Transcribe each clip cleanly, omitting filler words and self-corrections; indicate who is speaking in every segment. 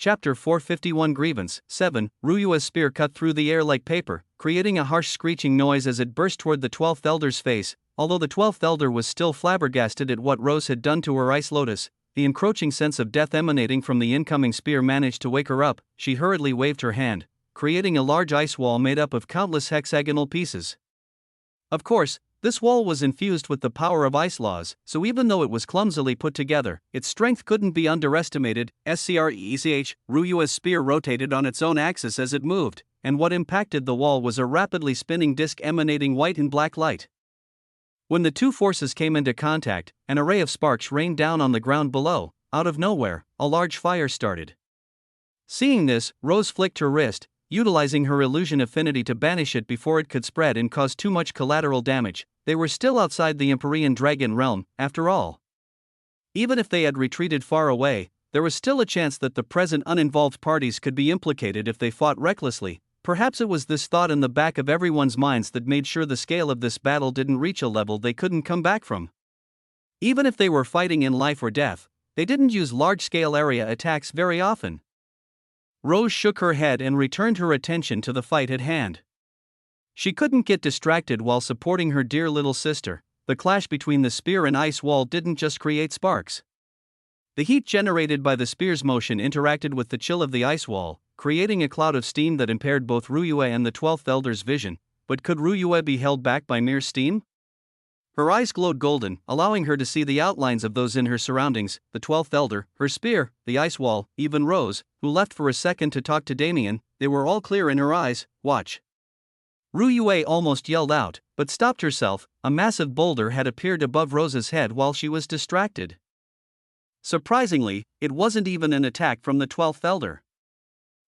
Speaker 1: Chapter 451 Grievance 7. Ryua's spear cut through the air like paper, creating a harsh screeching noise as it burst toward the 12th Elder's face. Although the 12th Elder was still flabbergasted at what Rose had done to her ice lotus, the encroaching sense of death emanating from the incoming spear managed to wake her up. She hurriedly waved her hand, creating a large ice wall made up of countless hexagonal pieces. Of course, this wall was infused with the power of ice laws, so even though it was clumsily put together, its strength couldn't be underestimated. Ryua's spear rotated on its own axis as it moved, and what impacted the wall was a rapidly spinning disc emanating white and black light. When the two forces came into contact, an array of sparks rained down on the ground below. Out of nowhere, a large fire started. Seeing this, Rose flicked her wrist, utilizing her illusion affinity to banish it before it could spread and cause too much collateral damage. They were still outside the Empyrean dragon realm, after all. Even if they had retreated far away, there was still a chance that the present uninvolved parties could be implicated if they fought recklessly. Perhaps it was this thought in the back of everyone's minds that made sure the scale of this battle didn't reach a level they couldn't come back from. Even if they were fighting in life or death, they didn't use large-scale area attacks very often. Rose shook her head and returned her attention to the fight at hand. She couldn't get distracted while supporting her dear little sister. The clash between the spear and ice wall didn't just create sparks. The heat generated by the spear's motion interacted with the chill of the ice wall, creating a cloud of steam that impaired both Ryua and the 12th Elder's vision. But could Ryua be held back by mere steam? Her eyes glowed golden, allowing her to see the outlines of those in her surroundings: the 12th Elder, her spear, the ice wall, even Rose, who left for a second to talk to Damien. They were all clear in her eyes. Watch! Ryua almost yelled out, but stopped herself. A massive boulder had appeared above Rose's head while she was distracted. Surprisingly, it wasn't even an attack from the 12th Elder.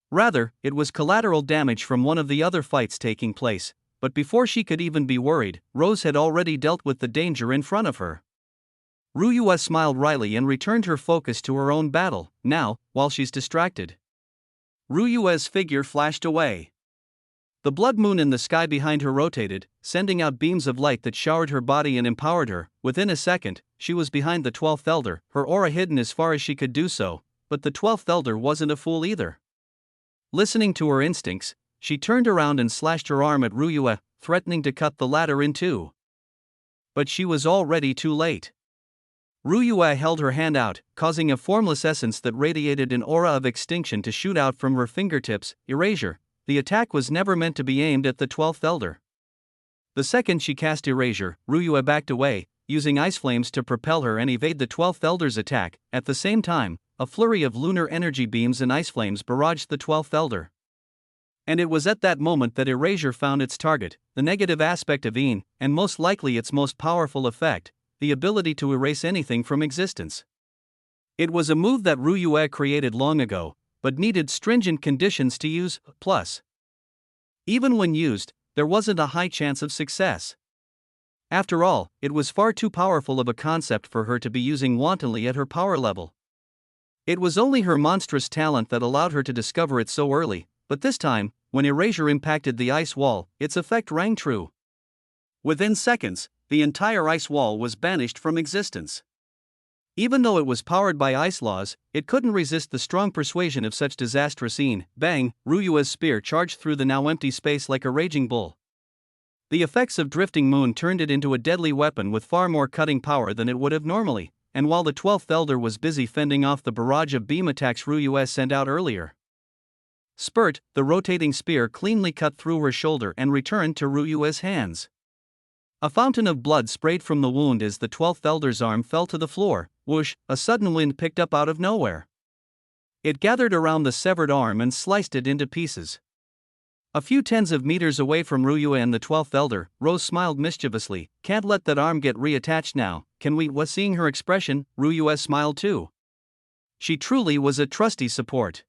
Speaker 1: Rather, it was collateral damage from one of the other fights taking place. But before she could even be worried, Rose had already dealt with the danger in front of her. Ryua smiled wryly and returned her focus to her own battle. Now, while she's distracted, Ryua's figure flashed away. The blood moon in the sky behind her rotated, sending out beams of light that showered her body and empowered her. Within a second, she was behind the 12th Elder, her aura hidden as far as she could do so. But the 12th Elder wasn't a fool either. Listening to her instincts, she turned around and slashed her arm at Ryua, threatening to cut the latter in two. But she was already too late. Ryua held her hand out, causing a formless essence that radiated an aura of extinction to shoot out from her fingertips. Erasure. The attack was never meant to be aimed at the 12th Elder. The second she cast Erasure, Ryua backed away, using ice flames to propel her and evade the 12th Elder's attack. At the same time, a flurry of lunar energy beams and ice flames barraged the 12th Elder. And it was at that moment that Erasure found its target, the negative aspect of Een, and most likely its most powerful effect, the ability to erase anything from existence. It was a move that Ryua created long ago, but needed stringent conditions to use. Plus, even when used, there wasn't a high chance of success. After all, it was far too powerful of a concept for her to be using wantonly at her power level. It was only her monstrous talent that allowed her to discover it so early, but this time, when Erasure impacted the ice wall, its effect rang true. Within seconds, the entire ice wall was banished from existence. Even though it was powered by ice laws, it couldn't resist the strong persuasion of such disastrous Een. Bang! Ryua's spear charged through the now empty space like a raging bull. The effects of Drifting Moon turned it into a deadly weapon with far more cutting power than it would have normally, and while the 12th Elder was busy fending off the barrage of beam attacks Ryua sent out earlier. Spurt, the rotating spear cleanly cut through her shoulder and returned to Ryua's hands. A fountain of blood sprayed from the wound as the 12th Elder's arm fell to the floor. Whoosh! A sudden wind picked up out of nowhere. It gathered around the severed arm and sliced it into pieces. A few tens of meters away from Ryua and the 12th Elder, Rose smiled mischievously. Can't let that arm get reattached now, can we? Was seeing her expression, Ryua smiled too. She truly was a trusty support.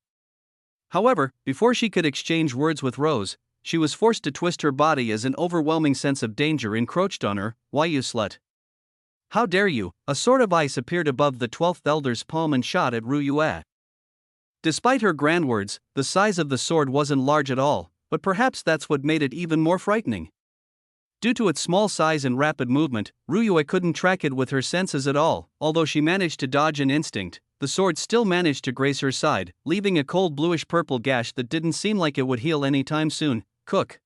Speaker 1: However, before she could exchange words with Rose, she was forced to twist her body as an overwhelming sense of danger encroached on her. Why, you slut? How dare you? A sword of ice appeared above the 12th Elder's palm and shot at Ryua. Despite her grand words, the size of the sword wasn't large at all, but perhaps that's what made it even more frightening. Due to its small size and rapid movement, Ryua couldn't track it with her senses at all. Although she managed to dodge an instinct, the sword still managed to graze her side, leaving a cold bluish-purple gash that didn't seem like it would heal anytime soon. Cook.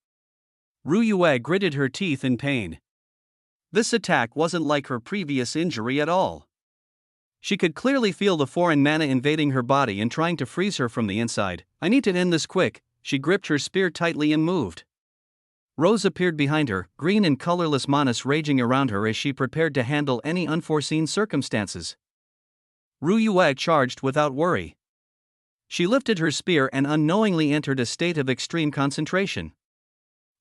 Speaker 1: Ruyue gritted her teeth in pain. This attack wasn't like her previous injury at all. She could clearly feel the foreign mana invading her body and trying to freeze her from the inside. I need to end this quick. She gripped her spear tightly and moved. Rose appeared behind her, green and colorless manas raging around her as she prepared to handle any unforeseen circumstances. Ruyue charged without worry. She lifted her spear and unknowingly entered a state of extreme concentration.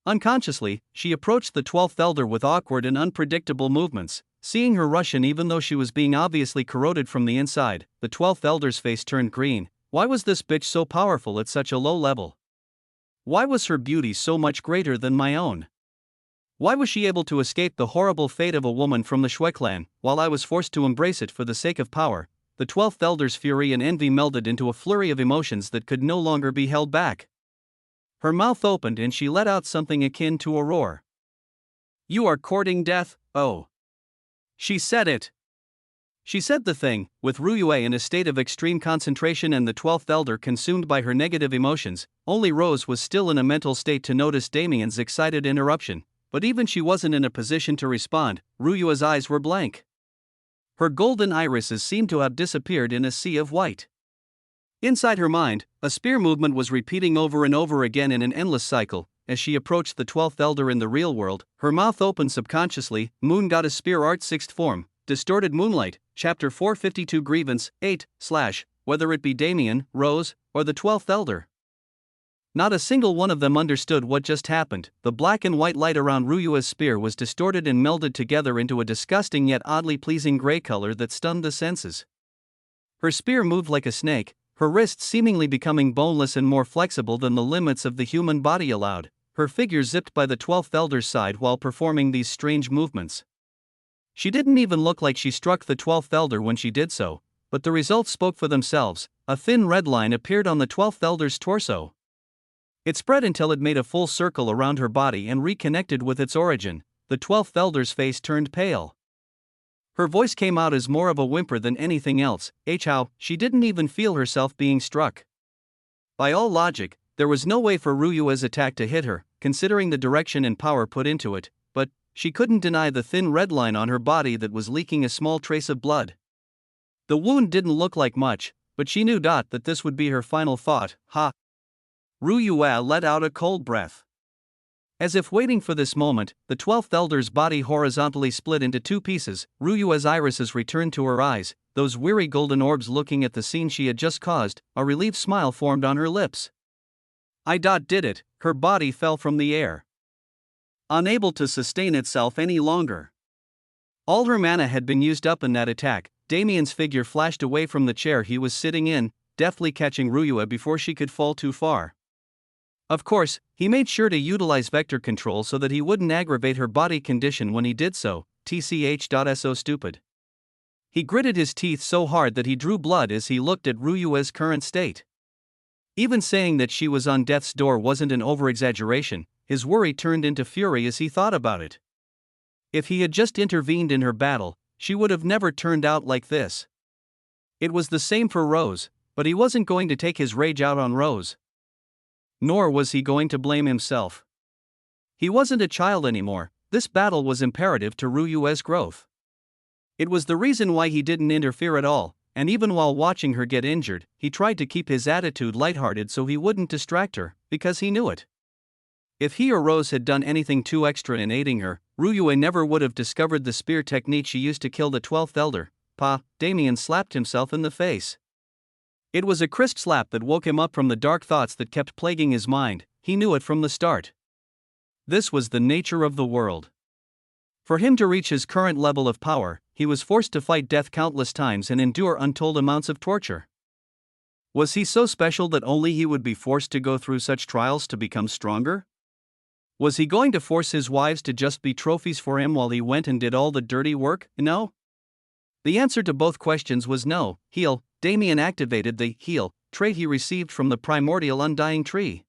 Speaker 1: Unconsciously, she approached the 12th elder with awkward and unpredictable movements. Seeing her rush in even though she was being obviously corroded from the inside, the 12th elder's face turned green. Why was this bitch so powerful at such a low level? Why was her beauty so much greater than my own? Why was she able to escape the horrible fate of a woman from the Shui clan, while I was forced to embrace it for the sake of power? The 12th elder's fury and envy melded into a flurry of emotions that could no longer be held back. Her mouth opened and she let out something akin to a roar. You are courting death, oh. She said it. She said the thing, with Ruyue in a state of extreme concentration and the 12th elder consumed by her negative emotions. Only Rose was still in a mental state to notice Damien's excited interruption, but even she wasn't in a position to respond. Ruyue's eyes were blank. Her golden irises seemed to have disappeared in a sea of white. Inside her mind, a spear movement was repeating over and over again in an endless cycle. As she approached the 12th elder in the real world, her mouth opened subconsciously. Moon Goddess Spear Art 6th Form, Distorted Moonlight, Chapter 452 Grievance, 8, / whether it be Damien, Rose, or the 12th elder. Not a single one of them understood what just happened. The black and white light around Ruyue's spear was distorted and melded together into a disgusting yet oddly pleasing gray color that stunned the senses. Her spear moved like a snake, her wrists seemingly becoming boneless and more flexible than the limits of the human body allowed. Her figure zipped by the 12th elder's side while performing these strange movements. She didn't even look like she struck the 12th elder when she did so, but the results spoke for themselves. A thin red line appeared on the 12th elder's torso. It spread until it made a full circle around her body and reconnected with its origin. The 12th elder's face turned pale. Her voice came out as more of a whimper than anything else. How, she didn't even feel herself being struck. By all logic, there was no way for Ruyue's attack to hit her, considering the direction and power put into it, but she couldn't deny the thin red line on her body that was leaking a small trace of blood. The wound didn't look like much, but she knew that this would be her final thought. Ha! Ruyue let out a cold breath. As if waiting for this moment, the 12th elder's body horizontally split into two pieces. Ruyue's irises returned to her eyes, those weary golden orbs looking at the scene she had just caused. A relieved smile formed on her lips. I did it. Her body fell from the air, unable to sustain itself any longer. All her mana had been used up in that attack. Damien's figure flashed away from the chair he was sitting in, deftly catching Ruyue before she could fall too far. Of course, he made sure to utilize vector control so that he wouldn't aggravate her body condition when he did so. So stupid. He gritted his teeth so hard that he drew blood as he looked at Ruyue's current state. Even saying that she was on death's door wasn't an over-exaggeration. His worry turned into fury as he thought about it. If he had just intervened in her battle, she would have never turned out like this. It was the same for Rose, but he wasn't going to take his rage out on Rose. Nor was he going to blame himself. He wasn't a child anymore. This battle was imperative to Ruyue's growth. It was the reason why he didn't interfere at all, and even while watching her get injured, he tried to keep his attitude lighthearted so he wouldn't distract her, because he knew it. If he or Rose had done anything too extra in aiding her, Ruyue never would have discovered the spear technique she used to kill the 12th elder. Damien slapped himself in the face. It was a crisp slap that woke him up from the dark thoughts that kept plaguing his mind. He knew it from the start. This was the nature of the world. For him to reach his current level of power, he was forced to fight death countless times and endure untold amounts of torture. Was he so special that only he would be forced to go through such trials to become stronger? Was he going to force his wives to just be trophies for him while he went and did all the dirty work? No. The answer to both questions was no. Heal. Damien activated the heal trait he received from the primordial undying tree.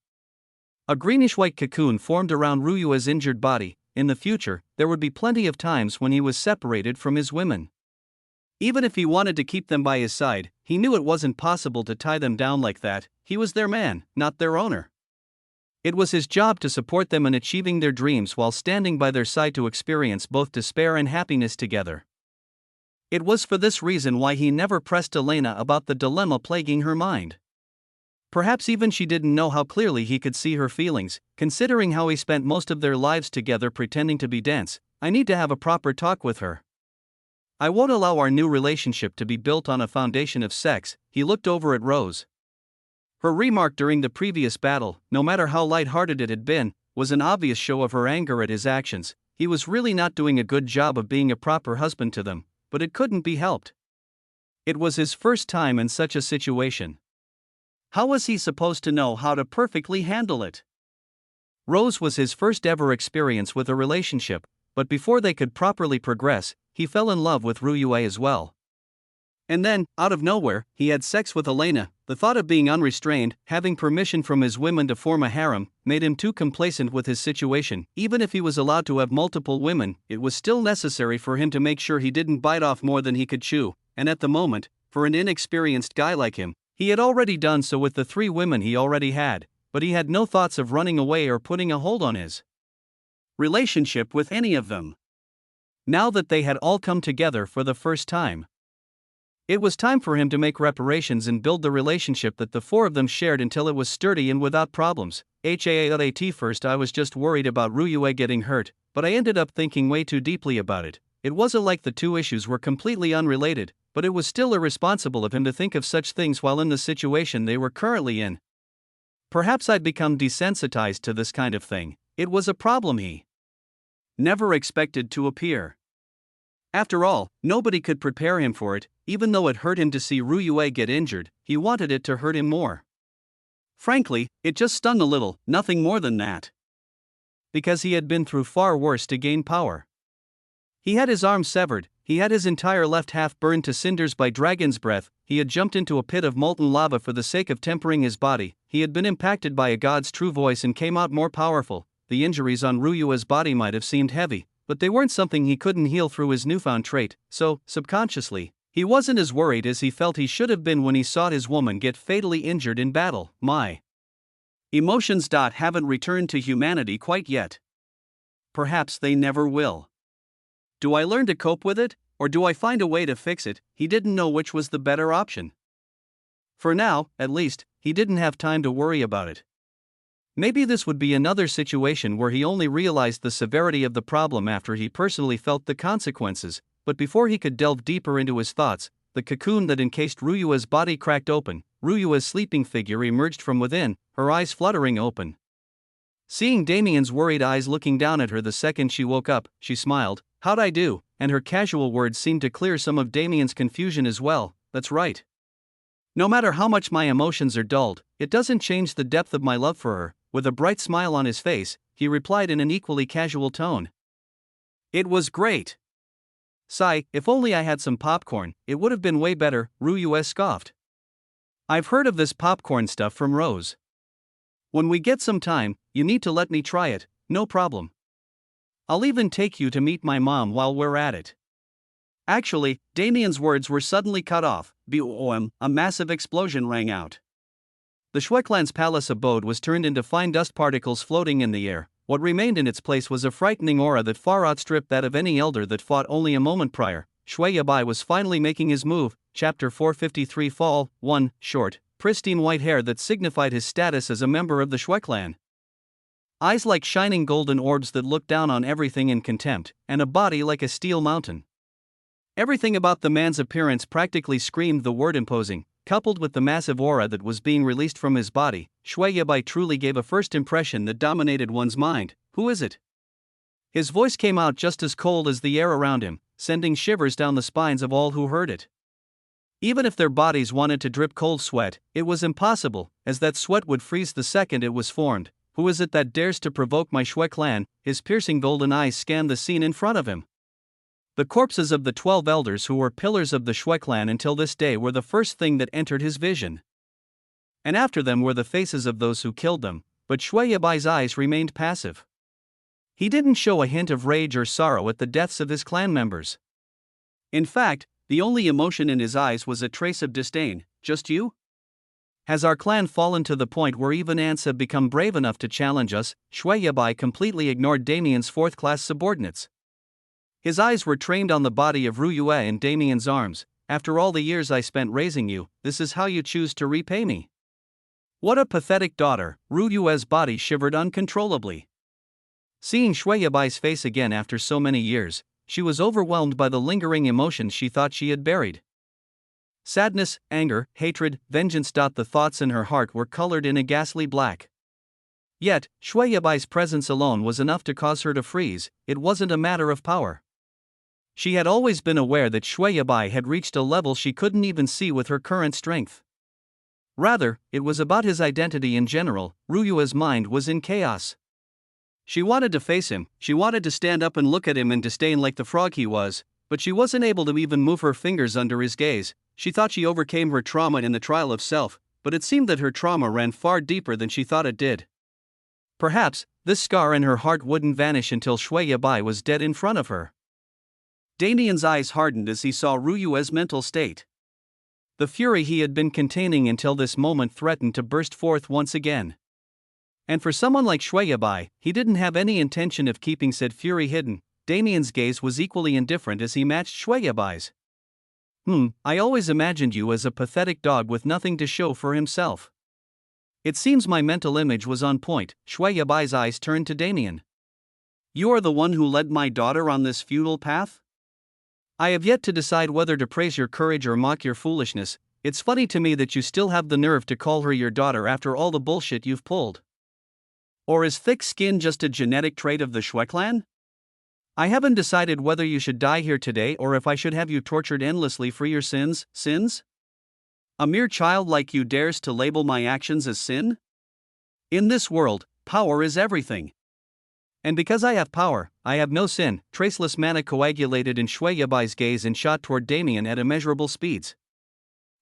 Speaker 1: A greenish-white cocoon formed around Ruyue's injured body. In the future, there would be plenty of times when he was separated from his women. Even if he wanted to keep them by his side, he knew it wasn't possible to tie them down like that. He was their man, not their owner. It was his job to support them in achieving their dreams while standing by their side to experience both despair and happiness together. It was for this reason why he never pressed Elena about the dilemma plaguing her mind. Perhaps even she didn't know how clearly he could see her feelings, considering how he spent most of their lives together pretending to be dense. I need to have a proper talk with her. I won't allow our new relationship to be built on a foundation of sex. He looked over at Rose. Her remark during the previous battle, no matter how light-hearted it had been, was an obvious show of her anger at his actions. He was really not doing a good job of being a proper husband to them, but it couldn't be helped. It was his first time in such a situation. How was he supposed to know how to perfectly handle it? Rose was his first ever experience with a relationship, but before they could properly progress, he fell in love with Ryue as well. And then, out of nowhere, he had sex with Elena. The thought of being unrestrained, having permission from his women to form a harem, made him too complacent with his situation. Even if he was allowed to have multiple women, it was still necessary for him to make sure he didn't bite off more than he could chew, and at the moment, for an inexperienced guy like him, he had already done so with the 3 women he already had, but he had no thoughts of running away or putting a hold on his relationship with any of them. Now that they had all come together for the first time, it was time for him to make reparations and build the relationship that the 4 of them shared until it was sturdy and without problems. At first I was just worried about Ryue getting hurt, but I ended up thinking way too deeply about it. It wasn't like the 2 issues were completely unrelated, but it was still irresponsible of him to think of such things while in the situation they were currently in. Perhaps I'd become desensitized to this kind of thing. It was a problem he never expected to appear. After all, nobody could prepare him for it. Even though it hurt him to see Ryue get injured, he wanted it to hurt him more. Frankly, it just stung a little, nothing more than that. Because he had been through far worse to gain power. He had his arm severed, he had his entire left half burned to cinders by dragon's breath, he had jumped into a pit of molten lava for the sake of tempering his body, he had been impacted by a god's true voice and came out more powerful. The injuries on Ryue's body might have seemed heavy, but they weren't something he couldn't heal through his newfound trait, so, subconsciously, he wasn't as worried as he felt he should have been when he saw his woman get fatally injured in battle. My emotions haven't returned to humanity quite yet. Perhaps they never will. Do I learn to cope with it, or do I find a way to fix it? He didn't know which was the better option. For now, at least, he didn't have time to worry about it. Maybe this would be another situation where he only realized the severity of the problem after he personally felt the consequences, but before he could delve deeper into his thoughts, the cocoon that encased Ryue's body cracked open. Ryue's sleeping figure emerged from within, her eyes fluttering open. Seeing Damien's worried eyes looking down at her the second she woke up, she smiled. "How'd I do?" And her casual words seemed to clear some of Damien's confusion as well. "That's right. No matter how much my emotions are dulled, it doesn't change the depth of my love for her." With a bright smile on his face, he replied in an equally casual tone. "It was great. Sigh, if only I had some popcorn, it would have been way better," Ryue scoffed. "I've heard of this popcorn stuff from Rose. When we get some time, you need to let me try it." "No problem. I'll even take you to meet my mom while we're at it." Actually, Damien's words were suddenly cut off. Boom! A massive explosion rang out. The Schweckland's palace abode was turned into fine dust particles floating in the air. What remained in its place was a frightening aura that far outstripped that of any elder that fought only a moment prior. Shui Yabai was finally making his move. Chapter 453 Fall 1. Short, pristine white hair that signified his status as a member of the Schweckland. Eyes like shining golden orbs that looked down on everything in contempt, and a body like a steel mountain. Everything about the man's appearance practically screamed the word imposing. Coupled with the massive aura that was being released from his body, Shui Yabai truly gave a first impression that dominated one's mind. "Who is it?" His voice came out just as cold as the air around him, sending shivers down the spines of all who heard it. Even if their bodies wanted to drip cold sweat, it was impossible, as that sweat would freeze the second it was formed. "Who is it that dares to provoke my Shui clan?" His piercing golden eyes scanned the scene in front of him. The corpses of the 12 elders who were pillars of the Shui clan until this day were the first thing that entered his vision. And after them were the faces of those who killed them, but Shui Yabai's eyes remained passive. He didn't show a hint of rage or sorrow at the deaths of his clan members. In fact, The only emotion in his eyes was a trace of disdain. Just you? Has our clan fallen to the point where even ants have become brave enough to challenge us? Shui Yabai completely ignored Damien's fourth-class subordinates. His eyes were trained on the body of Ru Yue in Damien's arms. After all the years I spent raising you, this is how you choose to repay me? What a pathetic daughter. Ru Yue's body shivered uncontrollably. Seeing Shui Yabai's face again after so many years, she was overwhelmed by the lingering emotions she thought she had buried. Sadness, anger, hatred, vengeance. The thoughts in her heart were colored in a ghastly black. Yet, Shui Yabai's presence alone was enough to cause her to freeze. It wasn't a matter of power. She had always been aware that Shui Yabai had reached a level she couldn't even see with her current strength. Rather, it was about his identity in general. Ru Yue's mind was in chaos. She wanted to face him, she wanted to stand up and look at him in disdain like the frog he was, but she wasn't able to even move her fingers under his gaze. She thought she overcame her trauma in the trial of self, but it seemed that her trauma ran far deeper than she thought it did. Perhaps, this scar in her heart wouldn't vanish until Shui Yabai was dead in front of her. Damien's eyes hardened as he saw Ru Yue's mental state. The fury he had been containing until this moment threatened to burst forth once again. And for someone like Shui Yabai, he didn't have any intention of keeping said fury hidden. Damien's gaze was equally indifferent as he matched Shui Yabai's. I always imagined you as a pathetic dog with nothing to show for himself. It seems my mental image was on point. Shui Yabai's eyes turned to Damien. You are the one who led my daughter on this futile path? I have yet to decide whether to praise your courage or mock your foolishness. It's funny to me that you still have the nerve to call her your daughter after all the bullshit you've pulled. Or is thick skin just a genetic trait of the Shui clan? I haven't decided whether you should die here today or if I should have you tortured endlessly for your sins. Sins? A mere child like you dares to label my actions as sin? In this world, power is everything. And because I have power, I have no sin. Traceless mana coagulated in Shui Yabai's gaze and shot toward Damien at immeasurable speeds.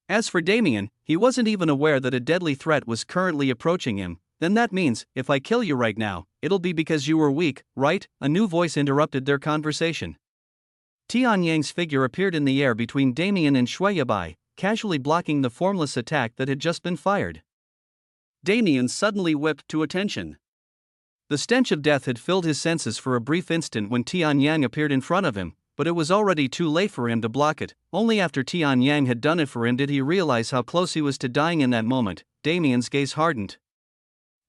Speaker 1: As for Damien, he wasn't even aware that a deadly threat was currently approaching him. Then that means, if I kill you right now, it'll be because you were weak, right? A new voice interrupted their conversation. Tianyang's figure appeared in the air between Damien and Shui Yabai, casually blocking the formless attack that had just been fired. Damien suddenly whipped to attention. The stench of death had filled his senses for a brief instant when Tianyang appeared in front of him, but it was already too late for him to block it. Only after Tianyang had done it for him did he realize how close he was to dying in that moment. Damien's gaze hardened.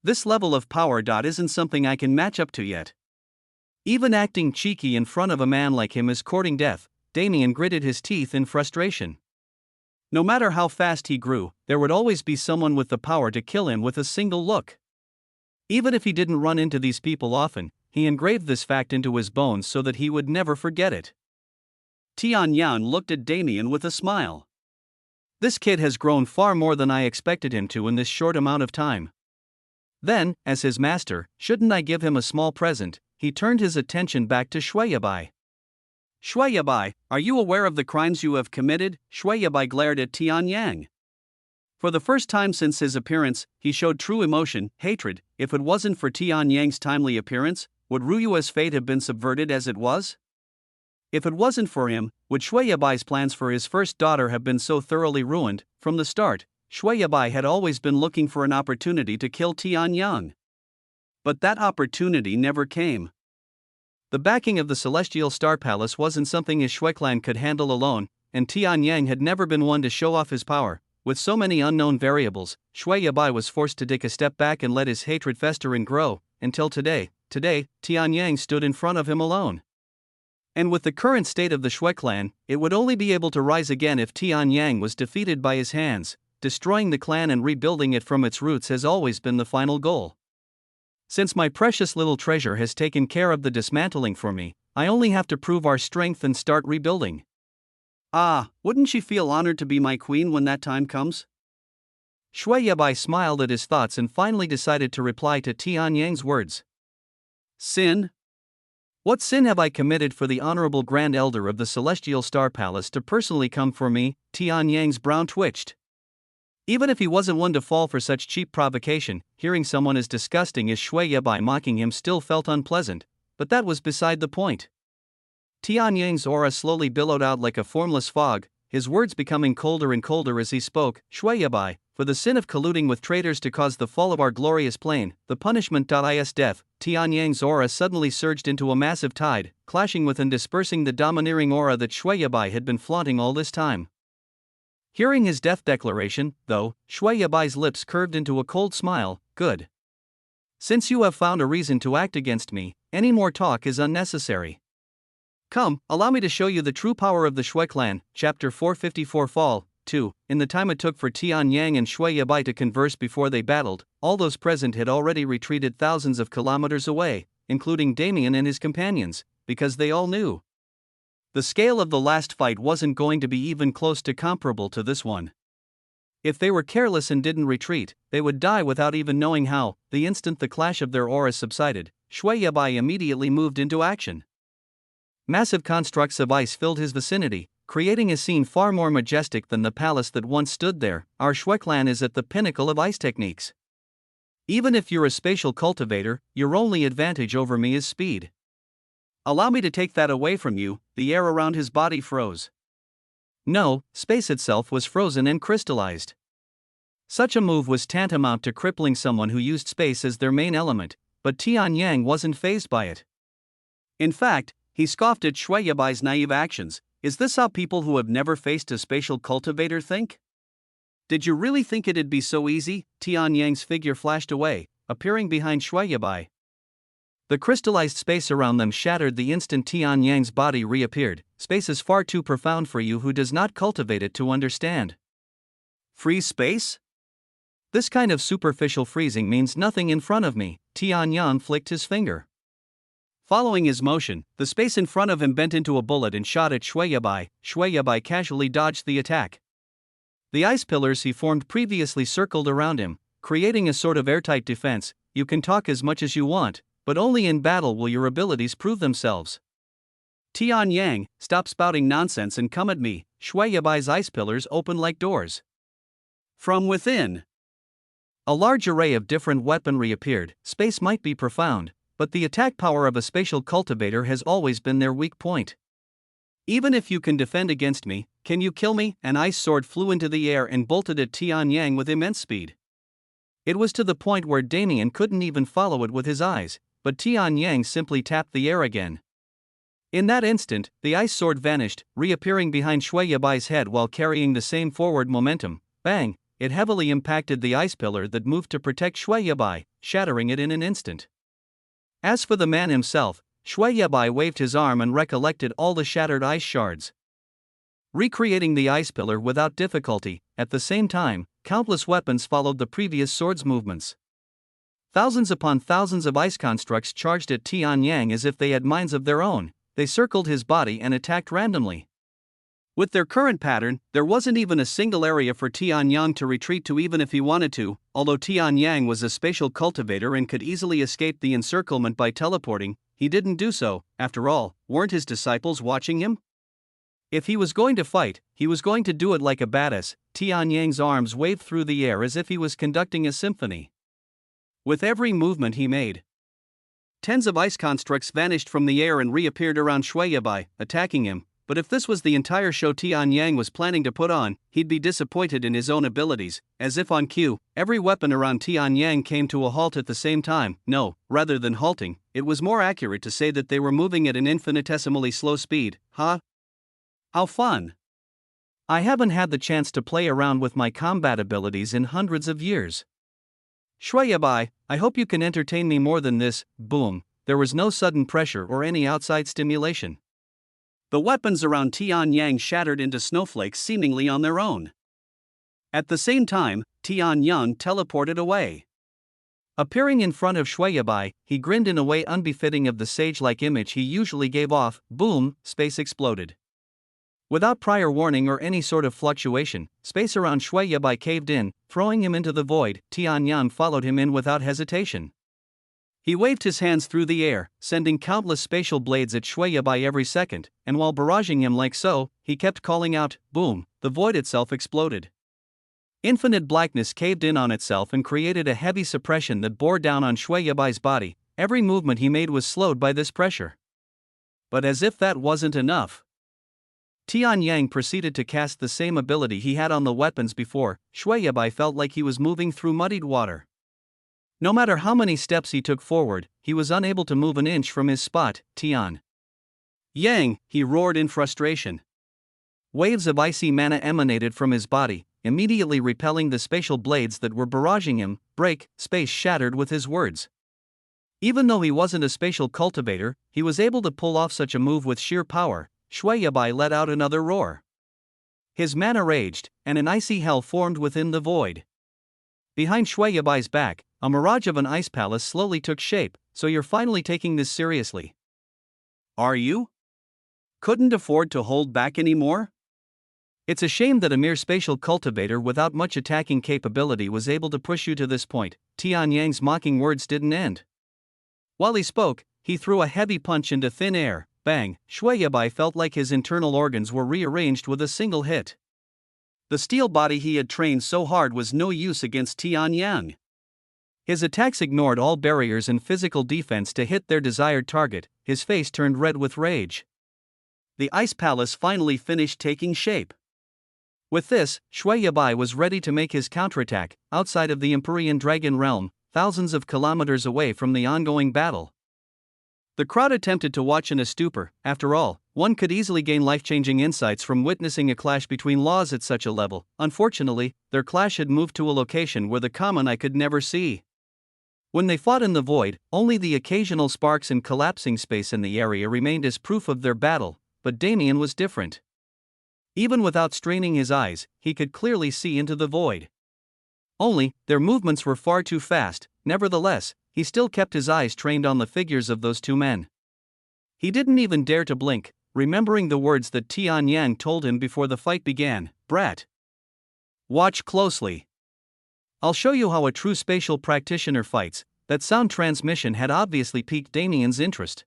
Speaker 1: This level of power. Isn't something I can match up to yet. Even acting cheeky in front of a man like him is courting death. Damien gritted his teeth in frustration. No matter how fast he grew, there would always be someone with the power to kill him with a single look. Even if he didn't run into these people often, he engraved this fact into his bones so that he would never forget it. Tianyang looked at Damien with a smile. This kid has grown far more than I expected him to in this short amount of time. Then, as his master, shouldn't I give him a small present? He turned his attention back to Shui Yabai. Shui Yabai, are you aware of the crimes you have committed? Shui Yabai glared at Tianyang. For the first time since his appearance, he showed true emotion, hatred. If it wasn't for Tianyang's timely appearance, would Ru Yue's fate have been subverted as it was? If it wasn't for him, would Shui Yabai's plans for his first daughter have been so thoroughly ruined? From the start, Shui Yabai had always been looking for an opportunity to kill Tianyang. But that opportunity never came. The backing of the Celestial Star Palace wasn't something his Shui clan could handle alone, and Tianyang had never been one to show off his power. With so many unknown variables, Shui Yabai was forced to take a step back and let his hatred fester and grow, until today. Today, Tianyang stood in front of him alone. And with the current state of the Shui clan, it would only be able to rise again if Tianyang was defeated by his hands. Destroying the clan and rebuilding it from its roots has always been the final goal. Since my precious little treasure has taken care of the dismantling for me, I only have to prove our strength and start rebuilding. Wouldn't she feel honored to be my queen when that time comes? Shui Yabai smiled at his thoughts and finally decided to reply to Tianyang's words. Sin? What sin have I committed for the honorable Grand Elder of the Celestial Star Palace to personally come for me? Tianyang's brow twitched. Even if he wasn't one to fall for such cheap provocation, hearing someone as disgusting as Shui Yabai mocking him still felt unpleasant, but that was beside the point. Tianyang's aura slowly billowed out like a formless fog, his words becoming colder and colder as he spoke. Shui Yabai, for the sin of colluding with traitors to cause the fall of our glorious plane, the punishment is death. Tianyang's aura suddenly surged into a massive tide, clashing with and dispersing the domineering aura that Shui Yabai had been flaunting all this time. Hearing his death declaration, though, Shui Yabai's lips curved into a cold smile. Good. Since you have found a reason to act against me, any more talk is unnecessary. Come, allow me to show you the true power of the Shui clan. Chapter 454 Fall 2. In the time it took for Tianyang and Shui Yabai to converse before they battled, all those present had already retreated thousands of kilometers away, including Damien and his companions, because they all knew the scale of the last fight wasn't going to be even close to comparable to this one. If they were careless and didn't retreat, they would die without even knowing how. The instant the clash of their auras subsided, Shui Yabai immediately moved into action. Massive constructs of ice filled his vicinity, creating a scene far more majestic than the palace that once stood there. Our Shui clan is at the pinnacle of ice techniques. Even if you're a spatial cultivator, your only advantage over me is speed. Allow me to take that away from you. The air around his body froze. No, space itself was frozen and crystallized. Such a move was tantamount to crippling someone who used space as their main element, but Tianyang wasn't fazed by it. In fact, he scoffed at Shui Yabai's naive actions. Is this how people who have never faced a spatial cultivator think? Did you really think it'd be so easy? Tianyang's figure flashed away, appearing behind Shui Yabai. The crystallized space around them shattered the instant Tianyang's body reappeared. Space is far too profound for you who does not cultivate it to understand. Freeze space? This kind of superficial freezing means nothing in front of me. Tianyang flicked his finger. Following his motion, the space in front of him bent into a bullet and shot at Shui Yabai. Shui Yabai casually dodged the attack. The ice pillars he formed previously circled around him, creating a sort of airtight defense. You can talk as much as you want, but only in battle will your abilities prove themselves. Tianyang, stop spouting nonsense and come at me. Shui Yabai's ice pillars opened like doors. From within, a large array of different weaponry appeared. Space might be profound, but the attack power of a spatial cultivator has always been their weak point. Even if you can defend against me, can you kill me? An ice sword flew into the air and bolted at Tianyang with immense speed. It was to the point where Damien couldn't even follow it with his eyes, but Tianyang simply tapped the air again. In that instant, the ice sword vanished, reappearing behind Shui Yabai's head while carrying the same forward momentum. Bang! It heavily impacted the ice pillar that moved to protect Shui Yabai, shattering it in an instant. As for the man himself, Shui Yabai waved his arm and recollected all the shattered ice shards, recreating the ice pillar without difficulty. At the same time, countless weapons followed the previous sword's movements. Thousands upon thousands of ice constructs charged at Tianyang as if they had minds of their own. They circled his body and attacked randomly. With their current pattern, there wasn't even a single area for Tianyang to retreat to even if he wanted to. Although Tianyang was a spatial cultivator and could easily escape the encirclement by teleporting, he didn't do so. After all, weren't his disciples watching him? If he was going to fight, he was going to do it like a badass. Tianyang's arms waved through the air as if he was conducting a symphony. With every movement he made, tens of ice constructs vanished from the air and reappeared around Shui Yabai, attacking him. But if this was the entire show Tianyang was planning to put on, he'd be disappointed in his own abilities. As if on cue, every weapon around Tianyang came to a halt at the same time. No, rather than halting, it was more accurate to say that they were moving at an infinitesimally slow speed. Huh? How fun! I haven't had the chance to play around with my combat abilities in hundreds of years. Shui Yabai, I hope you can entertain me more than this. Boom. There was no sudden pressure or any outside stimulation. The weapons around Tianyang shattered into snowflakes seemingly on their own. At the same time, Tianyang teleported away. Appearing in front of Shui Yabai, he grinned in a way unbefitting of the sage-like image he usually gave off. Boom, space exploded. Without prior warning or any sort of fluctuation, space around Shui Yabai caved in, throwing him into the void. Tianyang followed him in without hesitation. He waved his hands through the air, sending countless spatial blades at Shui Yabai every second, and while barraging him like so, he kept calling out, boom, the void itself exploded. Infinite blackness caved in on itself and created a heavy suppression that bore down on Shui Yabai's body. Every movement he made was slowed by this pressure. But as if that wasn't enough, Tian Yang proceeded to cast the same ability he had on the weapons before. Shui Yabai felt like he was moving through muddied water. No matter how many steps he took forward, he was unable to move an inch from his spot. Tian Yang, he roared in frustration. Waves of icy mana emanated from his body, immediately repelling the spatial blades that were barraging him. Break, space shattered with his words. Even though he wasn't a spatial cultivator, he was able to pull off such a move with sheer power. Shui Yabai let out another roar. His mana raged, and an icy hell formed within the void. Behind Shui Yabai's back, a mirage of an ice palace slowly took shape. So you're finally taking this seriously? Are you? Couldn't afford to hold back anymore? It's a shame that a mere spatial cultivator without much attacking capability was able to push you to this point. Tian Yang's mocking words didn't end. While he spoke, he threw a heavy punch into thin air. Bang! Shui Yabai felt like his internal organs were rearranged with a single hit. The steel body he had trained so hard was no use against Tian Yang. His attacks ignored all barriers and physical defense to hit their desired target. His face turned red with rage. The ice palace finally finished taking shape. With this, Shui Yabai was ready to make his counterattack. Outside of the Empyrean Dragon realm, thousands of kilometers away from the ongoing battle. The crowd attempted to watch in a stupor. After all, one could easily gain life-changing insights from witnessing a clash between laws at such a level. Unfortunately, their clash had moved to a location where the common eye could never see. When they fought in the void, only the occasional sparks and collapsing space in the area remained as proof of their battle. But Damien was different. Even without straining his eyes, he could clearly see into the void. Only, their movements were far too fast. Nevertheless, he still kept his eyes trained on the figures of those two men. He didn't even dare to blink, remembering the words that Tian Yang told him before the fight began. Brat. Watch closely. I'll show you how a true spatial practitioner fights. That sound transmission had obviously piqued Damien's interest.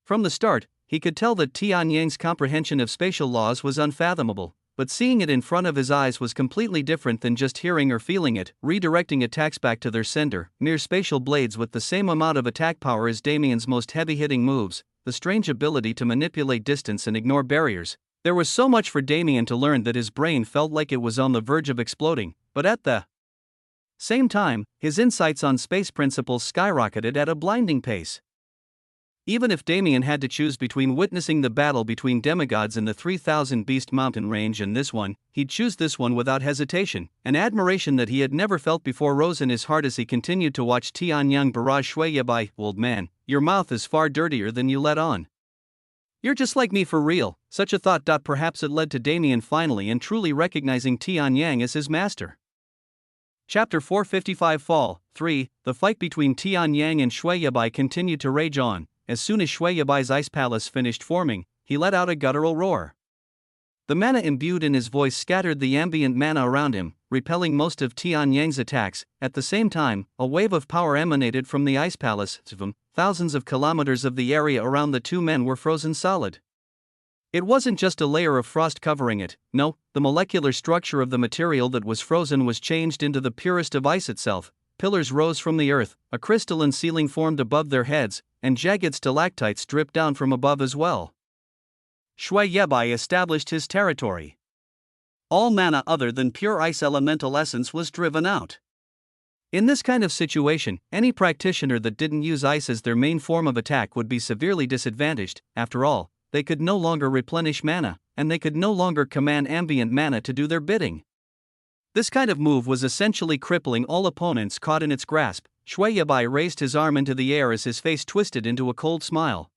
Speaker 1: From the start, he could tell that Tian Yang's comprehension of spatial laws was unfathomable, but seeing it in front of his eyes was completely different than just hearing or feeling it. Redirecting attacks back to their sender, mere spatial blades with the same amount of attack power as Damien's most heavy-hitting moves, the strange ability to manipulate distance and ignore barriers. There was so much for Damien to learn that his brain felt like it was on the verge of exploding, but at the same time, his insights on space principles skyrocketed at a blinding pace. Even if Damien had to choose between witnessing the battle between demigods in the 3000 Beast Mountain range and this one, he'd choose this one without hesitation. An admiration that he had never felt before rose in his heart as he continued to watch Tian Yang barrage Shui Yabai. Old man, your mouth is far dirtier than you let on. You're just like me for real. Such a thought. Perhaps it led to Damien finally and truly recognizing Tian Yang as his master. Chapter 455 Fall 3. The fight between Tian Yang and Shui Yabai continued to rage on. As soon as Shui Yabai's ice palace finished forming, he let out a guttural roar. The mana imbued in his voice scattered the ambient mana around him, repelling most of Tian Yang's attacks. At the same time, a wave of power emanated from the ice palace. Thousands of kilometers of the area around the two men were frozen solid. It wasn't just a layer of frost covering it. No, the molecular structure of the material that was frozen was changed into the purest of ice itself. Pillars rose from the earth, a crystalline ceiling formed above their heads, and jagged stalactites dripped down from above as well. Shui Yabai established his territory. All mana other than pure ice elemental essence was driven out. In this kind of situation, any practitioner that didn't use ice as their main form of attack would be severely disadvantaged. After all, they could no longer replenish mana, and they could no longer command ambient mana to do their bidding. This kind of move was essentially crippling all opponents caught in its grasp. Shui Yabai raised his arm into the air as his face twisted into a cold smile.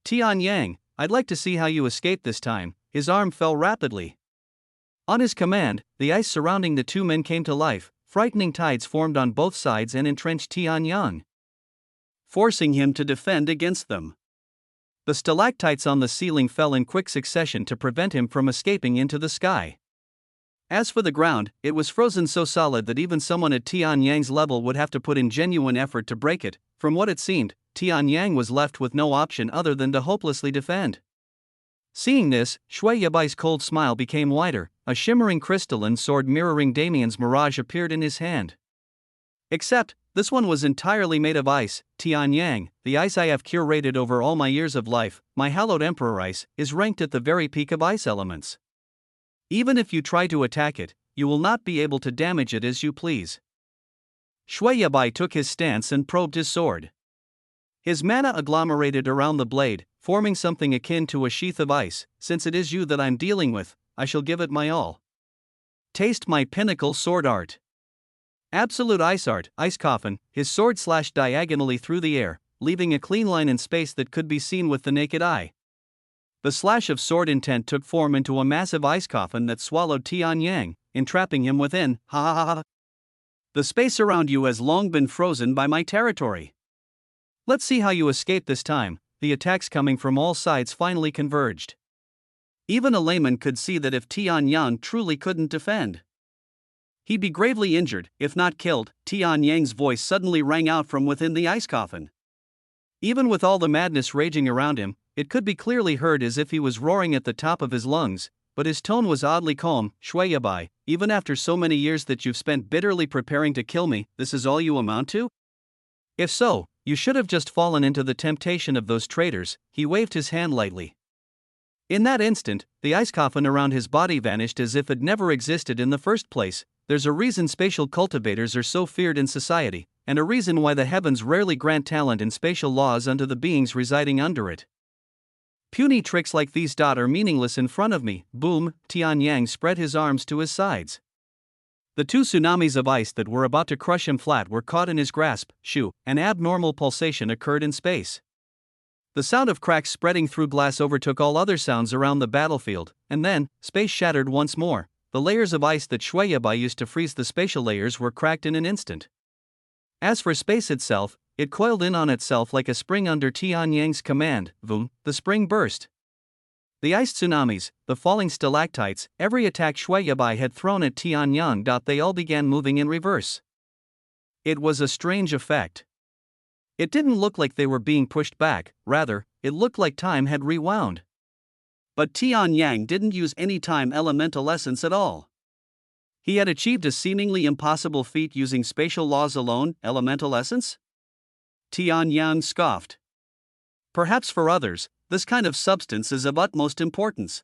Speaker 1: Tian Yang, I'd like to see how you escape this time. His arm fell rapidly. On his command, the ice surrounding the two men came to life. Frightening tides formed on both sides and entrenched Tian Yang, forcing him to defend against them. The stalactites on the ceiling fell in quick succession to prevent him from escaping into the sky. As for the ground, it was frozen so solid that even someone at Tian Yang's level would have to put in genuine effort to break it. From what it seemed, Tian Yang was left with no option other than to hopelessly defend. Seeing this, Shui Yabai's cold smile became wider. A shimmering crystalline sword mirroring Damien's mirage appeared in his hand. Except, This one was entirely made of ice. Tianyang, the ice I have curated over all my years of life, my hallowed emperor ice, is ranked at the very peak of ice elements. Even if you try to attack it, you will not be able to damage it as you please. Shui Yabai took his stance and probed his sword. His mana agglomerated around the blade, forming something akin to a sheath of ice. Since it is you that I'm dealing with, I shall give it my all. Taste my pinnacle sword art. Absolute ice art, ice coffin. His sword slashed diagonally through the air, leaving a clean line in space that could be seen with the naked eye. The slash of sword intent took form into a massive ice coffin that swallowed Tianyang, entrapping him within. Ha ha ha ha. The space around you has long been frozen by my territory. Let's see how you escape this time. The attacks coming from all sides finally converged. Even a layman could see that if Tianyang truly couldn't defend, he'd be gravely injured, if not killed. Tianyang's voice suddenly rang out from within the ice coffin. Even with all the madness raging around him, it could be clearly heard as if he was roaring at the top of his lungs, but his tone was oddly calm. Shui Yabai, even after so many years that you've spent bitterly preparing to kill me, this is all you amount to? If so, you should have just fallen into the temptation of those traitors. He waved his hand lightly. In that instant, the ice coffin around his body vanished as if it never existed in the first place. There's a reason spatial cultivators are so feared in society, and a reason why the heavens rarely grant talent and spatial laws unto the beings residing under it. Puny tricks like these are meaningless in front of me. Boom! Tianyang spread his arms to his sides. The two tsunamis of ice that were about to crush him flat were caught in his grasp. Shoo! An abnormal pulsation occurred in space. The sound of cracks spreading through glass overtook all other sounds around the battlefield, and then, space shattered once more. The layers of ice that Shui Yabai used to freeze the spatial layers were cracked in an instant. As for space itself, it coiled in on itself like a spring under Tianyang's command. Boom! The spring burst. The ice tsunamis, the falling stalactites, every attack Shui Yabai had thrown at Tianyang. They all began moving in reverse. It was a strange effect. It didn't look like they were being pushed back, rather, it looked like time had rewound. But Tianyang didn't use any time elemental essence at all. He had achieved a seemingly impossible feat using spatial laws alone. Elemental essence? Tianyang scoffed. Perhaps for others, this kind of substance is of utmost importance.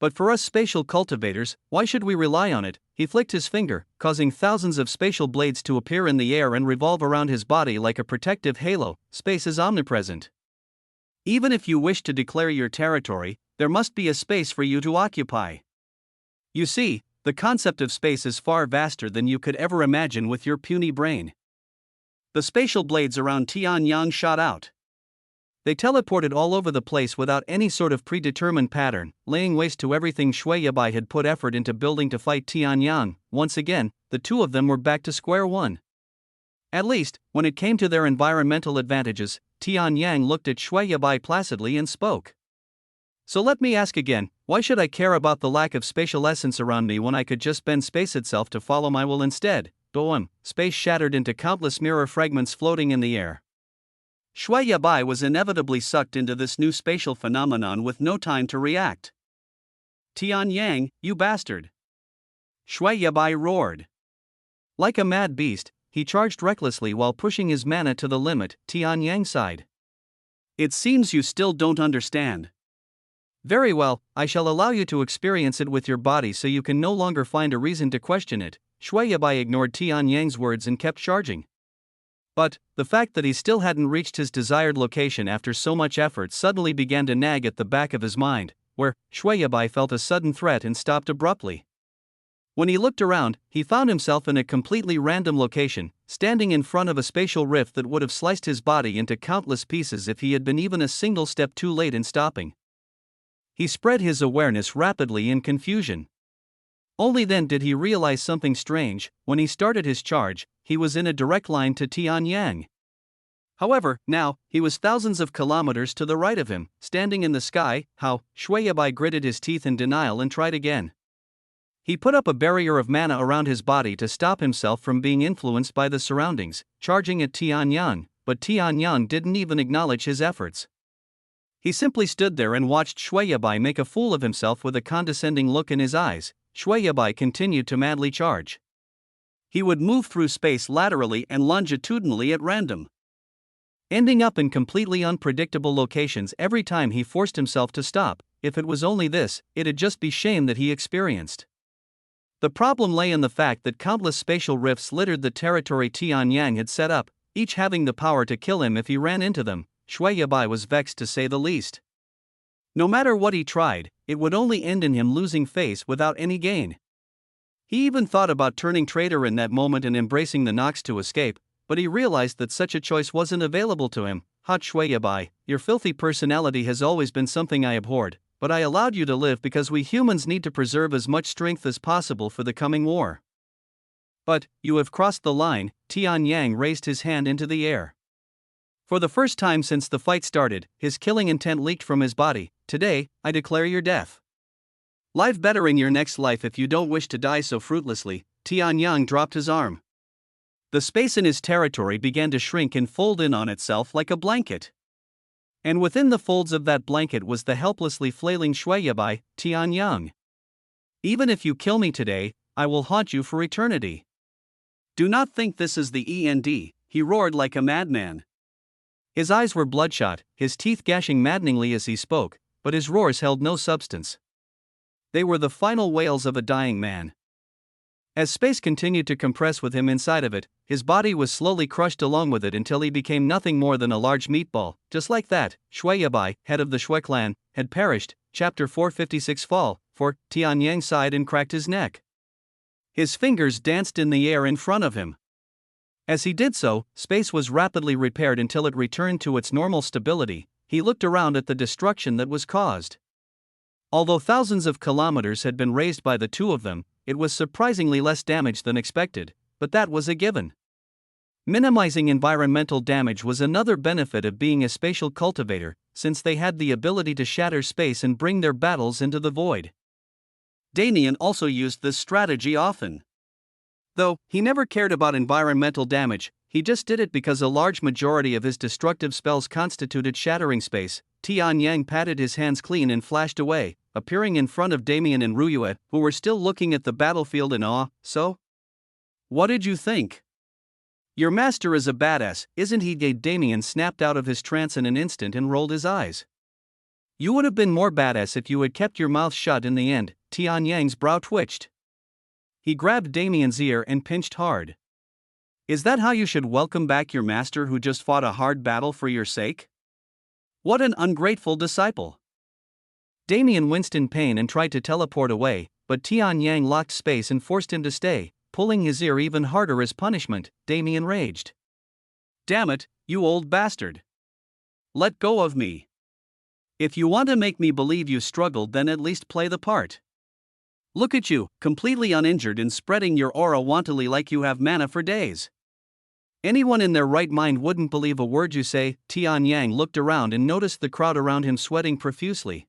Speaker 1: But for us spatial cultivators, why should we rely on it? He flicked his finger, causing thousands of spatial blades to appear in the air and revolve around his body like a protective halo. Space is omnipresent. Even if you wish to declare your territory, there must be a space for you to occupy. You see, the concept of space is far vaster than you could ever imagine with your puny brain. The spatial blades around Tianyang shot out. They teleported all over the place without any sort of predetermined pattern, laying waste to everything Shui Yabai had put effort into building to fight Tianyang. Once again, the two of them were back to square one. At least, when it came to their environmental advantages, Tianyang looked at Shui Yabai placidly and spoke. So let me ask again, why should I care about the lack of spatial essence around me when I could just bend space itself to follow my will instead? Boom! Space shattered into countless mirror fragments floating in the air. Shui Yabai was inevitably sucked into this new spatial phenomenon with no time to react. Tianyang, you bastard! Shui Yabai roared. Like a mad beast, he charged recklessly while pushing his mana to the limit. Tianyang sighed. It seems you still don't understand. Very well, I shall allow you to experience it with your body so you can no longer find a reason to question it. Shui Yabai ignored Tianyang's words and kept charging. But, the fact that he still hadn't reached his desired location after so much effort suddenly began to nag at the back of his mind, where Shui Yabai felt a sudden threat and stopped abruptly. When he looked around, he found himself in a completely random location, standing in front of a spatial rift that would have sliced his body into countless pieces if he had been even a single step too late in stopping. He spread his awareness rapidly in confusion. Only then did he realize something strange. When he started his charge, he was in a direct line to Tianyang. However, now, he was thousands of kilometers to the right of him, standing in the sky. How? Shui Yabai gritted his teeth in denial and tried again. He put up a barrier of mana around his body to stop himself from being influenced by the surroundings, charging at Tianyang, but Tianyang didn't even acknowledge his efforts. He simply stood there and watched Shui Yabai make a fool of himself with a condescending look in his eyes. Shui Yabai continued to madly charge. He would move through space laterally and longitudinally at random, ending up in completely unpredictable locations every time he forced himself to stop. If it was only this, it'd just be shame that he experienced. The problem lay in the fact that countless spatial rifts littered the territory Tianyang had set up, each having the power to kill him if he ran into them. Shui Yabai was vexed to say the least. No matter what he tried, it would only end in him losing face without any gain. He even thought about turning traitor in that moment and embracing the Nox to escape, but he realized that such a choice wasn't available to him. Hot Shui Yabai, your filthy personality has always been something I abhorred, but I allowed you to live because we humans need to preserve as much strength as possible for the coming war. But, you have crossed the line. Tianyang raised his hand into the air. For the first time since the fight started, his killing intent leaked from his body. Today, I declare your death. Live better in your next life if you don't wish to die so fruitlessly. Tianyang dropped his arm. The space in his territory began to shrink and fold in on itself like a blanket. And within the folds of that blanket was the helplessly flailing Shui Yabai, Tianyang. Even if you kill me today, I will haunt you for eternity. Do not think this is the end, he roared like a madman. His eyes were bloodshot, his teeth gashing maddeningly as he spoke, but his roars held no substance. They were the final wails of a dying man. As space continued to compress with him inside of it, his body was slowly crushed along with it until he became nothing more than a large meatball. Just like that, Shui Yabai, head of the Shui clan, had perished. Chapter 456 Fall. For Tianyang sighed and cracked his neck. His fingers danced in the air in front of him. As he did so, space was rapidly repaired until it returned to its normal stability. He looked around at the destruction that was caused. Although thousands of kilometers had been raised by the two of them, it was surprisingly less damage than expected, but that was a given. Minimizing environmental damage was another benefit of being a spatial cultivator, since they had the ability to shatter space and bring their battles into the void. Damien also used this strategy often. Though he never cared about environmental damage, he just did it because a large majority of his destructive spells constituted shattering space. Tianyang patted his hands clean and flashed away, appearing in front of Damien and Ruyue, who were still looking at the battlefield in awe. So? What did you think? Your master is a badass, isn't he? Damien snapped out of his trance in an instant and rolled his eyes. You would have been more badass if you had kept your mouth shut in the end. Tianyang's brow twitched. He grabbed Damien's ear and pinched hard. Is that how you should welcome back your master who just fought a hard battle for your sake? What an ungrateful disciple. Damien winced in pain and tried to teleport away, but Tianyang locked space and forced him to stay, pulling his ear even harder as punishment. Damien raged. Damn it, you old bastard. Let go of me. If you want to make me believe you struggled, then at least play the part. Look at you, completely uninjured and spreading your aura wantonnly like you have mana for days. Anyone in their right mind wouldn't believe a word you say. Tianyang looked around and noticed the crowd around him sweating profusely.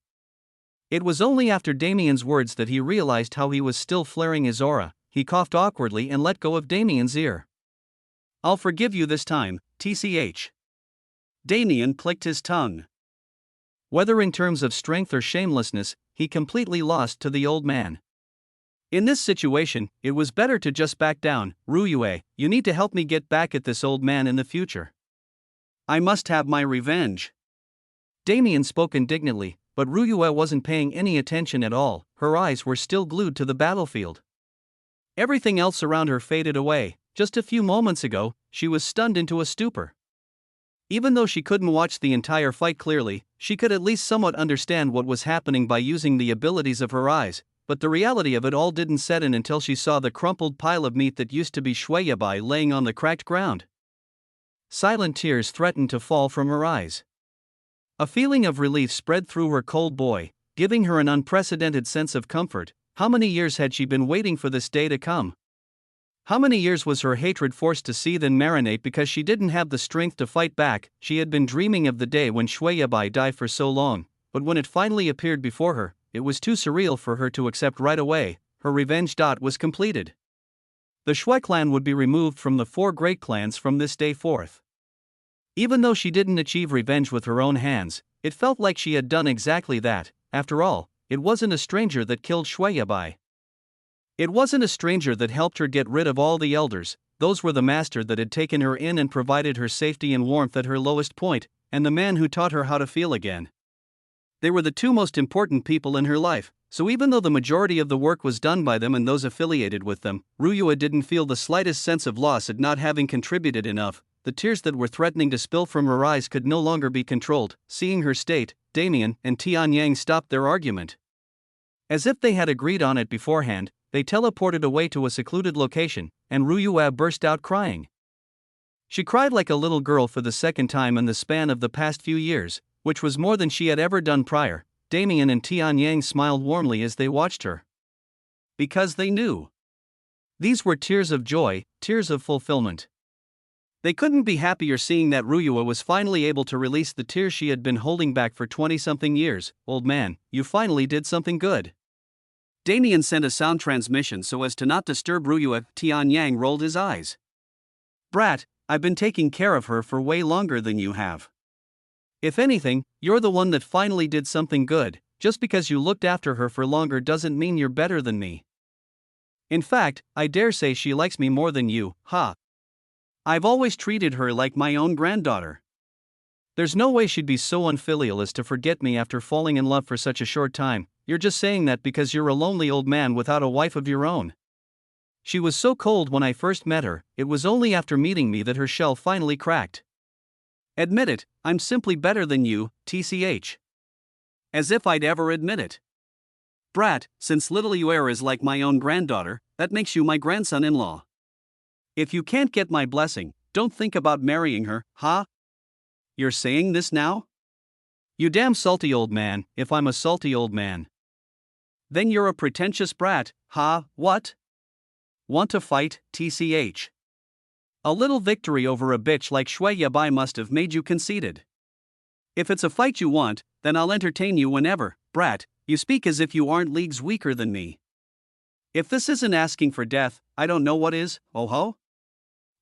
Speaker 1: It was only after Damien's words that he realized how he was still flaring his aura. He coughed awkwardly and let go of Damien's ear. I'll forgive you this time, TCH. Damien clicked his tongue. Whether in terms of strength or shamelessness, he completely lost to the old man. In this situation, it was better to just back down. Ruyue, you need to help me get back at this old man in the future. I must have my revenge. Damien spoke indignantly, but Ruyue wasn't paying any attention at all. Her eyes were still glued to the battlefield. Everything else around her faded away. Just a few moments ago, she was stunned into a stupor. Even though she couldn't watch the entire fight clearly, she could at least somewhat understand what was happening by using the abilities of her eyes. But the reality of it all didn't set in until she saw the crumpled pile of meat that used to be Shui Yabai laying on the cracked ground. Silent tears threatened to fall from her eyes. A feeling of relief spread through her cold boy, giving her an unprecedented sense of comfort. How many years had she been waiting for this day to come? How many years was her hatred forced to seethe and marinate because she didn't have the strength to fight back? She had been dreaming of the day when Shui Yabai died for so long, but when it finally appeared before her, it was too surreal for her to accept right away. Her revenge was completed. The Shui clan would be removed from the 4 great clans from this day forth. Even though she didn't achieve revenge with her own hands, it felt like she had done exactly that. After all, it wasn't a stranger that killed Shui Yabai. It wasn't a stranger that helped her get rid of all the elders, those were the master that had taken her in and provided her safety and warmth at her lowest point, and the man who taught her how to feel again. They were the two most important people in her life, so even though the majority of the work was done by them and those affiliated with them, Ryua didn't feel the slightest sense of loss at not having contributed enough. The tears that were threatening to spill from her eyes could no longer be controlled. Seeing her state, Damien and Tianyang stopped their argument. As if they had agreed on it beforehand, they teleported away to a secluded location, and Ryua burst out crying. She cried like a little girl for the second time in the span of the past few years, which was more than she had ever done prior. Damien and Tianyang smiled warmly as they watched her. Because they knew. These were tears of joy, tears of fulfillment. They couldn't be happier seeing that Ryua was finally able to release the tears she had been holding back for 20-something years. Old man, you finally did something good. Damien sent a sound transmission so as to not disturb Ryua. Tianyang rolled his eyes. Brat, I've been taking care of her for way longer than you have. If anything, you're the one that finally did something good. Just because you looked after her for longer doesn't mean you're better than me. In fact, I dare say she likes me more than you, ha. I've always treated her like my own granddaughter. There's no way she'd be so unfilial as to forget me after falling in love for such a short time. You're just saying that because you're a lonely old man without a wife of your own. She was so cold when I first met her, it was only after meeting me that her shell finally cracked. Admit it, I'm simply better than you, TCH. As if I'd ever admit it. Brat, since little Yuer is like my own granddaughter, that makes you my grandson-in-law. If you can't get my blessing, don't think about marrying her, huh? You're saying this now? You damn salty old man, if I'm a salty old man. Then you're a pretentious brat, huh, what? Want to fight, TCH? A little victory over a bitch like Shui Yabai must have made you conceited. If it's a fight you want, then I'll entertain you whenever. Brat, you speak as if you aren't leagues weaker than me. If this isn't asking for death, I don't know what is, oh ho?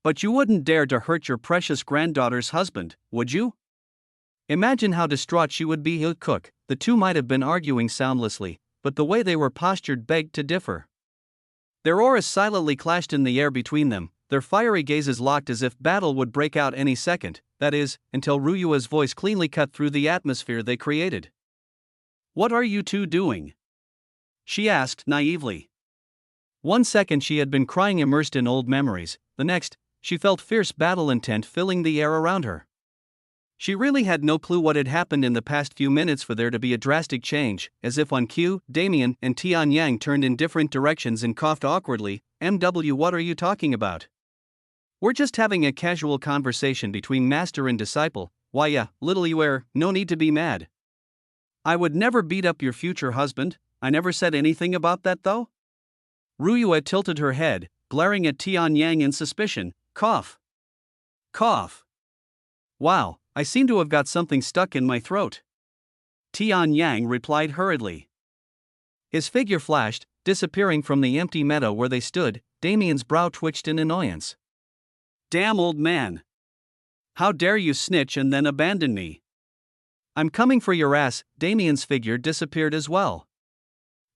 Speaker 1: But you wouldn't dare to hurt your precious granddaughter's husband, would you? Imagine how distraught she would be. Cook. The two might have been arguing soundlessly, but the way they were postured begged to differ. Their auras silently clashed in the air between them, their fiery gazes locked as if battle would break out any second, that is, until Ryua's voice cleanly cut through the atmosphere they created. What are you two doing? She asked naively. 1 second she had been crying immersed in old memories, the next, she felt fierce battle intent filling the air around her. She really had no clue what had happened in the past few minutes for there to be a drastic change. As if on cue, Damien and Tianyang turned in different directions and coughed awkwardly. MW, what are you talking about? We're just having a casual conversation between master and disciple. Why yeah, little Yuer, no need to be mad. I would never beat up your future husband. I never said anything about that though. Ryua tilted her head, glaring at Tianyang in suspicion. Cough. Cough. Wow, I seem to have got something stuck in my throat. Tianyang replied hurriedly. His figure flashed, disappearing from the empty meadow where they stood. Damien's brow twitched in annoyance. Damn old man. How dare you snitch and then abandon me? I'm coming for your ass. Damien's figure disappeared as well.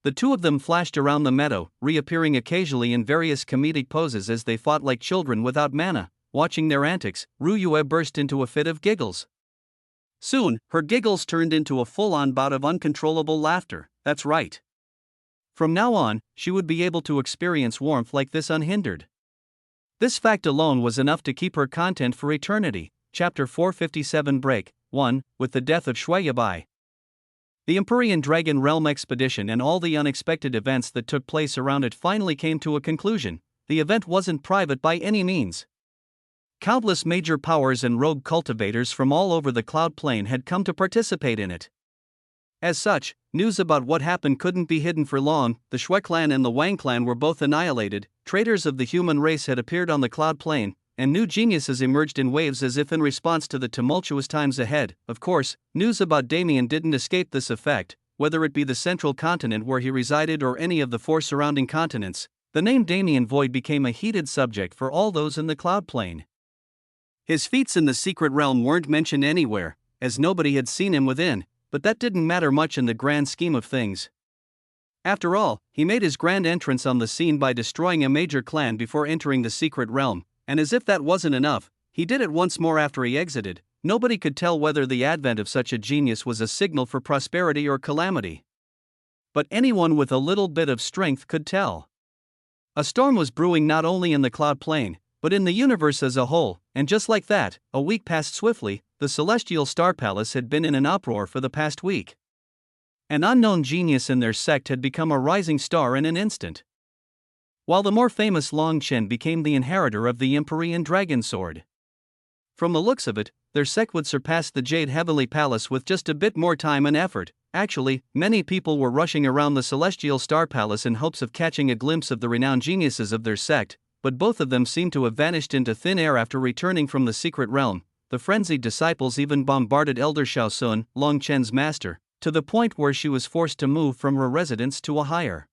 Speaker 1: The two of them flashed around the meadow, reappearing occasionally in various comedic poses as they fought like children without mana. Watching their antics, Ryua burst into a fit of giggles. Soon, her giggles turned into a full-on bout of uncontrollable laughter. That's right. From now on, she would be able to experience warmth like this unhindered. This fact alone was enough to keep her content for eternity. Chapter 457 Break 1, with the death of Shui Yabai. The Empyrean Dragon Realm expedition and all the unexpected events that took place around it finally came to a conclusion. The event wasn't private by any means. Countless major powers and rogue cultivators from all over the cloud plane had come to participate in it. As such, news about what happened couldn't be hidden for long. The Shui clan and the Wang clan were both annihilated, traitors of the human race had appeared on the cloud plane, and new geniuses emerged in waves as if in response to the tumultuous times ahead. Of course, news about Damien didn't escape this effect, whether it be the central continent where he resided or any of the 4 surrounding continents. The name Damien Void became a heated subject for all those in the cloud plane. His feats in the secret realm weren't mentioned anywhere, as nobody had seen him within, but that didn't matter much in the grand scheme of things. After all, he made his grand entrance on the scene by destroying a major clan before entering the secret realm, and as if that wasn't enough, he did it once more after he exited. Nobody could tell whether the advent of such a genius was a signal for prosperity or calamity. But anyone with a little bit of strength could tell. A storm was brewing not only in the cloud plane, but in the universe as a whole, and just like that, a week passed swiftly. The celestial star palace had been in an uproar for the past week. An unknown genius in their sect had become a rising star in an instant, while the more famous Long Chen became the inheritor of the Empyrean Dragon Sword. From the looks of it, their sect would surpass the Jade Heavenly Palace with just a bit more time and effort. Actually, many people were rushing around the Celestial Star Palace in hopes of catching a glimpse of the renowned geniuses of their sect, but both of them seemed to have vanished into thin air after returning from the secret realm. The frenzied disciples even bombarded Elder Xiaosun, Long Chen's master, to the point where she was forced to move from her residence to a higher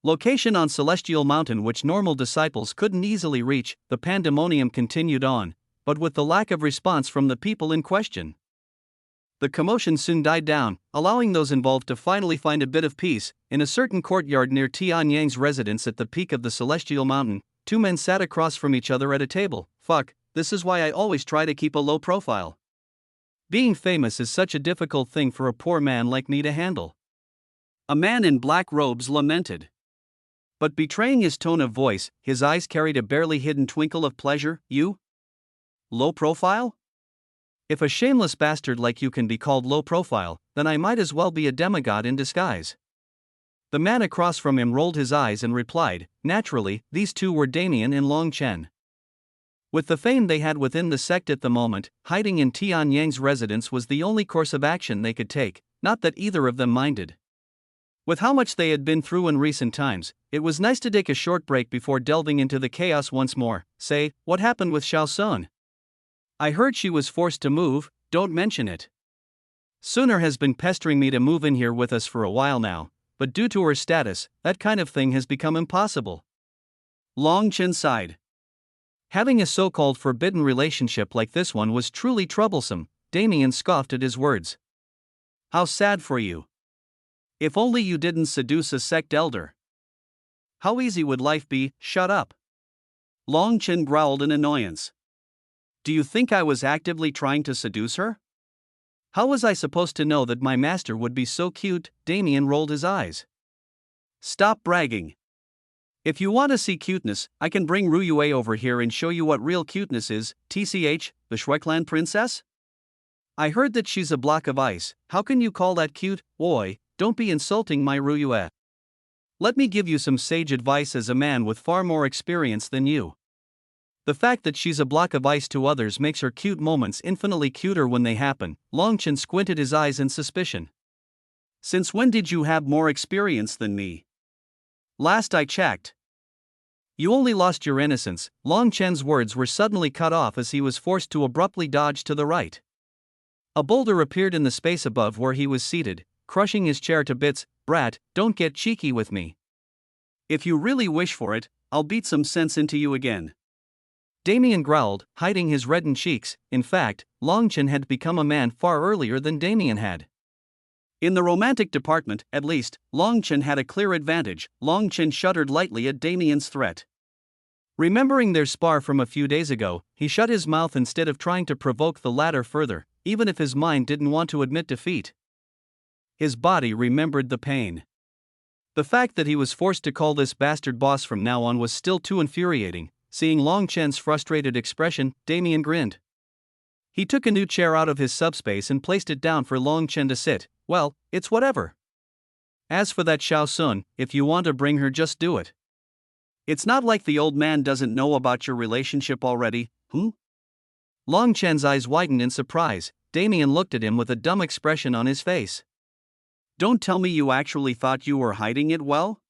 Speaker 1: location on Celestial Mountain which normal disciples couldn't easily reach. The pandemonium continued on, but with the lack of response from the people in question. The commotion soon died down, allowing those involved to finally find a bit of peace. In a certain courtyard near Tian Yang's residence at the peak of the Celestial Mountain, two men sat across from each other at a table. Fuck, this is why I always try to keep a low profile. Being famous is such a difficult thing for a poor man like me to handle. A man in black robes lamented. But betraying his tone of voice, his eyes carried a barely hidden twinkle of pleasure. You? Low profile? If a shameless bastard like you can be called low profile, then I might as well be a demigod in disguise. The man across from him rolled his eyes and replied. Naturally, these two were Damien and Long Chen. With the fame they had within the sect at the moment, hiding in Tian Yang's residence was the only course of action they could take, not that either of them minded. With how much they had been through in recent times, it was nice to take a short break before delving into the chaos once more. Say, what happened with Xiaosun? I heard she was forced to move. Don't mention it. Sooner has been pestering me to move in here with us for a while now, but due to her status, that kind of thing has become impossible. Long Chen sighed. Having a so-called forbidden relationship like this one was truly troublesome. Damien scoffed at his words. How sad for you. If only you didn't seduce a sect elder. How easy would life be? Shut up. Long Chen growled in annoyance. Do you think I was actively trying to seduce her? How was I supposed to know that my master would be so cute? Damien rolled his eyes. Stop bragging. If you want to see cuteness, I can bring Ruyue over here and show you what real cuteness is. TCH, the Shueiklan princess? I heard that she's a block of ice. How can you call that cute? Oi, don't be insulting my Ruyue. Let me give you some sage advice as a man with far more experience than you. The fact that she's a block of ice to others makes her cute moments infinitely cuter when they happen. Long Chen squinted his eyes in suspicion. Since when did you have more experience than me? Last I checked. You only lost your innocence. Long Chen's words were suddenly cut off as he was forced to abruptly dodge to the right. A boulder appeared in the space above where he was seated, crushing his chair to bits. Brat, don't get cheeky with me. If you really wish for it, I'll beat some sense into you again. Damien growled, hiding his reddened cheeks. In fact, Long Chen had become a man far earlier than Damien had. In the romantic department, at least, Long Chen had a clear advantage. Long Chen shuddered lightly at Damien's threat. Remembering their spar from a few days ago, he shut his mouth instead of trying to provoke the latter further, even if his mind didn't want to admit defeat. His body remembered the pain. The fact that he was forced to call this bastard boss from now on was still too infuriating. Seeing Long Chen's frustrated expression, Damien grinned. He took a new chair out of his subspace and placed it down for Long Chen to sit. Well, it's whatever. As for that Xiaosun, if you want to bring her, just do it. It's not like the old man doesn't know about your relationship already, Long Chen's eyes widened in surprise. Damien looked at him with a dumb expression on his face. Don't tell me you actually thought you were hiding it well?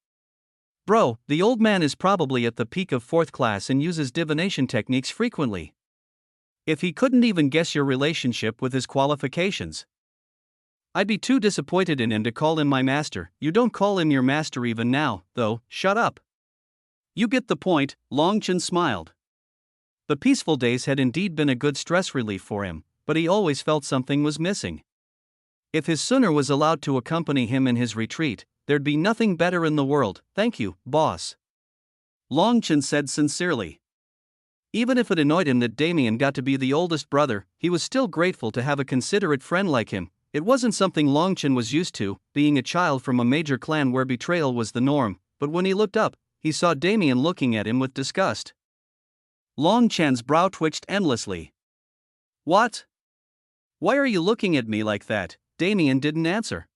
Speaker 1: Bro, the old man is probably at the peak of 4th class and uses divination techniques frequently. If he couldn't even guess your relationship with his qualifications, I'd be too disappointed in him to call him my master. You don't call him your master even now, though. Shut up. You get the point. Long Chen smiled. The peaceful days had indeed been a good stress relief for him, but he always felt something was missing. If his Sunner was allowed to accompany him in his retreat, there'd be nothing better in the world, thank you, boss. Longchen said sincerely. Even if it annoyed him that Damien got to be the oldest brother, he was still grateful to have a considerate friend like him. It wasn't something Longchen was used to, being a child from a major clan where betrayal was the norm, but when he looked up, he saw Damien looking at him with disgust. Longchen's brow twitched endlessly. What? Why are you looking at me like that? Damien didn't answer.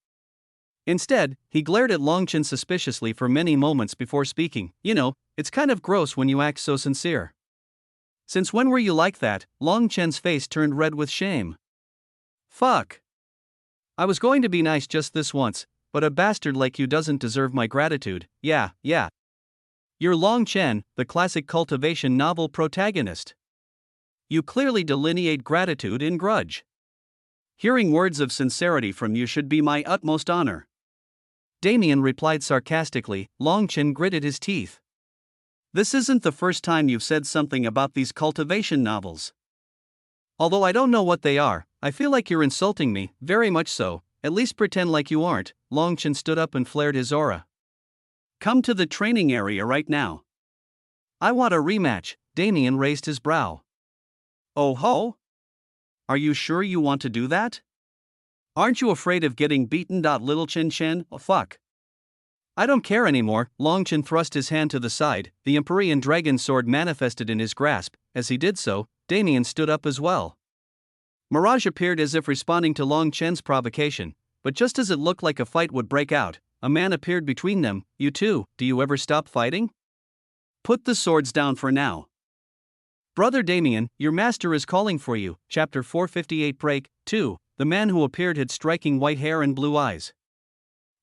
Speaker 1: Instead, he glared at Longchen suspiciously for many moments before speaking. You know, it's kind of gross when you act so sincere. Since when were you like that? Longchen's face turned red with shame. Fuck. I was going to be nice just this once, but a bastard like you doesn't deserve my gratitude. Yeah. You're Longchen, the classic cultivation novel protagonist. You clearly delineate gratitude in grudge. Hearing words of sincerity from you should be my utmost honor. Damien replied sarcastically. Longchen gritted his teeth. This isn't the first time you've said something about these cultivation novels. Although I don't know what they are, I feel like you're insulting me, very much so. At least pretend like you aren't. Longchen stood up and flared his aura. Come to the training area right now. I want a rematch. Damien raised his brow. Oh ho? Are you sure you want to do that? Aren't you afraid of getting beaten? Little Chen? Oh, fuck. I don't care anymore. Longchen thrust his hand to the side, the Empyrean dragon sword manifested in his grasp. As he did so, Damien stood up as well. Mirage appeared as if responding to Longchen's provocation, but just as it looked like a fight would break out, a man appeared between them. You two, do you ever stop fighting? Put the swords down for now. Brother Damien, your master is calling for you. Chapter 458 Break 2. The man who appeared had striking white hair and blue eyes.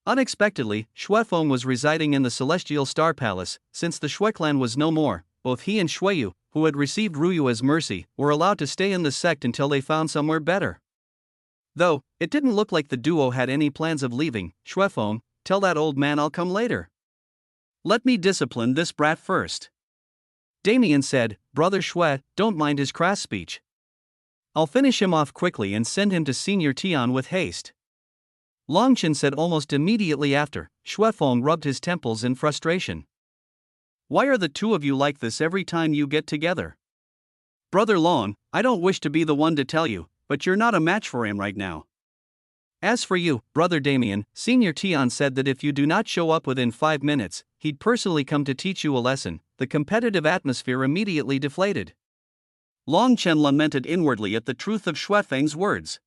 Speaker 1: Unexpectedly, Xuefeng was residing in the Celestial Star Palace. Since the Xue clan was no more, both he and Xueyu, who had received Ruyua's mercy, were allowed to stay in the sect until they found somewhere better. Though, it didn't look like the duo had any plans of leaving. Xuefeng, tell that old man I'll come later. Let me discipline this brat first. Damien said. Brother Xue, don't mind his crass speech. I'll finish him off quickly and send him to Senior Tian with haste. Longchen said almost immediately after. Xuefeng rubbed his temples in frustration. Why are the two of you like this every time you get together? Brother Long, I don't wish to be the one to tell you, but you're not a match for him right now. As for you, Brother Damien, Senior Tian said that if you do not show up within 5 minutes, he'd personally come to teach you a lesson. The competitive atmosphere immediately deflated. Longchen lamented inwardly at the truth of Xuefeng's words.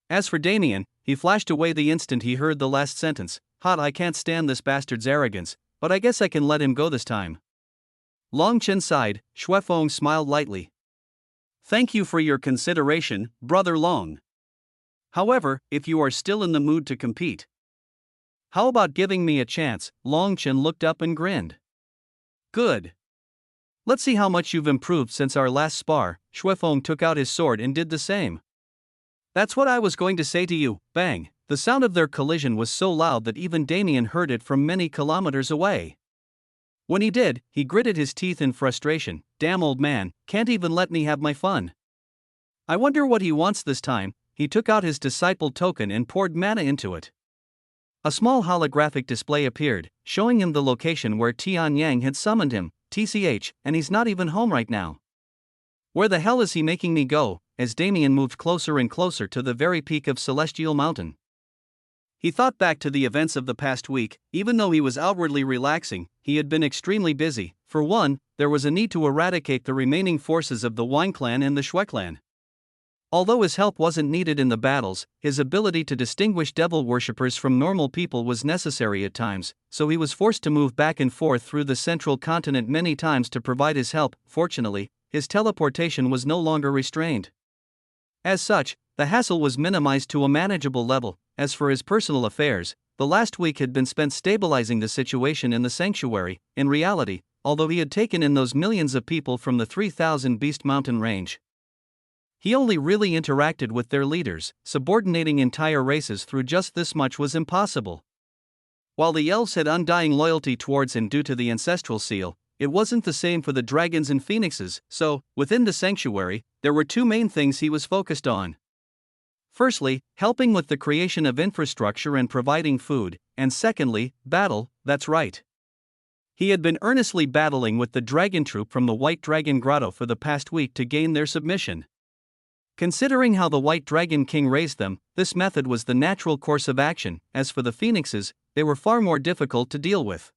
Speaker 1: As for Damien, he flashed away the instant he heard the last sentence. Hot, I can't stand this bastard's arrogance, but I guess I can let him go this time. Longchen sighed. Xuefeng smiled lightly. Thank you for your consideration, Brother Long. However, if you are still in the mood to compete, how about giving me a chance? Longchen looked up and grinned. Good. Let's see how much you've improved since our last spar. Xuefeng took out his sword and did the same. That's what I was going to say to you. Bang! The sound of their collision was so loud that even Damien heard it from many kilometers away. When he did, he gritted his teeth in frustration. Damn old man, can't even let me have my fun. I wonder what he wants this time. He took out his disciple token and poured mana into it. A small holographic display appeared, showing him the location where Tian Yang had summoned him. TCH, and he's not even home right now. Where the hell is he making me go? As Damien moved closer and closer to the very peak of Celestial Mountain. He thought back to the events of the past week. Even though he was outwardly relaxing, he had been extremely busy. For one, there was a need to eradicate the remaining forces of the Wine clan and the Xue clan. Although his help wasn't needed in the battles, his ability to distinguish devil worshippers from normal people was necessary at times, so he was forced to move back and forth through the central continent many times to provide his help. Fortunately, his teleportation was no longer restrained. As such, the hassle was minimized to a manageable level. As for his personal affairs, the last week had been spent stabilizing the situation in the sanctuary. In reality, although he had taken in those millions of people from the 3,000 Beast Mountain range, he only really interacted with their leaders. Subordinating entire races through just this much was impossible. While the elves had undying loyalty towards him due to the ancestral seal, it wasn't the same for the dragons and phoenixes, so, within the sanctuary, there were two main things he was focused on. Firstly, helping with the creation of infrastructure and providing food, and secondly, battle, that's right. He had been earnestly battling with the dragon troop from the White Dragon Grotto for the past week to gain their submission. Considering how the White Dragon King raised them, this method was the natural course of action. As for the phoenixes, they were far more difficult to deal with.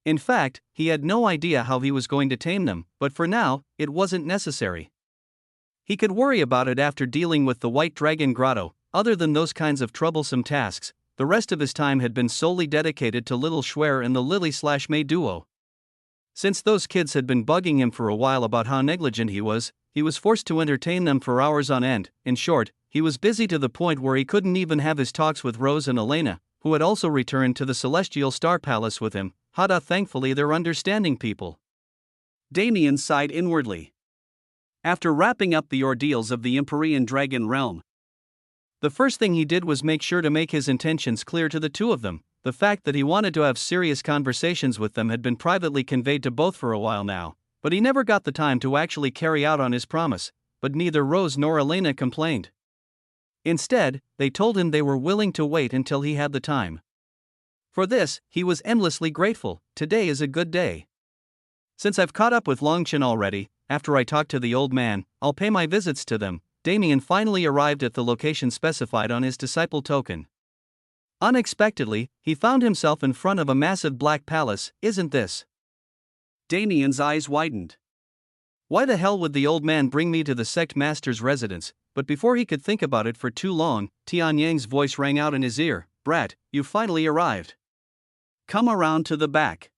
Speaker 1: In fact, he had no idea how he was going to tame them, but for now, it wasn't necessary. He could worry about it after dealing with the White Dragon Grotto. Other than those kinds of troublesome tasks, the rest of his time had been solely dedicated to Little Schwer and the Lily/May duo. Since those kids had been bugging him for a while about how negligent he was forced to entertain them for hours on end. In short, he was busy to the point where he couldn't even have his talks with Rose and Elena, who had also returned to the Celestial Star Palace with him. Thankfully they're understanding people. Damien sighed inwardly. After wrapping up the ordeals of the Empyrean Dragon realm, the first thing he did was make sure to make his intentions clear to the two of them. The fact that he wanted to have serious conversations with them had been privately conveyed to both for a while now, but he never got the time to actually carry out on his promise. But neither Rose nor Elena complained. Instead, they told him they were willing to wait until he had the time. For this, he was endlessly grateful. Today is a good day. Since I've caught up with Longchen already, after I talk to the old man, I'll pay my visits to them. Damien finally arrived at the location specified on his disciple token. Unexpectedly, he found himself in front of a massive black palace. Isn't this? Damien's eyes widened. Why the hell would the old man bring me to the sect master's residence? But before he could think about it for too long, Tianyang's voice rang out in his ear. Brat, you finally arrived. Come around to the back.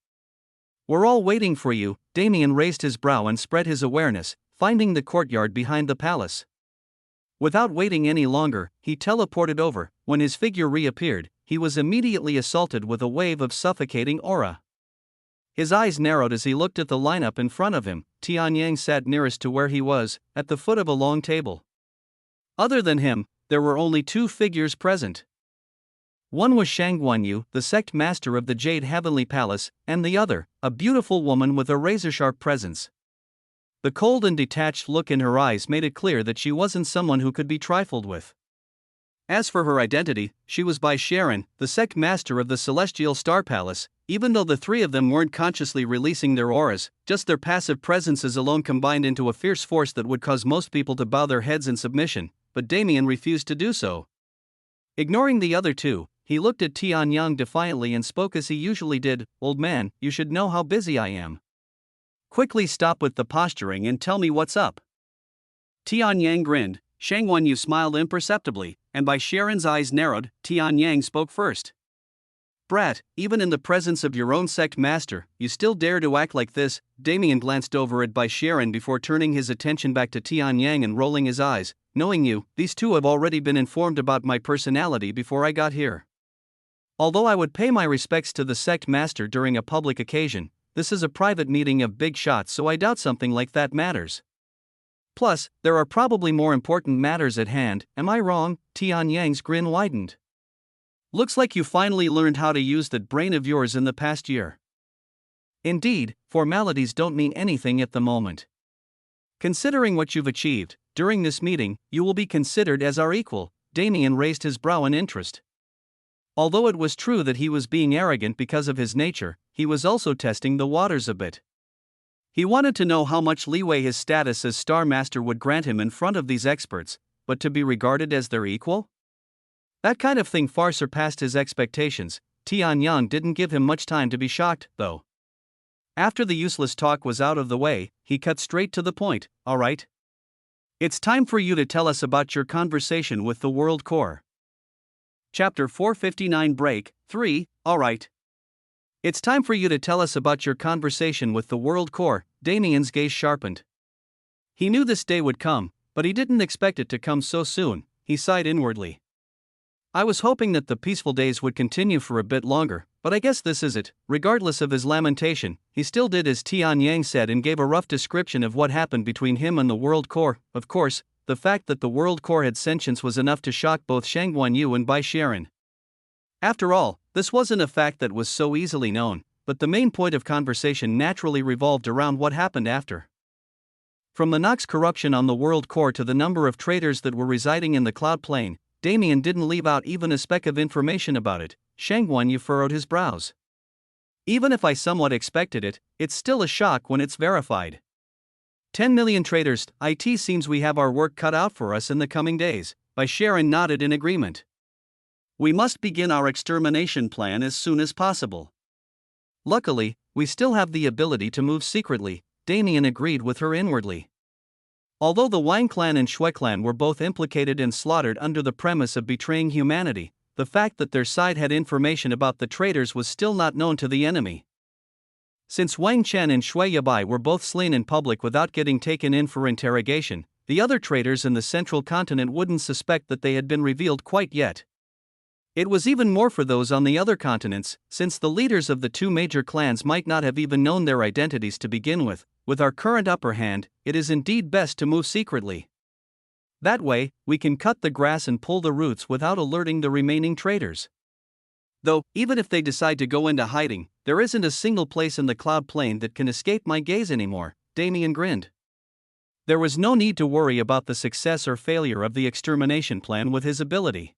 Speaker 1: We're all waiting for you. Damien raised his brow and spread his awareness, finding the courtyard behind the palace. Without waiting any longer, he teleported over. When his figure reappeared, he was immediately assaulted with a wave of suffocating aura. His eyes narrowed as he looked at the lineup in front of him. Tianyang sat nearest to where he was, at the foot of a long table. Other than him, there were only two figures present. One was Shangguanyu, the sect master of the Jade Heavenly Palace, and the other, a beautiful woman with a razor-sharp presence. The cold and detached look in her eyes made it clear that she wasn't someone who could be trifled with. As for her identity, she was Bai Sharon, the sect master of the Celestial Star Palace. Even though the three of them weren't consciously releasing their auras, just their passive presences alone combined into a fierce force that would cause most people to bow their heads in submission, but Damien refused to do so. Ignoring the other two, he looked at Tianyang defiantly and spoke as he usually did. Old man, you should know how busy I am. Quickly stop with the posturing and tell me what's up. Tianyang grinned, Shangguanyu smiled imperceptibly, and Bai Sharon's eyes narrowed. Tianyang spoke first. Brat, even in the presence of your own sect master, you still dare to act like this? Damien glanced over at Bai Sharon before turning his attention back to Tianyang and rolling his eyes. Knowing you, these two have already been informed about my personality before I got here. Although I would pay my respects to the sect master during a public occasion, this is a private meeting of big shots, so I doubt something like that matters. Plus, there are probably more important matters at hand. Am I wrong? Tianyang's grin widened. Looks like you finally learned how to use that brain of yours in the past year. Indeed, formalities don't mean anything at the moment. Considering what you've achieved, during this meeting, you will be considered as our equal. Damien raised his brow in interest. Although it was true that he was being arrogant because of his nature, he was also testing the waters a bit. He wanted to know how much leeway his status as Star Master would grant him in front of these experts, but to be regarded as their equal? That kind of thing far surpassed his expectations. Tianyang didn't give him much time to be shocked, though. After the useless talk was out of the way, he cut straight to the point. All right. It's time for you to tell us about your conversation with the World Core. Chapter 459 Break 3. All right. It's time for you to tell us about your conversation with the World Core. Damien's gaze sharpened. He knew this day would come, but he didn't expect it to come so soon. He sighed inwardly. I was hoping that the peaceful days would continue for a bit longer, but I guess this is it. Regardless of his lamentation, he still did as Tianyang said and gave a rough description of what happened between him and the World Core. Of course, the fact that the World Core had sentience was enough to shock both Shangguanyu and Bai Sharon. After all, this wasn't a fact that was so easily known, but the main point of conversation naturally revolved around what happened after. From the Nox corruption on the world core to the number of traitors that were residing in the cloud plane, Damien didn't leave out even a speck of information about it. Shangguan furrowed his brows. Even if I somewhat expected it, it's still a shock when it's verified. 10 million traitors. It seems we have our work cut out for us in the coming days. Sharon nodded in agreement. We must begin our extermination plan as soon as possible. Luckily, we still have the ability to move secretly, Damien agreed with her inwardly. Although the Wang clan and Shui clan were both implicated and slaughtered under the premise of betraying humanity, the fact that their side had information about the traitors was still not known to the enemy. Since Wang Chen and Shui Yabai were both slain in public without getting taken in for interrogation, the other traitors in the central continent wouldn't suspect that they had been revealed quite yet. It was even more for those on the other continents, since the leaders of the two major clans might not have even known their identities to begin with. With our current upper hand, it is indeed best to move secretly. That way, we can cut the grass and pull the roots without alerting the remaining traitors. Though, even if they decide to go into hiding, there isn't a single place in the cloud plane that can escape my gaze anymore, Damien grinned. There was no need to worry about the success or failure of the extermination plan with his ability.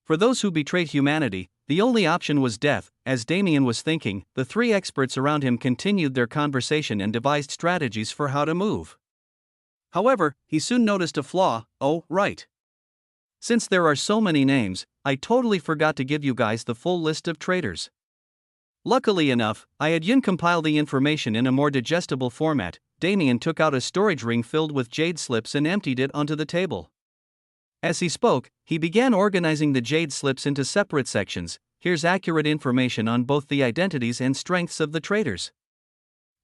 Speaker 1: For those who betrayed humanity, the only option was death. As Damien was thinking, the three experts around him continued their conversation and devised strategies for how to move. However, he soon noticed a flaw. Oh, right. Since there are so many names, I totally forgot to give you guys the full list of traitors. Luckily enough, I had Yun compile the information in a more digestible format. Damien took out a storage ring filled with jade slips and emptied it onto the table. As he spoke, he began organizing the jade slips into separate sections. Here's accurate information on both the identities and strengths of the traitors.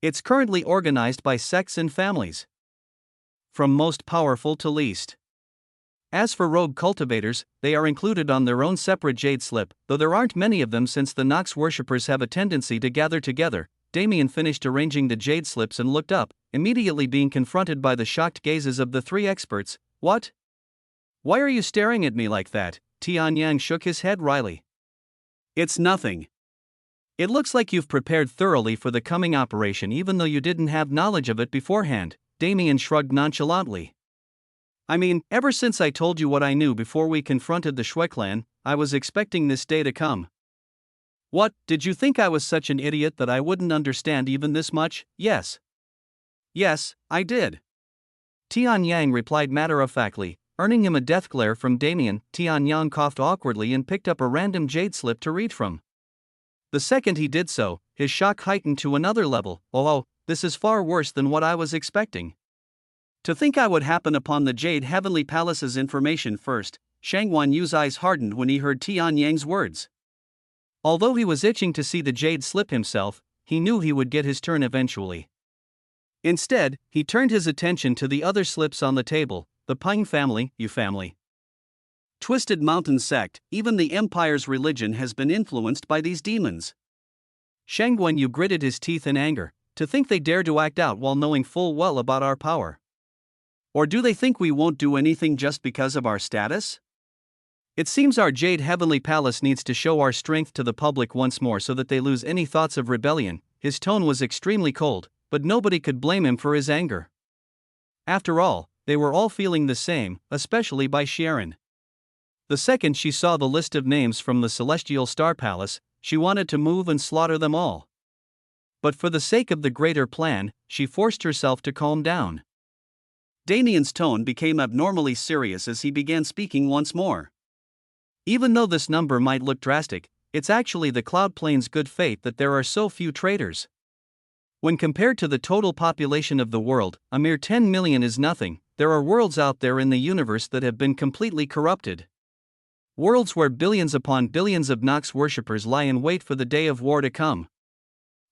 Speaker 1: It's currently organized by sects and families, from most powerful to least. As for rogue cultivators, they are included on their own separate jade slip, though there aren't many of them since the Nox worshippers have a tendency to gather together. Damien finished arranging the jade slips and looked up, immediately being confronted by the shocked gazes of the three experts. What? Why are you staring at me like that? Tianyang shook his head wryly. It's nothing. It looks like you've prepared thoroughly for the coming operation even though you didn't have knowledge of it beforehand, Damien shrugged nonchalantly. I mean, ever since I told you what I knew before we confronted the Shui clan, I was expecting this day to come. What, did you think I was such an idiot that I wouldn't understand even this much? Yes. Yes, I did. Tianyang replied matter-of-factly, earning him a death glare from Damien. Tianyang coughed awkwardly and picked up a random jade slip to read from. The second he did so, his shock heightened to another level. Oh, this is far worse than what I was expecting. To think I would happen upon the Jade Heavenly Palace's information first. Shangguan Yu's eyes hardened when he heard Tianyang's words. Although he was itching to see the jade slip himself, he knew he would get his turn eventually. Instead, he turned his attention to the other slips on the table. The Ping family, Yu family. Twisted Mountain sect, even the Empire's religion has been influenced by these demons. Shangguan Yu gritted his teeth in anger. To think they dare to act out while knowing full well about our power. Or do they think we won't do anything just because of our status? It seems our Jade Heavenly Palace needs to show our strength to the public once more so that they lose any thoughts of rebellion. His tone was extremely cold, but nobody could blame him for his anger. After all, they were all feeling the same, especially by Sharon. The second she saw the list of names from the Celestial Star Palace, she wanted to move and slaughter them all. But for the sake of the greater plan, she forced herself to calm down. Damien's tone became abnormally serious as he began speaking once more. Even though this number might look drastic, it's actually the Cloud Plane's good fate that there are so few traitors. When compared to the total population of the world, a mere 10 million is nothing. There are worlds out there in the universe that have been completely corrupted. Worlds where billions upon billions of Nox worshippers lie in wait for the day of war to come.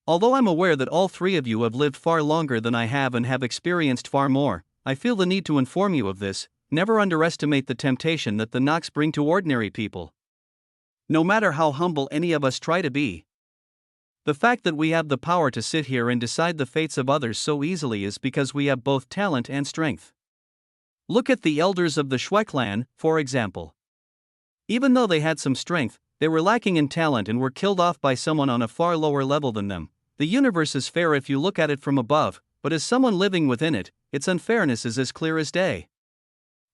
Speaker 1: Although I'm aware that all three of you have lived far longer than I have and have experienced far more, I feel the need to inform you of this. Never underestimate the temptation that the Nox bring to ordinary people. No matter how humble any of us try to be. The fact that we have the power to sit here and decide the fates of others so easily is because we have both talent and strength. Look at the elders of the Shui clan, for example. Even though they had some strength, they were lacking in talent and were killed off by someone on a far lower level than them. The universe is fair if you look at it from above, but as someone living within it, its unfairness is as clear as day.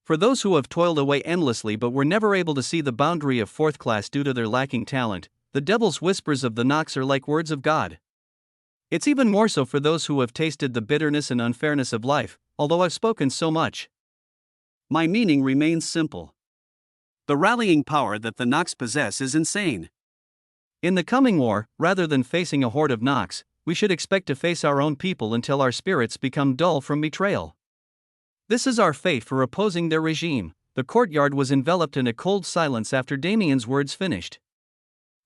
Speaker 1: For those who have toiled away endlessly but were never able to see the boundary of fourth class due to their lacking talent, the devil's whispers of the Nox are like words of God. It's even more so for those who have tasted the bitterness and unfairness of life, although I've spoken so much. My meaning remains simple. The rallying power that the Nox possess is insane. In the coming war, rather than facing a horde of Nox, we should expect to face our own people until our spirits become dull from betrayal. This is our fate for opposing their regime. The courtyard was enveloped in a cold silence after Damien's words finished.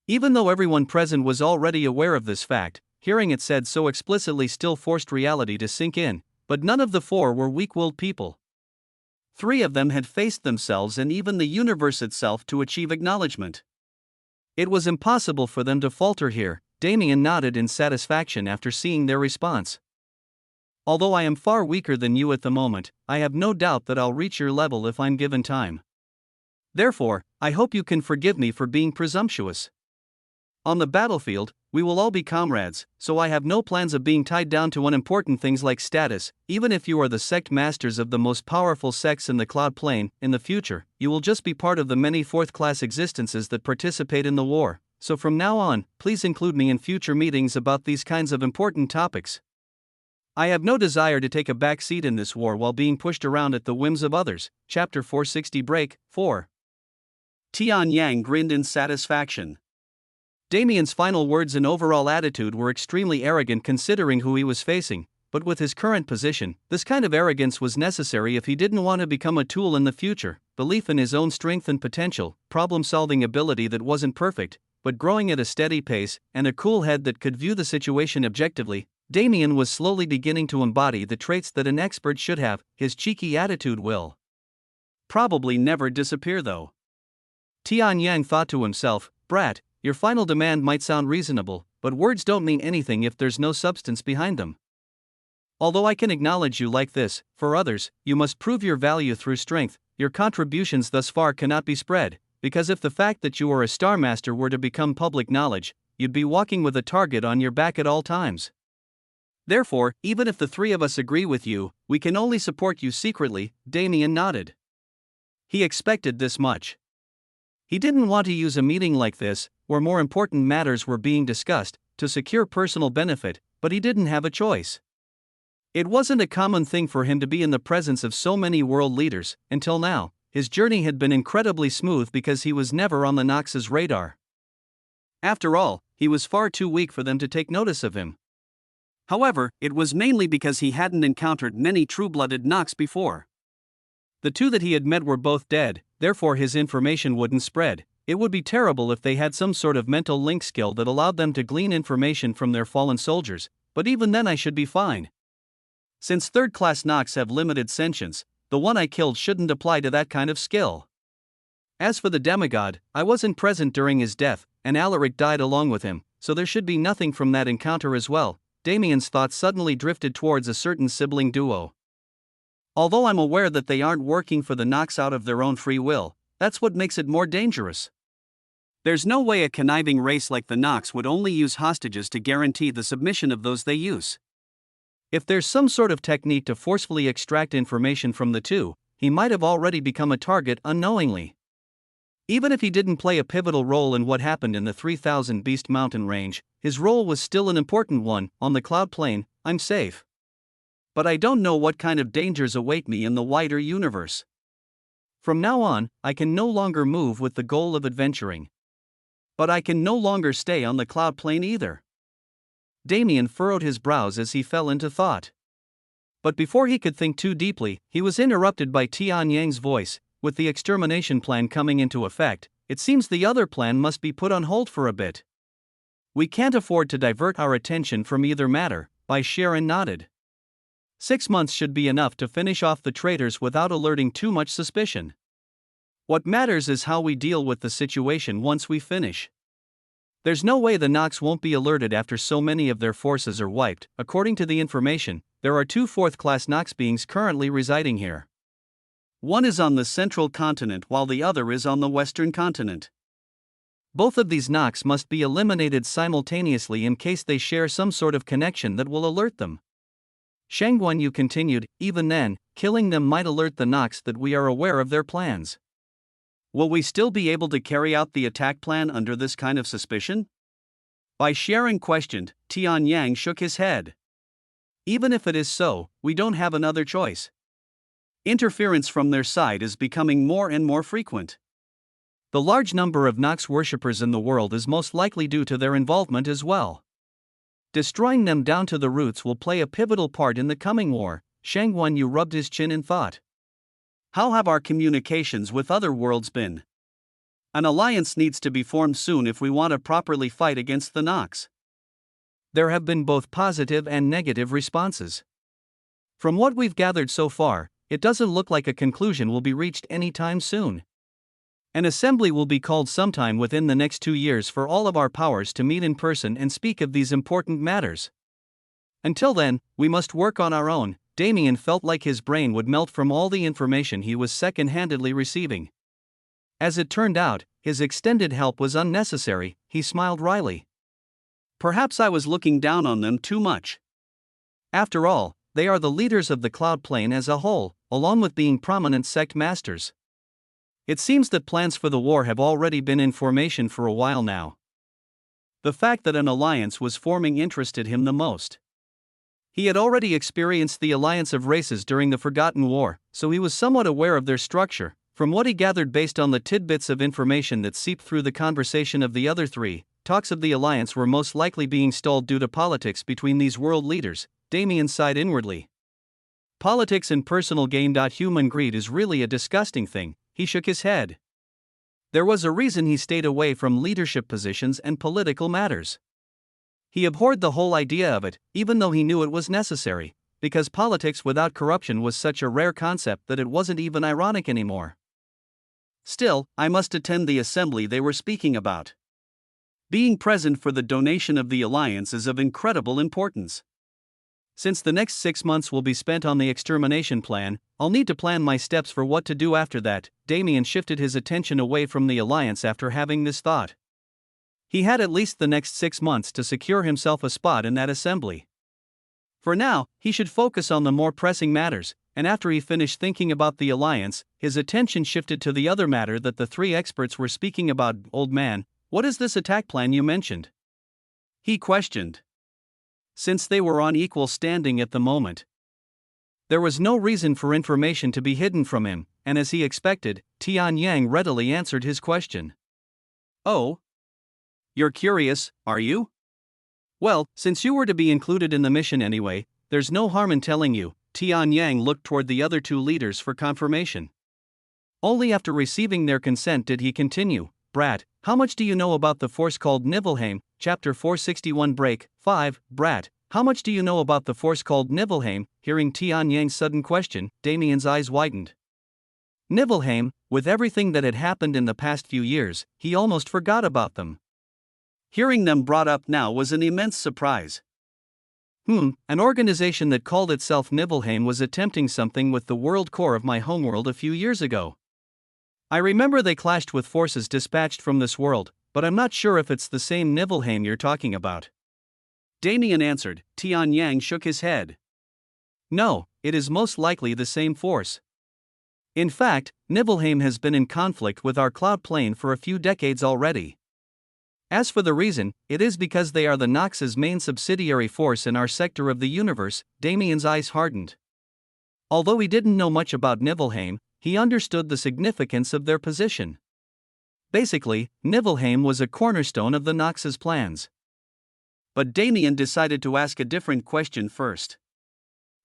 Speaker 1: Even though everyone present was already aware of this fact, hearing it said so explicitly still forced reality to sink in, but none of the four were weak-willed people. 3 of them had faced themselves and even the universe itself to achieve acknowledgement. It was impossible for them to falter here. Damien nodded in satisfaction after seeing their response. Although I am far weaker than you at the moment, I have no doubt that I'll reach your level if I'm given time. Therefore, I hope you can forgive me for being presumptuous. On the battlefield, we will all be comrades, so I have no plans of being tied down to unimportant things like status. Even if you are the sect masters of the most powerful sects in the cloud plane, in the future, you will just be part of the many fourth-class existences that participate in the war. So from now on, please include me in future meetings about these kinds of important topics. I have no desire to take a back seat in this war while being pushed around at the whims of others. Chapter 460 Break 4. Tian Yang grinned in satisfaction. Damien's final words and overall attitude were extremely arrogant considering who he was facing, but with his current position, this kind of arrogance was necessary if he didn't want to become a tool in the future. Belief in his own strength and potential, problem-solving ability that wasn't perfect, but growing at a steady pace, and a cool head that could view the situation objectively, Damien was slowly beginning to embody the traits that an expert should have. His cheeky attitude will probably never disappear though. Tian Yang thought to himself, "Brat, your final demand might sound reasonable, but words don't mean anything if there's no substance behind them. Although I can acknowledge you like this, for others, you must prove your value through strength. Your contributions thus far cannot be spread. Because if the fact that you are a Star Master were to become public knowledge, you'd be walking with a target on your back at all times. Therefore, even if the 3 of us agree with you, we can only support you secretly." Damien nodded. He expected this much. He didn't want to use a meeting like this, where more important matters were being discussed, to secure personal benefit, but he didn't have a choice. It wasn't a common thing for him to be in the presence of so many world leaders. Until now, his journey had been incredibly smooth because he was never on the Nox's radar. After all, he was far too weak for them to take notice of him. However, it was mainly because he hadn't encountered many true-blooded Nox before. The 2 that he had met were both dead, therefore his information wouldn't spread. It would be terrible if they had some sort of mental link skill that allowed them to glean information from their fallen soldiers, but even then I should be fine. Since third-class Nox have limited sentience, the one I killed shouldn't apply to that kind of skill. As for the demigod, I wasn't present during his death, and Alaric died along with him, so there should be nothing from that encounter as well. Damien's thoughts suddenly drifted towards a certain sibling duo. Although I'm aware that they aren't working for the Nox out of their own free will, that's what makes it more dangerous. There's no way a conniving race like the Nox would only use hostages to guarantee the submission of those they use. If there's some sort of technique to forcefully extract information from the 2, he might have already become a target unknowingly. Even if he didn't play a pivotal role in what happened in the 3000 Beast Mountain range, his role was still an important one. On the cloud plane, I'm safe. But I don't know what kind of dangers await me in the wider universe. From now on, I can no longer move with the goal of adventuring. But I can no longer stay on the cloud plane either. Damien furrowed his brows as he fell into thought. But before he could think too deeply, he was interrupted by Tian Yang's voice. With the extermination plan coming into effect, it seems the other plan must be put on hold for a bit. We can't afford to divert our attention from either matter. Sharon nodded. 6 months should be enough to finish off the traitors without alerting too much suspicion. What matters is how we deal with the situation once we finish. There's no way the Nox won't be alerted after so many of their forces are wiped. According to the information, there are 2 fourth-class Nox beings currently residing here. One is on the central continent while the other is on the western continent. Both of these Nox must be eliminated simultaneously in case they share some sort of connection that will alert them. Shang Guanyu continued, even then, killing them might alert the Nox that we are aware of their plans. Will we still be able to carry out the attack plan under this kind of suspicion? Bai Xiaoran questioned. Tian Yang shook his head. Even if it is so, we don't have another choice. Interference from their side is becoming more and more frequent. The large number of Nox worshippers in the world is most likely due to their involvement as well. Destroying them down to the roots will play a pivotal part in the coming war. Shang Guanyu rubbed his chin in thought. How have our communications with other worlds been? An alliance needs to be formed soon if we want to properly fight against the Nox. There have been both positive and negative responses. From what we've gathered so far, it doesn't look like a conclusion will be reached anytime soon. An assembly will be called sometime within the next 2 years for all of our powers to meet in person and speak of these important matters. Until then, we must work on our own. Damien felt like his brain would melt from all the information he was second-handedly receiving. As it turned out, his extended help was unnecessary. He smiled wryly. Perhaps I was looking down on them too much. After all, they are the leaders of the cloud plane as a whole, along with being prominent sect masters. It seems that plans for the war have already been in formation for a while now. The fact that an alliance was forming interested him the most. He had already experienced the alliance of races during the Forgotten War, so he was somewhat aware of their structure. From what he gathered based on the tidbits of information that seeped through the conversation of the other three, talks of the alliance were most likely being stalled due to politics between these world leaders. Damien sighed inwardly. Politics and personal gain. Human greed is really a disgusting thing. He shook his head. There was a reason he stayed away from leadership positions and political matters. He abhorred the whole idea of it, even though he knew it was necessary, because politics without corruption was such a rare concept that it wasn't even ironic anymore. Still, I must attend the assembly they were speaking about. Being present for the donation of the alliance is of incredible importance. Since the next 6 months will be spent on the extermination plan, I'll need to plan my steps for what to do after that. Damien shifted his attention away from the alliance after having this thought. He had at least the next 6 months to secure himself a spot in that assembly. For now, he should focus on the more pressing matters, and after he finished thinking about the alliance, his attention shifted to the other matter that the 3 experts were speaking about. Old man, what is this attack plan you mentioned? He questioned. Since they were on equal standing at the moment, there was no reason for information to be hidden from him, and as he expected, Tian Yang readily answered his question. Oh? You're curious, are you? Well, since you were to be included in the mission anyway, there's no harm in telling you. Tian Yang looked toward the other 2 leaders for confirmation. Only after receiving their consent did he continue. Brat, how much do you know about the force called Nibelheim? Chapter 461 Break 5. Brat, how much do you know about the force called Nibelheim? Hearing Tian Yang's sudden question, Damien's eyes widened. Nibelheim, with everything that had happened in the past few years, he almost forgot about them. Hearing them brought up now was an immense surprise. An organization that called itself Nibelheim was attempting something with the world core of my homeworld a few years ago. I remember they clashed with forces dispatched from this world, but I'm not sure if it's the same Nibelheim you're talking about. Damien answered. Tian Yang shook his head. No, it is most likely the same force. In fact, Nibelheim has been in conflict with our cloud plane for a few decades already. As for the reason, it is because they are the Nox's main subsidiary force in our sector of the universe. Damien's eyes hardened. Although he didn't know much about Nibelheim, he understood the significance of their position. Basically, Nibelheim was a cornerstone of the Nox's plans. But Damien decided to ask a different question first.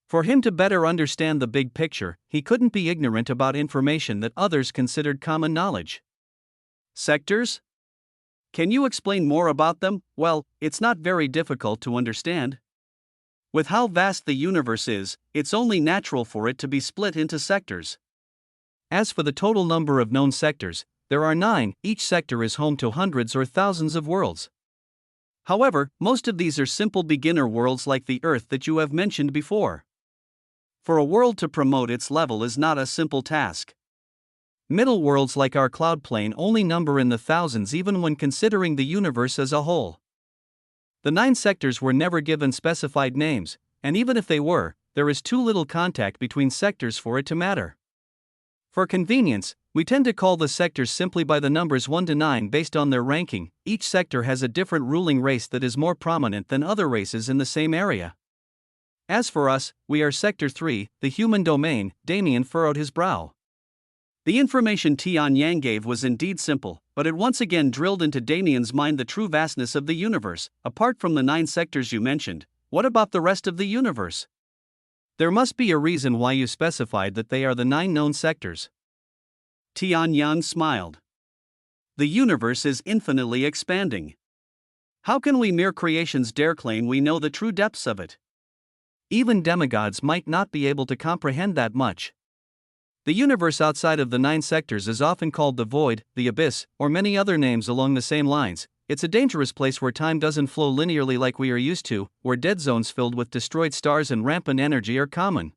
Speaker 1: For him to better understand the big picture, he couldn't be ignorant about information that others considered common knowledge. Sectors? Can you explain more about them? Well, it's not very difficult to understand. With how vast the universe is, it's only natural for it to be split into sectors. As for the total number of known sectors, there are 9, each sector is home to hundreds or thousands of worlds. However, most of these are simple beginner worlds like the Earth that you have mentioned before. For a world to promote its level is not a simple task. Middle worlds like our cloud plane only number in the thousands even when considering the universe as a whole. The 9 sectors were never given specified names, and even if they were, there is too little contact between sectors for it to matter. For convenience, we tend to call the sectors simply by the numbers 1 to 9 based on their ranking. Each sector has a different ruling race that is more prominent than other races in the same area. As for us, we are Sector 3, the human domain. Damien furrowed his brow. The information Tian Yang gave was indeed simple, but it once again drilled into Damien's mind the true vastness of the universe. Apart from the 9 sectors you mentioned, what about the rest of the universe? There must be a reason why you specified that they are the 9 known sectors. Tian Yang smiled. The universe is infinitely expanding. How can we mere creations dare claim we know the true depths of it? Even demigods might not be able to comprehend that much. The universe outside of the 9 sectors is often called the void, the abyss, or many other names along the same lines. It's a dangerous place where time doesn't flow linearly like we are used to, where dead zones filled with destroyed stars and rampant energy are common.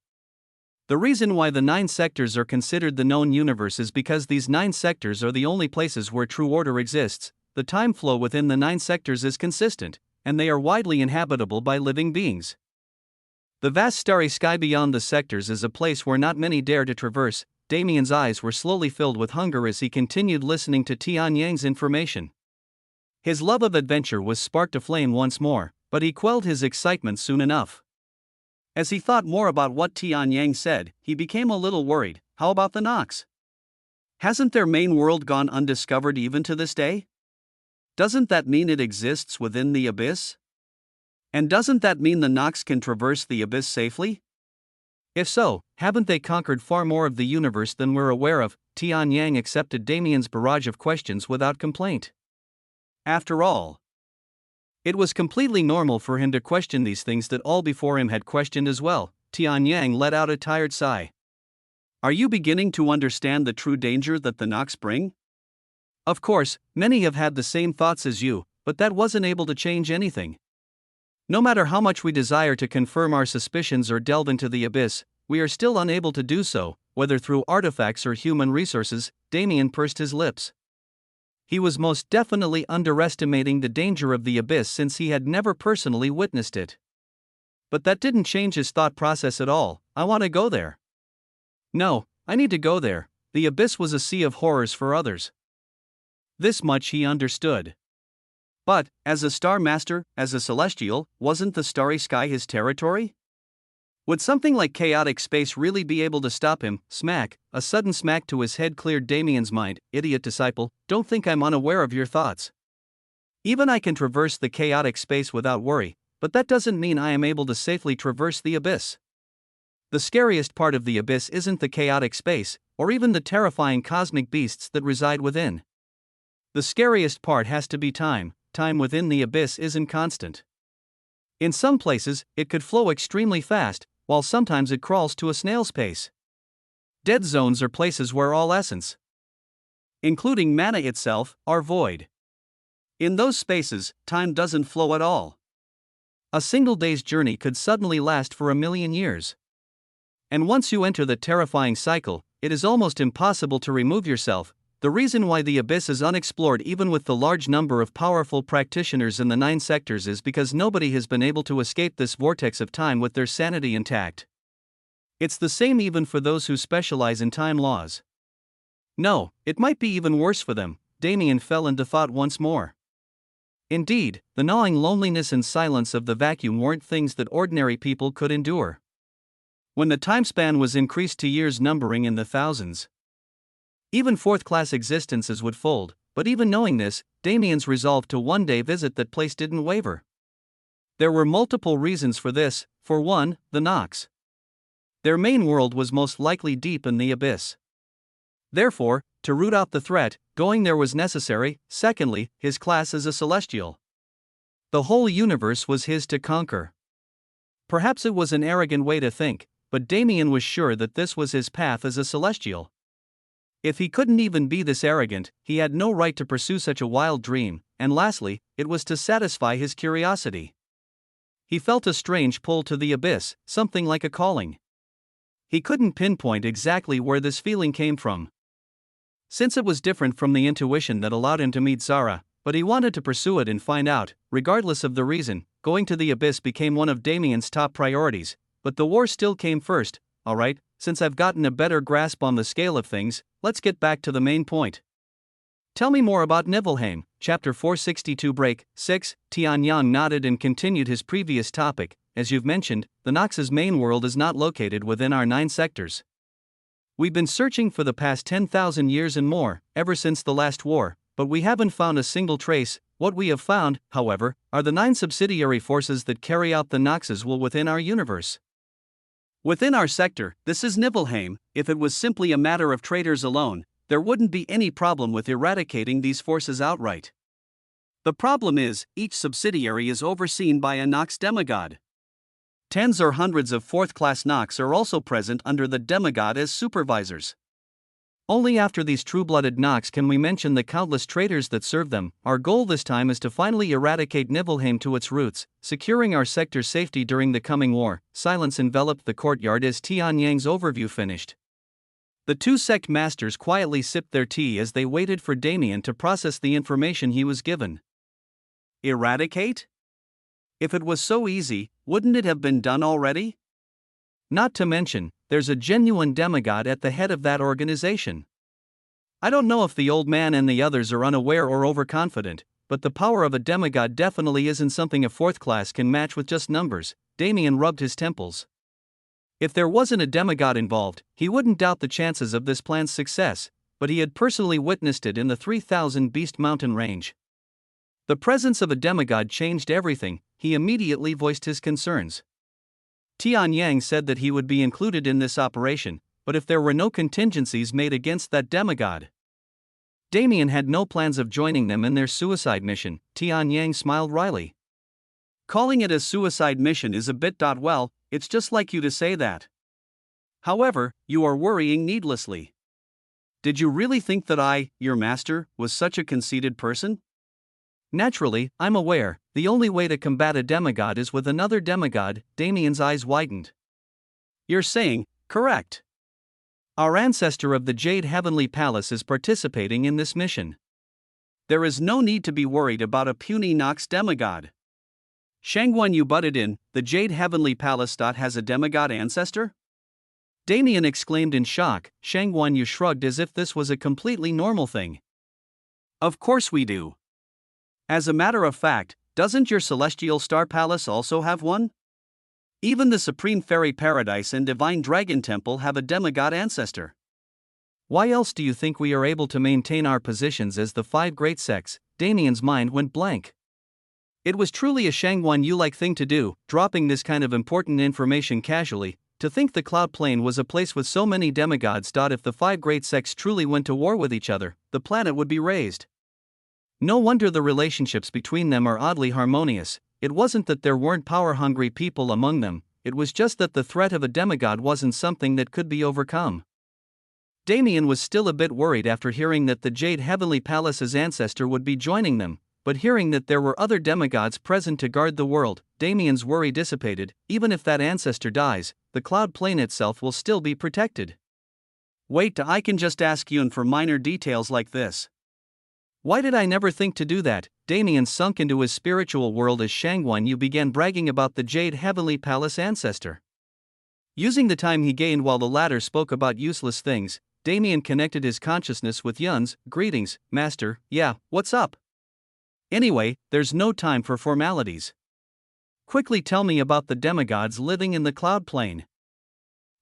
Speaker 1: The reason why the 9 sectors are considered the known universe is because these 9 sectors are the only places where true order exists. The time flow within the 9 sectors is consistent, and they are widely inhabitable by living beings. The vast starry sky beyond the sectors is a place where not many dare to traverse. Damien's eyes were slowly filled with hunger as he continued listening to Tian Yang's information. His love of adventure was sparked aflame once more, but he quelled his excitement soon enough. As he thought more about what Tian Yang said, he became a little worried. How about the Nox? Hasn't their main world gone undiscovered even to this day? Doesn't that mean it exists within the abyss? And doesn't that mean the Nox can traverse the abyss safely? If so, haven't they conquered far more of the universe than we're aware of? Tian Yang accepted Damien's barrage of questions without complaint. After all, it was completely normal for him to question these things that all before him had questioned as well. Tian Yang let out a tired sigh. Are you beginning to understand the true danger that the Nox bring? Of course, many have had the same thoughts as you, but that wasn't able to change anything. No matter how much we desire to confirm our suspicions or delve into the abyss, we are still unable to do so, whether through artifacts or human resources. Damien pursed his lips. He was most definitely underestimating the danger of the abyss since he had never personally witnessed it. But that didn't change his thought process at all. I want to go there. No, I need to go there. The abyss was a sea of horrors for others. This much he understood. But, as a star master, as a celestial, wasn't the starry sky his territory? Would something like chaotic space really be able to stop him? Smack, a sudden smack to his head cleared Damien's mind. Idiot disciple, don't think I'm unaware of your thoughts. Even I can traverse the chaotic space without worry, but that doesn't mean I am able to safely traverse the abyss. The scariest part of the abyss isn't the chaotic space, or even the terrifying cosmic beasts that reside within. The scariest part has to be time. Time within the abyss isn't constant. In some places, it could flow extremely fast, while sometimes it crawls to a snail's pace. Dead zones are places where all essence, including mana itself, are void. In those spaces, time doesn't flow at all. A single day's journey could suddenly last for 1,000,000 years. And once you enter the terrifying cycle, it is almost impossible to remove yourself. The reason why the abyss is unexplored even with the large number of powerful practitioners in the 9 sectors is because nobody has been able to escape this vortex of time with their sanity intact. It's the same even for those who specialize in time laws. No, it might be even worse for them. Damien fell into thought once more. Indeed, the gnawing loneliness and silence of the vacuum weren't things that ordinary people could endure. When the time span was increased to years numbering in the thousands, even fourth-class existences would fold, but even knowing this, Damien's resolve to one day visit that place didn't waver. There were multiple reasons for this. For one, the Nox. Their main world was most likely deep in the abyss. Therefore, to root out the threat, going there was necessary. Secondly, his class as a celestial. The whole universe was his to conquer. Perhaps it was an arrogant way to think, but Damien was sure that this was his path as a celestial. If he couldn't even be this arrogant, he had no right to pursue such a wild dream, and lastly, it was to satisfy his curiosity. He felt a strange pull to the abyss, something like a calling. He couldn't pinpoint exactly where this feeling came from, since it was different from the intuition that allowed him to meet Zara, but he wanted to pursue it and find out. Regardless of the reason, going to the abyss became one of Damien's top priorities. but the war still came first. Alright, since I've gotten a better grasp on the scale of things, let's get back to the main point. Tell me more about Nibelheim. Chapter 462 Break 6. Tianyang nodded and continued his previous topic. As you've mentioned, the Nox's main world is not located within our 9 sectors. We've been searching for the past 10,000 years and more, ever since the last war, but we haven't found a single trace. What we have found, however, are the 9 subsidiary forces that carry out the Nox's will within our universe. Within our sector, this is Nibelheim. If it was simply a matter of traders alone, there wouldn't be any problem with eradicating these forces outright. The problem is, each subsidiary is overseen by a Nox demigod. Tens or hundreds of 4th-class Nox are also present under the demigod as supervisors. Only after these true-blooded Nox can we mention the countless traitors that serve them. Our goal this time is to finally eradicate Nibelheim to its roots, securing our sector's safety during the coming war. Silence enveloped the courtyard as Tianyang's overview finished. The 2 sect masters quietly sipped their tea as they waited for Damien to process the information he was given. Eradicate? If it was so easy, wouldn't it have been done already? Not to mention, there's a genuine demigod at the head of that organization. I don't know if the old man and the others are unaware or overconfident, but the power of a demigod definitely isn't something a 4th class can match with just numbers. Damien rubbed his temples. If there wasn't a demigod involved, he wouldn't doubt the chances of this plan's success, but he had personally witnessed it in the 3000 Beast Mountain range. The presence of a demigod changed everything. He immediately voiced his concerns. Tianyang said that he would be included in this operation, but if there were no contingencies made against that demigod. Damien had no plans of joining them in their suicide mission. Tianyang smiled wryly. Calling it a suicide mission is a bit well, it's just like you to say that. However, you are worrying needlessly. Did you really think that I, your master, was such a conceited person? Naturally, I'm aware, the only way to combat a demigod is with another demigod. Damien's eyes widened. You're saying, correct. Our ancestor of the Jade Heavenly Palace is participating in this mission. There is no need to be worried about a puny Nox demigod. Shangguan, you butted in, the Jade Heavenly Palace has a demigod ancestor? Damien exclaimed in shock. Shangguan, you shrugged as if this was a completely normal thing. Of course we do. As a matter of fact, doesn't your Celestial Star Palace also have one? Even the Supreme Fairy Paradise and Divine Dragon Temple have a demigod ancestor. Why else do you think we are able to maintain our positions as the 5 great sects? Damien's mind went blank. It was truly a Shangguan Yu-like thing to do, dropping this kind of important information casually. To think the Cloud Plane was a place with so many demigods. If the 5 great sects truly went to war with each other, the planet would be razed. No wonder the relationships between them are oddly harmonious. It wasn't that there weren't power-hungry people among them, it was just that the threat of a demigod wasn't something that could be overcome. Damien was still a bit worried after hearing that the Jade Heavenly Palace's ancestor would be joining them, but hearing that there were other demigods present to guard the world, Damien's worry dissipated. Even if that ancestor dies, the Cloud Plane itself will still be protected. Wait, I can just ask Yun for minor details like this. Why did I never think to do that? Damien sunk into his spiritual world as Shangguan Yu began bragging about the Jade Heavenly Palace ancestor. Using the time he gained while the latter spoke about useless things, Damien connected his consciousness with Yun's. Greetings, Master. Yeah, what's up? Anyway, there's no time for formalities. Quickly tell me about the demigods living in the Cloud Plane.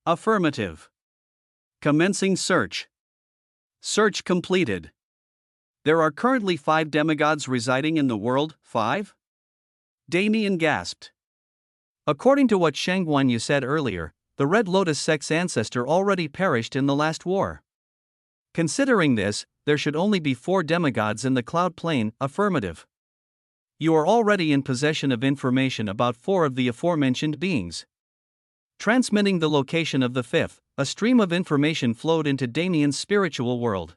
Speaker 1: Affirmative. Commencing search. Search completed. There are currently 5 demigods residing in the world. 5? Damien gasped. According to what Shangguan Yu said earlier, the Red Lotus sect's ancestor already perished in the last war. Considering this, there should only be 4 demigods in the Cloud Plane. Affirmative. You are already in possession of information about 4 of the aforementioned beings. Transmitting the location of the 5th, a stream of information flowed into Damien's spiritual world.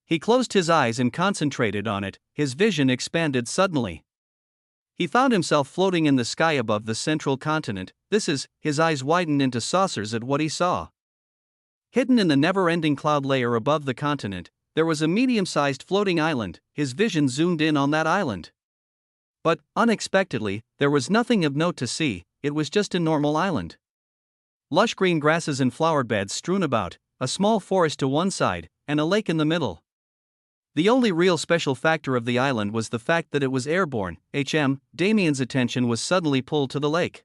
Speaker 1: He closed his eyes and concentrated on it. His vision expanded suddenly. He found himself floating in the sky above the central continent. His eyes widened into saucers at what he saw. Hidden in the never-ending cloud layer above the continent, there was a medium-sized floating island. His vision zoomed in on that island. But, unexpectedly, there was nothing of note to see. It was just a normal island. Lush green grasses and flower beds strewn about, a small forest to one side, and a lake in the middle. The only real special factor of the island was the fact that it was airborne. Damien's attention was suddenly pulled to the lake.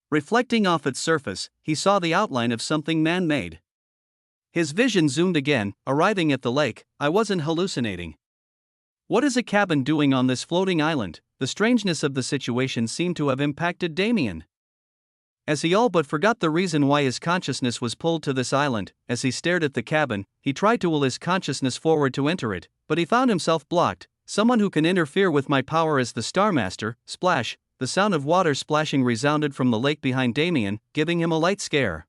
Speaker 1: Reflecting off its surface, he saw the outline of something man-made. His vision zoomed again, arriving at the lake. I wasn't hallucinating. What is a cabin doing on this floating island? The strangeness of the situation seemed to have impacted Damien. As he all but forgot the reason why his consciousness was pulled to this island, as he stared at the cabin, he tried to will his consciousness forward to enter it, but he found himself blocked. Someone who can interfere with my power is the Starmaster. Splash! The sound of water splashing resounded from the lake behind Damien, giving him a light scare.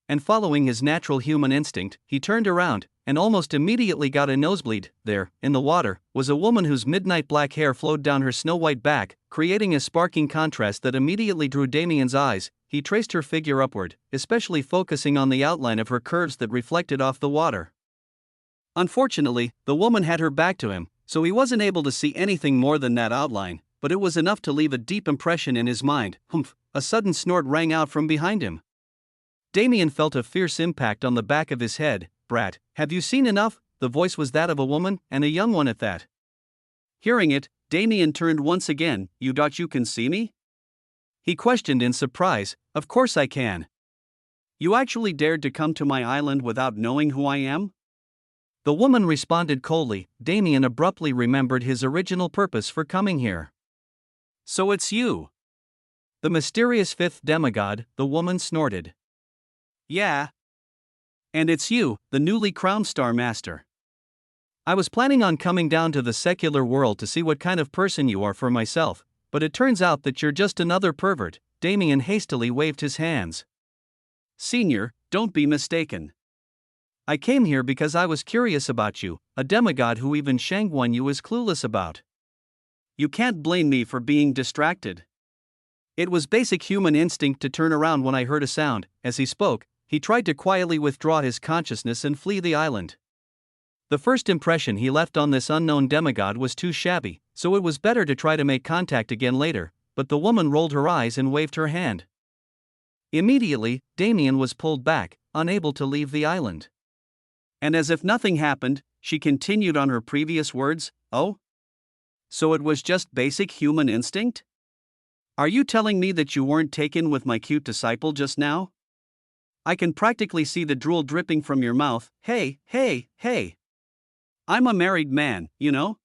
Speaker 1: And following his natural human instinct, he turned around, and almost immediately got a nosebleed. There, in the water, was a woman whose midnight black hair flowed down her snow-white back, creating a sparkling contrast that immediately drew Damien's eyes. He traced her figure upward, especially focusing on the outline of her curves that reflected off the water. Unfortunately, the woman had her back to him, so he wasn't able to see anything more than that outline, but it was enough to leave a deep impression in his mind. Humph! A sudden snort rang out from behind him. Damien felt a fierce impact on the back of his head. Brat, have you seen enough? The voice was that of a woman, and a young one at that. Hearing it, Damien turned once again. You doubt you can see me? He questioned in surprise. Of course I can. You actually dared to come to my island without knowing who I am? The woman responded coldly. Damien abruptly remembered his original purpose for coming here. So it's you. The mysterious fifth demigod, the woman snorted. Yeah. And it's you, the newly crowned Star Master. I was planning on coming down to the secular world to see what kind of person you are for myself, but it turns out that you're just another pervert. Damien hastily waved his hands. Senior, don't be mistaken. I came here because I was curious about you, a demigod who even Shangguan Yu is clueless about. You can't blame me for being distracted. It was basic human instinct to turn around when I heard a sound. As he spoke, he tried to quietly withdraw his consciousness and flee the island. The first impression he left on this unknown demigod was too shabby, so it was better to try to make contact again later, but the woman rolled her eyes and waved her hand. Immediately, Damien was pulled back, unable to leave the island. And as if nothing happened, she continued on her previous words. Oh? So it was just basic human instinct? Are you telling me that you weren't taken with my cute disciple just now? I can practically see the drool dripping from your mouth. Hey. I'm a married man, you know?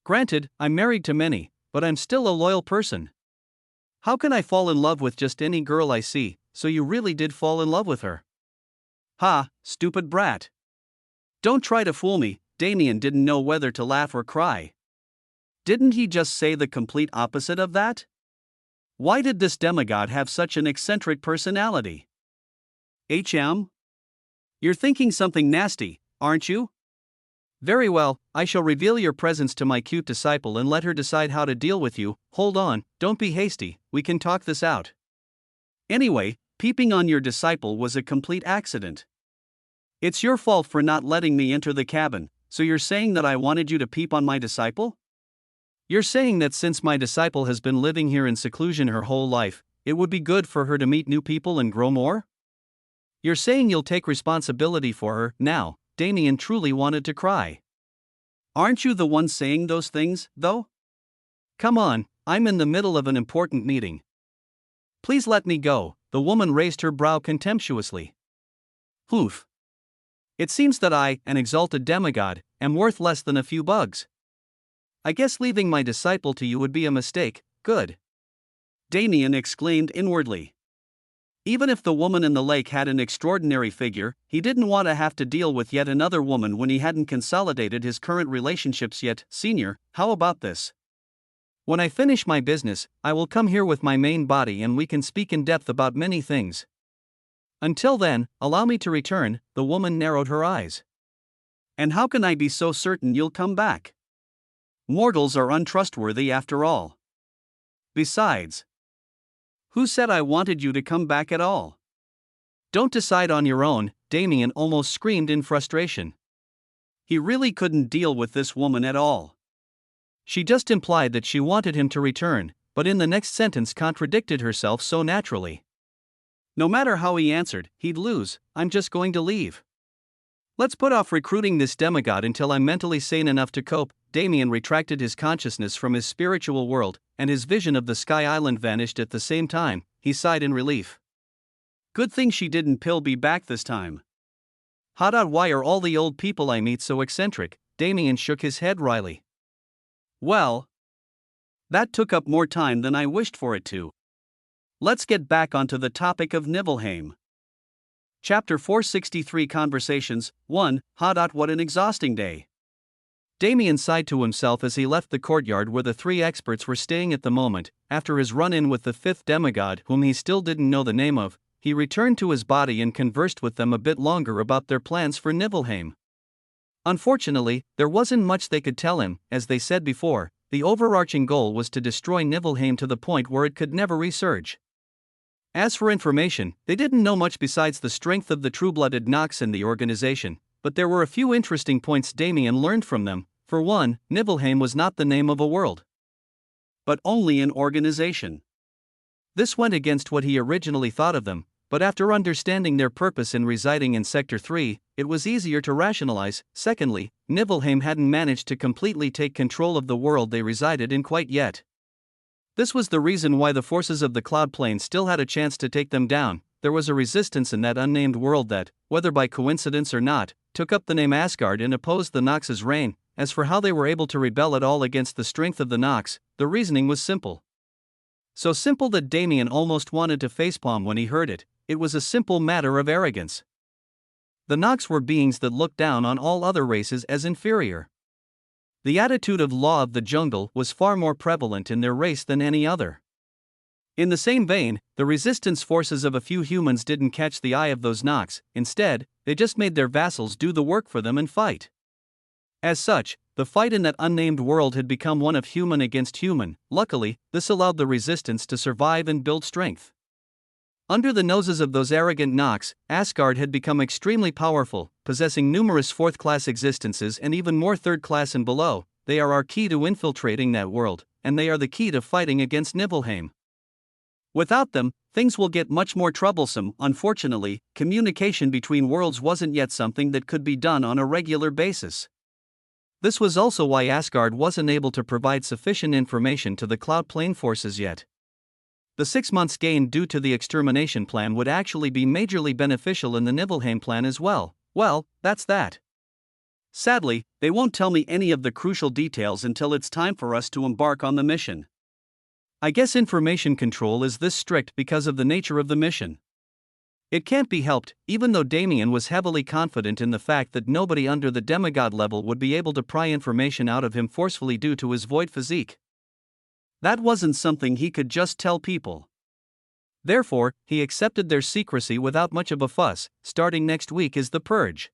Speaker 1: Granted, I'm married to many, but I'm still a loyal person. How can I fall in love with just any girl I see? So you really did fall in love with her? Ha, stupid brat. Don't try to fool me. Damien didn't know whether to laugh or cry. Didn't he just say the complete opposite of that? Why did this demigod have such an eccentric personality? You're thinking something nasty, aren't you? Very well, I shall reveal your presence to my cute disciple and let her decide how to deal with you. Hold on, don't be hasty, we can talk this out. Anyway, peeping on your disciple was a complete accident. It's your fault for not letting me enter the cabin, so you're saying that I wanted you to peep on my disciple? You're saying that since my disciple has been living here in seclusion her whole life, it would be good for her to meet new people and grow more? You're saying you'll take responsibility for her. Now, Damien truly wanted to cry. Aren't you the one saying those things, though? Come on, I'm in the middle of an important meeting. Please let me go. The woman raised her brow contemptuously. Oof. It seems that I, an exalted demigod, am worth less than a few bugs. I guess leaving my disciple to you would be a mistake. Good. Damien exclaimed inwardly. Even if the woman in the lake had an extraordinary figure, he didn't want to have to deal with yet another woman when he hadn't consolidated his current relationships yet. Senior, how about this? When I finish my business, I will come here with my main body and we can speak in depth about many things. Until then, allow me to return. The woman narrowed her eyes. And how can I be so certain you'll come back? Mortals are untrustworthy after all. Besides, who said I wanted you to come back at all? Don't decide on your own, Damien almost screamed in frustration. He really couldn't deal with this woman at all. She just implied that she wanted him to return, but in the next sentence contradicted herself so naturally. No matter how he answered, he'd lose. I'm just going to leave. Let's put off recruiting this demigod until I'm mentally sane enough to cope. Damien retracted his consciousness from his spiritual world, and his vision of the Sky Island vanished at the same time. He sighed in relief. Good thing she didn't be back this time. Why are all the old people I meet so eccentric? Damien shook his head wryly. Well, that took up more time than I wished for it to. Let's get back onto the topic of Nibelheim. Chapter 463 Conversations 1. What an exhausting day. Damien sighed to himself as he left the courtyard where the three experts were staying at the moment. After his run-in with the fifth demigod, whom he still didn't know the name of, he returned to his body and conversed with them a bit longer about their plans for Nibelheim. Unfortunately, there wasn't much they could tell him. As they said before, the overarching goal was to destroy Nibelheim to the point where it could never resurge. As for information, they didn't know much besides the strength of the true-blooded Nox in the organization, but there were a few interesting points Damien learned from them. For one, Nibelheim was not the name of a world, but only an organization. This went against what he originally thought of them, but after understanding their purpose in residing in Sector 3, it was easier to rationalize. Secondly, Nibelheim hadn't managed to completely take control of the world they resided in quite yet. This was the reason why the forces of the Cloud Plane still had a chance to take them down. There was a resistance in that unnamed world that, whether by coincidence or not, took up the name Asgard and opposed the Nox's reign. As for how they were able to rebel at all against the strength of the Nox, the reasoning was simple. So simple that Damien almost wanted to facepalm when he heard it. It was a simple matter of arrogance. The Nox were beings that looked down on all other races as inferior. The attitude of law of the jungle was far more prevalent in their race than any other. In the same vein, the resistance forces of a few humans didn't catch the eye of those Nox. Instead, they just made their vassals do the work for them and fight. As such, the fight in that unnamed world had become one of human against human. Luckily, this allowed the resistance to survive and build strength. Under the noses of those arrogant Nox, Asgard had become extremely powerful, possessing numerous fourth-class existences and even more third-class and below. They are our key to infiltrating that world, and they are the key to fighting against Nibelheim. Without them, things will get much more troublesome. Unfortunately, communication between worlds wasn't yet something that could be done on a regular basis. This was also why Asgard wasn't able to provide sufficient information to the Cloud Plane forces yet. The 6 months gained due to the extermination plan would actually be majorly beneficial in the Nibelheim plan as well. Well, that's that. Sadly, they won't tell me any of the crucial details until it's time for us to embark on the mission. I guess information control is this strict because of the nature of the mission. It can't be helped, even though Damien was heavily confident in the fact that nobody under the demigod level would be able to pry information out of him forcefully due to his void physique. That wasn't something he could just tell people. Therefore, he accepted their secrecy without much of a fuss. Starting next week is the purge.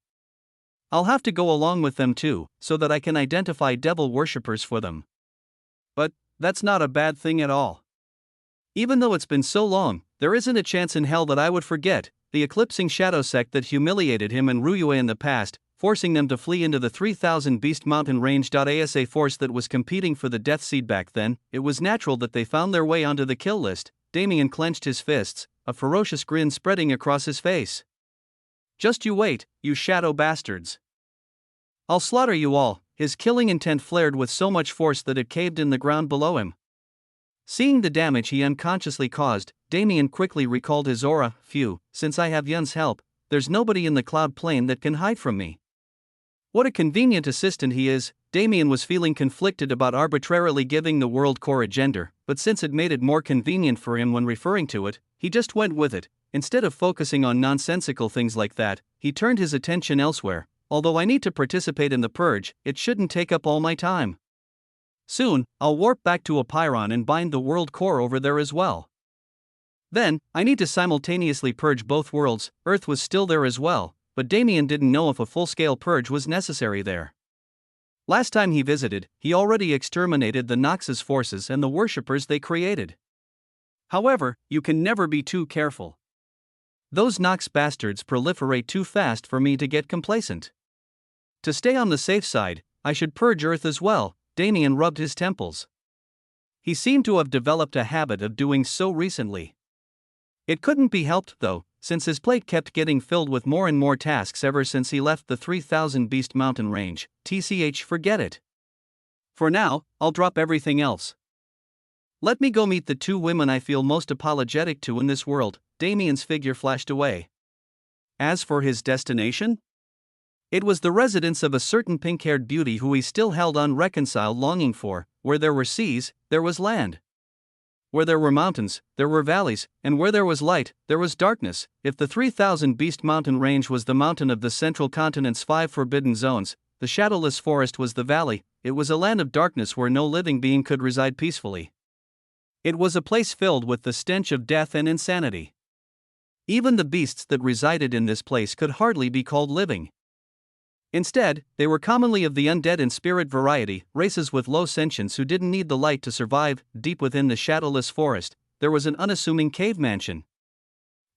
Speaker 1: I'll have to go along with them too, so that I can identify devil worshippers for them. But that's not a bad thing at all. Even though it's been so long, there isn't a chance in hell that I would forget the eclipsing shadow sect that humiliated him and Ryue in the past, forcing them to flee into the 3,000 Beast Mountain range. ASA force that was competing for the Death Seed back then. It was natural that they found their way onto the kill list. Damien clenched his fists, a ferocious grin spreading across his face. Just you wait, you shadow bastards. I'll slaughter you all. His killing intent flared with so much force that it caved in the ground below him. Seeing the damage he unconsciously caused, Damien quickly recalled his aura. Phew, since I have Yun's help, there's nobody in the Cloud Plane that can hide from me. What a convenient assistant he is. Damien was feeling conflicted about arbitrarily giving the world core a gender, but since it made it more convenient for him when referring to it, he just went with it. Instead of focusing on nonsensical things like that, he turned his attention elsewhere. Although I need to participate in the purge, it shouldn't take up all my time. Soon, I'll warp back to Apiron and bind the world core over there as well. Then, I need to simultaneously purge both worlds. Earth was still there as well, but Damien didn't know if a full-scale purge was necessary there. Last time he visited, he already exterminated the Nox's forces and the worshippers they created. However, you can never be too careful. Those Nox bastards proliferate too fast for me to get complacent. To stay on the safe side, I should purge Earth as well. Damien rubbed his temples. He seemed to have developed a habit of doing so recently. It couldn't be helped though, since his plate kept getting filled with more and more tasks ever since he left the 3000 Beast Mountain range. Forget it. For now, I'll drop everything else. Let me go meet the two women I feel most apologetic to in this world. Damien's figure flashed away. As for his destination? It was the residence of a certain pink-haired beauty who he still held unreconciled longing for. Where there were seas, there was land. Where there were mountains, there were valleys, and where there was light, there was darkness. If the 3000 Beast Mountain range was the mountain of the central continent's 5 forbidden zones, the shadowless forest was the valley. It was a land of darkness where no living being could reside peacefully. It was a place filled with the stench of death and insanity. Even the beasts that resided in this place could hardly be called living. Instead, they were commonly of the undead and spirit variety, races with low sentience who didn't need the light to survive. Deep within the shadowless forest, there was an unassuming cave mansion.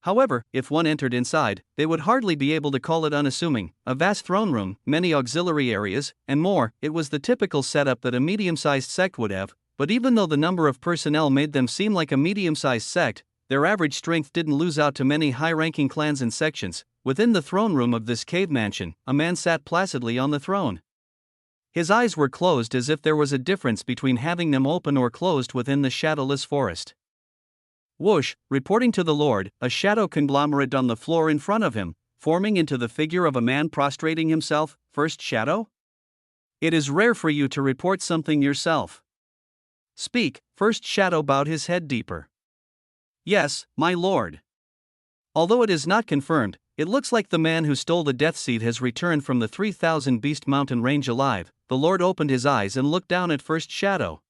Speaker 1: However, if one entered inside, they would hardly be able to call it unassuming. A vast throne room, many auxiliary areas, and more. It was the typical setup that a medium-sized sect would have, but even though the number of personnel made them seem like a medium-sized sect, their average strength didn't lose out to many high-ranking clans and sections. Within the throne room of this cave mansion, a man sat placidly on the throne. His eyes were closed as if there was a difference between having them open or closed within the shadowless forest. Whoosh, reporting to the Lord, a shadow conglomerate on the floor in front of him, forming into the figure of a man prostrating himself. First Shadow? It is rare for you to report something yourself. Speak. First Shadow bowed his head deeper. Yes, my lord. Although it is not confirmed, it looks like the man who stole the Death Seed has returned from the 3000 Beast Mountain range alive. The Lord opened his eyes and looked down at First Shadow.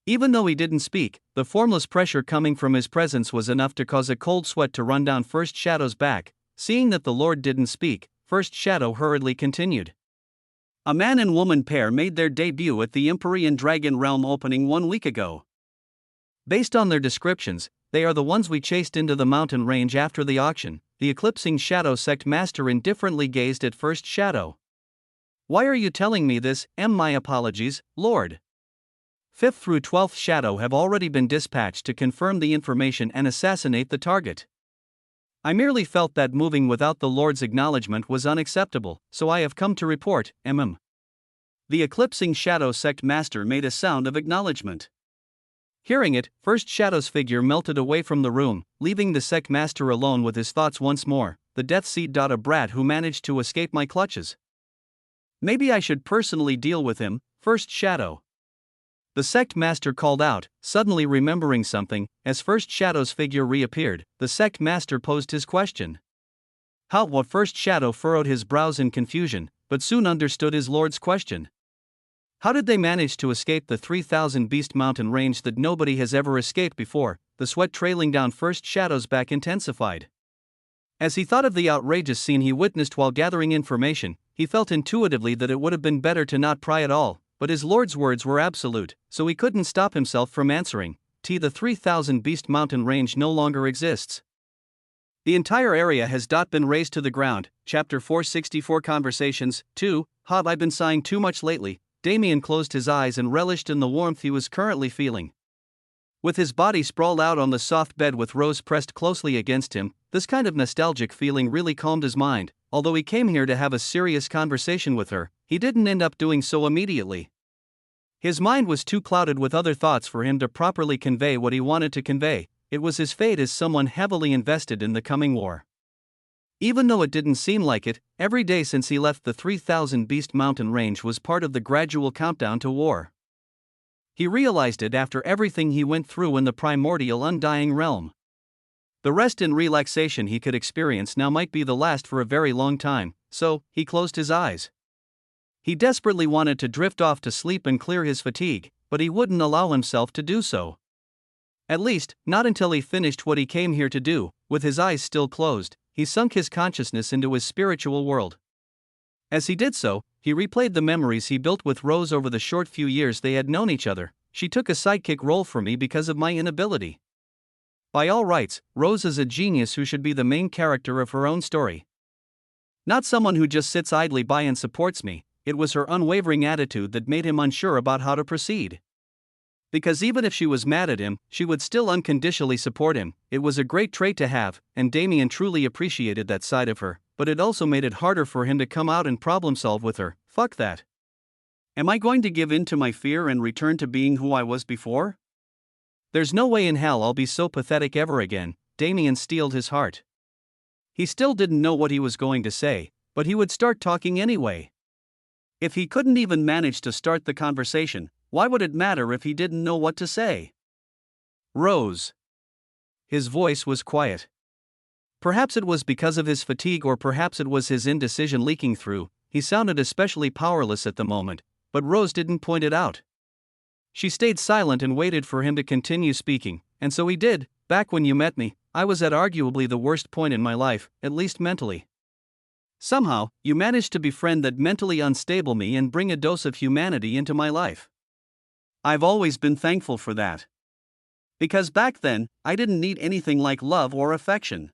Speaker 1: Even though he didn't speak, the formless pressure coming from his presence was enough to cause a cold sweat to run down First Shadow's back. Seeing that the Lord didn't speak, First Shadow hurriedly continued. A man and woman pair made their debut at the Empyrean Dragon Realm opening 1 week ago. Based on their descriptions, they are the ones we chased into the mountain range after the auction. The Eclipsing Shadow Sect Master indifferently gazed at First Shadow. Why are you telling me this? My apologies, Lord. 5th through 12th Shadow have already been dispatched to confirm the information and assassinate the target. I merely felt that moving without the Lord's acknowledgement was unacceptable, so I have come to report. The Eclipsing Shadow Sect Master made a sound of acknowledgement. Hearing it, First Shadow's figure melted away from the room, leaving the Sect Master alone with his thoughts once more. The Death Seed. A brat who managed to escape my clutches. Maybe I should personally deal with him. First Shadow. The Sect Master called out, suddenly remembering something. As First Shadow's figure reappeared, the Sect Master posed his question. What? First Shadow furrowed his brows in confusion, but soon understood his lord's question. How did they manage to escape the 3000 Beast Mountain range that nobody has ever escaped before? The sweat trailing down First Shadow's back intensified. As he thought of the outrageous scene he witnessed while gathering information, he felt intuitively that it would have been better to not pry at all, but his lord's words were absolute, so he couldn't stop himself from answering. The 3000 Beast Mountain range no longer exists. The entire area has been razed to the ground. Chapter 464 Conversations 2. Have I been sighing too much lately? Damien closed his eyes and relished in the warmth he was currently feeling. With his body sprawled out on the soft bed with Rose pressed closely against him, this kind of nostalgic feeling really calmed his mind. Although he came here to have a serious conversation with her, he didn't end up doing so immediately. His mind was too clouded with other thoughts for him to properly convey what he wanted to convey. It was his fate as someone heavily invested in the coming war. Even though it didn't seem like it, every day since he left the 3000 Beast Mountain range was part of the gradual countdown to war. He realized it after everything he went through in the primordial undying realm. The rest and relaxation he could experience now might be the last for a very long time, so he closed his eyes. He desperately wanted to drift off to sleep and clear his fatigue, but he wouldn't allow himself to do so. At least, not until he finished what he came here to do. With his eyes still closed, he sunk his consciousness into his spiritual world. As he did so, he replayed the memories he built with Rose over the short few years they had known each other. She took a sidekick role for me because of my inability. By all rights, Rose is a genius who should be the main character of her own story. Not someone who just sits idly by and supports me. It was her unwavering attitude that made him unsure about how to proceed. Because even if she was mad at him, she would still unconditionally support him. It was a great trait to have, and Damien truly appreciated that side of her, but it also made it harder for him to come out and problem solve with her. Fuck that. Am I going to give in to my fear and return to being who I was before? There's no way in hell I'll be so pathetic ever again. Damien steeled his heart. He still didn't know what he was going to say, but he would start talking anyway. If he couldn't even manage to start the conversation, why would it matter if he didn't know what to say? Rose. His voice was quiet. Perhaps it was because of his fatigue, or perhaps it was his indecision leaking through. He sounded especially powerless at the moment, but Rose didn't point it out. She stayed silent and waited for him to continue speaking, and so he did. Back when you met me, I was at arguably the worst point in my life, at least mentally. Somehow, you managed to befriend that mentally unstable me and bring a dose of humanity into my life. I've always been thankful for that. Because back then, I didn't need anything like love or affection.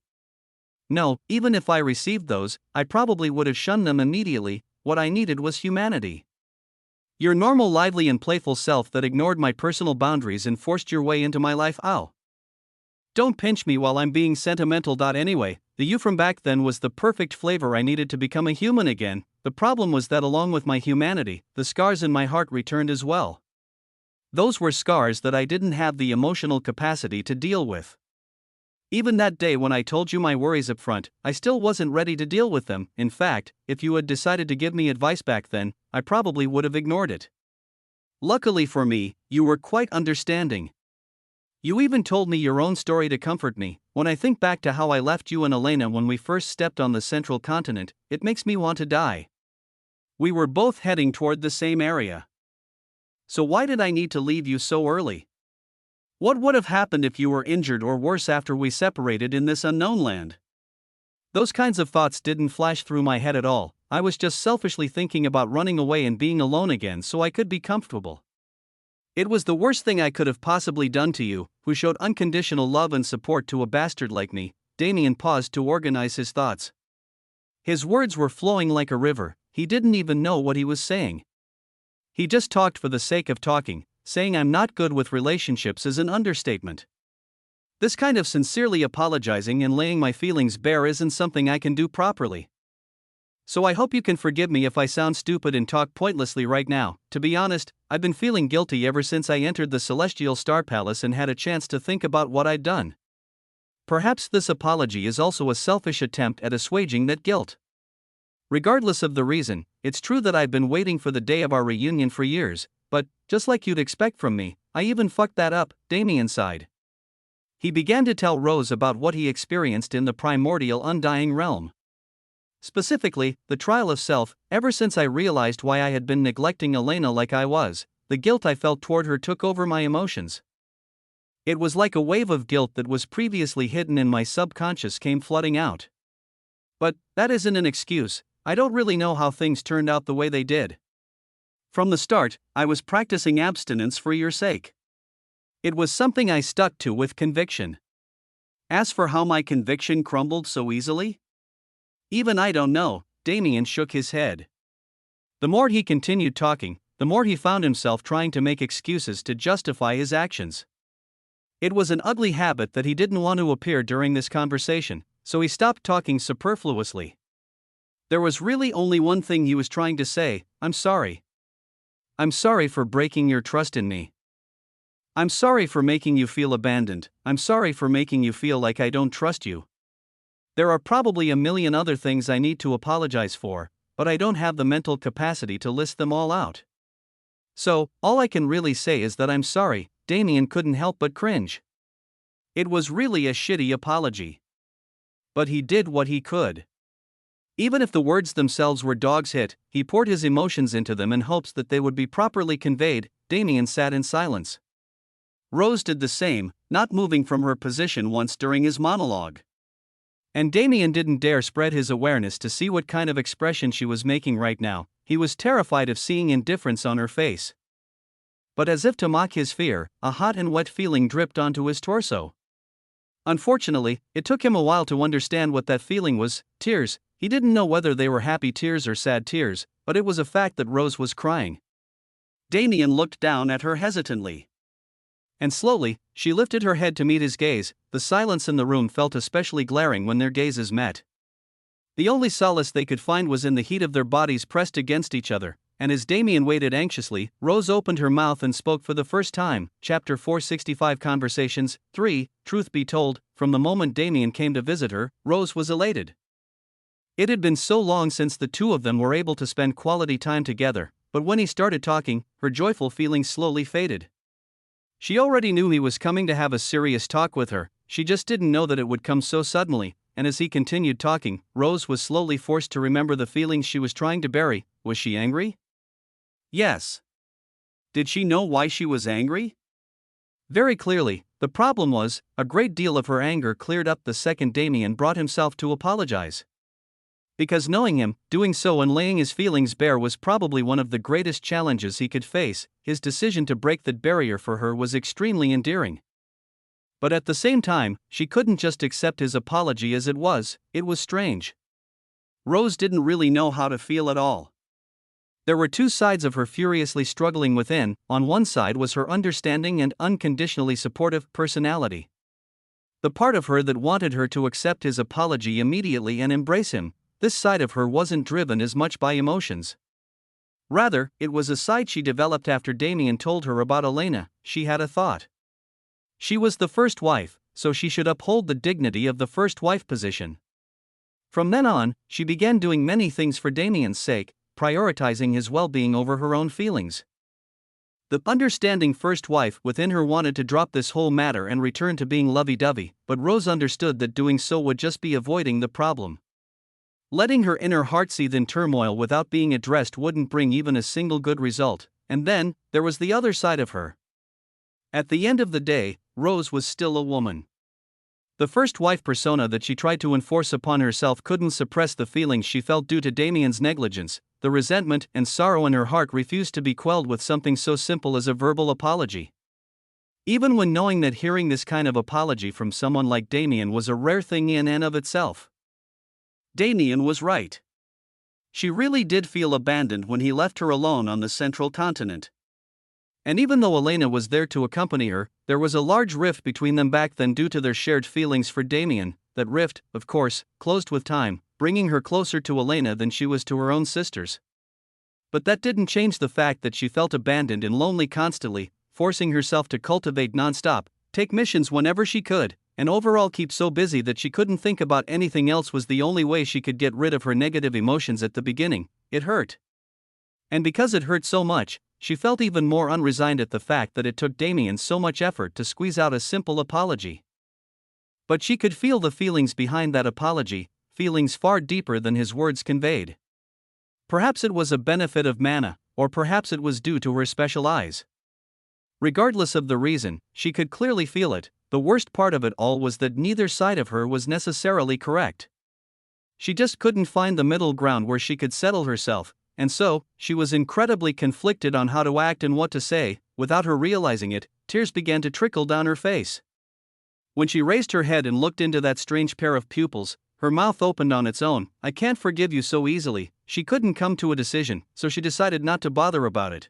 Speaker 1: No, even if I received those, I probably would have shunned them immediately. What I needed was humanity. Your normal, lively, and playful self that ignored my personal boundaries and forced your way into my life. Ow. Don't pinch me while I'm being sentimental. Anyway, the you from back then was the perfect flavor I needed to become a human again. The problem was that along with my humanity, the scars in my heart returned as well. Those were scars that I didn't have the emotional capacity to deal with. Even that day when I told you my worries up front, I still wasn't ready to deal with them. In fact, if you had decided to give me advice back then, I probably would have ignored it. Luckily for me, you were quite understanding. You even told me your own story to comfort me. When I think back to how I left you and Elena when we first stepped on the central continent, it makes me want to die. We were both heading toward the same area. So why did I need to leave you so early? What would have happened if you were injured or worse after we separated in this unknown land? Those kinds of thoughts didn't flash through my head at all. I was just selfishly thinking about running away and being alone again so I could be comfortable. It was the worst thing I could have possibly done to you, who showed unconditional love and support to a bastard like me. Damien paused to organize his thoughts. His words were flowing like a river. He didn't even know what he was saying. He just talked for the sake of talking. Saying I'm not good with relationships is an understatement. This kind of sincerely apologizing and laying my feelings bare isn't something I can do properly. So I hope you can forgive me if I sound stupid and talk pointlessly right now. To be honest, I've been feeling guilty ever since I entered the Celestial Star Palace and had a chance to think about what I'd done. Perhaps this apology is also a selfish attempt at assuaging that guilt. Regardless of the reason, it's true that I've been waiting for the day of our reunion for years, but, just like you'd expect from me, I even fucked that up. Damien sighed. He began to tell Rose about what he experienced in the primordial undying realm. Specifically, the trial of self. Ever since I realized why I had been neglecting Elena like I was, the guilt I felt toward her took over my emotions. It was like a wave of guilt that was previously hidden in my subconscious came flooding out. But, that isn't an excuse. I don't really know how things turned out the way they did. From the start, I was practicing abstinence for your sake. It was something I stuck to with conviction. As for how my conviction crumbled so easily? Even I don't know. Damien shook his head. The more he continued talking, the more he found himself trying to make excuses to justify his actions. It was an ugly habit that he didn't want to appear during this conversation, so he stopped talking superfluously. There was really only one thing he was trying to say: I'm sorry. I'm sorry for breaking your trust in me. I'm sorry for making you feel abandoned. I'm sorry for making you feel like I don't trust you. There are probably a million other things I need to apologize for, but I don't have the mental capacity to list them all out. So, all I can really say is that I'm sorry. Damien couldn't help but cringe. It was really a shitty apology. But he did what he could. Even if the words themselves were dog's hit, he poured his emotions into them in hopes that they would be properly conveyed. Damien sat in silence. Rose did the same, not moving from her position once during his monologue. And Damien didn't dare spread his awareness to see what kind of expression she was making right now. He was terrified of seeing indifference on her face. But as if to mock his fear, a hot and wet feeling dripped onto his torso. Unfortunately, it took him a while to understand what that feeling was: tears. He didn't know whether they were happy tears or sad tears, but it was a fact that Rose was crying. Damien looked down at her hesitantly. And slowly, she lifted her head to meet his gaze. The silence in the room felt especially glaring when their gazes met. The only solace they could find was in the heat of their bodies pressed against each other, and as Damien waited anxiously, Rose opened her mouth and spoke for the first time. Chapter 465 Conversations 3. Truth be told, from the moment Damien came to visit her, Rose was elated. It had been so long since the two of them were able to spend quality time together, but when he started talking, her joyful feelings slowly faded. She already knew he was coming to have a serious talk with her, she just didn't know that it would come so suddenly. And as he continued talking, Rose was slowly forced to remember the feelings she was trying to bury. Was she angry? Yes. Did she know why she was angry? Very clearly. The problem was, a great deal of her anger cleared up the second Damien brought himself to apologize. Because knowing him, doing so and laying his feelings bare was probably one of the greatest challenges he could face, his decision to break that barrier for her was extremely endearing. But at the same time, she couldn't just accept his apology as it was strange. Rose didn't really know how to feel at all. There were two sides of her furiously struggling within. On one side was her understanding and unconditionally supportive personality. The part of her that wanted her to accept his apology immediately and embrace him. This side of her wasn't driven as much by emotions. Rather, it was a side she developed after Damien told her about Elena. She had a thought. She was the first wife, so she should uphold the dignity of the first wife position. From then on, she began doing many things for Damien's sake, prioritizing his well-being over her own feelings. The understanding first wife within her wanted to drop this whole matter and return to being lovey-dovey, but Rose understood that doing so would just be avoiding the problem. Letting her inner heart seethe in turmoil without being addressed wouldn't bring even a single good result. And then, there was the other side of her. At the end of the day, Rose was still a woman. The first wife persona that she tried to enforce upon herself couldn't suppress the feelings she felt due to Damien's negligence. The resentment and sorrow in her heart refused to be quelled with something so simple as a verbal apology. Even when knowing that hearing this kind of apology from someone like Damien was a rare thing in and of itself. Damien was right. She really did feel abandoned when he left her alone on the central continent. And even though Elena was there to accompany her, there was a large rift between them back then due to their shared feelings for Damien. That rift, of course, closed with time, bringing her closer to Elena than she was to her own sisters. But that didn't change the fact that she felt abandoned and lonely constantly, forcing herself to cultivate non-stop, take missions whenever she could, and overall keep so busy that she couldn't think about anything else was the only way she could get rid of her negative emotions at the beginning. It hurt. And because it hurt so much, she felt even more unresigned at the fact that it took Damien so much effort to squeeze out a simple apology. But she could feel the feelings behind that apology, feelings far deeper than his words conveyed. Perhaps it was a benefit of mana, or perhaps it was due to her special eyes. Regardless of the reason, she could clearly feel it. The worst part of it all was that neither side of her was necessarily correct. She just couldn't find the middle ground where she could settle herself. And so, she was incredibly conflicted on how to act and what to say. Without her realizing it, tears began to trickle down her face. When she raised her head and looked into that strange pair of pupils, her mouth opened on its own. I can't forgive you so easily. She couldn't come to a decision, so she decided not to bother about it.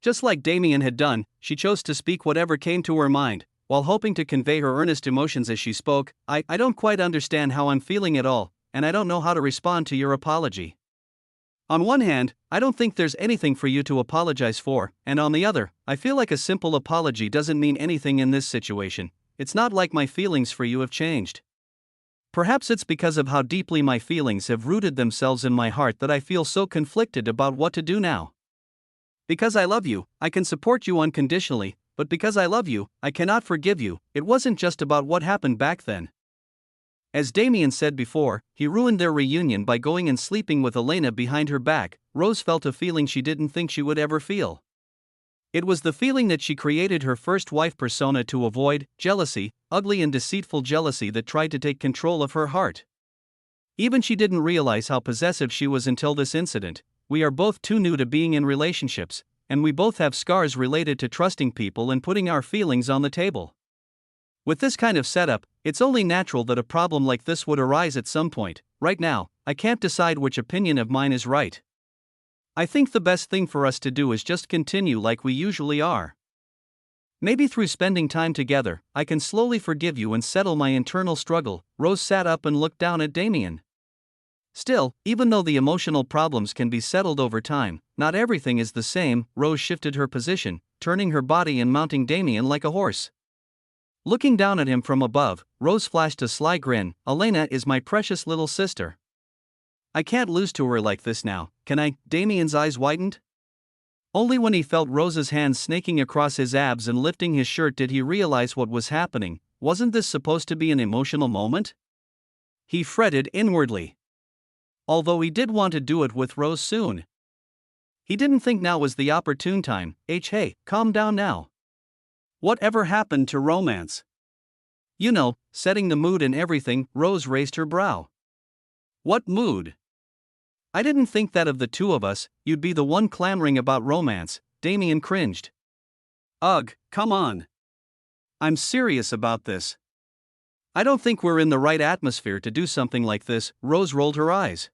Speaker 1: Just like Damien had done, she chose to speak whatever came to her mind, while hoping to convey her earnest emotions as she spoke. I don't quite understand how I'm feeling at all, and I don't know how to respond to your apology. On one hand, I don't think there's anything for you to apologize for, and on the other, I feel like a simple apology doesn't mean anything in this situation. It's not like my feelings for you have changed. Perhaps it's because of how deeply my feelings have rooted themselves in my heart that I feel so conflicted about what to do now. Because I love you, I can support you unconditionally, but because I love you, I cannot forgive you. It wasn't just about what happened back then. As Damien said before, he ruined their reunion by going and sleeping with Elena behind her back. Rose felt a feeling she didn't think she would ever feel. It was the feeling that she created her first wife persona to avoid, jealousy, ugly and deceitful jealousy that tried to take control of her heart. Even she didn't realize how possessive she was until this incident. We are both too new to being in relationships, and we both have scars related to trusting people and putting our feelings on the table. With this kind of setup, it's only natural that a problem like this would arise at some point. Right now, I can't decide which opinion of mine is right. I think the best thing for us to do is just continue like we usually are. Maybe through spending time together, I can slowly forgive you and settle my internal struggle. Rose sat up and looked down at Damien. Still, even though the emotional problems can be settled over time, not everything is the same. Rose shifted her position, turning her body and mounting Damien like a horse. Looking down at him from above, Rose flashed a sly grin. Elena is my precious little sister. I can't lose to her like this now, can I? Damien's eyes widened. Only when he felt Rose's hands snaking across his abs and lifting his shirt did he realize what was happening. Wasn't this supposed to be an emotional moment? He fretted inwardly. Although he did want to do it with Rose soon. He didn't think now was the opportune time. Hey, calm down now. Whatever happened to romance? You know, setting the mood and everything. Rose raised her brow. What mood? I didn't think that of the two of us, you'd be the one clamoring about romance. Damien cringed. Ugh, come on. I'm serious about this. I don't think we're in the right atmosphere to do something like this. Rose rolled her eyes.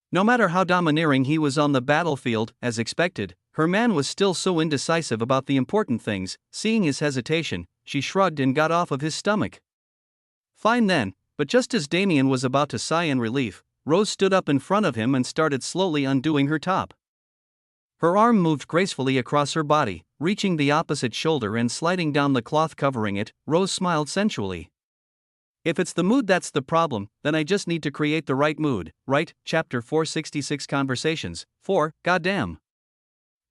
Speaker 1: No matter how domineering he was on the battlefield, as expected, her man was still so indecisive about the important things. Seeing his hesitation, she shrugged and got off of his stomach. Fine then, but just as Damien was about to sigh in relief, Rose stood up in front of him and started slowly undoing her top. Her arm moved gracefully across her body, reaching the opposite shoulder and sliding down the cloth covering it. Rose smiled sensually. If it's the mood that's the problem, then I just need to create the right mood, right? Chapter 466 Conversations. 4. Goddamn.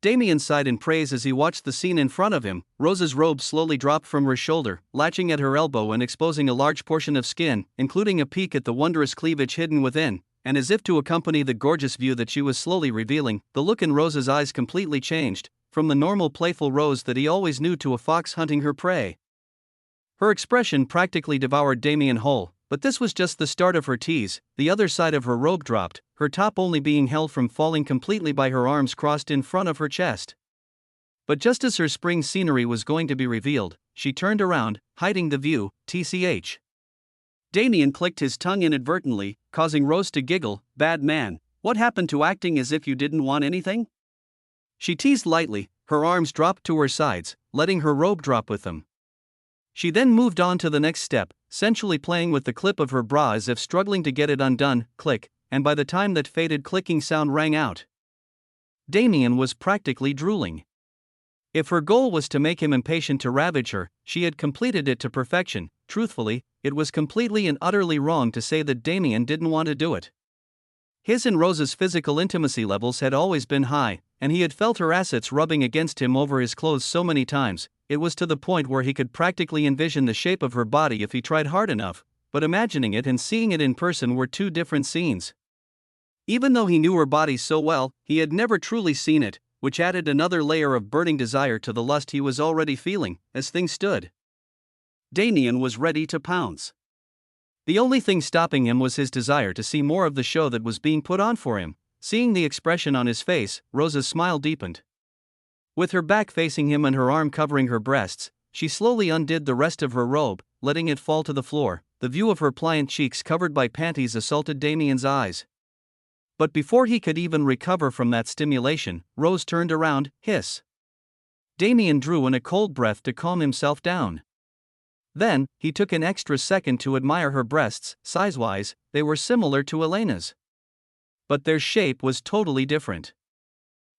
Speaker 1: Damien sighed in praise as he watched the scene in front of him. Rose's robe slowly dropped from her shoulder, latching at her elbow and exposing a large portion of skin, including a peek at the wondrous cleavage hidden within. And as if to accompany the gorgeous view that she was slowly revealing, the look in Rose's eyes completely changed, from the normal playful Rose that he always knew to a fox hunting her prey. Her expression practically devoured Damien whole, but this was just the start of her tease. The other side of her robe dropped, her top only being held from falling completely by her arms crossed in front of her chest. But just as her spring scenery was going to be revealed, she turned around, hiding the view. TCH. Damien clicked his tongue inadvertently, causing Rose to giggle. Bad man, what happened to acting as if you didn't want anything? She teased lightly, her arms dropped to her sides, letting her robe drop with them. She then moved on to the next step, sensually playing with the clip of her bra as if struggling to get it undone. Click, and by the time that faded clicking sound rang out, Damien was practically drooling. If her goal was to make him impatient to ravage her, she had completed it to perfection. Truthfully, it was completely and utterly wrong to say that Damien didn't want to do it. His and Rose's physical intimacy levels had always been high, and he had felt her assets rubbing against him over his clothes so many times, it was to the point where he could practically envision the shape of her body if he tried hard enough, but imagining it and seeing it in person were two different scenes. Even though he knew her body so well, he had never truly seen it, which added another layer of burning desire to the lust he was already feeling. As things stood, Damien was ready to pounce. The only thing stopping him was his desire to see more of the show that was being put on for him. Seeing the expression on his face, Rose's smile deepened. With her back facing him and her arm covering her breasts, she slowly undid the rest of her robe, letting it fall to the floor. The view of her pliant cheeks covered by panties assaulted Damien's eyes. But before he could even recover from that stimulation, Rose turned around. Hiss. Damien drew in a cold breath to calm himself down. Then, he took an extra second to admire her breasts. Size-wise, they were similar to Elena's. But their shape was totally different.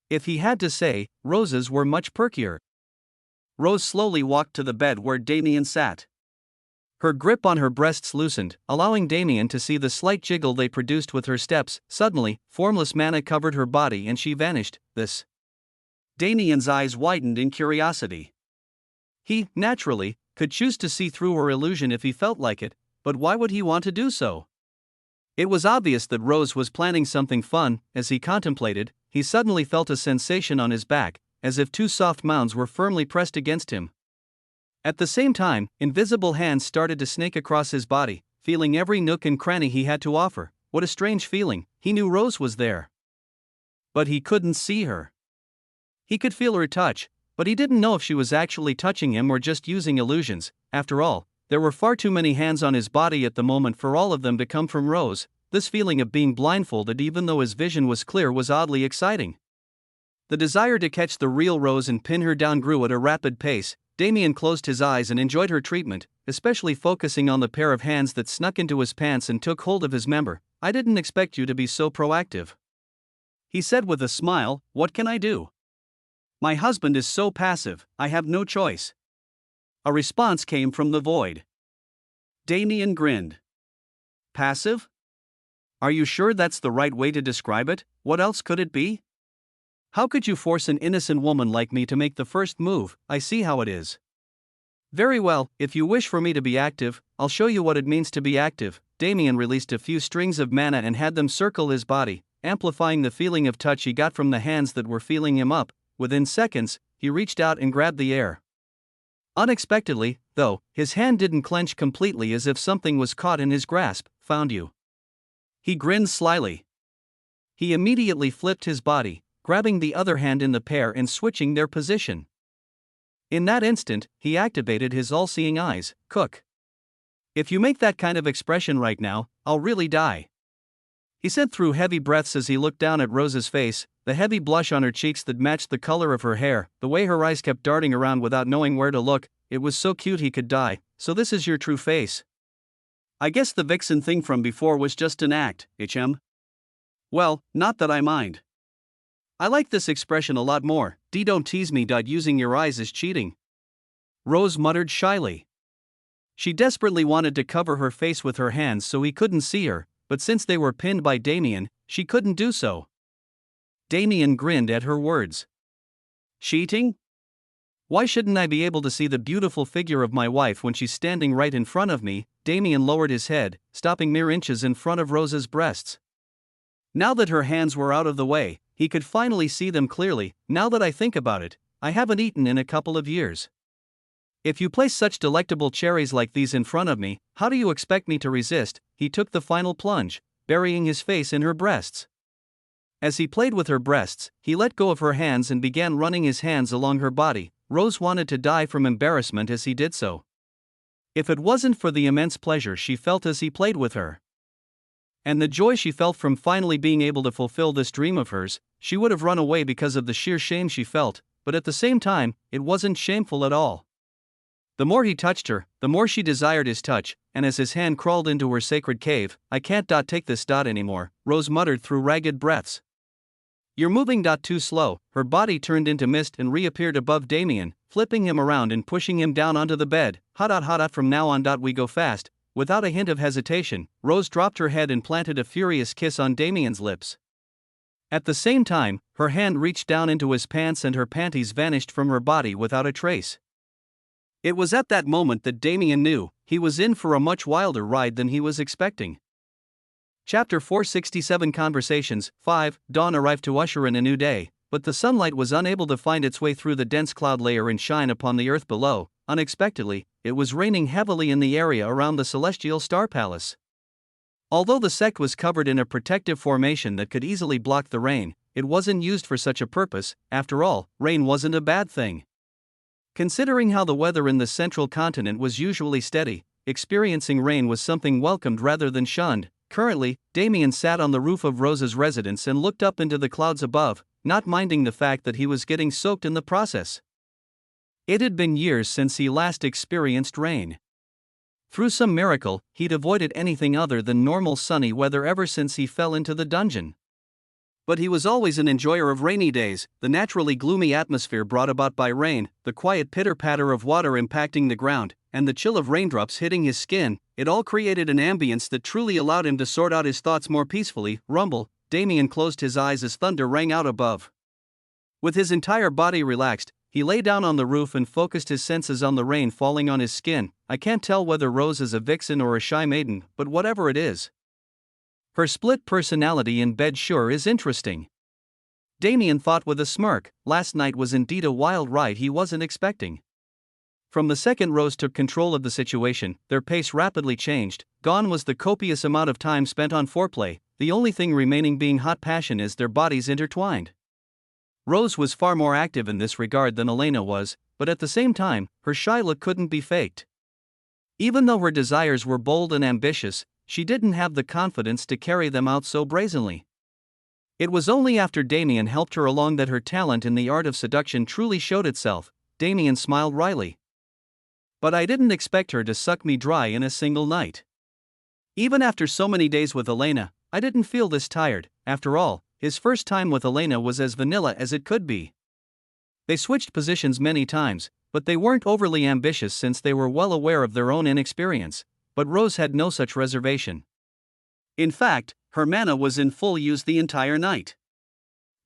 Speaker 1: If he had to say, Rose's were much perkier. Rose slowly walked to the bed where Damien sat. Her grip on her breasts loosened, allowing Damien to see the slight jiggle they produced with her steps. Suddenly, formless mana covered her body and she vanished. This. Damien's eyes widened in curiosity. He, naturally, could choose to see through her illusion if he felt like it, but why would he want to do so? It was obvious that Rose was planning something fun. As he contemplated, he suddenly felt a sensation on his back, as if two soft mounds were firmly pressed against him. At the same time, invisible hands started to snake across his body, feeling every nook and cranny he had to offer. What a strange feeling. He knew Rose was there, but he couldn't see her. He could feel her touch, but he didn't know if she was actually touching him or just using illusions. After all, there were far too many hands on his body at the moment for all of them to come from Rose. This feeling of being blindfolded even though his vision was clear was oddly exciting. The desire to catch the real Rose and pin her down grew at a rapid pace. Damien closed his eyes and enjoyed her treatment, especially focusing on the pair of hands that snuck into his pants and took hold of his member. "I didn't expect you to be so proactive," he said with a smile. "What can I do? My husband is so passive, I have no choice." A response came from the void. Damien grinned. "Passive? Are you sure that's the right way to describe it? What else could it be? How could you force an innocent woman like me to make the first move? I see how it is." "Very well, if you wish for me to be active, I'll show you what it means to be active." Damien released a few strings of mana and had them circle his body, amplifying the feeling of touch he got from the hands that were feeling him up. Within seconds, he reached out and grabbed the air. Unexpectedly, though, his hand didn't clench completely, as if something was caught in his grasp. "Found you." He grinned slyly. He immediately flipped his body, grabbing the other hand in the pair and switching their position. In that instant, he activated his all-seeing eyes. "Cook. If you make that kind of expression right now, I'll really die," he said through heavy breaths as he looked down at Rose's face, the heavy blush on her cheeks that matched the color of her hair, the way her eyes kept darting around without knowing where to look. It was so cute he could die. "So this is your true face? I guess the vixen thing from before was just an act, HM. Well, not that I mind. I like this expression a lot more. Don't tease me. Using your eyes is cheating," Rose muttered shyly. She desperately wanted to cover her face with her hands so he couldn't see her, but since they were pinned by Damien, she couldn't do so. Damien grinned at her words. "Cheating? Why shouldn't I be able to see the beautiful figure of my wife when she's standing right in front of me?" Damien lowered his head, stopping mere inches in front of Rose's breasts. Now that her hands were out of the way, he could finally see them clearly. "Now that I think about it, I haven't eaten in a couple of years. If you place such delectable cherries like these in front of me, how do you expect me to resist?" He took the final plunge, burying his face in her breasts. As he played with her breasts, he let go of her hands and began running his hands along her body. Rose wanted to die from embarrassment as he did so. If it wasn't for the immense pleasure she felt as he played with her, and the joy she felt from finally being able to fulfill this dream of hers, she would have run away because of the sheer shame she felt, but at the same time, it wasn't shameful at all. The more he touched her, the more she desired his touch, and as his hand crawled into her sacred cave, "I can't take this anymore," Rose muttered through ragged breaths. "You're moving too slow." Her body turned into mist and reappeared above Damien, flipping him around and pushing him down onto the bed. Hot. From now on, we go fast." Without a hint of hesitation, Rose dropped her head and planted a furious kiss on Damien's lips. At the same time, her hand reached down into his pants and her panties vanished from her body without a trace. It was at that moment that Damien knew he was in for a much wilder ride than he was expecting. Chapter 467 Conversations 5. Dawn arrived to usher in a new day, but the sunlight was unable to find its way through the dense cloud layer and shine upon the earth below. Unexpectedly, it was raining heavily in the area around the celestial star palace. Although the sect was covered in a protective formation that could easily block the rain, it wasn't used for such a purpose. After all, rain wasn't a bad thing. Considering how the weather in the central continent was usually steady, experiencing rain was something welcomed rather than shunned. Currently, Damien sat on the roof of Rose's residence and looked up into the clouds above, not minding the fact that he was getting soaked in the process. It had been years since he last experienced rain. Through some miracle, he'd avoided anything other than normal sunny weather ever since he fell into the dungeon. But he was always an enjoyer of rainy days, the naturally gloomy atmosphere brought about by rain, the quiet pitter-patter of water impacting the ground, and the chill of raindrops hitting his skin. It all created an ambience that truly allowed him to sort out his thoughts more peacefully. Rumble. Damien closed his eyes as thunder rang out above. With his entire body relaxed, he lay down on the roof and focused his senses on the rain falling on his skin. "I can't tell whether Rose is a vixen or a shy maiden, but whatever it is, her split personality in bed sure is interesting." Damien thought with a smirk. Last night was indeed a wild ride he wasn't expecting. From the second Rose took control of the situation, their pace rapidly changed. Gone was the copious amount of time spent on foreplay, the only thing remaining being hot passion as their bodies intertwined. Rose was far more active in this regard than Elena was, but at the same time, her shy look couldn't be faked. Even though her desires were bold and ambitious, she didn't have the confidence to carry them out so brazenly. It was only after Damien helped her along that her talent in the art of seduction truly showed itself. Damien smiled wryly. But I didn't expect her to suck me dry in a single night. Even after so many days with Elena, I didn't feel this tired. After all, his first time with Elena was as vanilla as it could be. They switched positions many times, but they weren't overly ambitious since they were well aware of their own inexperience. But Rose had no such reservation. In fact, her mana was in full use the entire night.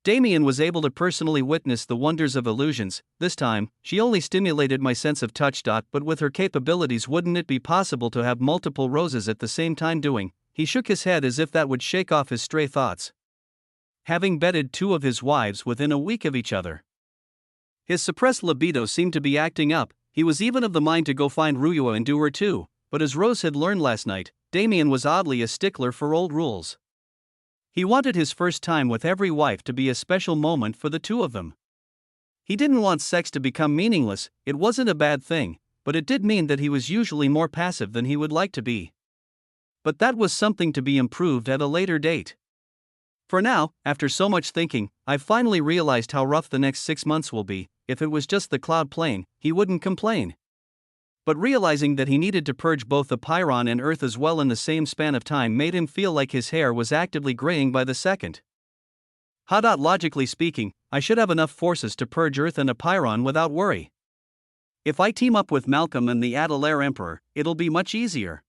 Speaker 1: Damien was able to personally witness the wonders of illusions. This time, she only stimulated my sense of touch. But with her capabilities, wouldn't it be possible to have multiple Roses at the same time doing? He shook his head as if that would shake off his stray thoughts. Having bedded 2 of his wives within a week of each other, his suppressed libido seemed to be acting up. He was even of the mind to go find Ruyua and do her too. But as Rose had learned last night, Damien was oddly a stickler for old rules. He wanted his first time with every wife to be a special moment for the 2 of them. He didn't want sex to become meaningless. It wasn't a bad thing, but it did mean that he was usually more passive than he would like to be. But that was something to be improved at a later date. For now, after so much thinking, I've finally realized how rough the next 6 months will be. If it was just the cloud plane, he wouldn't complain. But realizing that he needed to purge both the Pyron and Earth as well in the same span of time made him feel like his hair was actively graying by the second. Logically speaking, I should have enough forces to purge Earth and a Pyron without worry. If I team up with Malcolm and the Adelaire Emperor, it'll be much easier.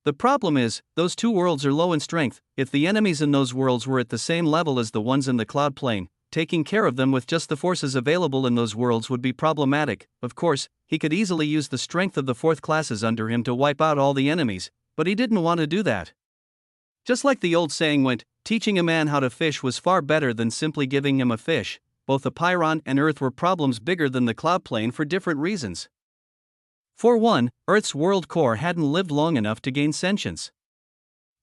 Speaker 1: The problem is, those 2 worlds are low in strength. If the enemies in those worlds were at the same level as the ones in the cloud plane, taking care of them with just the forces available in those worlds would be problematic. Of course, he could easily use the strength of the 4th classes under him to wipe out all the enemies, but he didn't want to do that. Just like the old saying went, teaching a man how to fish was far better than simply giving him a fish. Both the Pyron and Earth were problems bigger than the cloud plane for different reasons. For one, Earth's world core hadn't lived long enough to gain sentience.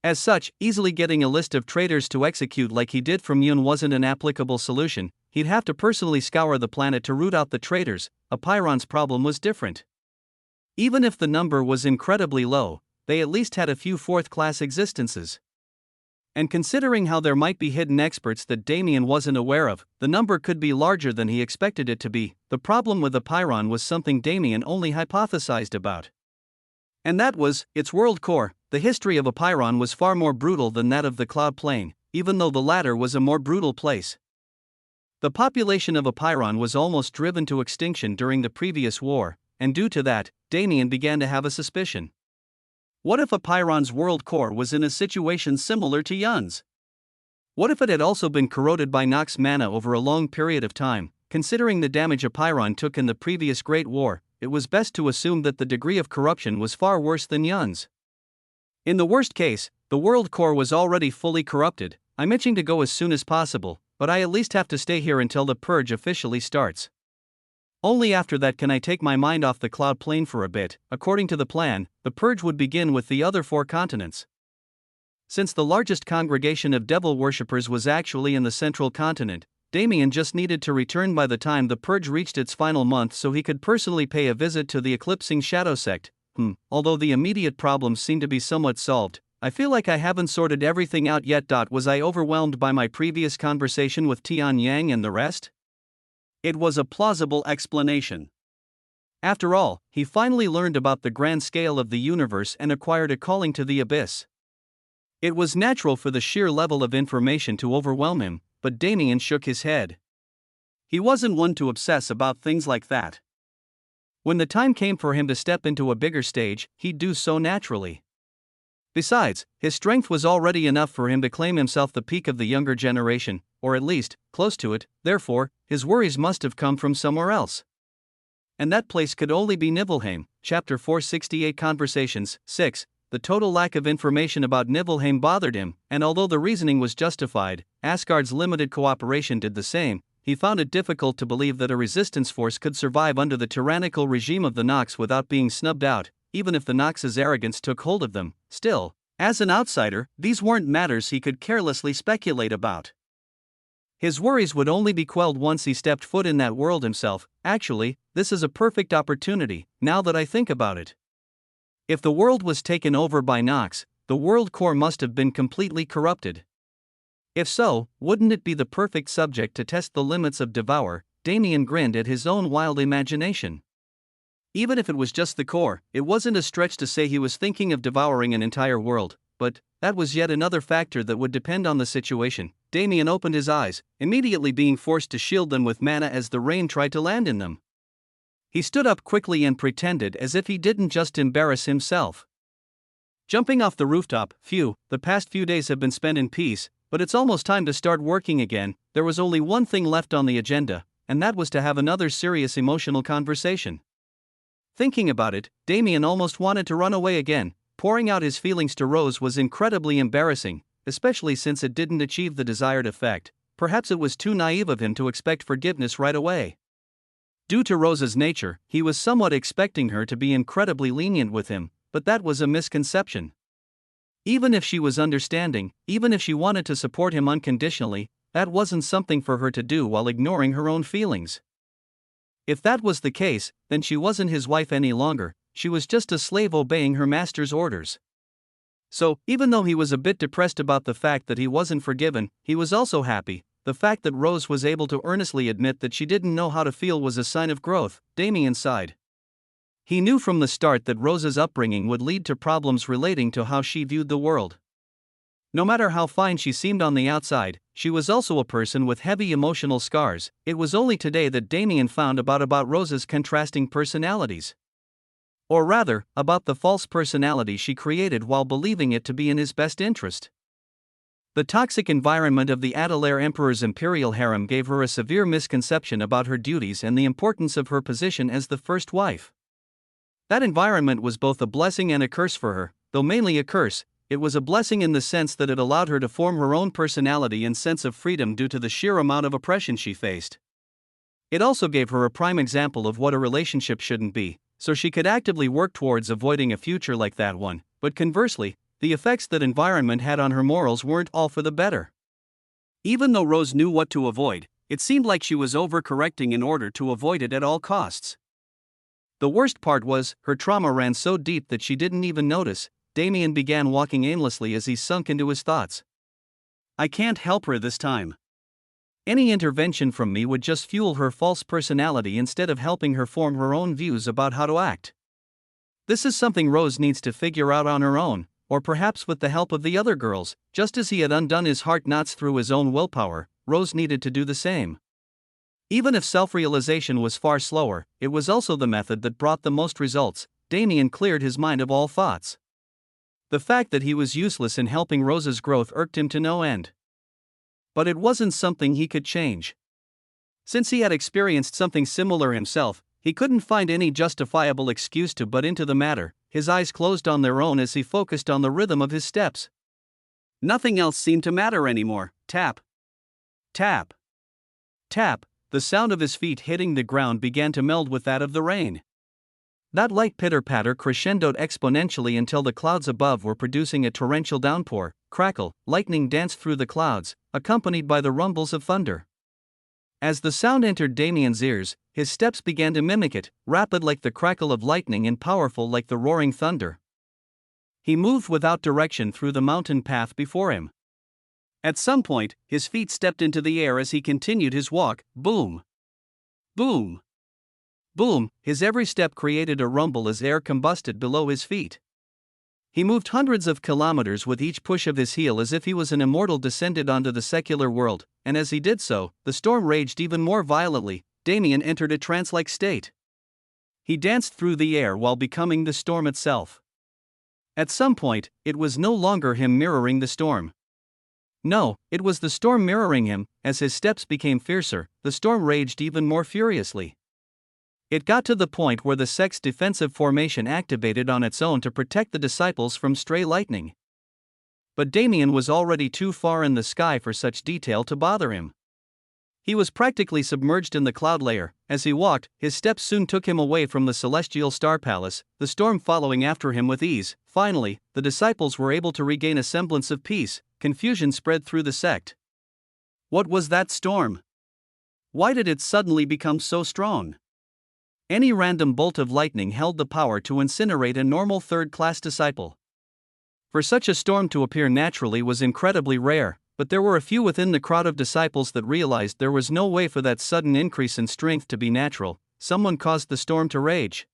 Speaker 1: As such, easily getting a list of traitors to execute like he did from Yun wasn't an applicable solution. He'd have to personally scour the planet to root out the traitors. A Pyron's problem was different. Even if the number was incredibly low, they at least had a few 4th-class existences. And considering how there might be hidden experts that Damien wasn't aware of, the number could be larger than he expected it to be. The problem with the Pyron was something Damien only hypothesized about. And that was, its world core. The history of a Pyron was far more brutal than that of the cloud plane, even though the latter was a more brutal place. The population of a Pyron was almost driven to extinction during the previous war, and due to that, Damien began to have a suspicion. What if a Pyron's world core was in a situation similar to Yun's? What if it had also been corroded by Nox mana over a long period of time? Considering the damage a Pyron took in the previous Great War, it was best to assume that the degree of corruption was far worse than Yun's. In the worst case, the world core was already fully corrupted. I'm itching to go as soon as possible, but I at least have to stay here until the purge officially starts. Only after that can I take my mind off the cloud plane for a bit. According to the plan, the purge would begin with the other 4 continents. Since the largest congregation of devil worshippers was actually in the central continent, Damien just needed to return by the time the purge reached its final month so he could personally pay a visit to the eclipsing shadow sect. Although the immediate problems seem to be somewhat solved, I feel like I haven't sorted everything out yet. Was I overwhelmed by my previous conversation with Tian Yang and the rest? It was a plausible explanation. After all, he finally learned about the grand scale of the universe and acquired a calling to the abyss. It was natural for the sheer level of information to overwhelm him, but Damien shook his head. He wasn't one to obsess about things like that. When the time came for him to step into a bigger stage, he'd do so naturally. Besides, his strength was already enough for him to claim himself the peak of the younger generation, or at least, close to it. Therefore, his worries must have come from somewhere else. And that place could only be Nibelheim. Chapter 468 Conversations 6. The total lack of information about Nibelheim bothered him, and although the reasoning was justified, Asgard's limited cooperation did the same. He found it difficult to believe that a resistance force could survive under the tyrannical regime of the Nox without being snubbed out, even if the Nox's arrogance took hold of them. Still, as an outsider, these weren't matters he could carelessly speculate about. His worries would only be quelled once he stepped foot in that world himself. Actually, this is a perfect opportunity, now that I think about it. If the world was taken over by Nox, the world core must have been completely corrupted. If so, wouldn't it be the perfect subject to test the limits of Devour? Damien grinned at his own wild imagination. Even if it was just the core, it wasn't a stretch to say he was thinking of devouring an entire world, but that was yet another factor that would depend on the situation. Damien opened his eyes, immediately being forced to shield them with mana as the rain tried to land in them. He stood up quickly and pretended as if he didn't just embarrass himself. Jumping off the rooftop, the past few days have been spent in peace, but it's almost time to start working again. There was only one thing left on the agenda, and that was to have another serious emotional conversation. Thinking about it, Damien almost wanted to run away again. Pouring out his feelings to Rose was incredibly embarrassing, especially since it didn't achieve the desired effect. Perhaps it was too naive of him to expect forgiveness right away. Due to Rose's nature, he was somewhat expecting her to be incredibly lenient with him, but that was a misconception. Even if she was understanding, even if she wanted to support him unconditionally, that wasn't something for her to do while ignoring her own feelings. If that was the case, then she wasn't his wife any longer, she was just a slave obeying her master's orders. So, even though he was a bit depressed about the fact that he wasn't forgiven, he was also happy. The fact that Rose was able to earnestly admit that she didn't know how to feel was a sign of growth. Damien sighed. He knew from the start that Rose's upbringing would lead to problems relating to how she viewed the world. No matter how fine she seemed on the outside, she was also a person with heavy emotional scars. It was only today that Damien found about Rose's contrasting personalities. Or rather, about the false personality she created while believing it to be in his best interest. The toxic environment of the Adelaire Emperor's imperial harem gave her a severe misconception about her duties and the importance of her position as the first wife. That environment was both a blessing and a curse for her, though mainly a curse. It was a blessing in the sense that it allowed her to form her own personality and sense of freedom due to the sheer amount of oppression she faced. It also gave her a prime example of what a relationship shouldn't be, so she could actively work towards avoiding a future like that one. But conversely, the effects that environment had on her morals weren't all for the better. Even though Rose knew what to avoid, it seemed like she was overcorrecting in order to avoid it at all costs. The worst part was, her trauma ran so deep that she didn't even notice. Damien began walking aimlessly as he sunk into his thoughts. I can't help her this time. Any intervention from me would just fuel her false personality instead of helping her form her own views about how to act. This is something Rose needs to figure out on her own, or perhaps with the help of the other girls. Just as he had undone his heart knots through his own willpower, Rose needed to do the same. Even if self-realization was far slower, it was also the method that brought the most results. Damien cleared his mind of all thoughts. The fact that he was useless in helping Rose's growth irked him to no end. But it wasn't something he could change. Since he had experienced something similar himself, he couldn't find any justifiable excuse to butt into the matter. His eyes closed on their own as he focused on the rhythm of his steps. Nothing else seemed to matter anymore. Tap. Tap. Tap. The sound of his feet hitting the ground began to meld with that of the rain. That light pitter-patter crescendoed exponentially until the clouds above were producing a torrential downpour. Crackle, lightning danced through the clouds, accompanied by the rumbles of thunder. As the sound entered Damien's ears, his steps began to mimic it, rapid like the crackle of lightning and powerful like the roaring thunder. He moved without direction through the mountain path before him. At some point, his feet stepped into the air as he continued his walk. Boom! Boom! Boom! His every step created a rumble as air combusted below his feet. He moved hundreds of kilometers with each push of his heel as if he was an immortal descended onto the secular world, and as he did so, the storm raged even more violently. Damien entered a trance-like state. He danced through the air while becoming the storm itself. At some point, it was no longer him mirroring the storm. No, it was the storm mirroring him. As his steps became fiercer, the storm raged even more furiously. It got to the point where the sect's defensive formation activated on its own to protect the disciples from stray lightning. But Damien was already too far in the sky for such detail to bother him. He was practically submerged in the cloud layer. As he walked, his steps soon took him away from the celestial star palace, the storm following after him with ease. Finally, the disciples were able to regain a semblance of peace. Confusion spread through the sect. What was that storm? Why did it suddenly become so strong? Any random bolt of lightning held the power to incinerate a normal third-class disciple. For such a storm to appear naturally was incredibly rare, but there were a few within the crowd of disciples that realized there was no way for that sudden increase in strength to be natural. Someone caused the storm to rage.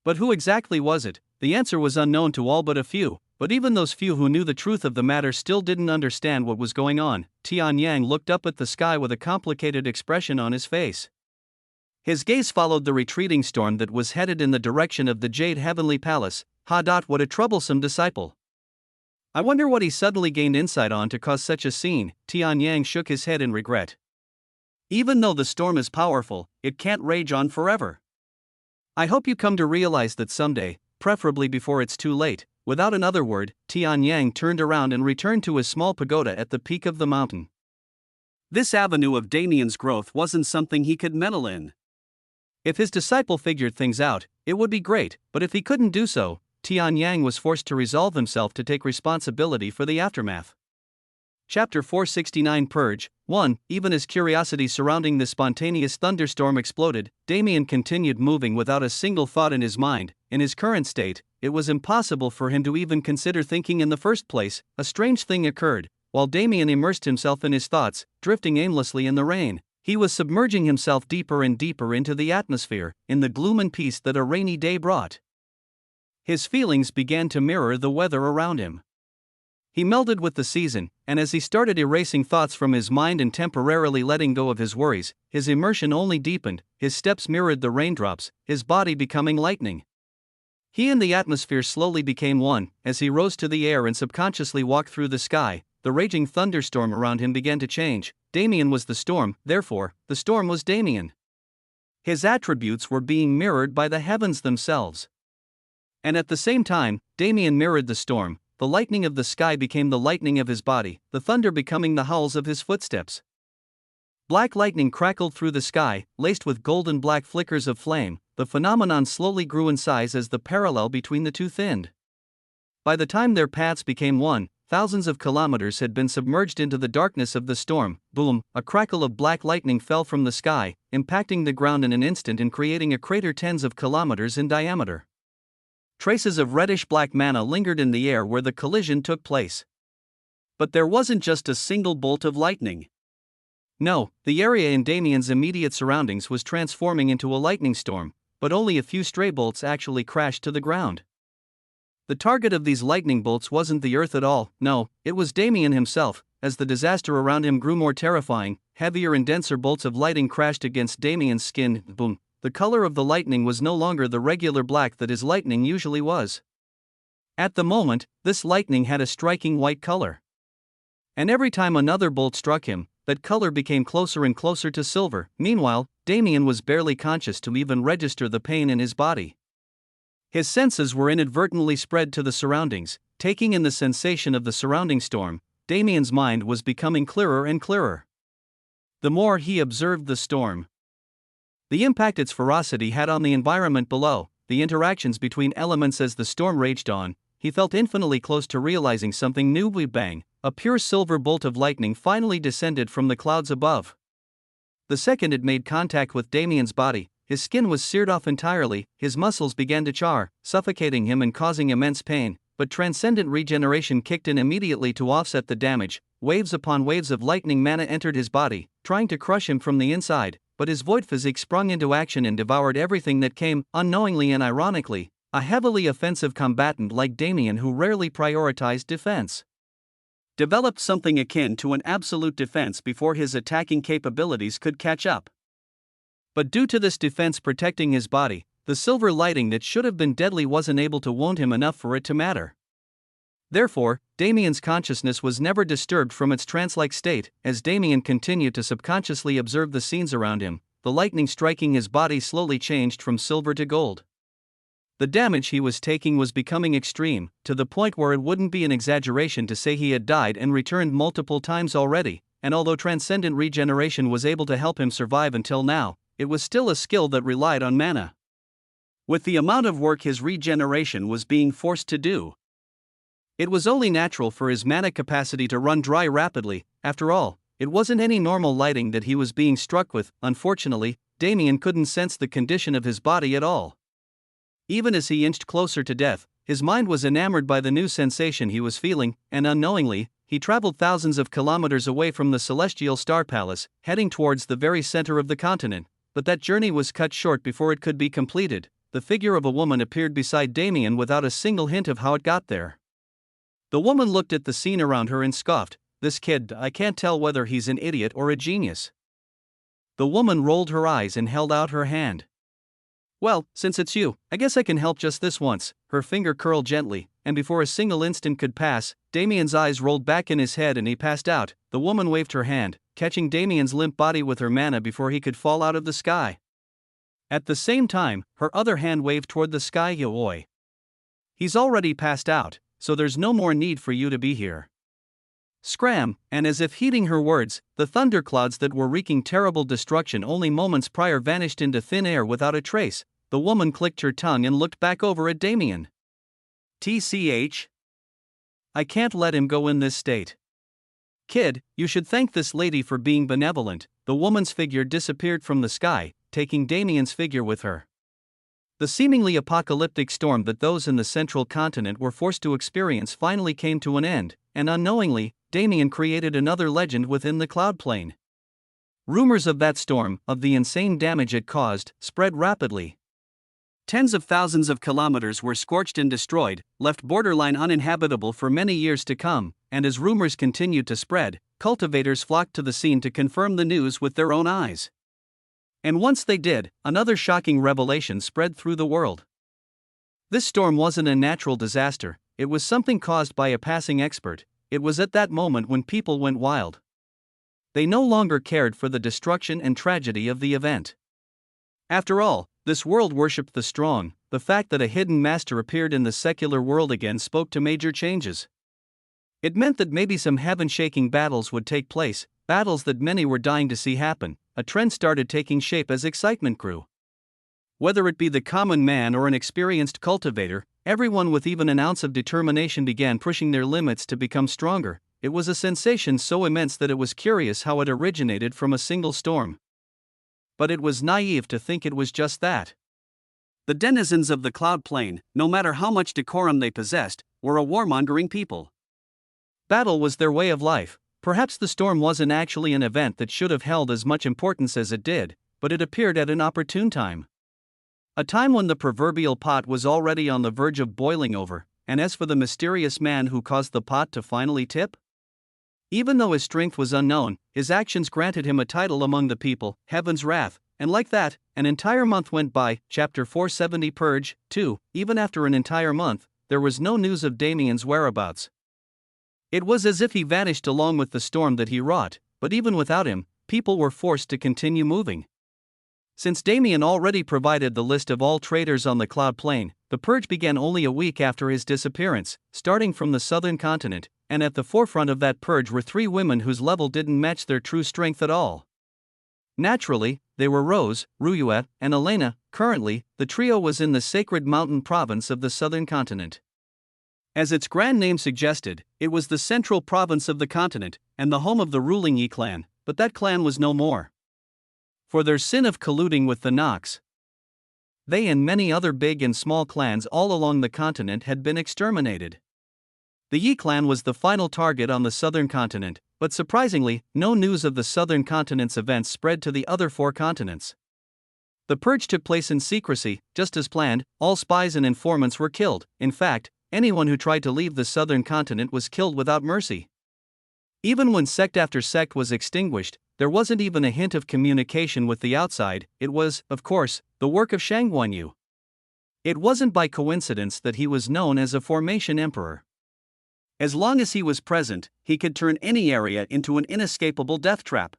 Speaker 1: But who exactly was it? The answer was unknown to all but a few, but even those few who knew the truth of the matter still didn't understand what was going on. Tian Yang looked up at the sky with a complicated expression on his face. His gaze followed the retreating storm that was headed in the direction of the Jade Heavenly Palace. What a troublesome disciple. I wonder what he suddenly gained insight on to cause such a scene. Tian Yang shook his head in regret. Even though the storm is powerful, it can't rage on forever. I hope you come to realize that someday, preferably before it's too late. Without another word, Tian Yang turned around and returned to his small pagoda at the peak of the mountain. This avenue of Damien's growth wasn't something he could meddle in. If his disciple figured things out, it would be great, but if he couldn't do so, Tian Yang was forced to resolve himself to take responsibility for the aftermath. Chapter 469 Purge 1. Even as curiosity surrounding the spontaneous thunderstorm exploded, Damien continued moving without a single thought in his mind. In his current state, it was impossible for him to even consider thinking in the first place. A strange thing occurred. While Damien immersed himself in his thoughts, drifting aimlessly in the rain, he was submerging himself deeper and deeper into the atmosphere, in the gloom and peace that a rainy day brought. His feelings began to mirror the weather around him. He melded with the season, and as he started erasing thoughts from his mind and temporarily letting go of his worries, his immersion only deepened. His steps mirrored the raindrops, his body becoming lightning. He and the atmosphere slowly became one. As he rose to the air and subconsciously walked through the sky, the raging thunderstorm around him began to change. Damien was the storm, therefore, the storm was Damien. His attributes were being mirrored by the heavens themselves. And at the same time, Damien mirrored the storm. The lightning of the sky became the lightning of his body, the thunder becoming the howls of his footsteps. Black lightning crackled through the sky, laced with golden black flickers of flame. The phenomenon slowly grew in size as the parallel between the two thinned. By the time their paths became one, thousands of kilometers had been submerged into the darkness of the storm. Boom! A crackle of black lightning fell from the sky, impacting the ground in an instant and creating a crater tens of kilometers in diameter. Traces of reddish-black mana lingered in the air where the collision took place. But there wasn't just a single bolt of lightning. No, the area in Damien's immediate surroundings was transforming into a lightning storm, but only a few stray bolts actually crashed to the ground. The target of these lightning bolts wasn't the earth at all, no, it was Damien himself. As the disaster around him grew more terrifying, heavier and denser bolts of lightning crashed against Damien's skin. Boom! The color of the lightning was no longer the regular black that his lightning usually was. At the moment, this lightning had a striking white color. And every time another bolt struck him, that color became closer and closer to silver. Meanwhile, Damien was barely conscious to even register the pain in his body. His senses were inadvertently spread to the surroundings, taking in the sensation of the surrounding storm. Damien's mind was becoming clearer and clearer. The more he observed the storm, the impact its ferocity had on the environment below, the interactions between elements as the storm raged on, he felt infinitely close to realizing something new. Bang! A pure silver bolt of lightning finally descended from the clouds above. The second it made contact with Damien's body, his skin was seared off entirely, his muscles began to char, suffocating him and causing immense pain, but transcendent regeneration kicked in immediately to offset the damage. Waves upon waves of lightning mana entered his body, trying to crush him from the inside. But his void physique sprung into action and devoured everything that came. Unknowingly and ironically, a heavily offensive combatant like Damien, who rarely prioritized defense, developed something akin to an absolute defense before his attacking capabilities could catch up. But due to this defense protecting his body, the silver lighting that should have been deadly wasn't able to wound him enough for it to matter. Therefore, Damien's consciousness was never disturbed from its trance-like state. As Damien continued to subconsciously observe the scenes around him, the lightning striking his body slowly changed from silver to gold. The damage he was taking was becoming extreme, to the point where it wouldn't be an exaggeration to say he had died and returned multiple times already, and although transcendent regeneration was able to help him survive until now, it was still a skill that relied on mana. With the amount of work his regeneration was being forced to do, it was only natural for his mana capacity to run dry rapidly. After all, it wasn't any normal lighting that he was being struck with. Unfortunately, Damien couldn't sense the condition of his body at all. Even as he inched closer to death, his mind was enamored by the new sensation he was feeling, and unknowingly, he traveled thousands of kilometers away from the celestial star palace, heading towards the very center of the continent. But that journey was cut short before it could be completed. the figure of a woman appeared beside Damien without a single hint of how it got there. The woman looked at the scene around her and scoffed, "This kid, I can't tell whether he's an idiot or a genius." The woman rolled her eyes and held out her hand. "Well, since it's you, I guess I can help just this once." Her finger curled gently, and before a single instant could pass, Damien's eyes rolled back in his head and he passed out. The woman waved her hand, catching Damien's limp body with her mana before he could fall out of the sky. At the same time, her other hand waved toward the sky. "Yooi. He's already passed out, so there's no more need for you to be here." Scram, and as if heeding her words, the thunderclouds that were wreaking terrible destruction only moments prior vanished into thin air without a trace. The woman clicked her tongue and looked back over at Damien. "TCH? I can't let him go in this state. Kid, you should thank this lady for being benevolent." The woman's figure disappeared from the sky, taking Damien's figure with her. The seemingly apocalyptic storm that those in the central continent were forced to experience finally came to an end, and unknowingly, Damien created another legend within the cloud plane. Rumors of that storm, of the insane damage it caused, spread rapidly. Tens of thousands of kilometers were scorched and destroyed, left borderline uninhabitable for many years to come, and as rumors continued to spread, cultivators flocked to the scene to confirm the news with their own eyes. And once they did, another shocking revelation spread through the world. This storm wasn't a natural disaster, it was something caused by a passing expert. It was at that moment when people went wild. They no longer cared for the destruction and tragedy of the event. After all, this world worshipped the strong. The fact that a hidden master appeared in the secular world again spoke to major changes. It meant that maybe some heaven-shaking battles would take place, battles that many were dying to see happen. A trend started taking shape as excitement grew. Whether it be the common man or an experienced cultivator, everyone with even an ounce of determination began pushing their limits to become stronger. It was a sensation so immense that it was curious how it originated from a single storm. But it was naive to think it was just that. The denizens of the cloud plane, no matter how much decorum they possessed, were a warmongering people. Battle was their way of life. Perhaps the storm wasn't actually an event that should have held as much importance as it did, but it appeared at an opportune time. A time when the proverbial pot was already on the verge of boiling over, and as for the mysterious man who caused the pot to finally tip? Even though his strength was unknown, his actions granted him a title among the people, Heaven's Wrath, and like that, an entire month went by. Chapter 470 Purge 2. Even after an entire month, there was no news of Damien's whereabouts. It was as if he vanished along with the storm that he wrought, but even without him, people were forced to continue moving. Since Damien already provided the list of all traders on the cloud plane, the purge began only a week after his disappearance, starting from the southern continent, and at the forefront of that purge were three women whose level didn't match their true strength at all. Naturally, they were Rose, Ruyuet, and Elena. Currently, the trio was in the sacred mountain province of the southern continent. As its grand name suggested, it was the central province of the continent, and the home of the ruling Yi clan, but that clan was no more. For their sin of colluding with the Nox, they and many other big and small clans all along the continent had been exterminated. The Yi clan was the final target on the southern continent, but surprisingly, no news of the southern continent's events spread to the other four continents. The purge took place in secrecy, just as planned. All spies and informants were killed. In fact, anyone who tried to leave the southern continent was killed without mercy. Even when sect after sect was extinguished, there wasn't even a hint of communication with the outside. It was, of course, the work of Shangguanyu. It wasn't by coincidence that he was known as a formation emperor. As long as he was present, he could turn any area into an inescapable death trap.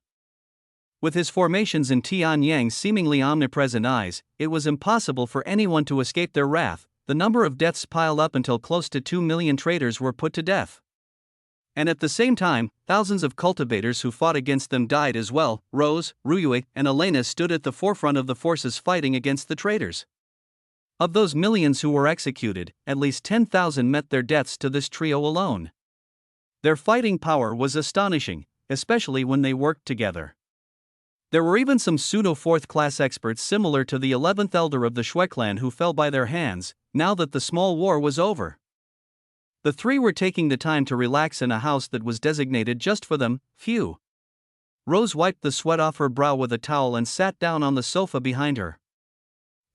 Speaker 1: With his formations in Tianyang's seemingly omnipresent eyes, it was impossible for anyone to escape their wrath. The number of deaths piled up until close to 2 million traders were put to death. And at the same time, thousands of cultivators who fought against them died as well. Rose, Ruyue, and Elena stood at the forefront of the forces fighting against the traders. Of those millions who were executed, at least 10,000 met their deaths to this trio alone. Their fighting power was astonishing, especially when they worked together. There were even some pseudo-fourth-class experts similar to the 11th elder of the Shui clan who fell by their hands, now that the small war was over. The three were taking the time to relax in a house that was designated just for them. Phew. Rose wiped the sweat off her brow with a towel and sat down on the sofa behind her.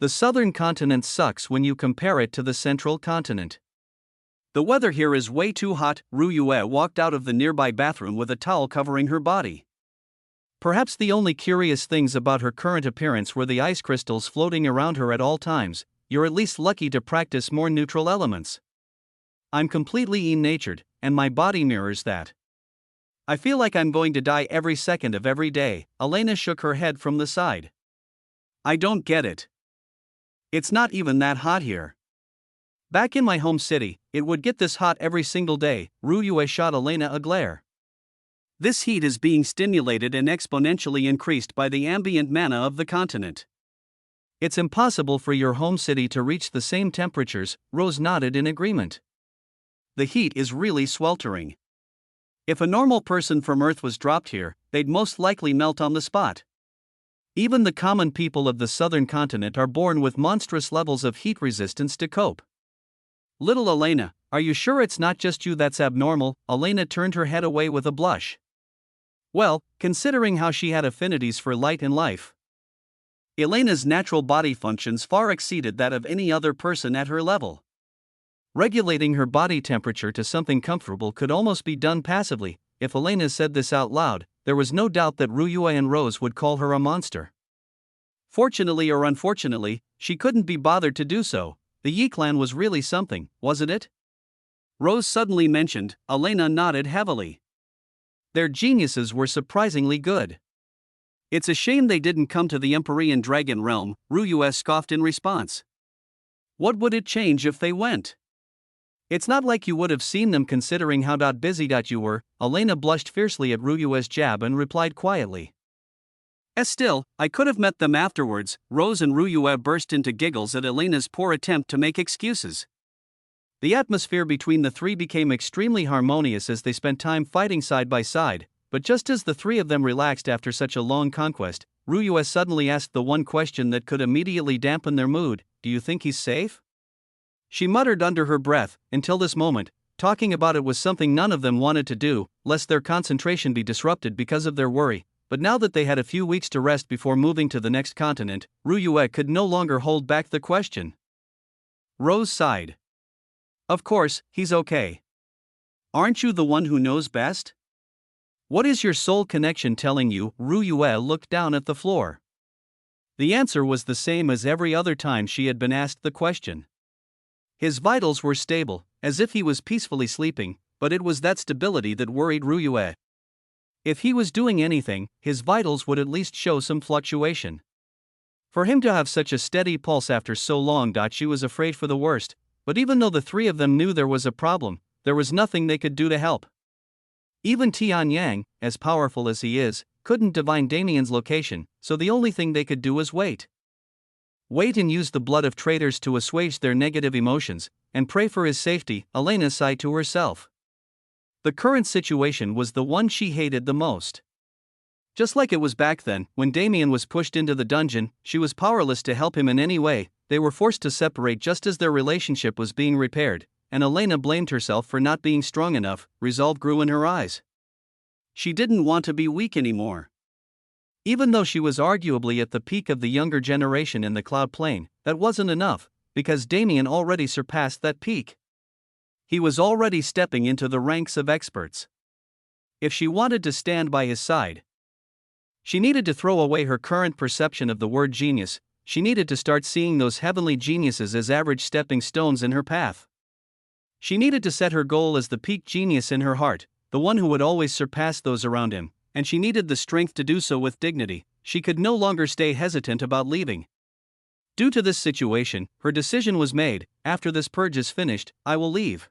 Speaker 1: The southern continent sucks when you compare it to the central continent. The weather here is way too hot. Ruyue walked out of the nearby bathroom with a towel covering her body. Perhaps the only curious things about her current appearance were the ice crystals floating around her at all times. You're at least lucky to practice more neutral elements. I'm completely natured, and my body mirrors that. I feel like I'm going to die every second of every day. Elena shook her head from the side. I don't get it. It's not even that hot here. Back in my home city, it would get this hot every single day. Ruyue shot Elena a glare. This heat is being stimulated and exponentially increased by the ambient mana of the continent. It's impossible for your home city to reach the same temperatures. Rose nodded in agreement. The heat is really sweltering. If a normal person from Earth was dropped here, they'd most likely melt on the spot. Even the common people of the southern continent are born with monstrous levels of heat resistance to cope. Little Elena, are you sure it's not just you that's abnormal? Elena turned her head away with a blush. Well, considering how she had affinities for light and life. Elena's natural body functions far exceeded that of any other person at her level. Regulating her body temperature to something comfortable could almost be done passively. If Elena said this out loud, there was no doubt that Ruyue and Rose would call her a monster. Fortunately or unfortunately, she couldn't be bothered to do so. The Yi clan was really something, wasn't it? Rose suddenly mentioned. Elena nodded heavily. Their geniuses were surprisingly good. It's a shame they didn't come to the Empyrean Dragon realm, Ruyue scoffed in response. What would it change if they went? It's not like you would have seen them considering how busy you were. Elena blushed fiercely at Ruyue's jab and replied quietly. Still, I could have met them afterwards. Rose and Ruyue burst into giggles at Elena's poor attempt to make excuses. The atmosphere between the three became extremely harmonious as they spent time fighting side by side, but just as the three of them relaxed after such a long conquest, Ruyue suddenly asked the one question that could immediately dampen their mood. Do you think he's safe? She muttered under her breath. Until this moment, talking about it was something none of them wanted to do, lest their concentration be disrupted because of their worry. But now that they had a few weeks to rest before moving to the next continent, Ruyue could no longer hold back the question. Rose sighed. Of course, he's okay. Aren't you the one who knows best? What is your soul connection telling you? Ruyue looked down at the floor. The answer was the same as every other time she had been asked the question. His vitals were stable, as if he was peacefully sleeping, but it was that stability that worried Ruyue. If he was doing anything, his vitals would at least show some fluctuation. For him to have such a steady pulse after so long, she was afraid for the worst, but even though the three of them knew there was a problem, there was nothing they could do to help. Even Tian Yang, as powerful as he is, couldn't divine Damien's location, so the only thing they could do was wait. Wait and use the blood of traitors to assuage their negative emotions, and pray for his safety. Elena sighed to herself. The current situation was the one she hated the most. Just like it was back then, when Damien was pushed into the dungeon, she was powerless to help him in any way. They were forced to separate just as their relationship was being repaired, and Elena blamed herself for not being strong enough. Resolve grew in her eyes. She didn't want to be weak anymore. Even though she was arguably at the peak of the younger generation in the Cloud Plane, that wasn't enough, because Damien already surpassed that peak. He was already stepping into the ranks of experts. If she wanted to stand by his side, she needed to throw away her current perception of the word genius. She needed to start seeing those heavenly geniuses as average stepping stones in her path. She needed to set her goal as the peak genius in her heart, the one who would always surpass those around him, and she needed the strength to do so with dignity. She could no longer stay hesitant about leaving. Due to this situation, her decision was made. After this purge is finished, I will leave.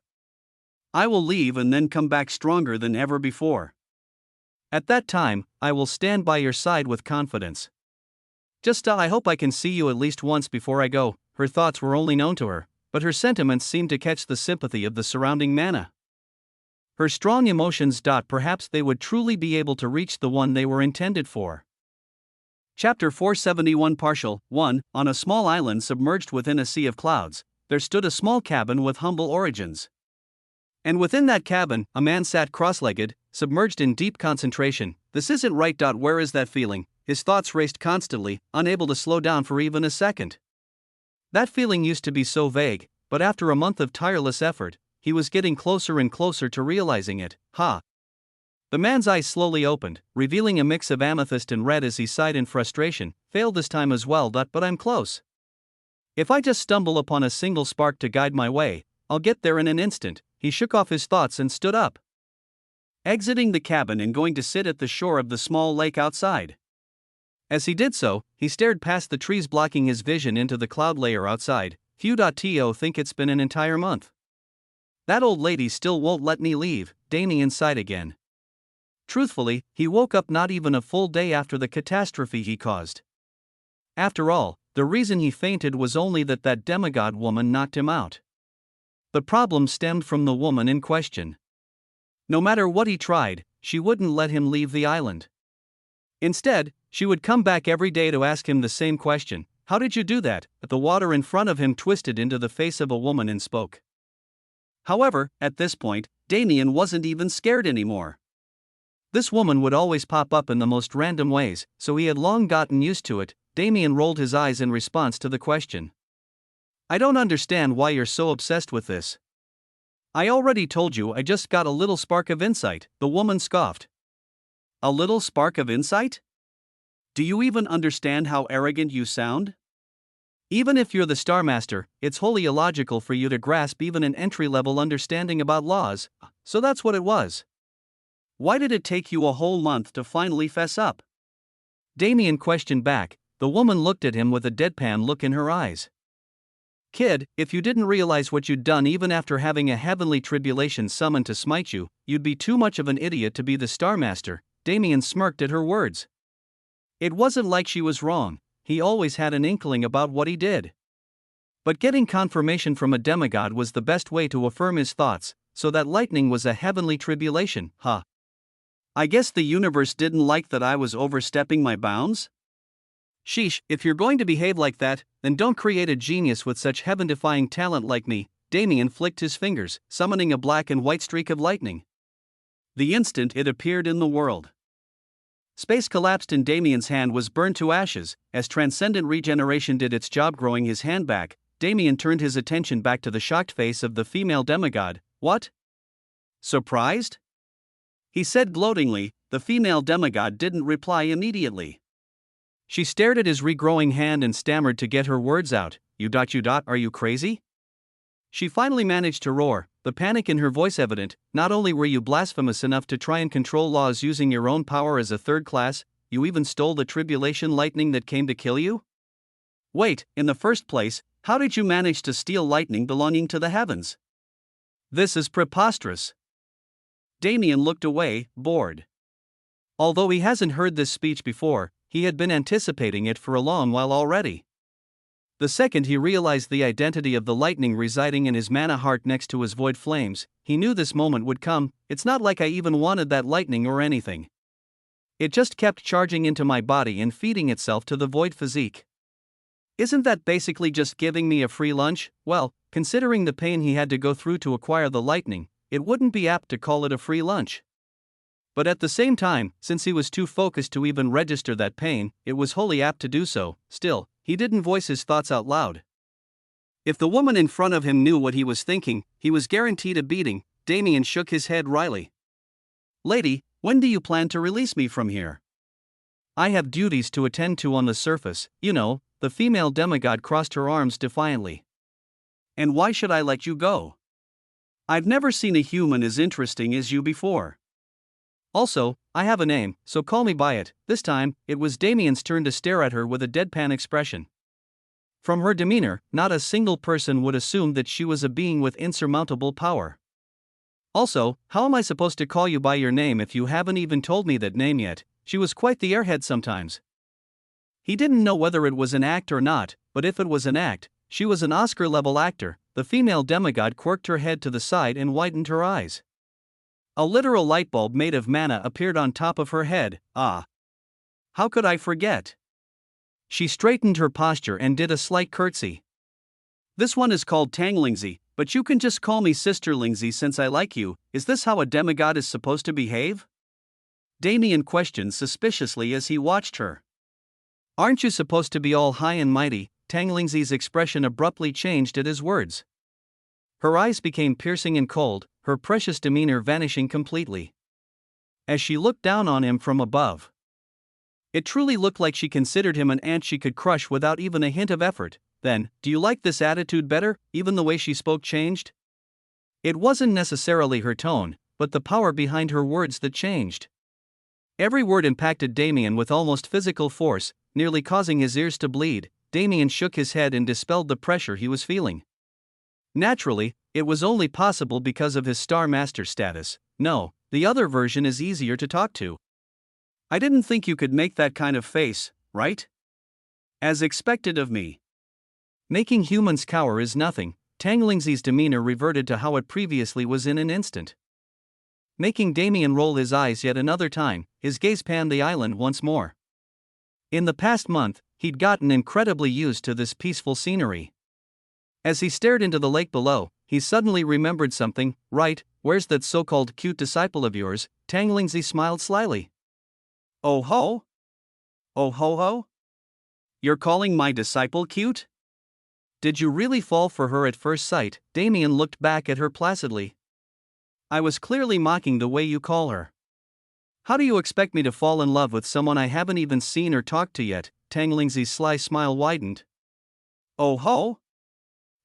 Speaker 1: I will leave and then come back stronger than ever before. At that time, I will stand by your side with confidence. I hope I can see you at least once before I go. Her thoughts were only known to her, but her sentiments seemed to catch the sympathy of the surrounding mana. Her strong emotions. Perhaps they would truly be able to reach the one they were intended for. Chapter 471 Partial 1. On a small island submerged within a sea of clouds, there stood a small cabin with humble origins. And within that cabin, a man sat cross-legged, submerged in deep concentration. This isn't right. Where is that feeling? His thoughts raced constantly, unable to slow down for even a second. That feeling used to be so vague, but after a month of tireless effort, he was getting closer and closer to realizing it. Ha! The man's eyes slowly opened, revealing a mix of amethyst and red as he sighed in frustration. Failed this time as well, but I'm close. If I just stumble upon a single spark to guide my way, I'll get there in an instant. He shook off his thoughts and stood up, exiting the cabin and going to sit at the shore of the small lake outside. As he did so, he stared past the trees blocking his vision into the cloud layer outside. Phew.to think it's been an entire month. That old lady still won't let me leave, Damien sighed again. Truthfully, he woke up not even a full day after the catastrophe he caused. After all, the reason he fainted was only that demigod woman knocked him out. The problem stemmed from the woman in question. No matter what he tried, she wouldn't let him leave the island. Instead, she would come back every day to ask him the same question. How did you do that? The water in front of him twisted into the face of a woman and spoke. However, at this point, Damien wasn't even scared anymore. This woman would always pop up in the most random ways, so he had long gotten used to it. Damien rolled his eyes in response to the question. I don't understand why you're so obsessed with this. I already told you I just got a little spark of insight, the woman scoffed. A little spark of insight? Do you even understand how arrogant you sound? Even if you're the Star Master, it's wholly illogical for you to grasp even an entry-level understanding about laws, so that's what it was. Why did it take you a whole month to finally fess up? Damien questioned back. The woman looked at him with a deadpan look in her eyes. Kid, if you didn't realize what you'd done even after having a heavenly tribulation summoned to smite you, you'd be too much of an idiot to be the Star Master. Damien smirked at her words. It wasn't like she was wrong, he always had an inkling about what he did. But getting confirmation from a demigod was the best way to affirm his thoughts, so that lightning was a heavenly tribulation, huh? I guess the universe didn't like that I was overstepping my bounds? Sheesh, if you're going to behave like that, then don't create a genius with such heaven-defying talent like me. Damien flicked his fingers, summoning a black and white streak of lightning. The instant it appeared in the world, space collapsed and Damien's hand was burned to ashes. As transcendent regeneration did its job growing his hand back, Damien turned his attention back to the shocked face of the female demigod. What? Surprised? He said gloatingly. The female demigod didn't reply immediately. She stared at his regrowing hand and stammered to get her words out. Are you crazy? She finally managed to roar, the panic in her voice evident. Not only were you blasphemous enough to try and control laws using your own power as a third class, you even stole the tribulation lightning that came to kill you? Wait, in the first place, how did you manage to steal lightning belonging to the heavens? This is preposterous. Damien looked away, bored. Although he hasn't heard this speech before, he had been anticipating it for a long while already. The second he realized the identity of the lightning residing in his mana heart next to his void flames, he knew this moment would come. It's not like I even wanted that lightning or anything. It just kept charging into my body and feeding itself to the void physique. Isn't that basically just giving me a free lunch? Well, considering the pain he had to go through to acquire the lightning, it wouldn't be apt to call it a free lunch. But at the same time, since he was too focused to even register that pain, it was wholly apt to do so. Still, he didn't voice his thoughts out loud. If the woman in front of him knew what he was thinking, he was guaranteed a beating. Damien shook his head wryly. Lady, when do you plan to release me from here? I have duties to attend to on the surface, you know. The female demigod crossed her arms defiantly. And why should I let you go? I've never seen a human as interesting as you before. Also, I have a name, so call me by it. This time, it was Damien's turn to stare at her with a deadpan expression. From her demeanor, not a single person would assume that she was a being with insurmountable power. Also, how am I supposed to call you by your name if you haven't even told me that name yet? She was quite the airhead sometimes. He didn't know whether it was an act or not, but if it was an act, she was an Oscar-level actor. The female demigod quirked her head to the side and widened her eyes. A literal light bulb made of mana appeared on top of her head. Ah! How could I forget? She straightened her posture and did a slight curtsy. This one is called Tanglingzy, but you can just call me Sister Lingzy since I like you. Is this how a demigod is supposed to behave? Damien questioned suspiciously as he watched her. Aren't you supposed to be all high and mighty, Tanglingzi's expression abruptly changed at his words. Her eyes became piercing and cold, her precious demeanor vanishing completely. As she looked down on him from above, it truly looked like she considered him an ant she could crush without even a hint of effort. Then, do you like this attitude better? Even the way she spoke changed? It wasn't necessarily her tone, but the power behind her words that changed. Every word impacted Damien with almost physical force, nearly causing his ears to bleed. Damien shook his head and dispelled the pressure he was feeling. Naturally, it was only possible because of his Star Master status. No, the other version is easier to talk to. I didn't think you could make that kind of face, right? As expected of me. Making humans cower is nothing. Tanglingzi's demeanor reverted to how it previously was in an instant. Making Damien roll his eyes yet another time, his gaze panned the island once more. In the past month, he'd gotten incredibly used to this peaceful scenery. As he stared into the lake below, he suddenly remembered something. Right, where's that so-called cute disciple of yours? Tanglingzi smiled slyly. Oh ho? Oh ho ho? You're calling my disciple cute? Did you really fall for her at first sight? Damien looked back at her placidly. I was clearly mocking the way you call her. How do you expect me to fall in love with someone I haven't even seen or talked to yet? Tanglingzi's sly smile widened. Oh ho?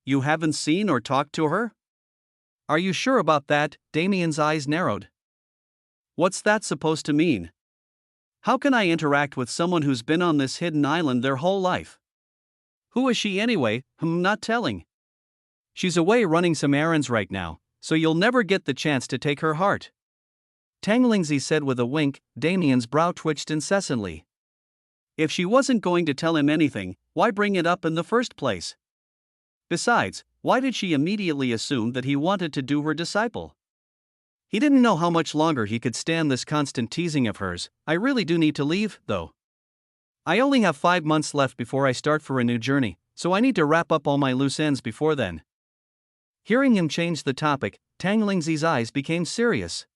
Speaker 1: You haven't seen or talked to her? Are you sure about that? Damien's eyes narrowed. What's that supposed to mean? How can I interact with someone who's been on this hidden island their whole life? Who is she anyway? Not telling. She's away running some errands right now, so you'll never get the chance to take her heart. Tanglingzi said with a wink. Damien's brow twitched incessantly. If she wasn't going to tell him anything, why bring it up in the first place? Besides, why did she immediately assume that he wanted to do her disciple? He didn't know how much longer he could stand this constant teasing of hers. I really do need to leave, though. I only have 5 months left before I start for a new journey, so I need to wrap up all my loose ends before then. Hearing him change the topic, Tanglingzi's eyes became serious.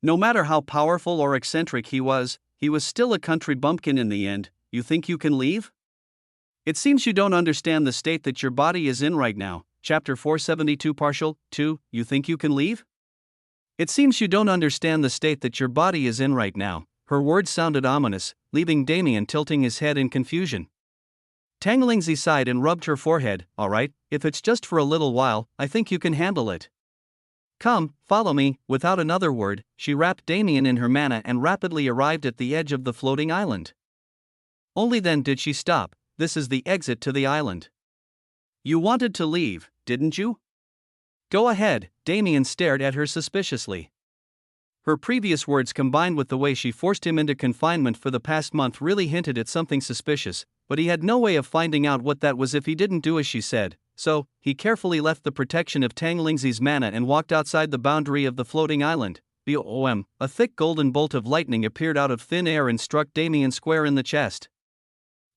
Speaker 1: No matter how powerful or eccentric he was still a country bumpkin in the end. You think you can leave? It seems you don't understand the state that your body is in right now. Chapter 472 Partial 2. You think you can leave? It seems you don't understand the state that your body is in right now. Her words sounded ominous, leaving Damien tilting his head in confusion. Tanglingzi sighed and rubbed her forehead. All right, if it's just for a little while, I think you can handle it. Come, follow me. Without another word, she wrapped Damien in her mana and rapidly arrived at the edge of the floating island. Only then did she stop. This is the exit to the island. You wanted to leave, didn't you? Go ahead. Damien stared at her suspiciously. Her previous words combined with the way she forced him into confinement for the past month really hinted at something suspicious, but he had no way of finding out what that was if he didn't do as she said, so he carefully left the protection of Tanglingzi's mana and walked outside the boundary of the floating island. Boom! A thick golden bolt of lightning appeared out of thin air and struck Damien square in the chest.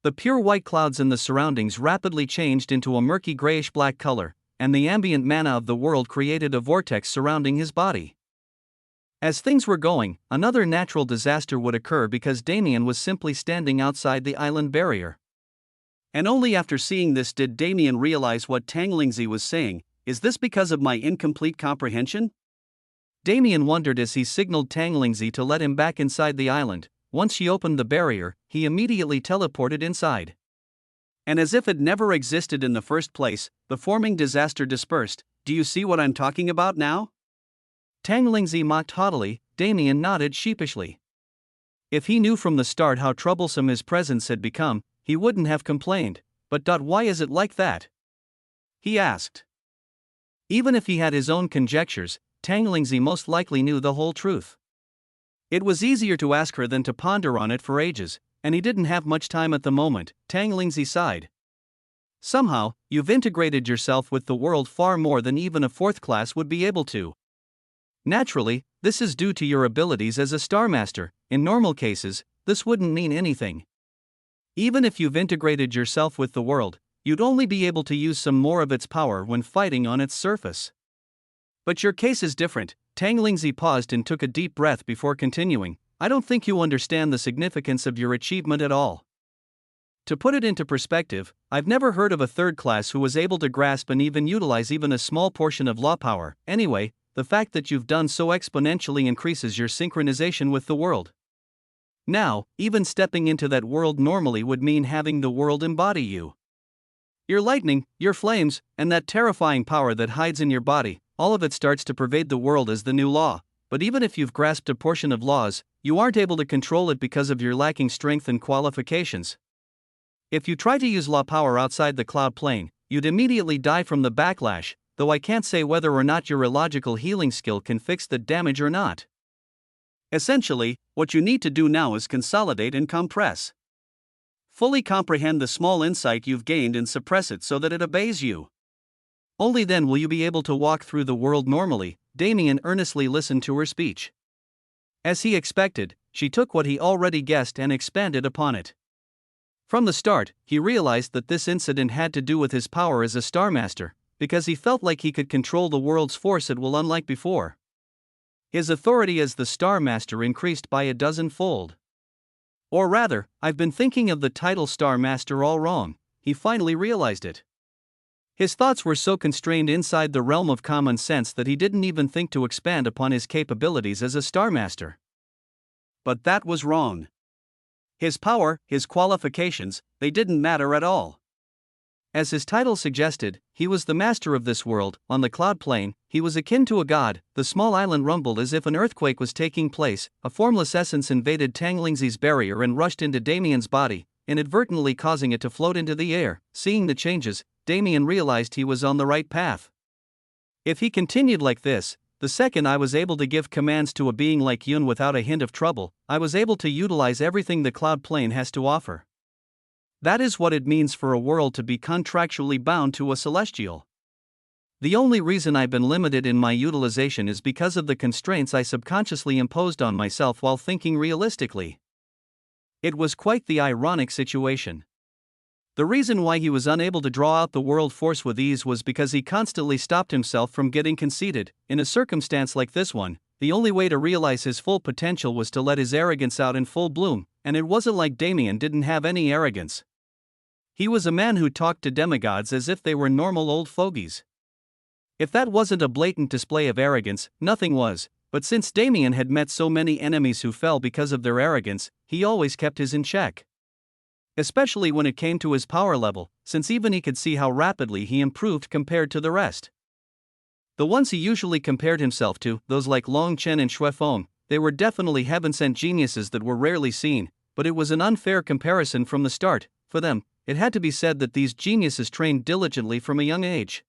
Speaker 1: The pure white clouds in the surroundings rapidly changed into a murky grayish-black color, and the ambient mana of the world created a vortex surrounding his body. As things were going, another natural disaster would occur because Damien was simply standing outside the island barrier. And only after seeing this did Damien realize what Tanglingzi was saying. Is this because of my incomplete comprehension? Damien wondered as he signaled Tanglingzi to let him back inside the island. Once she opened the barrier, he immediately teleported inside. And as if it never existed in the first place, the forming disaster dispersed. Do you see what I'm talking about now? Tanglingzi mocked haughtily. Damien nodded sheepishly. If he knew from the start how troublesome his presence had become, he wouldn't have complained. But why is it like that? He asked. Even if he had his own conjectures, Tanglingzi most likely knew the whole truth. It was easier to ask her than to ponder on it for ages, and he didn't have much time at the moment. Tanglingzi sighed. Somehow, you've integrated yourself with the world far more than even a 4th class would be able to. Naturally, this is due to your abilities as a Star Master. In normal cases, this wouldn't mean anything. Even if you've integrated yourself with the world, you'd only be able to use some more of its power when fighting on its surface. But your case is different. Tanglingzi paused and took a deep breath before continuing. I don't think you understand the significance of your achievement at all. To put it into perspective, I've never heard of a third class who was able to grasp and even utilize even a small portion of law power. Anyway, the fact that you've done so exponentially increases your synchronization with the world. Now, even stepping into that world normally would mean having the world embody you. Your lightning, your flames, and that terrifying power that hides in your body, all of it starts to pervade the world as the new law. But even if you've grasped a portion of laws, you aren't able to control it because of your lacking strength and qualifications. If you try to use law power outside the cloud plane, you'd immediately die from the backlash, though I can't say whether or not your illogical healing skill can fix the damage or not. Essentially, what you need to do now is consolidate and compress. Fully comprehend the small insight you've gained and suppress it so that it obeys you. Only then will you be able to walk through the world normally. Damien earnestly listened to her speech. As he expected, she took what he already guessed and expanded upon it. From the start, he realized that this incident had to do with his power as a Star Master, because he felt like he could control the world's force at will unlike before. His authority as the Star Master increased by 12-fold. Or rather, I've been thinking of the title Star Master all wrong. He finally realized it. His thoughts were so constrained inside the realm of common sense that he didn't even think to expand upon his capabilities as a Star Master. But that was wrong. His power, his qualifications, they didn't matter at all. As his title suggested, he was the master of this world. On the cloud plane, he was akin to a god. The small island rumbled as if an earthquake was taking place. A formless essence invaded Tanglingsy's barrier and rushed into Damien's body, inadvertently causing it to float into the air. Seeing the changes, Damien realized he was on the right path. If he continued like this, the second I was able to give commands to a being like Yun without a hint of trouble, I was able to utilize everything the cloud plane has to offer. That is what it means for a world to be contractually bound to a celestial. The only reason I've been limited in my utilization is because of the constraints I subconsciously imposed on myself while thinking realistically. It was quite the ironic situation. The reason why he was unable to draw out the world force with ease was because he constantly stopped himself from getting conceited. In a circumstance like this one, the only way to realize his full potential was to let his arrogance out in full bloom, and it wasn't like Damien didn't have any arrogance. He was a man who talked to demigods as if they were normal old fogies. If that wasn't a blatant display of arrogance, nothing was, but since Damien had met so many enemies who fell because of their arrogance, he always kept his in check. Especially when it came to his power level, since even he could see how rapidly he improved compared to the rest. The ones he usually compared himself to, those like Long Chen and Xue Feng, they were definitely heaven-sent geniuses that were rarely seen, but it was an unfair comparison from the start. For them, it had to be said that these geniuses trained diligently from a young age.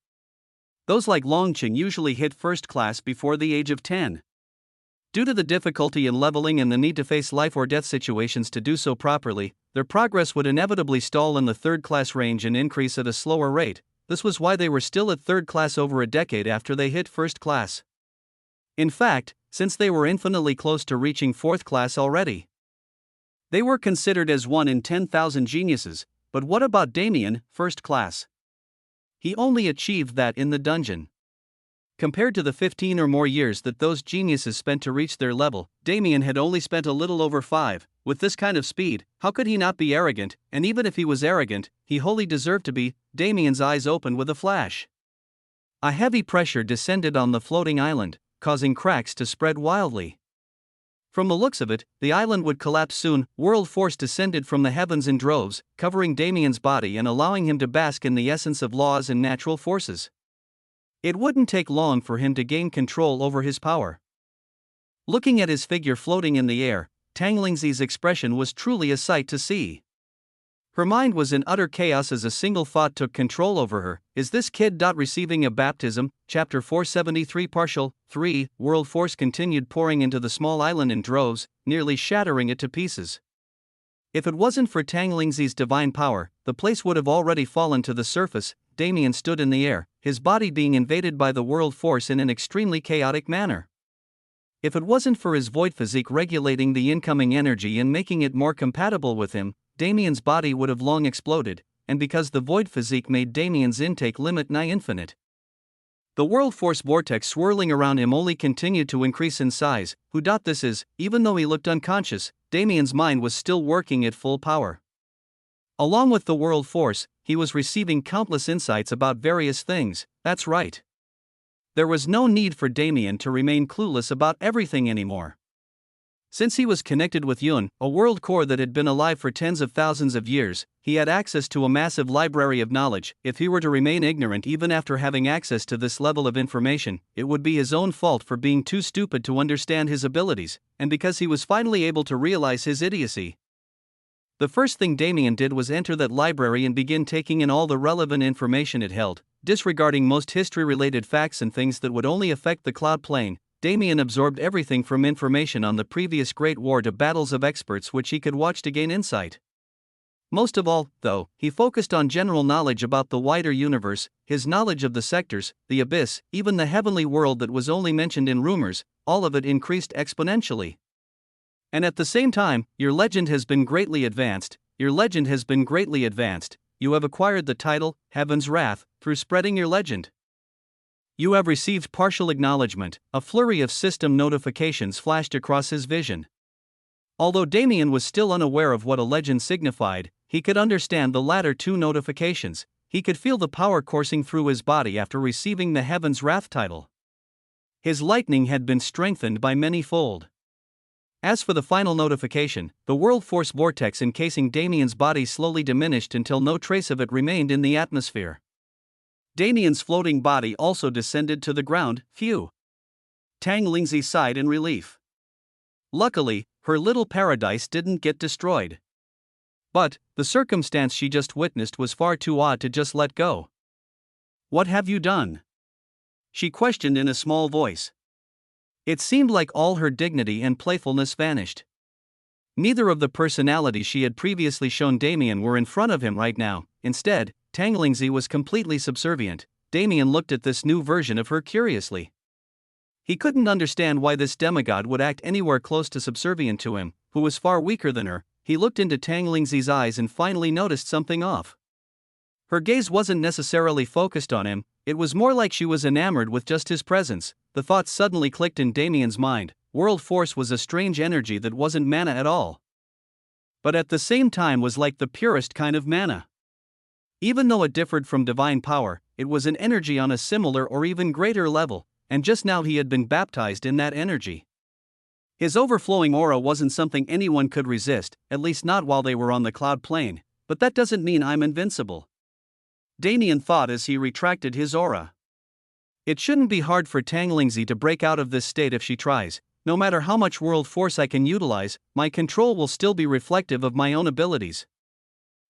Speaker 1: Those like Long Chen usually hit first class before the age of 10. Due to the difficulty in leveling and the need to face life or death situations to do so properly, their progress would inevitably stall in the third-class range and increase at a slower rate. This was why they were still at third class over a decade after they hit first class. In fact, since they were infinitely close to reaching fourth class already. They were considered as 1 in 10,000 geniuses, but what about Damien, first class? He only achieved that in the dungeon. Compared to the 15 or more years that those geniuses spent to reach their level, Damien had only spent a little over 5. With this kind of speed, how could he not be arrogant? And even if he was arrogant, he wholly deserved to be. Damien's eyes opened with a flash. A heavy pressure descended on the floating island, causing cracks to spread wildly. From the looks of it, the island would collapse soon. World force descended from the heavens in droves, covering Damien's body and allowing him to bask in the essence of laws and natural forces. It wouldn't take long for him to gain control over his power. Looking at his figure floating in the air, Tanglingsy's expression was truly a sight to see. Her mind was in utter chaos as a single thought took control over her. Is this kid receiving a baptism? Chapter 473 Partial 3. World force continued pouring into the small island in droves, nearly shattering it to pieces. If it wasn't for Tanglingsy's divine power, the place would have already fallen to the surface. Damien stood in the air, his body being invaded by the world force in an extremely chaotic manner. If it wasn't for his void physique regulating the incoming energy and making it more compatible with him, Damien's body would have long exploded, and because the void physique made Damien's intake limit nigh infinite. The world force vortex swirling around him only continued to increase in size. Who this is? Even though he looked unconscious, Damien's mind was still working at full power. Along with the world force, he was receiving countless insights about various things. That's right. There was no need for Damien to remain clueless about everything anymore. Since he was connected with Yun, a world core that had been alive for tens of thousands of years, he had access to a massive library of knowledge. If he were to remain ignorant even after having access to this level of information, it would be his own fault for being too stupid to understand his abilities, and because he was finally able to realize his idiocy. The first thing Damien did was enter that library and begin taking in all the relevant information it held, disregarding most history-related facts and things that would only affect the cloud plane. Damien absorbed everything from information on the previous Great War to battles of experts which he could watch to gain insight. Most of all, though, he focused on general knowledge about the wider universe, his knowledge of the sectors, the abyss, even the heavenly world that was only mentioned in rumors, all of it increased exponentially. And at the same time, your legend has been greatly advanced, you have acquired the title, Heaven's Wrath, through spreading your legend. You have received partial acknowledgement. A flurry of system notifications flashed across his vision. Although Damien was still unaware of what a legend signified, he could understand the latter two notifications. He could feel the power coursing through his body after receiving the Heaven's Wrath title. His lightning had been strengthened by many-fold. As for the final notification, the world force vortex encasing Damien's body slowly diminished until no trace of it remained in the atmosphere. Damien's floating body also descended to the ground. Phew! Tang Lingzi sighed in relief. Luckily, her little paradise didn't get destroyed. But the circumstance she just witnessed was far too odd to just let go. What have you done? She questioned in a small voice. It seemed like all her dignity and playfulness vanished. Neither of the personalities she had previously shown Damien were in front of him right now. Instead, Tang Lingzi was completely subservient. Damien looked at this new version of her curiously. He couldn't understand why this demigod would act anywhere close to subservient to him, who was far weaker than her. He looked into Tang Lingzi's eyes and finally noticed something off. Her gaze wasn't necessarily focused on him, it was more like she was enamored with just his presence. The thought suddenly clicked in Damien's mind. World force was a strange energy that wasn't mana at all, but at the same time was like the purest kind of mana. Even though it differed from divine power, it was an energy on a similar or even greater level, and just now he had been baptized in that energy. His overflowing aura wasn't something anyone could resist, at least not while they were on the cloud plane, but that doesn't mean I'm invincible. Damien thought as he retracted his aura. It shouldn't be hard for Tang Lingzi to break out of this state if she tries. No matter how much world force I can utilize, my control will still be reflective of my own abilities.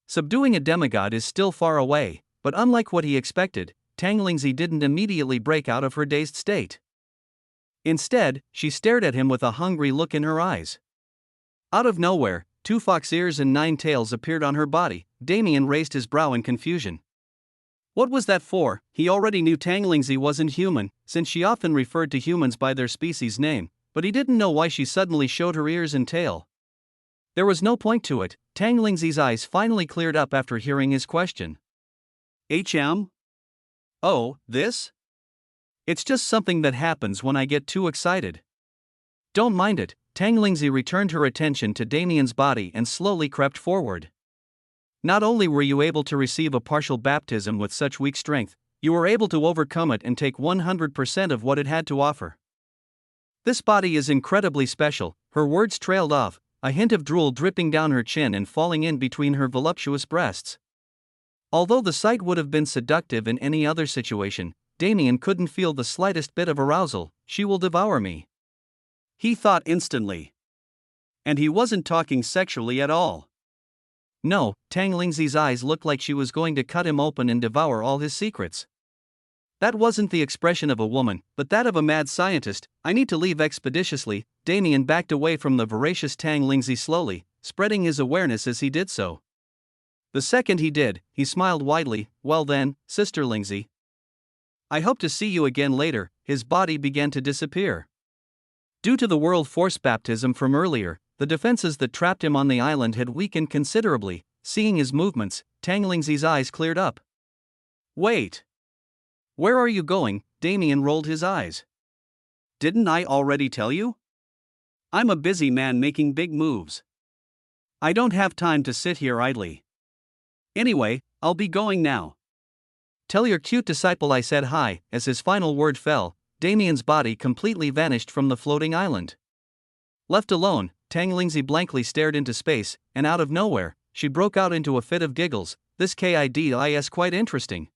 Speaker 1: Subduing a demigod is still far away, but unlike what he expected, Tang Lingzi didn't immediately break out of her dazed state. Instead, she stared at him with a hungry look in her eyes. Out of nowhere, 2 fox ears and 9 tails appeared on her body. Damien raised his brow in confusion. What was that for? He already knew Tang Lingzi wasn't human, since she often referred to humans by their species name, but he didn't know why she suddenly showed her ears and tail. There was no point to it. Tang Lingzi's eyes finally cleared up after hearing his question. Oh, this? It's just something that happens when I get too excited. Don't mind it. Tang Lingzi returned her attention to Damien's body and slowly crept forward. Not only were you able to receive a partial baptism with such weak strength, you were able to overcome it and take 100% of what it had to offer. This body is incredibly special. Her words trailed off, a hint of drool dripping down her chin and falling in between her voluptuous breasts. Although the sight would have been seductive in any other situation, Damien couldn't feel the slightest bit of arousal. She will devour me, he thought instantly. And he wasn't talking sexually at all. No, Tang Lingzi's eyes looked like she was going to cut him open and devour all his secrets. That wasn't the expression of a woman, but that of a mad scientist. I need to leave expeditiously. Damien backed away from the voracious Tang Lingzi slowly, spreading his awareness as he did so. The second he did, he smiled widely. Well then, Sister Lingzi, I hope to see you again later. His body began to disappear. Due to the world force baptism from earlier, the defenses that trapped him on the island had weakened considerably. Seeing his movements, Tang Lingzi's eyes cleared up. Wait. Where are you going? Damien rolled his eyes. Didn't I already tell you? I'm a busy man making big moves. I don't have time to sit here idly. Anyway, I'll be going now. Tell your cute disciple I said hi. As his final word fell, Damien's body completely vanished from the floating island. Left alone, Tanglingzi blankly stared into space, and out of nowhere, she broke out into a fit of giggles. This kid is quite interesting.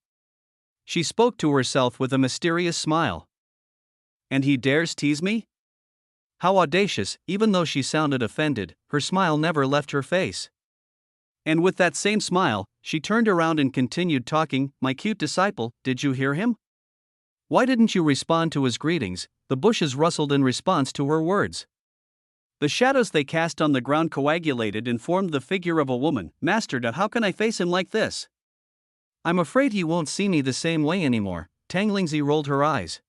Speaker 1: She spoke to herself with a mysterious smile. And he dares tease me? How audacious! Even though she sounded offended, her smile never left her face. And with that same smile, she turned around and continued talking. My cute disciple, did you hear him? Why didn't you respond to his greetings? The bushes rustled in response to her words. The shadows they cast on the ground coagulated and formed the figure of a woman. Master, how can I face him like this? I'm afraid he won't see me the same way anymore. Tanglingzi rolled her eyes.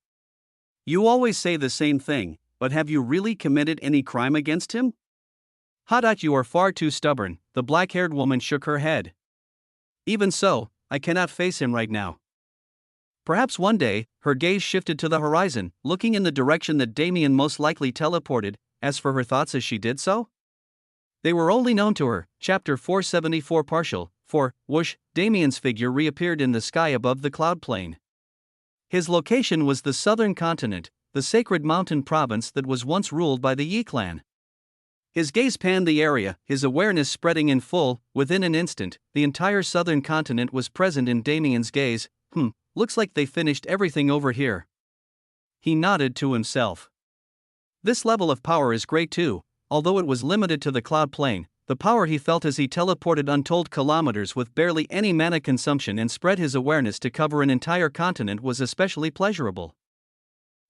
Speaker 1: You always say the same thing, but have you really committed any crime against him? Hadat, you are far too stubborn. The black-haired woman shook her head. Even so, I cannot face him right now. Perhaps one day, her gaze shifted to the horizon, looking in the direction that Damien most likely teleported. As for her thoughts as she did so, they were only known to her. Chapter 474 Partial 4. Whoosh, Damien's figure reappeared in the sky above the cloud plain. His location was the southern continent, the sacred mountain province that was once ruled by the Yi clan. His gaze panned the area, his awareness spreading in full. Within an instant, the entire southern continent was present in Damien's gaze. Looks like they finished everything over here. He nodded to himself. This level of power is great too, although it was limited to the cloud plane. The power he felt as he teleported untold kilometers with barely any mana consumption and spread his awareness to cover an entire continent was especially pleasurable.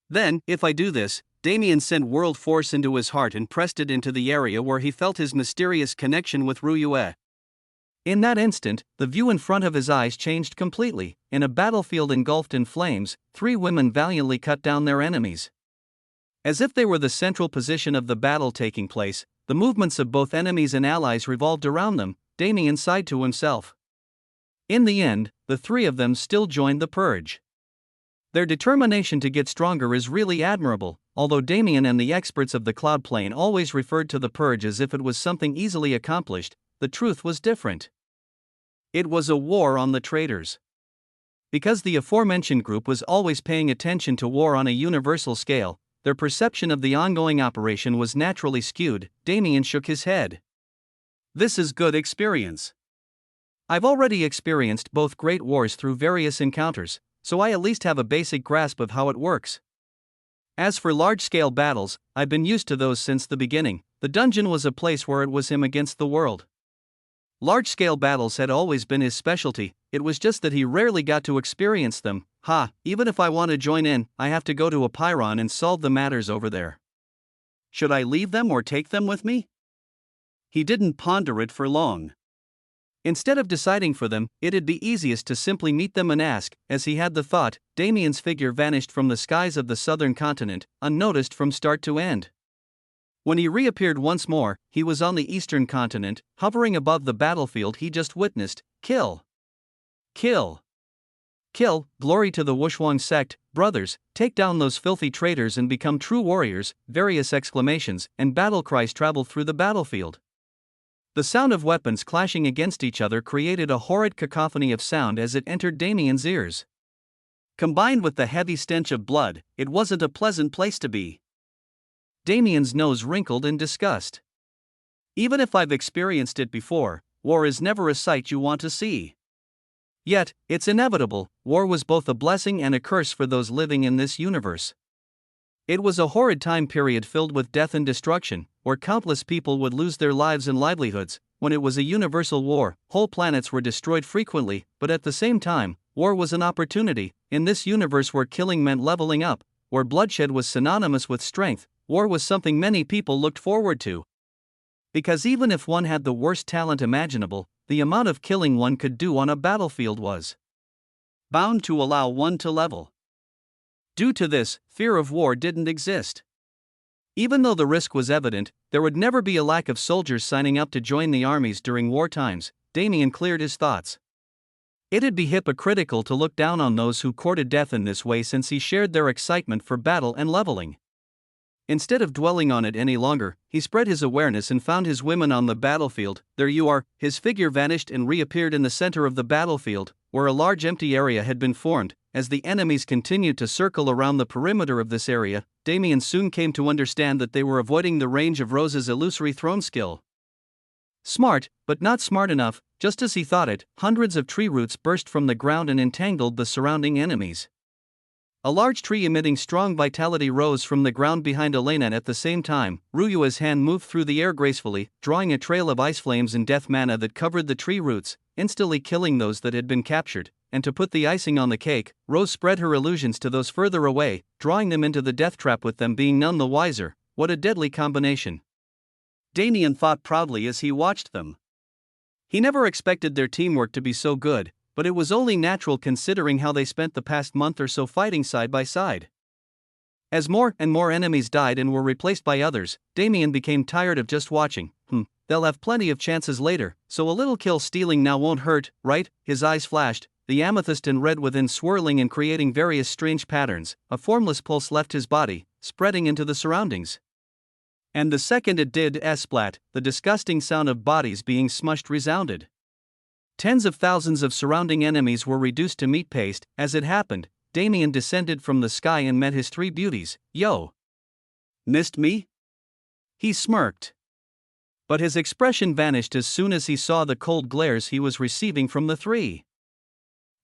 Speaker 1: Then, if I do this, Damien sent world force into his heart and pressed it into the area where he felt his mysterious connection with Ruyue. In that instant, the view in front of his eyes changed completely. In a battlefield engulfed in flames, 3 women valiantly cut down their enemies. As if they were the central position of the battle taking place, the movements of both enemies and allies revolved around them. Damien sighed to himself. In the end, the 3 of them still joined the purge. Their determination to get stronger is really admirable. Although Damien and the experts of the cloud plane always referred to the purge as if it was something easily accomplished, the truth was different. It was a war on the traitors. Because the aforementioned group was always paying attention to war on a universal scale, their perception of the ongoing operation was naturally skewed. Damien shook his head. This is good experience. I've already experienced both great wars through various encounters, so I at least have a basic grasp of how it works. As for large-scale battles, I've been used to those since the beginning. The dungeon was a place where it was him against the world. Large-scale battles had always been his specialty, it was just that he rarely got to experience them. Even if I want to join in, I have to go to a Pyron and solve the matters over there. Should I leave them or take them with me? He didn't ponder it for long. Instead of deciding for them, it'd be easiest to simply meet them and ask. As he had the thought, Damien's figure vanished from the skies of the southern continent, unnoticed from start to end. When he reappeared once more, he was on the eastern continent, hovering above the battlefield he just witnessed. Kill! Kill! Kill! Glory to the Wushuang sect, brothers, take down those filthy traitors and become true warriors. Various exclamations and battle cries traveled through the battlefield. The sound of weapons clashing against each other created a horrid cacophony of sound as it entered Damien's ears. Combined with the heavy stench of blood, it wasn't a pleasant place to be. Damien's nose wrinkled in disgust. Even if I've experienced it before, war is never a sight you want to see. Yet, it's inevitable. War was both a blessing and a curse for those living in this universe. It was a horrid time period filled with death and destruction, where countless people would lose their lives and livelihoods. When it was a universal war, whole planets were destroyed frequently, but at the same time, war was an opportunity. In this universe where killing meant leveling up, where bloodshed was synonymous with strength, war was something many people looked forward to. Because even if one had the worst talent imaginable, the amount of killing one could do on a battlefield was bound to allow one to level. Due to this, fear of war didn't exist. Even though the risk was evident, there would never be a lack of soldiers signing up to join the armies during war times. Damien cleared his thoughts. It'd be hypocritical to look down on those who courted death in this way since he shared their excitement for battle and leveling. Instead of dwelling on it any longer, he spread his awareness and found his women on the battlefield. There you are. His figure vanished and reappeared in the center of the battlefield, where a large empty area had been formed. As the enemies continued to circle around the perimeter of this area, Damien soon came to understand that they were avoiding the range of Rose's illusory thrown skill. Smart, but not smart enough. Just as he thought it, hundreds of tree roots burst from the ground and entangled the surrounding enemies. A large tree emitting strong vitality rose from the ground behind Elena at the same time. Ruyua's hand moved through the air gracefully, drawing a trail of ice flames and death mana that covered the tree roots, instantly killing those that had been captured. And to put the icing on the cake, Rose spread her illusions to those further away, drawing them into the death trap with them being none the wiser. What a deadly combination! Damien thought proudly as he watched them. He never expected their teamwork to be so good, but it was only natural considering how they spent the past month or so fighting side by side. As more and more enemies died and were replaced by others, Damien became tired of just watching. They'll have plenty of chances later, so a little kill stealing now won't hurt, right? His eyes flashed, the amethyst and red within swirling and creating various strange patterns. A formless pulse left his body, spreading into the surroundings. And the second it did, splat, the disgusting sound of bodies being smushed resounded. Tens of thousands of surrounding enemies were reduced to meat paste. As it happened, Damien descended from the sky and met his three beauties. Yo! Missed me? He smirked. But his expression vanished as soon as he saw the cold glares he was receiving from the three.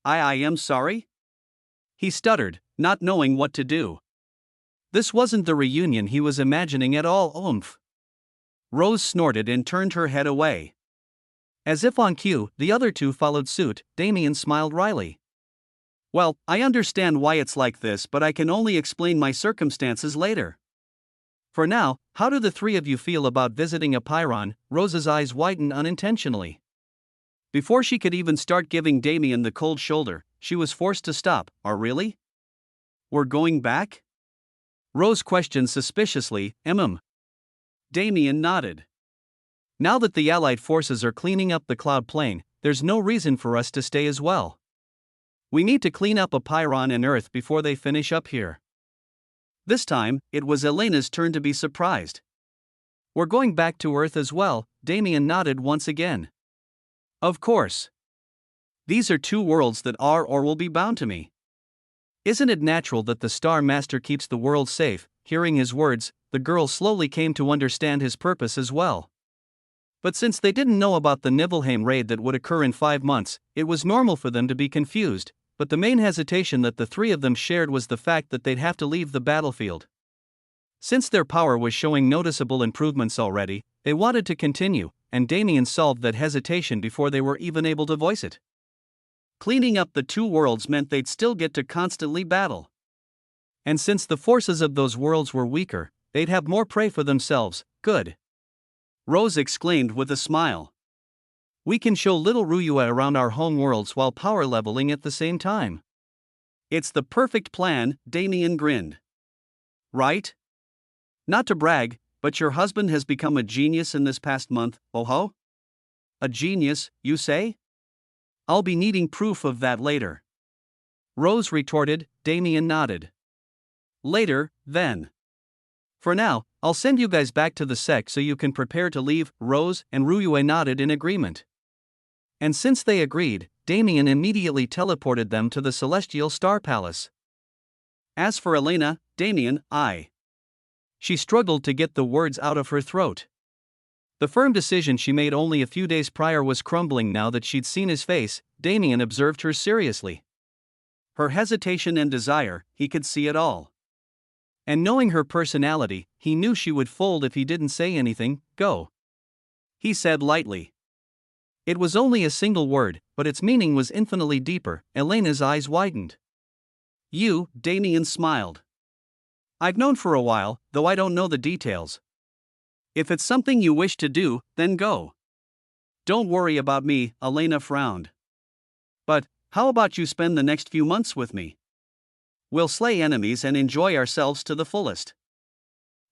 Speaker 1: I am sorry? He stuttered, not knowing what to do. This wasn't the reunion he was imagining at all. Oomph! Rose snorted and turned her head away. As if on cue, the other two followed suit. Damien smiled wryly. Well, I understand why it's like this, but I can only explain my circumstances later. For now, how do the three of you feel about visiting a Pyron? Rose's eyes widened unintentionally. Before she could even start giving Damien the cold shoulder, she was forced to stop. Really? We're going back? Rose questioned suspiciously. Damien nodded. Now that the Allied forces are cleaning up the Cloud Plain, there's no reason for us to stay as well. We need to clean up a Pyron and Earth before they finish up here. This time, it was Elena's turn to be surprised. We're going back to Earth as well. Damien nodded once again. Of course. These are two worlds that are or will be bound to me. Isn't it natural that the Star Master keeps the world safe? Hearing his words, the girl slowly came to understand his purpose as well. But since they didn't know about the Nibelheim raid that would occur in 5 months, it was normal for them to be confused. But the main hesitation that the three of them shared was the fact that they'd have to leave the battlefield. Since their power was showing noticeable improvements already, they wanted to continue, and Damien solved that hesitation before they were even able to voice it. Cleaning up the two worlds meant they'd still get to constantly battle. And since the forces of those worlds were weaker, they'd have more prey for themselves. Good. Rose exclaimed with a smile. We can show little Ruyua around our home worlds while power leveling at the same time. It's the perfect plan, Damien grinned. Right? Not to brag, but your husband has become a genius in this past month. Oh-ho? A genius, you say? I'll be needing proof of that later. Rose retorted. Damien nodded. Later, then. For now, I'll send you guys back to the sect so you can prepare to leave. Rose and Ruyue nodded in agreement. And since they agreed, Damien immediately teleported them to the Celestial Star Palace. As for Elena, Damien, She struggled to get the words out of her throat. The firm decision she made only a few days prior was crumbling now that she'd seen his face. Damien observed her seriously. Her hesitation and desire, he could see it all. And knowing her personality, he knew she would fold if he didn't say anything. Go. He said lightly. It was only a single word, but its meaning was infinitely deeper. Elena's eyes widened. You, Damien smiled. I've known for a while, though I don't know the details. If it's something you wish to do, then go. Don't worry about me, Elena frowned. But, how about you spend the next few months with me? We'll slay enemies and enjoy ourselves to the fullest.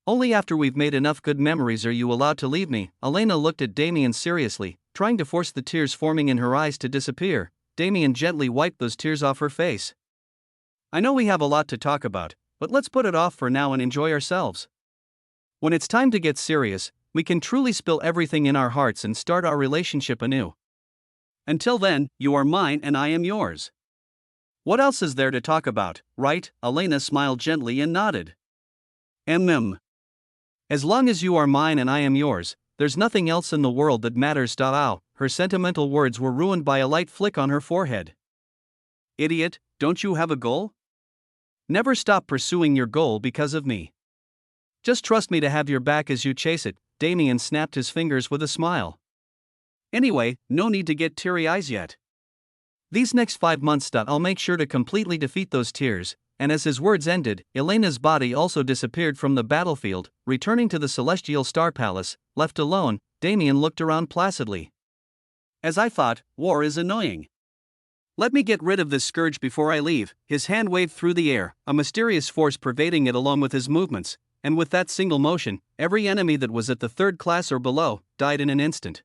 Speaker 1: Only after we've made enough good memories are you allowed to leave me. Elena looked at Damien seriously, trying to force the tears forming in her eyes to disappear. Damien gently wiped those tears off her face. I know we have a lot to talk about, but let's put it off for now and enjoy ourselves. When it's time to get serious, we can truly spill everything in our hearts and start our relationship anew. Until then, you are mine and I am yours. What else is there to talk about, right? Elena smiled gently and nodded. As long as you are mine and I am yours, there's nothing else in the world that matters. Ow, her sentimental words were ruined by a light flick on her forehead. Idiot, don't you have a goal? Never stop pursuing your goal because of me. Just trust me to have your back as you chase it. Damien snapped his fingers with a smile. Anyway, no need to get teary eyes yet. These next 5 months. I'll make sure to completely defeat those tears. And as his words ended, Elena's body also disappeared from the battlefield, returning to the celestial star palace. Left alone, Damien looked around placidly. As I thought, war is annoying. Let me get rid of this scourge before I leave. His hand waved through the air, a mysterious force pervading it along with his movements, and with that single motion, every enemy that was at the 3rd class or below died in an instant.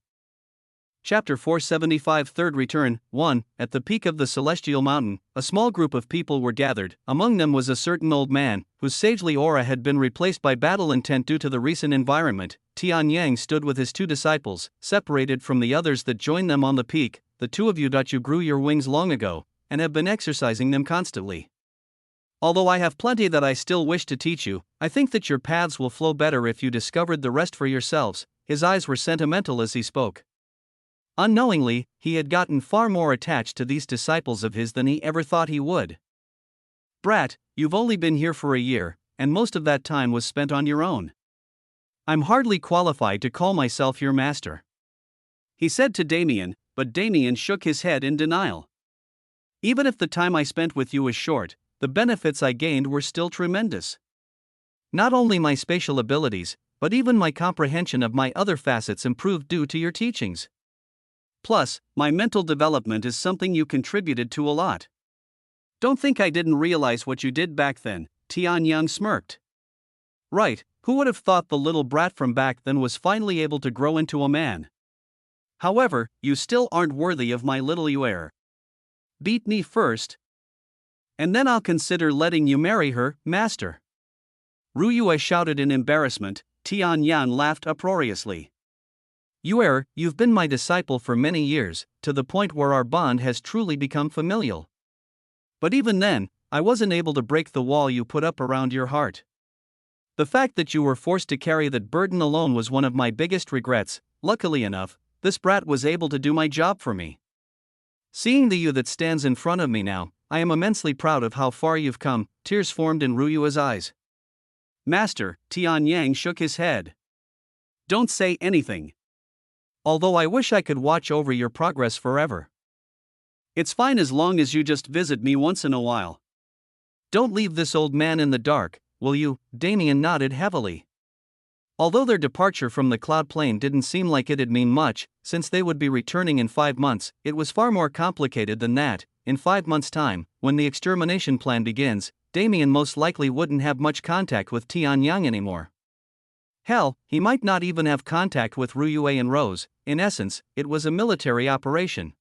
Speaker 1: Chapter 475 Third Return 1. At the peak of the celestial mountain, a small group of people were gathered. Among them was a certain old man, whose sagely aura had been replaced by battle intent due to the recent environment. Tian Yang stood with his 2 disciples, separated from the others that joined them on the peak. The 2 of you grew your wings long ago, and have been exercising them constantly. Although I have plenty that I still wish to teach you, I think that your paths will flow better if you discovered the rest for yourselves. His eyes were sentimental as he spoke. Unknowingly, he had gotten far more attached to these disciples of his than he ever thought he would. Brat, you've only been here for a year, and most of that time was spent on your own. I'm hardly qualified to call myself your master, he said to Damien, but Damien shook his head in denial. Even if the time I spent with you is short, the benefits I gained were still tremendous. Not only my spatial abilities, but even my comprehension of my other facets improved due to your teachings. Plus, my mental development is something you contributed to a lot. Don't think I didn't realize what you did back then, Tian Yang smirked. Right, who would have thought the little brat from back then was finally able to grow into a man? However, you still aren't worthy of my little Yuer. Beat me first, and then I'll consider letting you marry her, master. Ruyue shouted in embarrassment. Tian Yan laughed uproariously. Yuer, you've been my disciple for many years, to the point where our bond has truly become familial. But even then, I wasn't able to break the wall you put up around your heart. The fact that you were forced to carry that burden alone was one of my biggest regrets. Luckily enough, this brat was able to do my job for me. Seeing the you that stands in front of me now, I am immensely proud of how far you've come. Tears formed in Ruyue's eyes. Master, Tian Yang shook his head. Don't say anything. Although I wish I could watch over your progress forever. It's fine as long as you just visit me once in a while. Don't leave this old man in the dark, will you? Damien nodded heavily. Although their departure from the cloud plane didn't seem like it'd mean much, since they would be returning in 5 months, it was far more complicated than that. In 5 months' time, when the extermination plan begins, Damien most likely wouldn't have much contact with Tian Yang anymore. Hell, he might not even have contact with Ruyue and Rose. In essence, it was a military operation.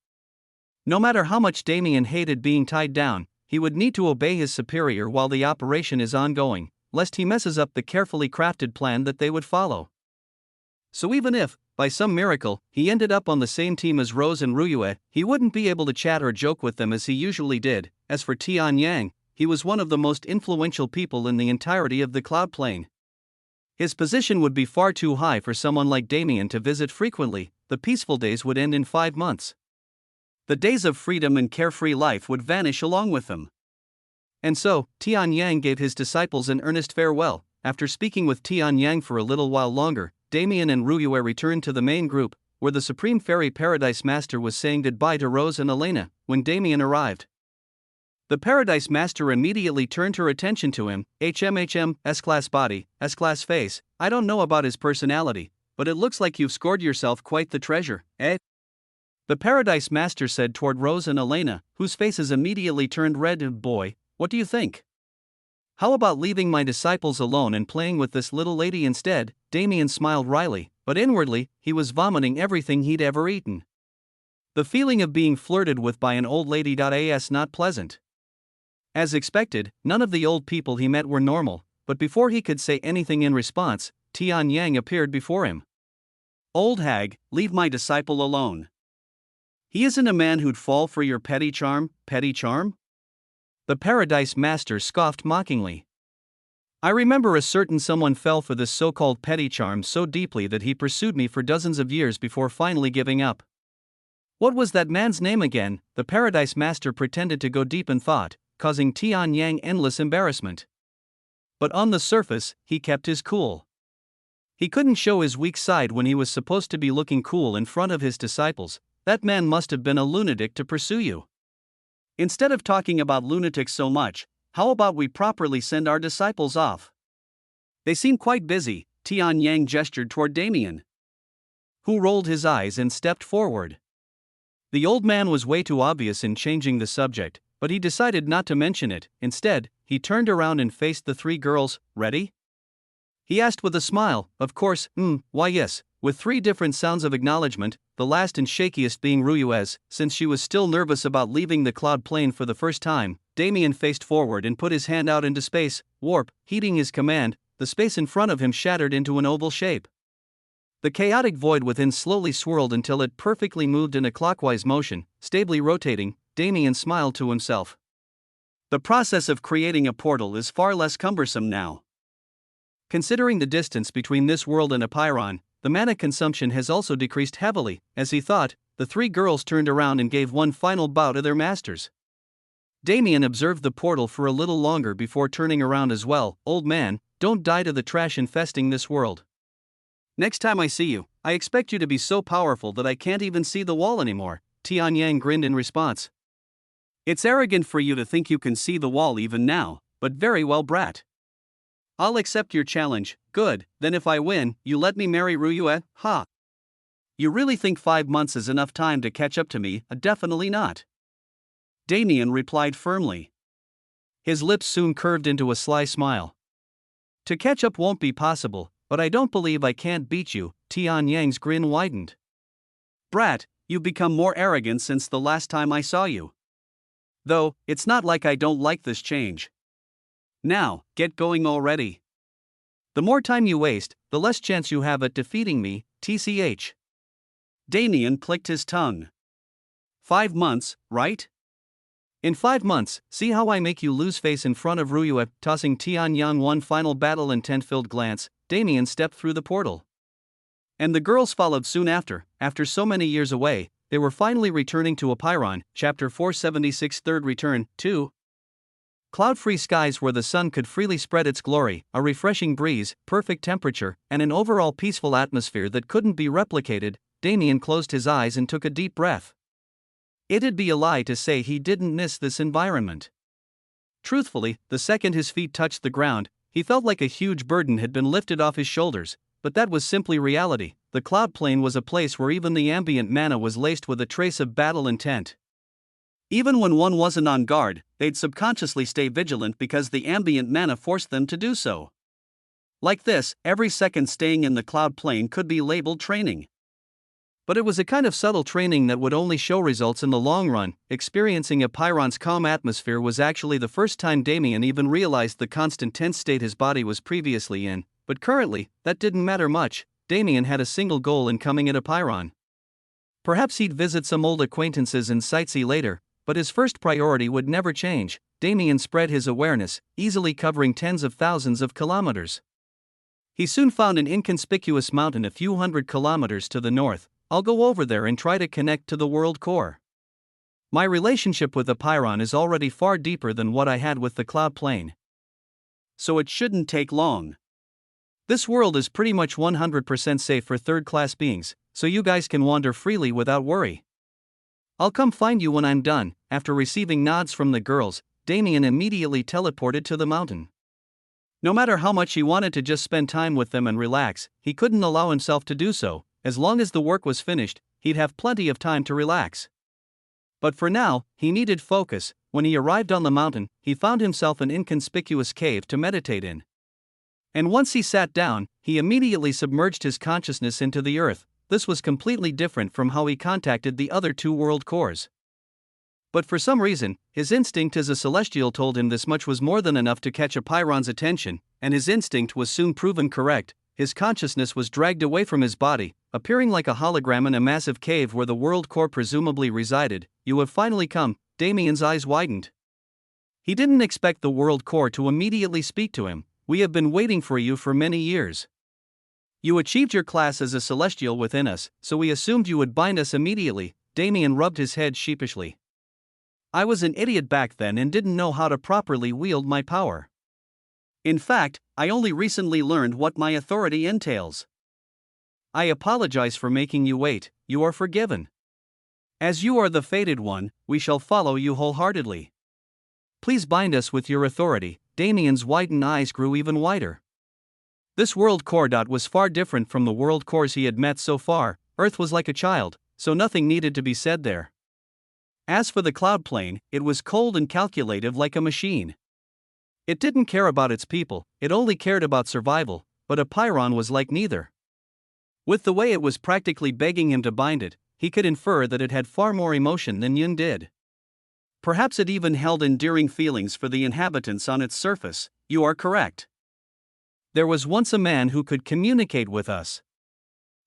Speaker 1: No matter how much Damien hated being tied down, he would need to obey his superior while the operation is ongoing, lest he messes up the carefully crafted plan that they would follow. So even if, by some miracle, he ended up on the same team as Rose and Ruyue, he wouldn't be able to chat or joke with them as he usually did. As for Tian Yang, he was one of the most influential people in the entirety of the cloud plane. His position would be far too high for someone like Damien to visit frequently. The peaceful days would end in 5 months. The days of freedom and carefree life would vanish along with them. And so, Tian Yang gave his disciples an earnest farewell. After speaking with Tian Yang for a little while longer, Damien and Ruyue returned to the main group, where the Supreme Fairy Paradise Master was saying goodbye to Rose and Elena. When Damien arrived, the Paradise Master immediately turned her attention to him. S-Class body, S-Class face. I don't know about his personality, but it looks like you've scored yourself quite the treasure, eh? The Paradise Master said toward Rose and Elena, whose faces immediately turned red. Boy, what do you think? How about leaving my disciples alone and playing with this little lady instead? Damien smiled wryly, but inwardly, he was vomiting everything he'd ever eaten. The feeling of being flirted with by an old lady is not pleasant. As expected, none of the old people he met were normal, but before he could say anything in response, Tian Yang appeared before him.
Speaker 2: Old hag, leave my disciple alone. He isn't a man who'd fall for your petty charm, petty charm?
Speaker 1: The Paradise Master scoffed mockingly. I remember a certain someone fell for this so-called petty charm so deeply that he pursued me for dozens of years before finally giving up. What was that man's name again? The Paradise Master pretended to go deep in thought, causing Tian Yang endless embarrassment. But on the surface, he kept his cool. He couldn't show his weak side when he was supposed to be looking cool in front of his disciples. That man must have been a lunatic to pursue you.
Speaker 2: Instead of talking about lunatics so much, how about we properly send our disciples off? They seem quite busy. Tian Yang gestured toward Damien,
Speaker 1: who rolled his eyes and stepped forward. The old man was way too obvious in changing the subject, but he decided not to mention it. Instead, he turned around and faced the three girls. Ready? He asked with a smile. Of course, why yes, with three different sounds of acknowledgement, the last and shakiest being Ruyuez, since she was still nervous about leaving the cloud plane for the first time. Damien faced forward and put his hand out into space. Warp, heeding his command, the space in front of him shattered into an oval shape. The chaotic void within slowly swirled until it perfectly moved in a clockwise motion, stably rotating. Damien smiled to himself.
Speaker 2: The process of creating a portal is far less cumbersome now.
Speaker 1: Considering the distance between this world and Apiron, the mana consumption has also decreased heavily. As he thought, the three girls turned around and gave one final bow to their masters. Damien observed the portal for a little longer before turning around as well. Old man, don't die to the trash infesting this world.
Speaker 2: Next time I see you, I expect you to be so powerful that I can't even see the wall anymore. Tian Yang grinned in response. It's arrogant for you to think you can see the wall even now, but very well, brat. I'll accept your challenge. Good, then if I win, you let me marry Ruyue, ha? You really think 5 months is enough time to catch up to me? Definitely not. Damien replied firmly.
Speaker 1: His lips soon curved into a sly smile. To catch up won't be possible, but I don't believe I can't beat you. Tian Yang's grin widened.
Speaker 2: Brat, you've become more arrogant since the last time I saw you. Though, it's not like I don't like this change. Now, get going already.
Speaker 1: The more time you waste, the less chance you have at defeating me, TCH.
Speaker 2: Damien clicked his tongue. 5 months, right?
Speaker 1: In 5 months, see how I make you lose face in front of Ruyue. Tossing Tian Yang one final battle intent-filled glance, Damien stepped through the portal. And the girls followed soon after. After so many years away, they were finally returning to Apiron. Chapter 476 Third Return, 2. Cloud-free skies where the sun could freely spread its glory, a refreshing breeze, perfect temperature, and an overall peaceful atmosphere that couldn't be replicated. Damien closed his eyes and took a deep breath. It'd be a lie to say he didn't miss this environment. Truthfully, the second his feet touched the ground, he felt like a huge burden had been lifted off his shoulders, but that was simply reality. The cloud plane was a place where even the ambient mana was laced with a trace of battle intent. Even when one wasn't on guard, they'd subconsciously stay vigilant because the ambient mana forced them to do so. Like this, every second staying in the cloud plane could be labeled training. But it was a kind of subtle training that would only show results in the long run. Experiencing Apiron's calm atmosphere was actually the first time Damien even realized the constant tense state his body was previously in, but currently, that didn't matter much. Damien had a single goal in coming at Apiron. Perhaps he'd visit some old acquaintances and sightsee later, but his first priority would never change. Damien spread his awareness, easily covering tens of thousands of kilometers. He soon found an inconspicuous mountain a few hundred kilometers to the north. I'll go over there and try to connect to the world core. My relationship with Apiron is already far deeper than what I had with the cloud plane.
Speaker 2: So it shouldn't take long.
Speaker 1: This world is pretty much 100% safe for third-class beings, so you guys can wander freely without worry. I'll come find you when I'm done. After receiving nods from the girls, Damien immediately teleported to the mountain. No matter how much he wanted to just spend time with them and relax, he couldn't allow himself to do so. As long as the work was finished, he'd have plenty of time to relax. But for now, he needed focus. When he arrived on the mountain, he found himself an inconspicuous cave to meditate in. And once he sat down, he immediately submerged his consciousness into the earth. This was completely different from how he contacted the other two world cores. But for some reason, his instinct as a celestial told him this much was more than enough to catch Apiron's attention, and his instinct was soon proven correct. his consciousness was dragged away from his body, appearing like a hologram in a massive cave where the world core presumably resided. You have finally come, Damien's eyes widened. He didn't expect the world core to immediately speak to him. We have been waiting for you for many years. You achieved your class as a celestial within us, so we assumed you would bind us immediately. Damien rubbed his head sheepishly. I was an idiot back then and didn't know how to properly wield my power. In fact, I only recently learned what my authority entails. I apologize for making you wait. You are forgiven. As you are the fated one, we shall follow you wholeheartedly. Please bind us with your authority. Damien's widened eyes grew even wider. This world core was far different from the world cores he had met so far. Earth was like a child, so nothing needed to be said there. As for the cloud plane, it was cold and calculative like a machine. It didn't care about its people, it only cared about survival, but a pyron was like neither. With the way it was practically begging him to bind it, he could infer that it had far more emotion than Yun did. Perhaps it even held endearing feelings for the inhabitants on its surface. You are correct. There was once a man who could communicate with us.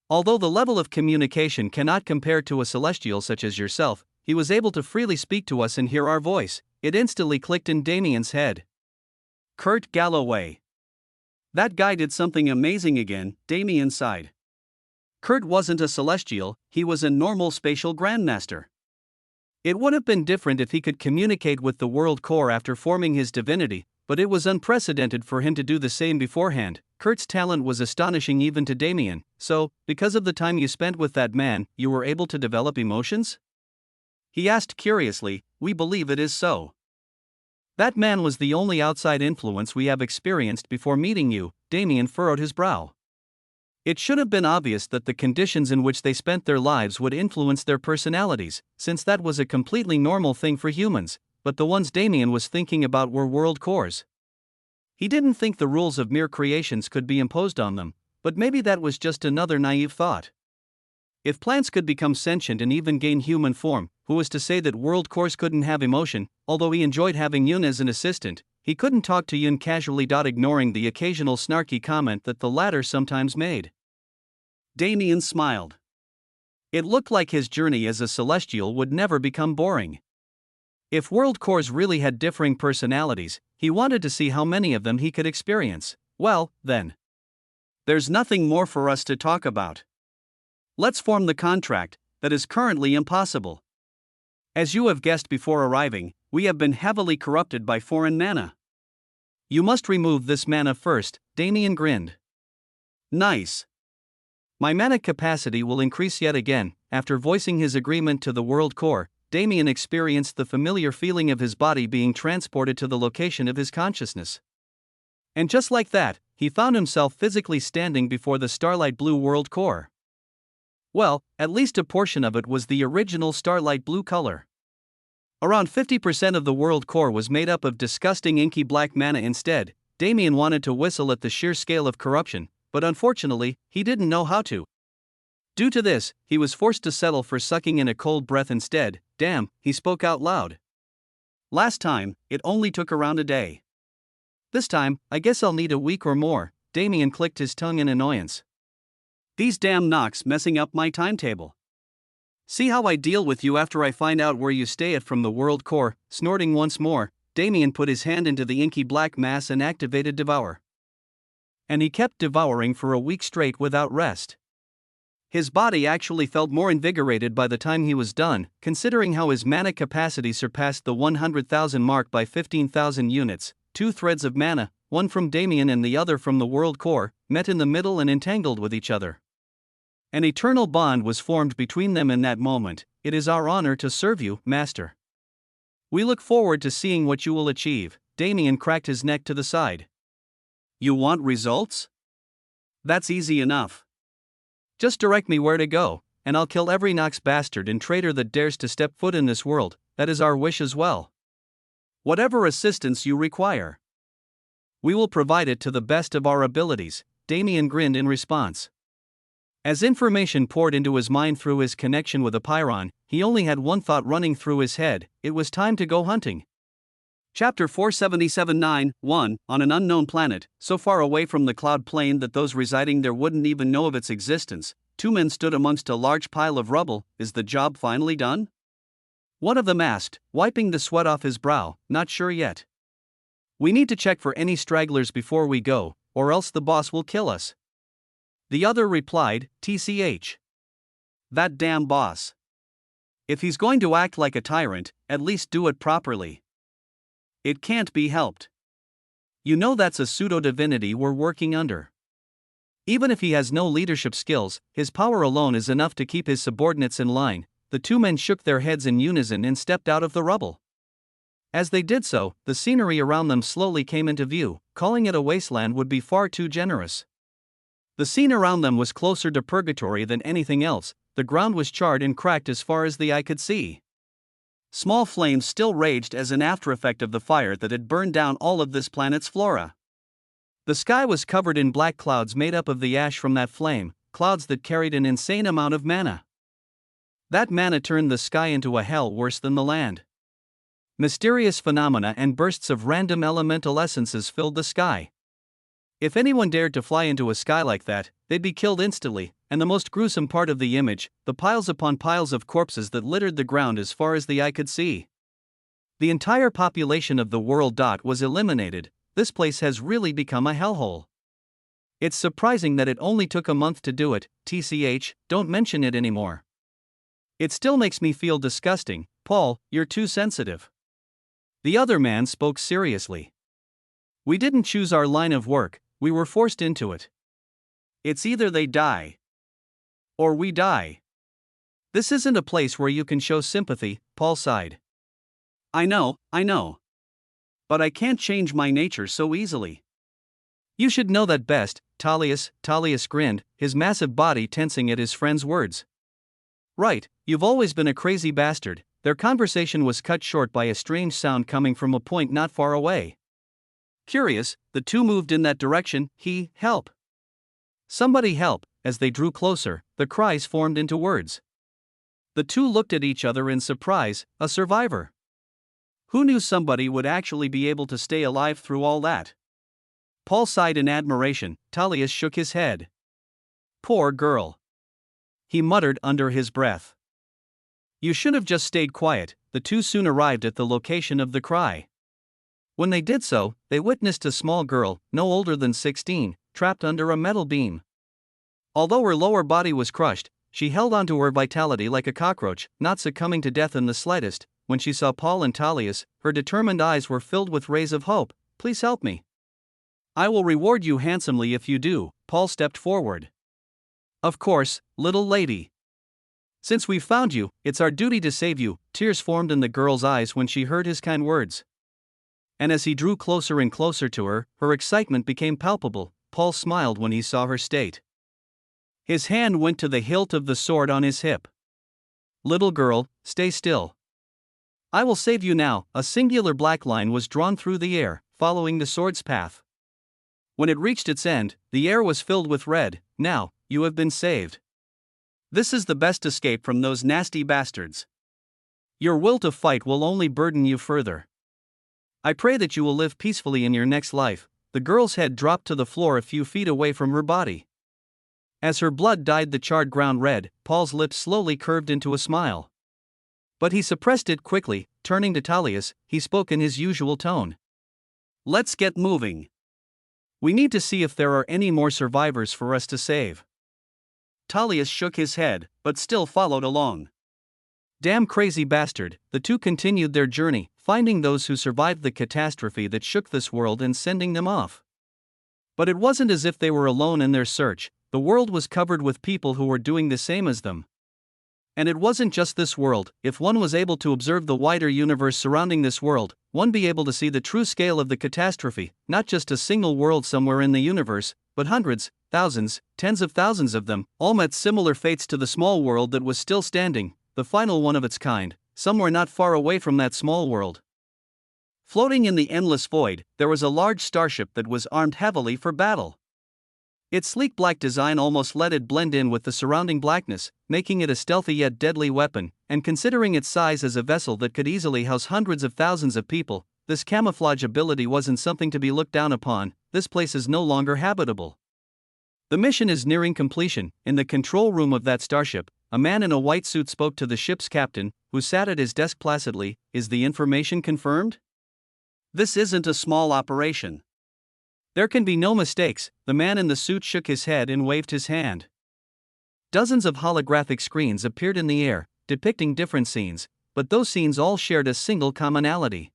Speaker 1: Although the level of communication cannot compare to a celestial such as yourself, he was able to freely speak to us and hear our voice. It instantly clicked in Damien's head. Kurt Galloway. That guy did something amazing again, Damien sighed. Kurt wasn't a celestial, he was a normal spatial grandmaster. It would have been different if he could communicate with the world core after forming his divinity, but it was unprecedented for him to do the same beforehand. Kurt's talent was astonishing even to Damien. So, because of the time you spent with that man, you were able to develop emotions? He asked curiously. We believe it is so. That man was the only outside influence we have experienced before meeting you. Damien furrowed his brow. It should have been obvious that the conditions in which they spent their lives would influence their personalities, since that was a completely normal thing for humans, but the ones Damien was thinking about were world cores. He didn't think the rules of mere creations could be imposed on them, but maybe that was just another naive thought. If plants could become sentient and even gain human form, who was to say that world cores couldn't have emotion? Although he enjoyed having Yun as an assistant, he couldn't talk to Yun casually. Ignoring the occasional snarky comment that the latter sometimes made. Damien smiled. It looked like his journey as a celestial would never become boring. If world cores really had differing personalities, he wanted to see how many of them he could experience. Well, then. There's nothing more for us to talk about. Let's form the contract. That is currently impossible. As you have guessed before arriving, we have been heavily corrupted by foreign mana. You must remove this mana first. Damien grinned. Nice. My mana capacity will increase yet again. After voicing his agreement to the world core, Damien experienced the familiar feeling of his body being transported to the location of his consciousness. And just like that, he found himself physically standing before the starlight blue world core. Well, at least a portion of it was the original starlight blue color. Around 50% of the world core was made up of disgusting inky black mana instead. Damien wanted to whistle at the sheer scale of corruption, but unfortunately, he didn't know how to. Due to this, he was forced to settle for sucking in a cold breath instead. Damn, he spoke out loud. Last time, it only took around a day. This time, I guess I'll need a week or more. Damien clicked his tongue in annoyance. These damn knocks messing up my timetable. See how I deal with you after I find out where you stay at from the world core. Snorting once more, Damien put his hand into the inky black mass and activated Devour. And he kept devouring for a week straight without rest. His body actually felt more invigorated by the time he was done, considering how his mana capacity surpassed the 100,000 mark by 15,000 units. 2 threads of mana, one from Damien and the other from the world core, met in the middle and entangled with each other. An eternal bond was formed between them in that moment. It is our honor to serve you, Master. We look forward to seeing what you will achieve. Damien cracked his neck to the side. You want results? That's easy enough. Just direct me where to go, and I'll kill every Nox bastard and traitor that dares to step foot in this world. That is our wish as well. Whatever assistance you require, we will provide it to the best of our abilities. Damien grinned in response. As information poured into his mind through his connection with a pyron, he only had one thought running through his head. It was time to go hunting.
Speaker 2: Chapter 477-9-1 On an unknown planet, so far away from the cloud plane that those residing there wouldn't even know of its existence, two men stood amongst a large pile of rubble. Is the job finally done? One of them asked, wiping the sweat off his brow. Not sure yet. We need to check for any stragglers before we go, or else the boss will kill us. The other replied, TCH. That damn boss. If he's going to act like a tyrant, at least do it properly. It can't be helped. You know that's a pseudo-divinity we're working under. Even if he has no leadership skills, his power alone is enough to keep his subordinates in line. The two men shook their heads in unison and stepped out of the rubble. As they did so, the scenery around them slowly came into view. Calling it a wasteland would be far too generous. The scene around them was closer to purgatory than anything else. The ground was charred and cracked as far as the eye could see. Small flames still raged as an aftereffect of the fire that had burned down all of this planet's flora. The sky was covered in black clouds made up of the ash from that flame, clouds that carried an insane amount of mana. That mana turned the sky into a hell worse than the land. Mysterious phenomena and bursts of random elemental essences filled the sky. If anyone dared to fly into a sky like that, they'd be killed instantly, and the most gruesome part of the image, the piles upon piles of corpses that littered the ground as far as the eye could see. The entire population of the world. Was eliminated. This place has really become a hellhole. It's surprising that it only took a month to do it. TCH, don't mention it anymore. It still makes me feel disgusting. Paul, you're too sensitive. The other man spoke seriously. We didn't choose our line of work, we were forced into it. It's either they die, or we die. This isn't a place where you can show sympathy, Paul sighed. I know. But I can't change my nature so easily. You should know that best, Talius. Talius grinned, his massive body tensing at his friend's words. Right, you've always been a crazy bastard. Their conversation was cut short by a strange sound coming from a point not far away. Curious, the two moved in that direction. Help! Somebody help! As they drew closer, the cries formed into words. The two looked at each other in surprise. A survivor. Who knew somebody would actually be able to stay alive through all that? Paul sighed in admiration. Talius shook his head. Poor girl. He muttered under his breath. You should have just stayed quiet. The two soon arrived at the location of the cry. When they did so, they witnessed a small girl, no older than 16, trapped under a metal beam. Although her lower body was crushed, she held onto her vitality like a cockroach, not succumbing to death in the slightest. When she saw Paul and Talius, her determined eyes were filled with rays of hope. Please help me. I will reward you handsomely if you do. Paul stepped forward. Of course, little lady. Since we've found you, it's our duty to save you. Tears formed in the girl's eyes when she heard his kind words. And as he drew closer and closer to her, her excitement became palpable. Paul smiled when he saw her state. His hand went to the hilt of the sword on his hip. Little girl, stay still. I will save you now. A singular black line was drawn through the air, following the sword's path. When it reached its end, the air was filled with red. Now, you have been saved. This is the best escape from those nasty bastards. Your will to fight will only burden you further. I pray that you will live peacefully in your next life. The girl's head dropped to the floor a few feet away from her body. As her blood dyed the charred ground red, Paul's lips slowly curved into a smile. But he suppressed it quickly. Turning to Talius, he spoke in his usual tone. Let's get moving. We need to see if there are any more survivors for us to save. Talius shook his head, but still followed along. Damn crazy bastard. The two continued their journey, finding those who survived the catastrophe that shook this world and sending them off. But it wasn't as if they were alone in their search. The world was covered with people who were doing the same as them. And it wasn't just this world. If one was able to observe the wider universe surrounding this world, one be able to see the true scale of the catastrophe, not just a single world somewhere in the universe, but hundreds, thousands, tens of thousands of them, all met similar fates to the small world that was still standing, the final one of its kind, somewhere not far away from that small world. Floating in the endless void, there was a large starship that was armed heavily for battle. Its sleek black design almost let it blend in with the surrounding blackness, making it a stealthy yet deadly weapon, and considering its size as a vessel that could easily house hundreds of thousands of people,
Speaker 1: this camouflage ability wasn't something to be looked down upon. This place is no longer habitable. The mission is nearing completion. In the control room of that starship, a man in a white suit spoke to the ship's captain, who sat at his desk placidly. Is the information confirmed?
Speaker 2: This isn't a small operation.
Speaker 1: There can be no mistakes. The man in the suit shook his head and waved his hand. Dozens of holographic screens appeared in the air, depicting different scenes, but those scenes all shared a single commonality.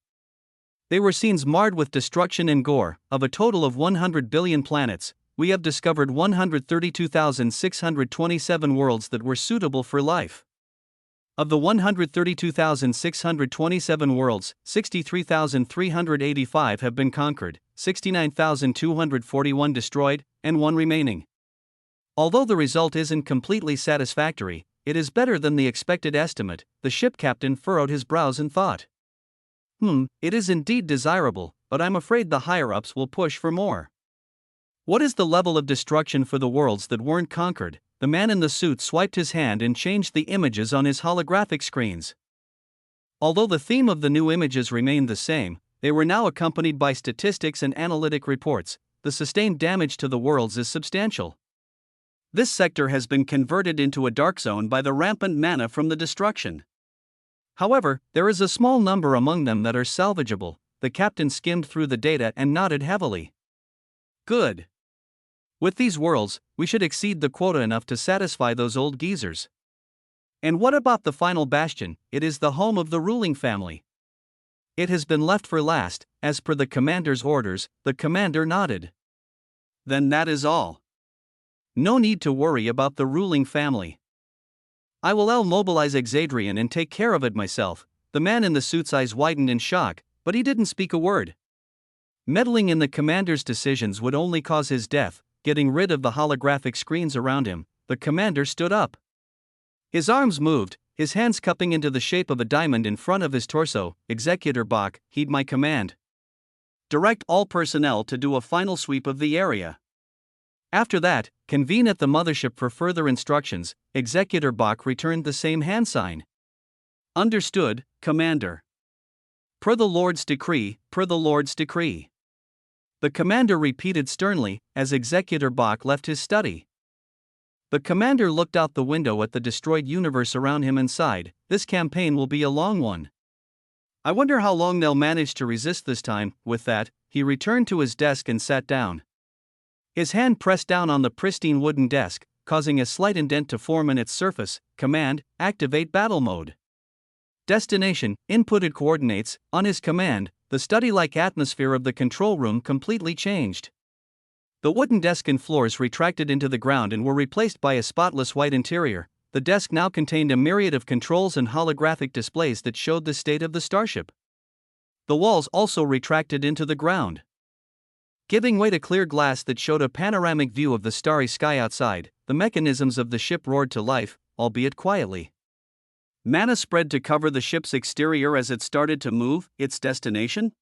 Speaker 1: They were scenes marred with destruction and gore. Of a total of 100 billion planets, we have discovered 132,627 worlds that were suitable for life. Of the 132,627 worlds, 63,385 have been conquered, 69,241 destroyed, and 1 remaining. Although the result isn't completely satisfactory, it is better than the expected estimate. The ship captain furrowed his brows in thought. It is indeed desirable, but I'm afraid the higher-ups will push for more. What is the level of destruction for the worlds that weren't conquered? The man in the suit swiped his hand and changed the images on his holographic screens. Although the theme of the new images remained the same, they were now accompanied by statistics and analytic reports. The sustained damage to the worlds is substantial.
Speaker 2: This sector has been converted into a dark zone by the rampant mana from the destruction.
Speaker 1: However, there is a small number among them that are salvageable. The captain skimmed through the data and nodded heavily.
Speaker 2: Good.
Speaker 1: With these worlds, we should exceed the quota enough to satisfy those old geezers.
Speaker 2: And what about the final bastion? It is the home of the ruling family.
Speaker 1: It has been left for last, as per the commander's orders. The commander nodded.
Speaker 2: Then that is all.
Speaker 1: No need to worry about the ruling family. I will mobilize Exadrian and take care of it myself. The man in the suit's eyes widened in shock, but he didn't speak a word. Meddling in the commander's decisions would only cause his death. Getting rid of the holographic screens around him, the commander stood up. His arms moved, his hands cupping into the shape of a diamond in front of his torso. Executor Bach, heed my command.
Speaker 2: Direct all personnel to do a final sweep of the area.
Speaker 1: After that, convene at the mothership for further instructions. Executor Bach returned the same hand sign.
Speaker 2: Understood, Commander.
Speaker 1: Per the Lord's decree, per the Lord's decree. The commander repeated sternly, as Executor Bach left his study. The commander looked out the window at the destroyed universe around him and sighed. This campaign will be a long one. I wonder how long they'll manage to resist this time. With that, he returned to his desk and sat down. His hand pressed down on the pristine wooden desk, causing a slight indent to form in its surface. Command, activate battle mode. Destination, inputted coordinates. On his command, the study-like atmosphere of the control room completely changed. The wooden desk and floors retracted into the ground and were replaced by a spotless white interior. The desk now contained a myriad of controls and holographic displays that showed the state of the starship. The walls also retracted into the ground, giving way to clear glass that showed a panoramic view of the starry sky outside. The mechanisms of the ship roared to life, albeit quietly.
Speaker 2: Mana spread to cover the ship's exterior as it started to move. Its destination?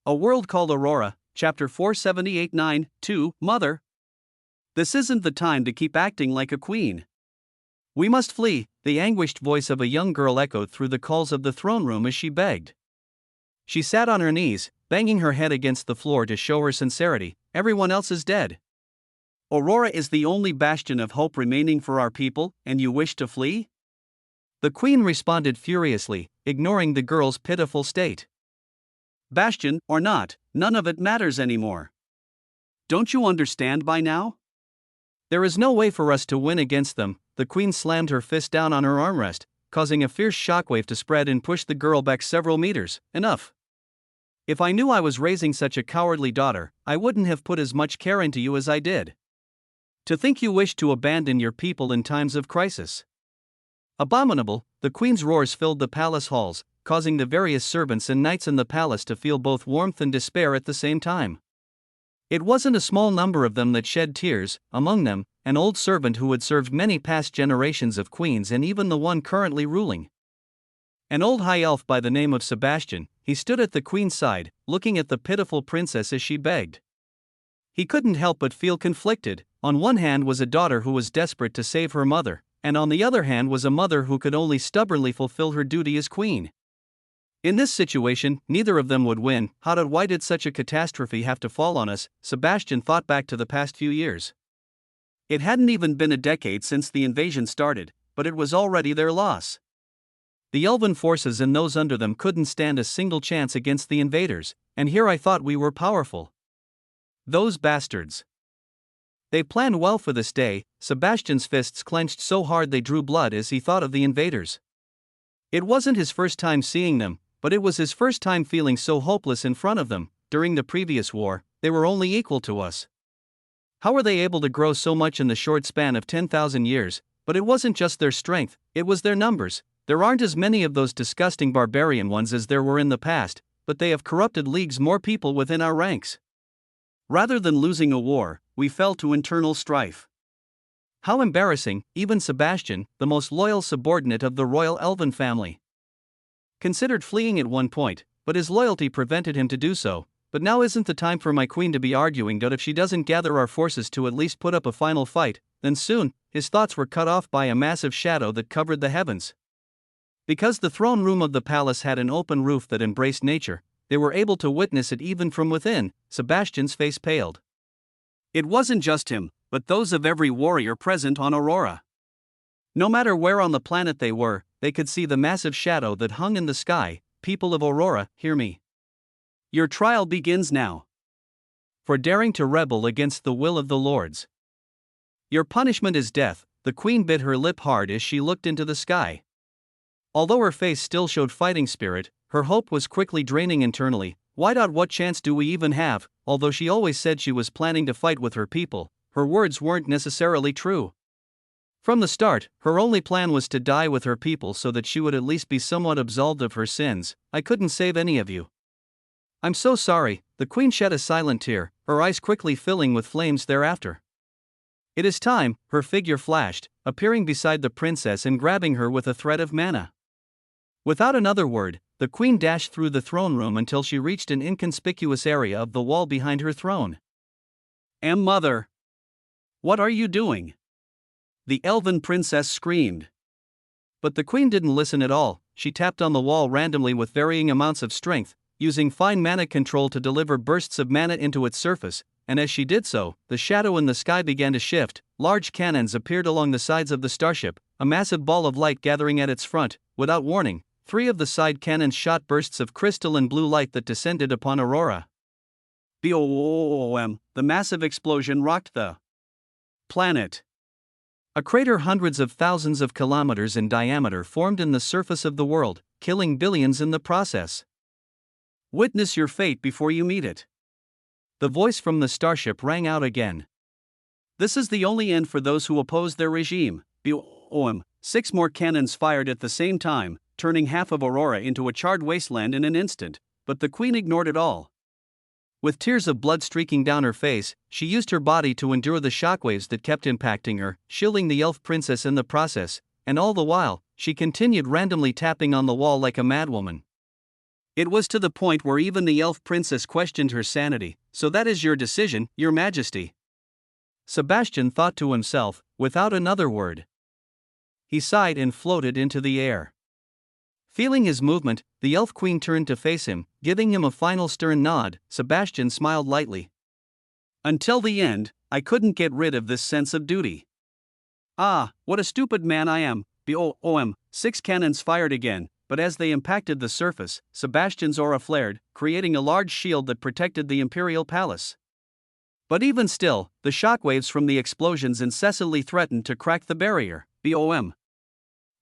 Speaker 2: A world called Aurora, Chapter 478-9-2, Mother. This isn't the time to keep acting like a queen.
Speaker 1: We must flee, the anguished voice of a young girl echoed through the calls of the throne room as she begged. She sat on her knees, banging her head against the floor to show her sincerity. Everyone else is dead.
Speaker 2: Aurora is the only bastion of hope remaining for our people, and you wish to flee?
Speaker 1: The queen responded furiously, ignoring the girl's pitiful state.
Speaker 2: Bastion or not, none of it matters anymore. Don't you understand by now?
Speaker 1: There is no way for us to win against them. The queen slammed her fist down on her armrest, causing a fierce shockwave to spread and push the girl back several meters. Enough. If I knew I was raising such a cowardly daughter, I wouldn't have put as much care into you as I did. To think you wish to abandon your people in times of crisis. Abominable. The queen's roars filled the palace halls, causing the various servants and knights in the palace to feel both warmth and despair at the same time. It wasn't a small number of them that shed tears, among them, an old servant who had served many past generations of queens and even the one currently ruling. An old high elf by the name of Sebastian, he stood at the queen's side, looking at the pitiful princess as she begged. He couldn't help but feel conflicted. On one hand was a daughter who was desperate to save her mother, and on the other hand was a mother who could only stubbornly fulfill her duty as queen. In this situation, neither of them would win. Why did such a catastrophe have to fall on us? Sebastian thought back to the past few years. It hadn't even been a decade since the invasion started, but it was already their loss. The elven forces and those under them couldn't stand a single chance against the invaders, and here I thought we were powerful. Those bastards. They planned well for this day. Sebastian's fists clenched so hard they drew blood as he thought of the invaders. It wasn't his first time seeing them, but it was his first time feeling so hopeless in front of them. During the previous war, they were only equal to us. How were they able to grow so much in the short span of 10,000 years? But it wasn't just their strength, it was their numbers. There aren't as many of those disgusting barbarian ones as there were in the past, but they have corrupted leagues more people within our ranks. Rather than losing a war, we fell to internal strife. How embarrassing, even Sebastian, the most loyal subordinate of the royal elven family, considered fleeing at one point, but his loyalty prevented him to do so. But now isn't the time for my queen to be arguing that if she doesn't gather our forces to at least put up a final fight, then soon, his thoughts were cut off by a massive shadow that covered the heavens. Because the throne room of the palace had an open roof that embraced nature, they were able to witness it even from within. Sebastian's face paled. It wasn't just him, but those of every warrior present on Aurora. No matter where on the planet they were, they could see the massive shadow that hung in the sky. People of Aurora, hear me. Your trial begins now. For daring to rebel against the will of the lords. Your punishment is death. The queen bit her lip hard as she looked into the sky. Although her face still showed fighting spirit, her hope was quickly draining internally. What chance do we even have? Although she always said she was planning to fight with her people, her words weren't necessarily true. From the start, her only plan was to die with her people so that she would at least be somewhat absolved of her sins. I couldn't save any of you. I'm so sorry. The queen shed a silent tear, her eyes quickly filling with flames thereafter. It is time, her figure flashed, appearing beside the princess and grabbing her with a thread of mana. Without another word, the queen dashed through the throne room until she reached an inconspicuous area of the wall behind her throne. Mother! What are you doing? The elven princess screamed. But the queen didn't listen at all. She tapped on the wall randomly with varying amounts of strength, using fine mana control to deliver bursts of mana into its surface, and as she did so, the shadow in the sky began to shift. Large cannons appeared along the sides of the starship, a massive ball of light gathering at its front. Without warning, 3 of the side cannons shot bursts of crystal and blue light that descended upon Aurora. Boom! The massive explosion rocked the planet. A crater hundreds of thousands of kilometers in diameter formed in the surface of the world, killing billions in the process. Witness your fate before you meet it. The voice from the starship rang out again. This is the only end for those who oppose their regime. Boom! 6 more cannons fired at the same time, turning half of Aurora into a charred wasteland in an instant, but the queen ignored it all. With tears of blood streaking down her face, she used her body to endure the shockwaves that kept impacting her, shielding the elf princess in the process, and all the while, she continued randomly tapping on the wall like a madwoman. It was to the point where even the elf princess questioned her sanity. So that is your decision, your majesty? Sebastian thought to himself, without another word. He sighed and floated into the air. Feeling his movement, the elf queen turned to face him, giving him a final stern nod. Sebastian smiled lightly. Until the end, I couldn't get rid of this sense of duty. Ah, what a stupid man I am. Boom! 6 cannons fired again, but as they impacted the surface, Sebastian's aura flared, creating a large shield that protected the imperial palace. But even still, the shockwaves from the explosions incessantly threatened to crack the barrier. Boom!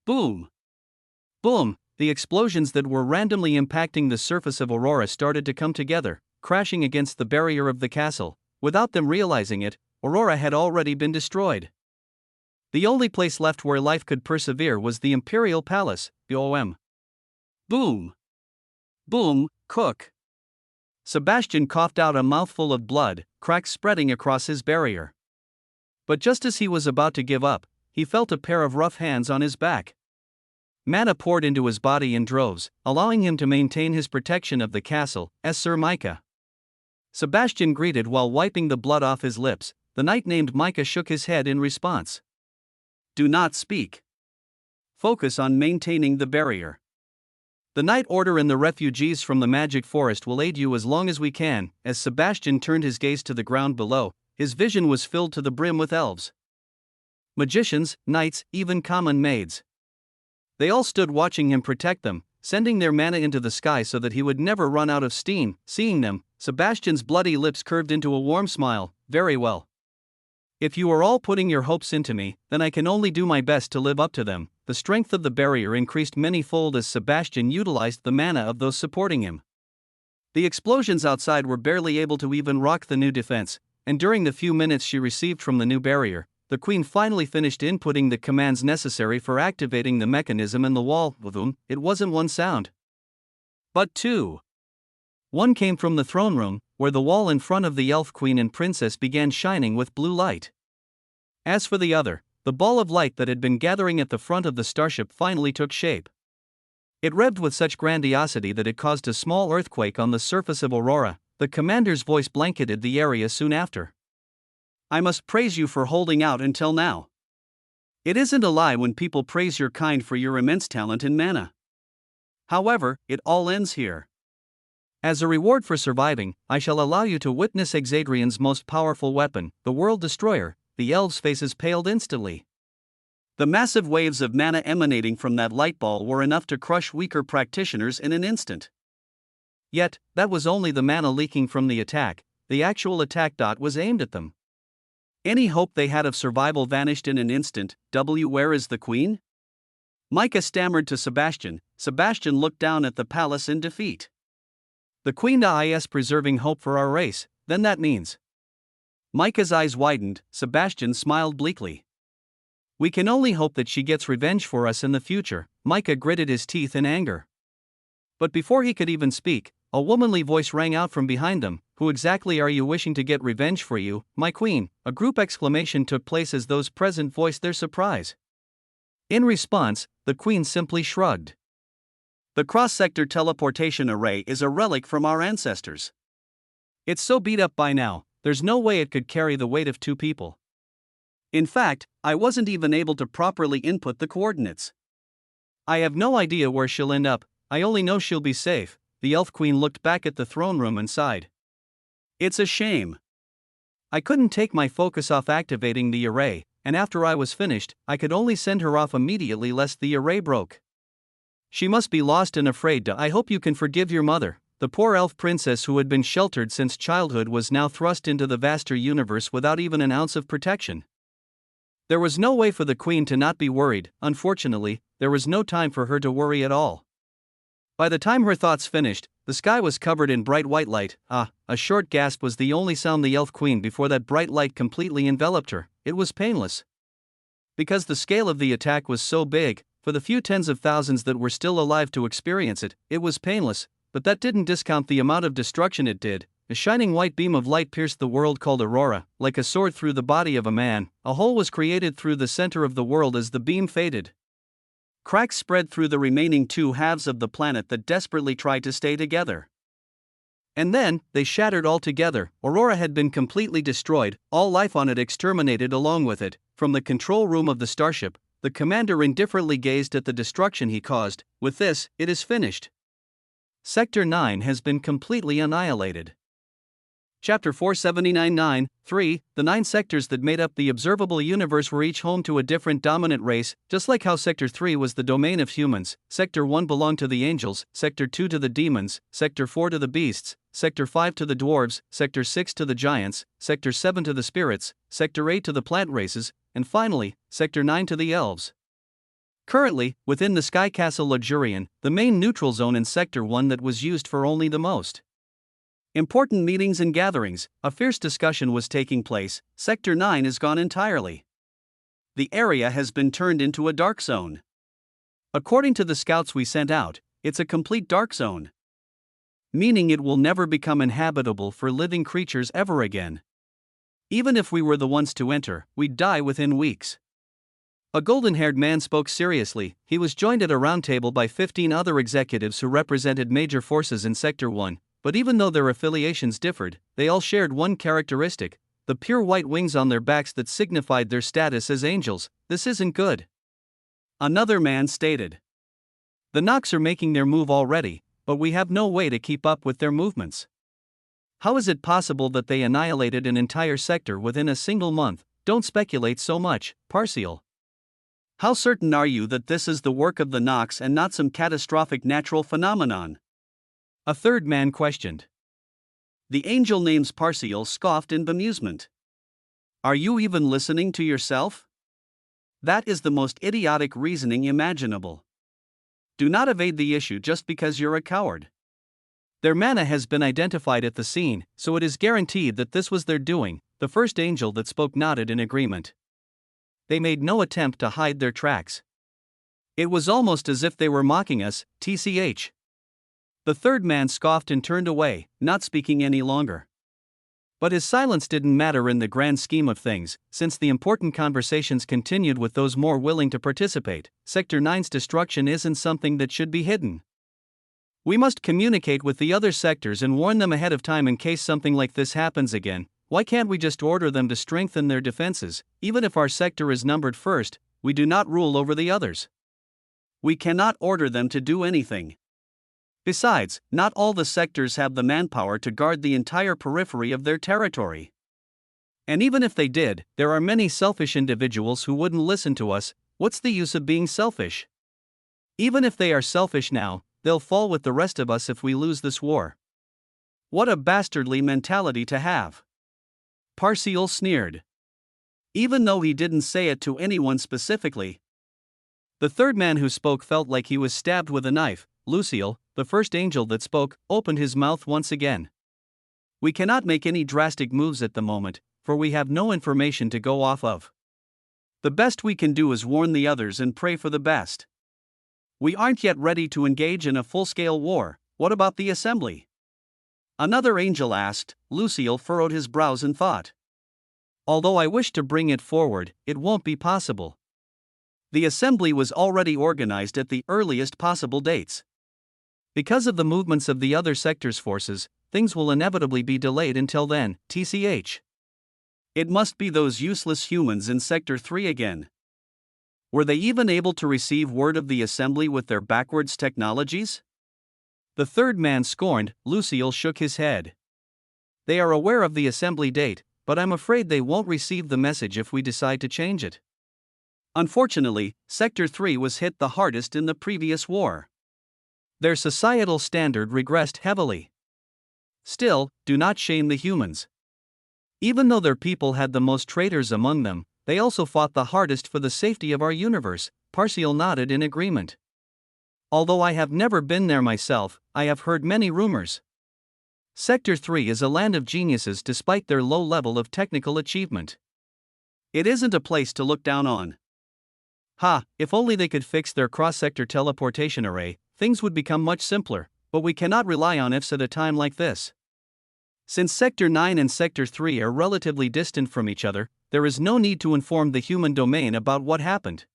Speaker 1: Boom! Boom! The explosions that were randomly impacting the surface of Aurora started to come together, crashing against the barrier of the castle. Without them realizing it, Aurora had already been destroyed. The only place left where life could persevere was the imperial palace. Boom! Boom! Boom! Cook! Sebastian coughed out a mouthful of blood, cracks spreading across his barrier. But just as he was about to give up, he felt a pair of rough hands on his back. Mana poured into his body in droves, allowing him to maintain his protection of the castle, as Sir Micah. Sebastian greeted while wiping the blood off his lips. The knight named Micah shook his head in response. Do not speak. Focus on maintaining the barrier. The Night Order and the refugees from the magic forest will aid you as long as we can. As Sebastian turned his gaze to the ground below, his vision was filled to the brim with elves, magicians, knights, even common maids. They all stood watching him protect them, sending their mana into the sky so that he would never run out of steam. Seeing them, Sebastian's bloody lips curved into a warm smile. Very well. If you are all putting your hopes into me, then I can only do my best to live up to them. The strength of the barrier increased many-fold as Sebastian utilized the mana of those supporting him. The explosions outside were barely able to even rock the new defense, and during the few minutes she received from the new barrier, the Queen finally finished inputting the commands necessary for activating the mechanism in the wall. Boom, it wasn't one sound, but two. One came from the throne room, where the wall in front of the elf queen and princess began shining with blue light. As for the other, the ball of light that had been gathering at the front of the starship finally took shape. It revved with such grandiosity that it caused a small earthquake on the surface of Aurora. The commander's voice blanketed the area soon after. I must praise you for holding out until now. It isn't a lie when people praise your kind for your immense talent in mana. However, it all ends here. As a reward for surviving, I shall allow you to witness Exadrian's most powerful weapon, the World Destroyer. The elves' faces paled instantly. The massive waves of mana emanating from that light ball were enough to crush weaker practitioners in an instant. Yet, that was only the mana leaking from the attack. The actual attack dot was aimed at them. Any hope they had of survival vanished in an instant. Where is the queen? Micah stammered to Sebastian. Sebastian looked down at the palace in defeat. The queen is preserving hope for our race, then that means. Micah's eyes widened. Sebastian smiled bleakly. We can only hope that she gets revenge for us in the future. Micah gritted his teeth in anger. But before he could even speak, a womanly voice rang out from behind them. Who exactly are you wishing to get revenge for you, my queen? A group exclamation took place as those present voiced their surprise. In response, the queen simply shrugged. The cross-sector teleportation array is a relic from our ancestors. It's so beat up by now, there's no way it could carry the weight of two people. In fact, I wasn't even able to properly input the coordinates. I have no idea where she'll end up, I only know she'll be safe. The elf queen looked back at the throne room and sighed. It's a shame. I couldn't take my focus off activating the array, and after I was finished, I could only send her off immediately lest the array broke. She must be lost and afraid. I hope you can forgive your mother. The poor elf princess who had been sheltered since childhood was now thrust into the vaster universe without even an ounce of protection. There was no way for the queen to not be worried. Unfortunately, there was no time for her to worry at all. By the time her thoughts finished, the sky was covered in bright white light. A short gasp was the only sound the elf queen before that bright light completely enveloped her. It was painless. Because the scale of the attack was so big, for the few tens of thousands that were still alive to experience it, it was painless, but that didn't discount the amount of destruction it did. A shining white beam of light pierced the world called Aurora, like a sword through the body of a man. A hole was created through the center of the world as the beam faded. Cracks spread through the remaining two halves of the planet that desperately tried to stay together. And then, they shattered altogether. Aurora had been completely destroyed, all life on it exterminated along with it. From the control room of the starship, the commander indifferently gazed at the destruction he caused. With this, it is finished. Sector 9 has been completely annihilated. Chapter 479-9, 3. The 9 sectors that made up the observable universe were each home to a different dominant race, just like how Sector 3 was the domain of humans. Sector 1 belonged to the angels, Sector 2 to the demons, Sector 4 to the beasts, Sector 5 to the dwarves, Sector 6 to the giants, Sector 7 to the spirits, Sector 8 to the plant races, and finally, Sector 9 to the elves. Currently, within the Sky Castle Luxurian, the main neutral zone in Sector 1 that was used for only the most important meetings and gatherings, a fierce discussion was taking place. Sector 9 is gone entirely. The area has been turned into a dark zone. According to the scouts we sent out, it's a complete dark zone, meaning it will never become inhabitable for living creatures ever again. Even if we were the ones to enter, we'd die within weeks. A golden-haired man spoke seriously. He was joined at a round table by 15 other executives who represented major forces in Sector 1. But even though their affiliations differed, they all shared one characteristic: the pure white wings on their backs that signified their status as angels. This isn't good, another man stated. The Nox are making their move already, but we have no way to keep up with their movements. How is it possible that they annihilated an entire sector within a single month? Don't speculate so much, Parcial.
Speaker 2: How certain are you that this is the work of the Nox and not some catastrophic natural phenomenon?
Speaker 1: A third man questioned.
Speaker 2: The angel names Parcial scoffed in bemusement. Are you even listening to yourself? That is the most idiotic reasoning imaginable. Do not evade the issue just because you're a coward.
Speaker 1: Their mana has been identified at the scene, so it is guaranteed that this was their doing. The first angel that spoke nodded in agreement. They made no attempt to hide their tracks. It was almost as if they were mocking us, tch. The third man scoffed and turned away, not speaking any longer. But his silence didn't matter in the grand scheme of things, since the important conversations continued with those more willing to participate. Sector 9's destruction isn't something that should be hidden. We must communicate with the other sectors and warn them ahead of time in case something like this happens again. Why can't we just order them to strengthen their defenses? Even if our sector is numbered first, we do not rule over the others.
Speaker 2: We cannot order them to do anything. Besides, not all the sectors have the manpower to guard the entire periphery of their territory.
Speaker 1: And even if they did, there are many selfish individuals who wouldn't listen to us. What's the use of being selfish? Even if they are selfish now, they'll fall with the rest of us if we lose this war.
Speaker 2: What a bastardly mentality to have.
Speaker 1: Parcial sneered.
Speaker 2: Even though he didn't say it to anyone specifically.
Speaker 1: The third man who spoke felt like he was stabbed with a knife. Lucille, the first angel that spoke, opened his mouth once again. We cannot make any drastic moves at the moment, for we have no information to go off of.
Speaker 2: The best we can do is warn the others and pray for the best. We aren't yet ready to engage in a full-scale war. What about the assembly? Another angel asked. Lucille furrowed his brows in thought.
Speaker 1: Although I wish to bring it forward, it won't be possible.
Speaker 2: The assembly was already organized at the earliest possible dates.
Speaker 1: Because of the movements of the other sector's forces, things will inevitably be delayed until then, tch.
Speaker 2: It must be those useless humans in Sector 3 again. Were they even able to receive word of the assembly with their backwards technologies?
Speaker 1: The third man scorned. Lucille shook his head. They are aware of the assembly date, but I'm afraid they won't receive the message if we decide to change it.
Speaker 2: Unfortunately, Sector 3 was hit the hardest in the previous war.
Speaker 1: Their societal standard regressed heavily. Still, do not shame the humans. Even though their people had the most traitors among them, they also fought the hardest for the safety of our universe. Parcial nodded in agreement. Although I have never been there myself, I have heard many rumors. Sector 3 is a land of geniuses despite their low level of technical achievement.
Speaker 2: It isn't a place to look down on.
Speaker 1: If only they could fix their cross-sector teleportation array, things would become much simpler, but we cannot rely on ifs at a time like this. Since Sector 9 and Sector 3 are relatively distant from each other, there is no need to inform the human domain about what happened.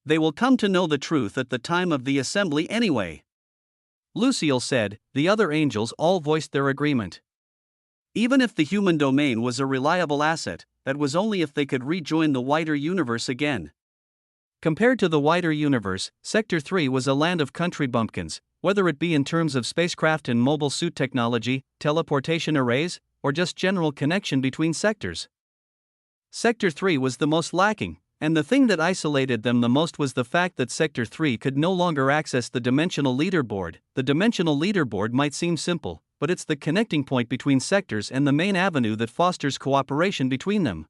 Speaker 2: They will come to know the truth at the time of the assembly anyway.
Speaker 1: Lucille said. The other angels all voiced their agreement.
Speaker 2: Even if the human domain was a reliable asset, that was only if they could rejoin the wider universe again.
Speaker 1: Compared to the wider universe, Sector 3 was a land of country bumpkins, whether it be in terms of spacecraft and mobile suit technology, teleportation arrays, or just general connection between sectors. Sector 3 was the most lacking, and the thing that isolated them the most was the fact that Sector 3 could no longer access the dimensional leaderboard. The dimensional leaderboard might seem simple, but it's the connecting point between sectors and the main avenue that fosters cooperation between them.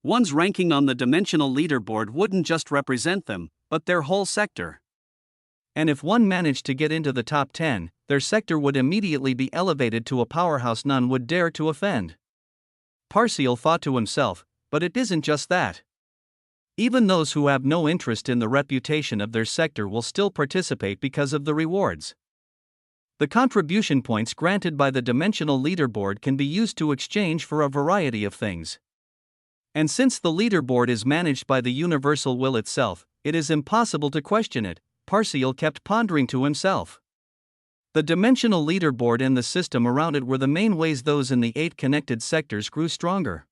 Speaker 2: One's ranking on the dimensional leaderboard wouldn't just represent them, but their whole sector.
Speaker 1: And if one managed to get into the top 10, their sector would immediately be elevated to a powerhouse none would dare to offend. Parcial thought to himself, but it isn't just that. Even those who have no interest in the reputation of their sector will still participate because of the rewards. The contribution points granted by the dimensional leaderboard can be used to exchange for a variety of things. And since the leaderboard is managed by the universal will itself, it is impossible to question it. Parcial kept pondering to himself. The dimensional leaderboard and the system around it were the main ways those in the 8 connected sectors grew stronger.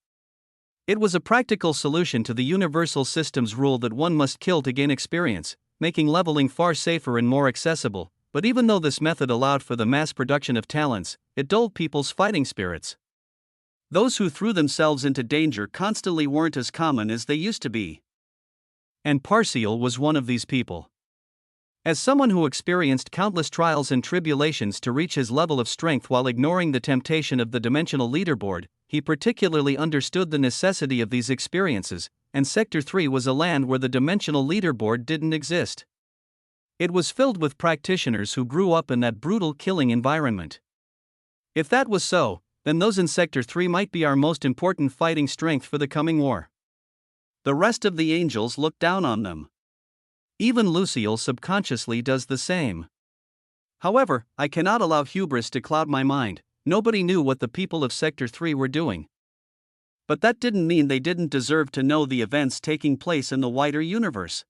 Speaker 1: It was a practical solution to the universal system's rule that one must kill to gain experience. making leveling far safer and more accessible, but even though this method allowed for the mass production of talents, it dulled people's fighting spirits.
Speaker 2: Those who threw themselves into danger constantly weren't as common as they used to be.
Speaker 1: And Parcial was one of these people. As someone who experienced countless trials and tribulations to reach his level of strength while ignoring the temptation of the dimensional leaderboard, he particularly understood the necessity of these experiences, and Sector 3 was a land where the dimensional leaderboard didn't exist. It was filled with practitioners who grew up in that brutal killing environment. If that was so, then those in Sector 3 might be our most important fighting strength for the coming war.
Speaker 2: The rest of the angels looked down on them.
Speaker 1: Even Lucille subconsciously does the same.
Speaker 2: However, I cannot allow hubris to cloud my mind. Nobody knew what the people of Sector 3 were doing. But that didn't mean they didn't deserve to know the events taking place in the wider universe.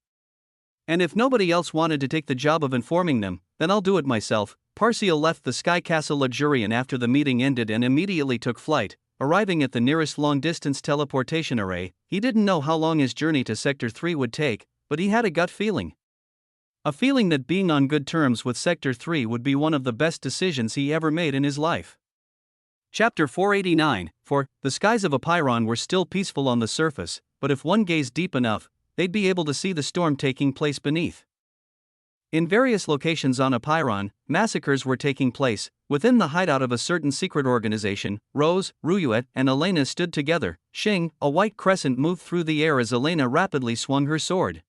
Speaker 1: And if nobody else wanted to take the job of informing them, then I'll do it myself. Parcial left the Sky Castle Luxurian after the meeting ended and immediately took flight. Arriving at the nearest long-distance teleportation array, he didn't know how long his journey to Sector 3 would take, but he had a gut feeling. A feeling that being on good terms with Sector 3 would be one of the best decisions he ever made in his life.
Speaker 2: Chapter 489.
Speaker 1: The skies of Apeiron were still peaceful on the surface, but if one gazed deep enough, they'd be able to see the storm taking place beneath. In various locations on Apeiron, massacres were taking place. Within the hideout of a certain secret organization, Rose, Ruyuet, and Elena stood together. Shing, a white crescent moved through the air as Elena rapidly swung her sword.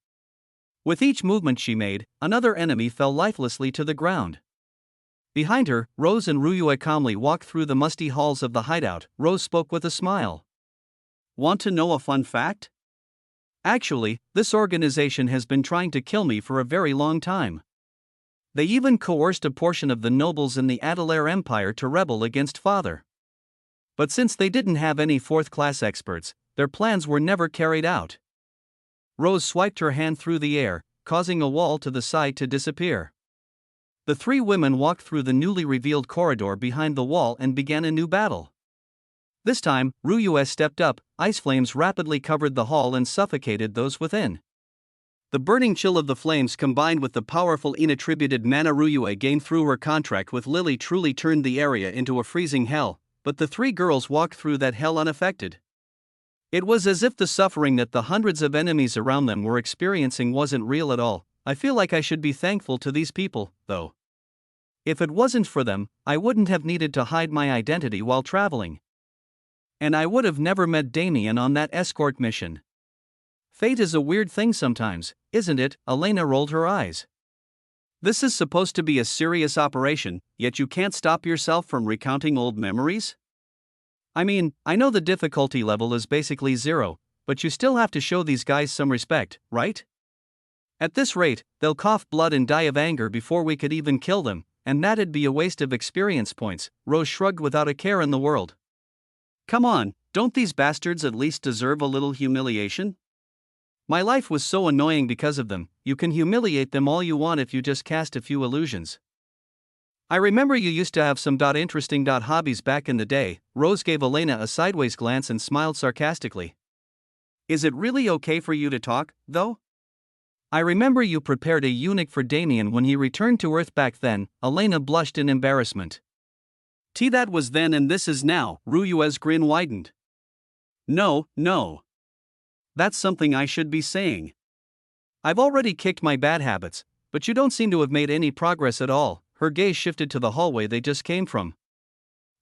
Speaker 1: With each movement she made, another enemy fell lifelessly to the ground. Behind her, Rose and Ruyue calmly walked through the musty halls of the hideout. Rose spoke with a smile.
Speaker 2: Want to know a fun fact?
Speaker 1: Actually, this organization has been trying to kill me for a very long time. They even coerced a portion of the nobles in the Adelaire Empire to rebel against Father. But since they didn't have any fourth-class experts, their plans were never carried out. Rose swiped her hand through the air, causing a wall to the side to disappear. The three women walked through the newly revealed corridor behind the wall and began a new battle. This time, Ruyue stepped up. Ice flames rapidly covered the hall and suffocated those within.
Speaker 2: The burning chill of the flames combined with the powerful inattributed mana Ruyue gained through her contract with Lily truly turned the area into a freezing hell, but the three girls walked through that hell unaffected. It was as if the suffering that the hundreds of enemies around them were experiencing wasn't real at all. I feel like I should be thankful to these people, though. If it wasn't for them, I wouldn't have needed to hide my identity while traveling. And I would have never met Damien on that escort mission. Fate is a weird thing sometimes, isn't it? Elena rolled her eyes. This is supposed to be a serious operation, yet you can't stop yourself from recounting old memories?
Speaker 1: I mean, I know the difficulty level is basically 0, but you still have to show these guys some respect, right? At this rate, they'll cough blood and die of anger before we could even kill them, and that'd be a waste of experience points. Rose shrugged without a care in the world.
Speaker 2: Come on, don't these bastards at least deserve a little humiliation?
Speaker 1: My life was so annoying because of them. You can humiliate them all you want if you just cast a few illusions. I remember you used to have some interesting hobbies back in the day. Rose gave Elena a sideways glance and smiled sarcastically.
Speaker 2: Is it really okay for you to talk, though?
Speaker 1: I remember you prepared a eunuch for Damien when he returned to Earth back then. Elena blushed in embarrassment.
Speaker 2: That was then and this is now. Ruyue's grin widened. No. That's something I should be saying.
Speaker 1: I've already kicked my bad habits, but you don't seem to have made any progress at all. Her gaze shifted to the hallway they just came from.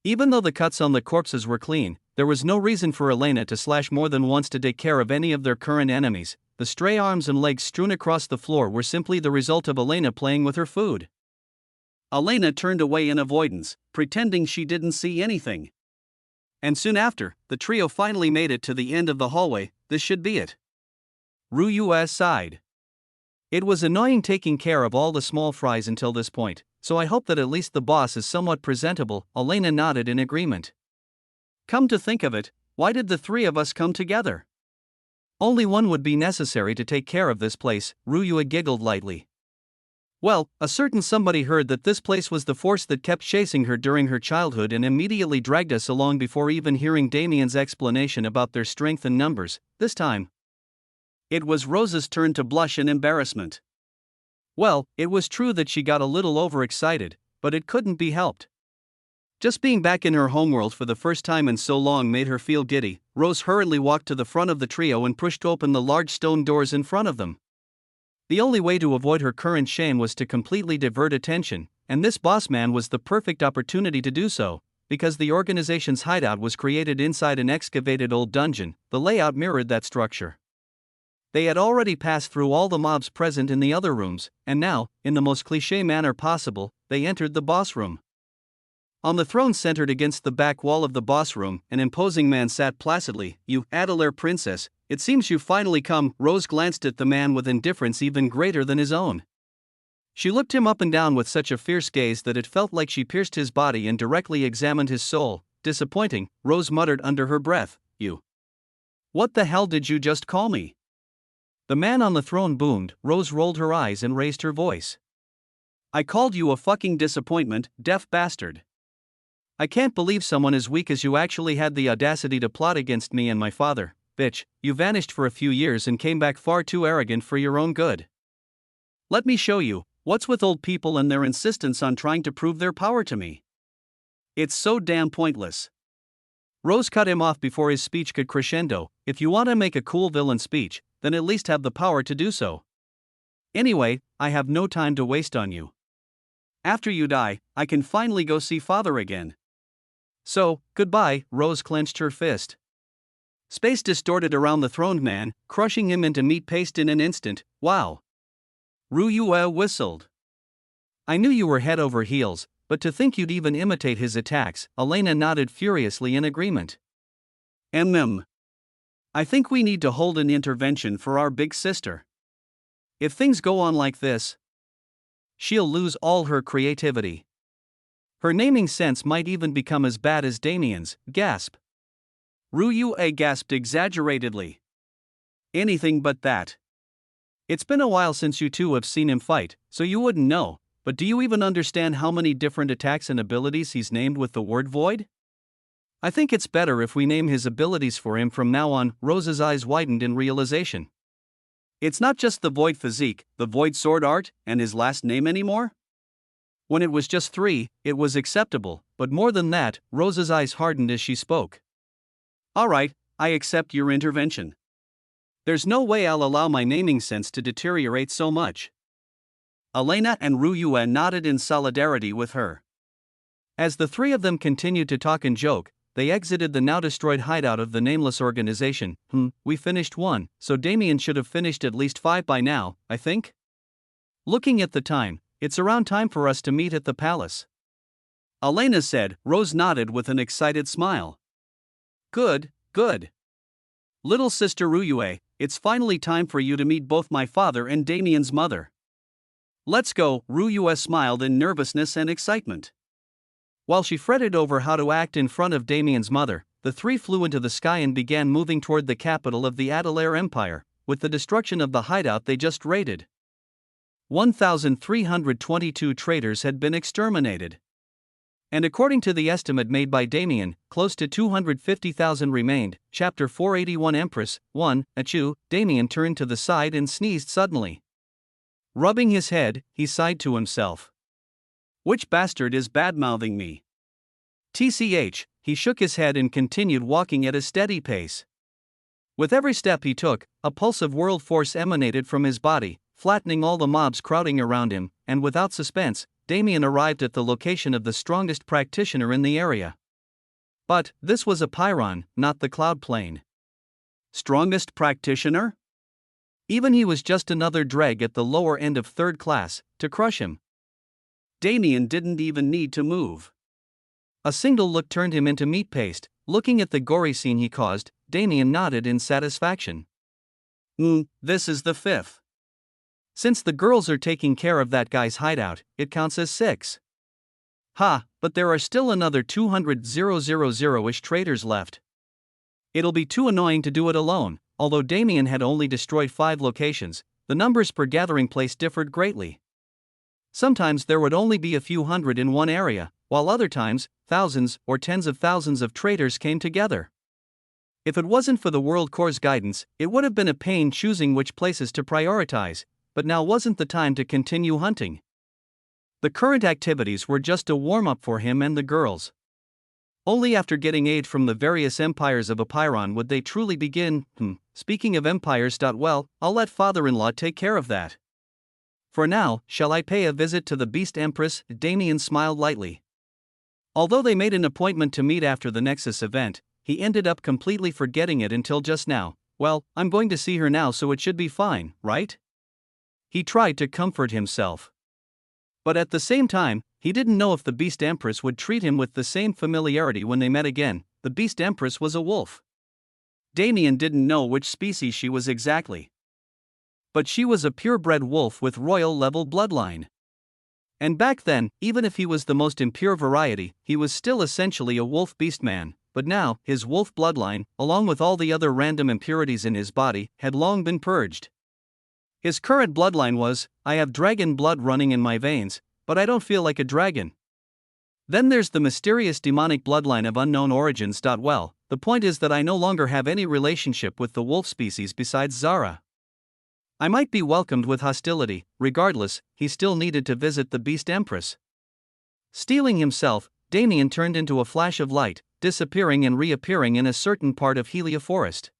Speaker 1: Even though the cuts on the corpses were clean, there was no reason for Elena to slash more than once to take care of any of their current enemies. The stray arms and legs strewn across the floor were simply the result of Elena playing with her food.
Speaker 2: Elena turned away in avoidance, pretending she didn't see anything. And soon after, the trio finally made it to the end of the hallway. This should be it.
Speaker 1: Ruyue sighed. It was annoying taking care of all the small fries until this point, so I hope that at least the boss is somewhat presentable. Elena nodded in agreement.
Speaker 2: Come to think of it, why did the three of us come together?
Speaker 1: Only one would be necessary to take care of this place, Ruyue giggled lightly. Well, a certain somebody heard that this place was the force that kept chasing her during her childhood and immediately dragged us along before even hearing Damien's explanation about their strength and numbers. This time,
Speaker 2: it was Rose's turn to blush in embarrassment. Well, it was true that she got a little overexcited, but it couldn't be helped. Just being back in her homeworld for the first time in so long made her feel giddy. Rose hurriedly walked to the front of the trio and pushed open the large stone doors in front of them. The only way to avoid her current shame was to completely divert attention, and this boss man was the perfect opportunity to do so, because the organization's hideout was created inside an excavated old dungeon. The layout mirrored that structure. They had already passed through all the mobs present in the other rooms, and now, in the most cliché manner possible, they entered the boss room. On the throne centered against the back wall of the boss room, an imposing man sat placidly. "You, Adelaire princess, it seems you've finally come." Rose glanced at the man with indifference even greater than his own. She looked him up and down with such a fierce gaze that it felt like she pierced his body and directly examined his soul. "Disappointing," Rose muttered under her breath. "You. What the hell did you just call me?" The man on the throne boomed. Rose rolled her eyes and raised her voice. "I called you a fucking disappointment, deaf bastard. I can't believe someone as weak as you actually had the audacity to plot against me and my father. Bitch, you vanished for a few years and came back far too arrogant for your own good. Let me show you, what's with old people and their insistence on trying to prove their power to me? It's so damn pointless." Rose cut him off before his speech could crescendo. "If you want to make a cool villain speech, then at least have the power to do so. Anyway, I have no time to waste on you. After you die, I can finally go see father again. So, goodbye." Rose clenched her fist. Space distorted around the throned man, crushing him into meat paste in an instant. "Wow." Ruyue whistled. "I knew you were head over heels, but to think you'd even imitate his attacks." Elena nodded furiously in agreement. I think we need to hold an intervention for our big sister. If things go on like this, she'll lose all her creativity. Her naming sense might even become as bad as Damien's." Gasp. Ruyue gasped exaggeratedly. "Anything but that. It's been a while since you two have seen him fight, so you wouldn't know, but do you even understand how many different attacks and abilities he's named with the word void? I think it's better if we name his abilities for him from now on." Rose's eyes widened in realization. It's not just the void physique, the void sword art, and his last name anymore? When it was just 3, it was acceptable, but more than that. Rose's eyes hardened as she spoke. "Alright, I accept your intervention. There's no way I'll allow my naming sense to deteriorate so much." Elena and Ruyue nodded in solidarity with her. As the three of them continued to talk and joke, they exited the now destroyed hideout of the nameless organization. We finished 1, so Damien should have finished at least 5 by now, I think? Looking at the time, it's around time for us to meet at the palace. Elena said. Rose nodded with an excited smile. Good. Little sister Ruyue, it's finally time for you to meet both my father and Damien's mother. Let's go. Ruyue smiled in nervousness and excitement. While she fretted over how to act in front of Damien's mother, the three flew into the sky and began moving toward the capital of the Adelaire Empire, with the destruction of the hideout they just raided. 1,322 traitors had been exterminated. And according to the estimate made by Damien, close to 250,000 remained. Chapter 481 Empress 1. Achoo. Damien turned to the side and sneezed suddenly. Rubbing his head, he sighed to himself. Which bastard is badmouthing me? TCH, he shook his head and continued walking at a steady pace. With every step he took, a pulse of world force emanated from his body, flattening all the mobs crowding around him, and without suspense, Damien arrived at the location of the strongest practitioner in the area. But this was a Pyron, not the cloud plane. Strongest practitioner? Even he was just another dreg at the lower end of third class, to crush him. Damien didn't even need to move. A single look turned him into meat paste. Looking at the gory scene he caused, Damien nodded in satisfaction. This is the 5th. Since the girls are taking care of that guy's hideout, it counts as 6. But there are still another 200,000-ish traitors left. It'll be too annoying to do it alone. Although Damien had only destroyed 5 locations, the numbers per gathering place differed greatly. Sometimes there would only be a few hundred in one area, while other times, thousands or tens of thousands of traitors came together. If it wasn't for the World Corps' guidance, it would have been a pain choosing which places to prioritize.
Speaker 1: but now wasn't the time to continue hunting. The current activities were just a warm-up for him and the girls. Only after getting aid from the various empires of Apiron would they truly begin. Speaking of empires, well, I'll let father-in-law take care of that. For now, shall I pay a visit to the Beast Empress? Damien smiled lightly. Although they made an appointment to meet after the Nexus event, he ended up completely forgetting it until just now. Well, I'm going to see her now, so it should be fine, right? He tried to comfort himself. But at the same time, he didn't know if the Beast Empress would treat him with the same familiarity when they met again. The Beast Empress was a wolf. Damien didn't know which species she was exactly. But she was a purebred wolf with royal-level bloodline. And back then, even if he was the most impure variety, he was still essentially a wolf beastman. But now, his wolf bloodline, along with all the other random impurities in his body, had long been purged. His current bloodline was, I have dragon blood running in my veins, but I don't feel like a dragon. Then there's the mysterious demonic bloodline of unknown origins. Well, the point is that I no longer have any relationship with the wolf species besides Zara. I might be welcomed with hostility. Regardless, he still needed to visit the Beast Empress. Steeling himself, Damien turned into a flash of light, disappearing and reappearing in a certain part of Helia Forest.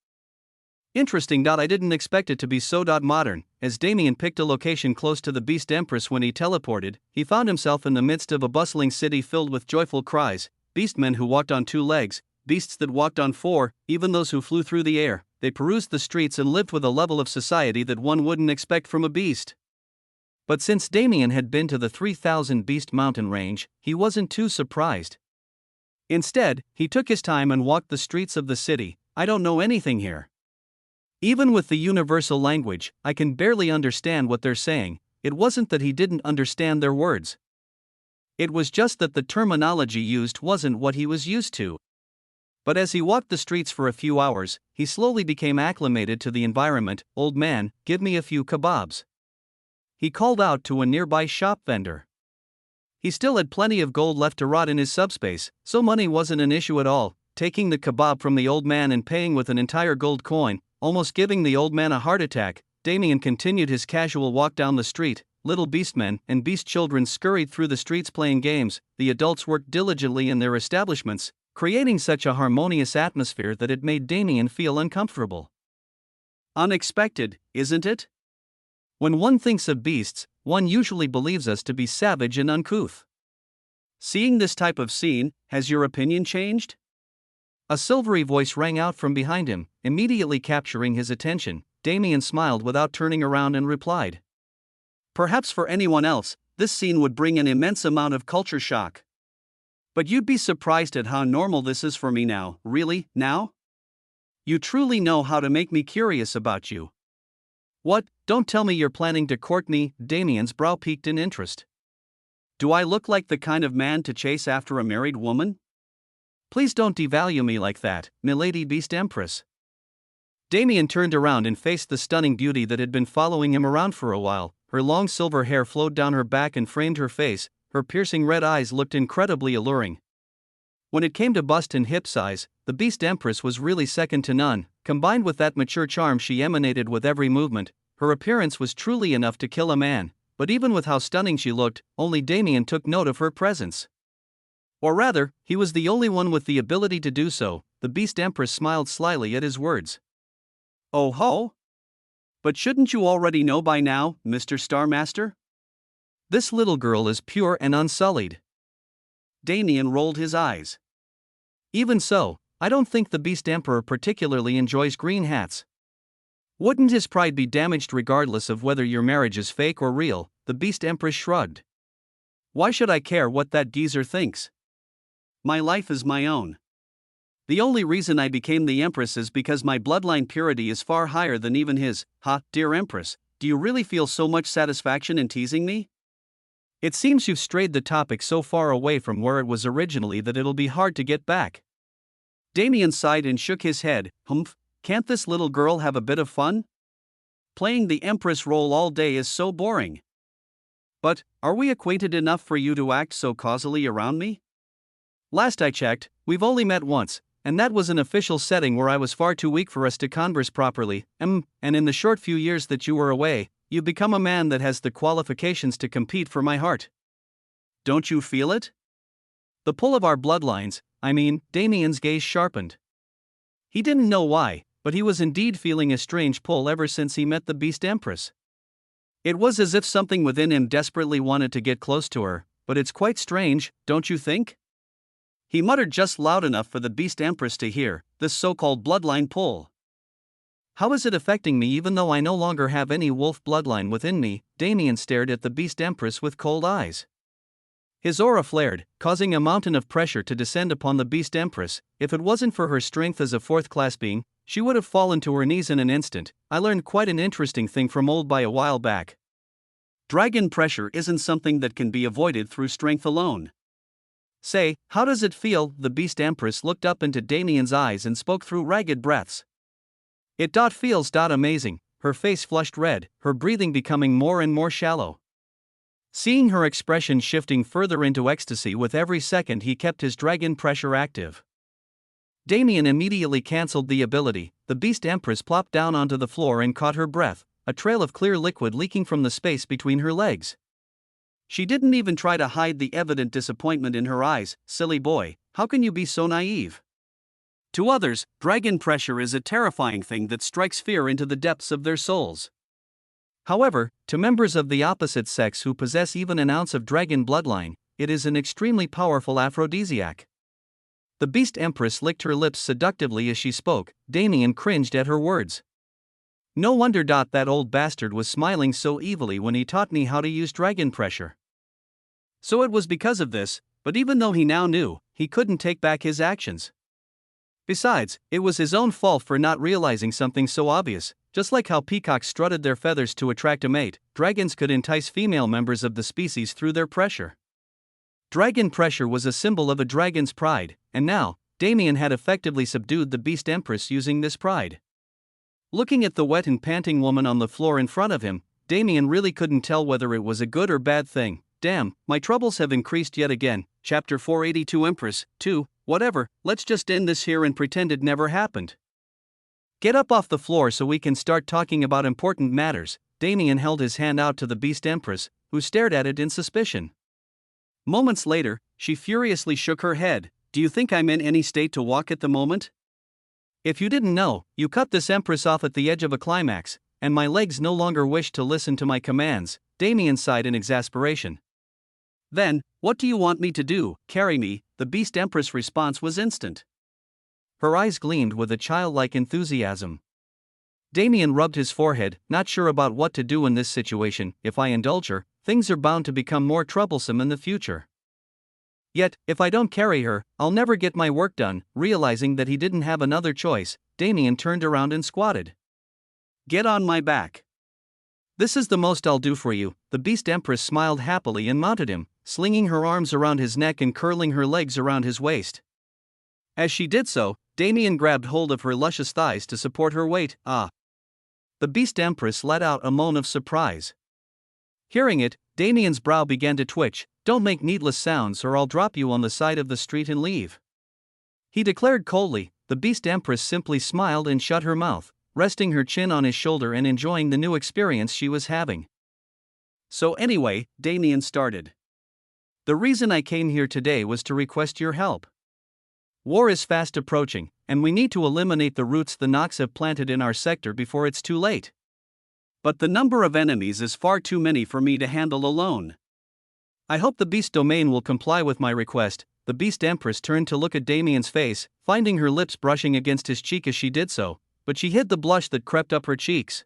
Speaker 1: Interesting. I didn't expect it to be so modern. As Damien picked a location close to the Beast Empress when he teleported, he found himself in the midst of a bustling city filled with joyful cries, beastmen who walked on 2 legs, beasts that walked on 4, even those who flew through the air. They perused the streets and lived with a level of society that one wouldn't expect from a beast. But since Damien had been to the 3000 Beast Mountain range, he wasn't too surprised. Instead, he took his time and walked the streets of the city. I don't know anything here. Even with the universal language, I can barely understand what they're saying. It wasn't that he didn't understand their words. It was just that the terminology used wasn't what he was used to. But as he walked the streets for a few hours, he slowly became acclimated to the environment. Old man, give me a few kebabs. He called out to a nearby shop vendor. He still had plenty of gold left to rot in his subspace, so money wasn't an issue at all. Taking the kebab from the old man and paying with an entire gold coin, almost giving the old man a heart attack, Damien continued his casual walk down the street. Little beastmen and beast children scurried through the streets playing games. The adults worked diligently in their establishments, creating such a harmonious atmosphere that it made Damien feel uncomfortable. Unexpected, isn't it? When one thinks of beasts, one usually believes us to be savage and uncouth. Seeing this type of scene, has your opinion changed? A silvery voice rang out from behind him, immediately capturing his attention. Damien smiled without turning around and replied. Perhaps for anyone else, this scene would bring an immense amount of culture shock. But you'd be surprised at how normal this is for me now. Really, now? You truly know how to make me curious about you. What, don't tell me you're planning to court me? Damien's brow peaked in interest. Do I look like the kind of man to chase after a married woman? Please don't devalue me like that, milady Beast Empress. Damien turned around and faced the stunning beauty that had been following him around for a while. Her long silver hair flowed down her back and framed her face. Her piercing red eyes looked incredibly alluring. When it came to bust and hip size, the Beast Empress was really second to none. Combined with that mature charm she emanated with every movement, her appearance was truly enough to kill a man. But even with how stunning she looked, only Damien took note of her presence. Or rather, he was the only one with the ability to do so. The Beast Empress smiled slyly at his words. Oh ho! But shouldn't you already know by now, Mr. Starmaster? This little girl is pure and unsullied. Damien rolled his eyes. Even so, I don't think the Beast Emperor particularly enjoys green hats. Wouldn't his pride be damaged regardless of whether your marriage is fake or real? The Beast Empress shrugged. Why should I care what that geezer thinks? My life is my own. The only reason I became the Empress is because my bloodline purity is far higher than even his. Ha, dear Empress, do you really feel so much satisfaction in teasing me? It seems you've strayed the topic so far away from where it was originally that it'll be hard to get back. Damien sighed and shook his head. Humph, can't this little girl have a bit of fun? Playing the Empress role all day is so boring. But, are we acquainted enough for you to act so causally around me? Last I checked, we've only met once, and that was an official setting where I was far too weak for us to converse properly, and in the short few years that you were away,
Speaker 2: you become a man that has the qualifications to compete for my heart. Don't you feel it? The pull of our bloodlines, Damien's gaze sharpened. He didn't know why, but he was indeed feeling a strange pull ever since he met the Beast Empress. It was as if something within him desperately wanted to get close to her, but it's quite strange, don't you think? He muttered just loud enough for the Beast Empress to hear, this so-called bloodline pull. How is it affecting me even though I no longer have any wolf bloodline within me? Damien stared at the Beast Empress with cold eyes. His aura flared, causing a mountain of pressure to descend upon the Beast Empress. If it wasn't for her strength as a fourth-class being, she would have fallen to her knees in an instant. I learned quite an interesting thing from Old By a while back. Dragon pressure isn't something that can be avoided through strength alone. Say, how does it feel? The Beast Empress looked up into Damien's eyes and spoke through ragged breaths. It feels amazing. Her face flushed red, her breathing becoming more and more shallow. Seeing her expression shifting further into ecstasy with every second he kept his dragon pressure active. Damien immediately cancelled the ability. The Beast Empress plopped down onto the floor and caught her breath, a trail of clear liquid leaking from the space between her legs. She didn't even try to hide the evident disappointment in her eyes. Silly boy, how can you be so naive? To others, dragon pressure is a terrifying thing that strikes fear into the depths of their souls. However, to members of the opposite sex who possess even an ounce of dragon bloodline, it is an extremely powerful aphrodisiac. The Beast Empress licked her lips seductively as she spoke. Damien cringed at her words. No wonder that old bastard was smiling so evilly when he taught me how to use dragon pressure. So it was because of this, but even though he now knew, he couldn't take back his actions. Besides, it was his own fault for not realizing something so obvious. Just like how peacocks strutted their feathers to attract a mate, dragons could entice female members of the species through their pressure. Dragon pressure was a symbol of a dragon's pride, and now, Damien had effectively subdued the Beast Empress using this pride. Looking at the wet and panting woman on the floor in front of him, Damien really couldn't tell whether it was a good or bad thing. Damn, my troubles have increased yet again. Chapter 482 Empress, 2, whatever, let's just end this here and pretend it never happened. Get up off the floor so we can start talking about important matters. Damien held his hand out to the Beast Empress, who stared at it in suspicion. Moments later, she furiously shook her head. Do you think I'm in any state to walk at the moment? If you didn't know, you cut this Empress off at the edge of a climax, and my legs no longer wish to listen to my commands. Damien sighed in exasperation. Then, what do you want me to do? Carry me? The Beast Empress' response was instant. Her eyes gleamed with a childlike enthusiasm. Damien rubbed his forehead, not sure about what to do in this situation. If I indulge her, things are bound to become more troublesome in the future. Yet, if I don't carry her, I'll never get my work done. Realizing that he didn't have another choice, Damien turned around and squatted. Get on my back. This is the most I'll do for you. The Beast Empress smiled happily and mounted him, slinging her arms around his neck and curling her legs around his waist. As she did so, Damien grabbed hold of her luscious thighs to support her weight. Ah! The Beast Empress let out a moan of surprise. Hearing it, Damien's brow began to twitch. Don't make needless sounds or I'll drop you on the side of the street and leave. He declared coldly. The Beast Empress simply smiled and shut her mouth, resting her chin on his shoulder and enjoying the new experience she was having. So anyway, Damien started. The reason I came here today was to request your help. War is fast approaching, and we need to eliminate the roots the Nox have planted in our sector before it's too late. But the number of enemies is far too many for me to handle alone. I hope the Beast Domain will comply with my request. The Beast Empress turned to look at Damien's face, finding her lips brushing against his cheek as she did so, but she hid the blush that crept up her cheeks.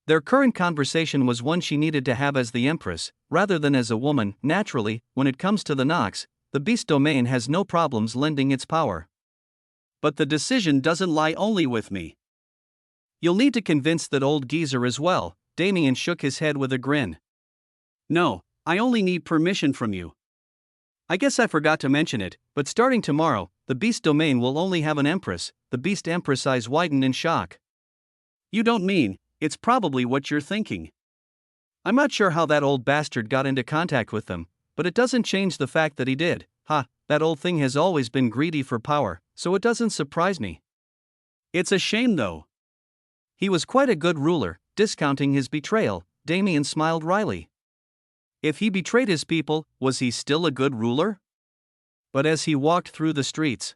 Speaker 2: Their current conversation was one she needed to have as the Empress, rather than as a woman. Naturally, when it comes to the Nox, the Beast Domain has no problems lending its power. But the decision doesn't lie only with me. You'll need to convince that old geezer as well. Damien shook his head with a grin. No, I only need permission from you. I guess I forgot to mention it, but starting tomorrow, the Beast Domain will only have an Empress. The Beast Empress' eyes widened in shock. You don't mean, it's probably what you're thinking. I'm not sure how that old bastard got into contact with them, but it doesn't change the fact that he did. That old thing has always been greedy for power, so it doesn't surprise me. It's a shame though. He was quite a good ruler.
Speaker 1: discounting his betrayal, Damien smiled wryly. If he betrayed his people, was he still a good ruler? But as he walked through the streets,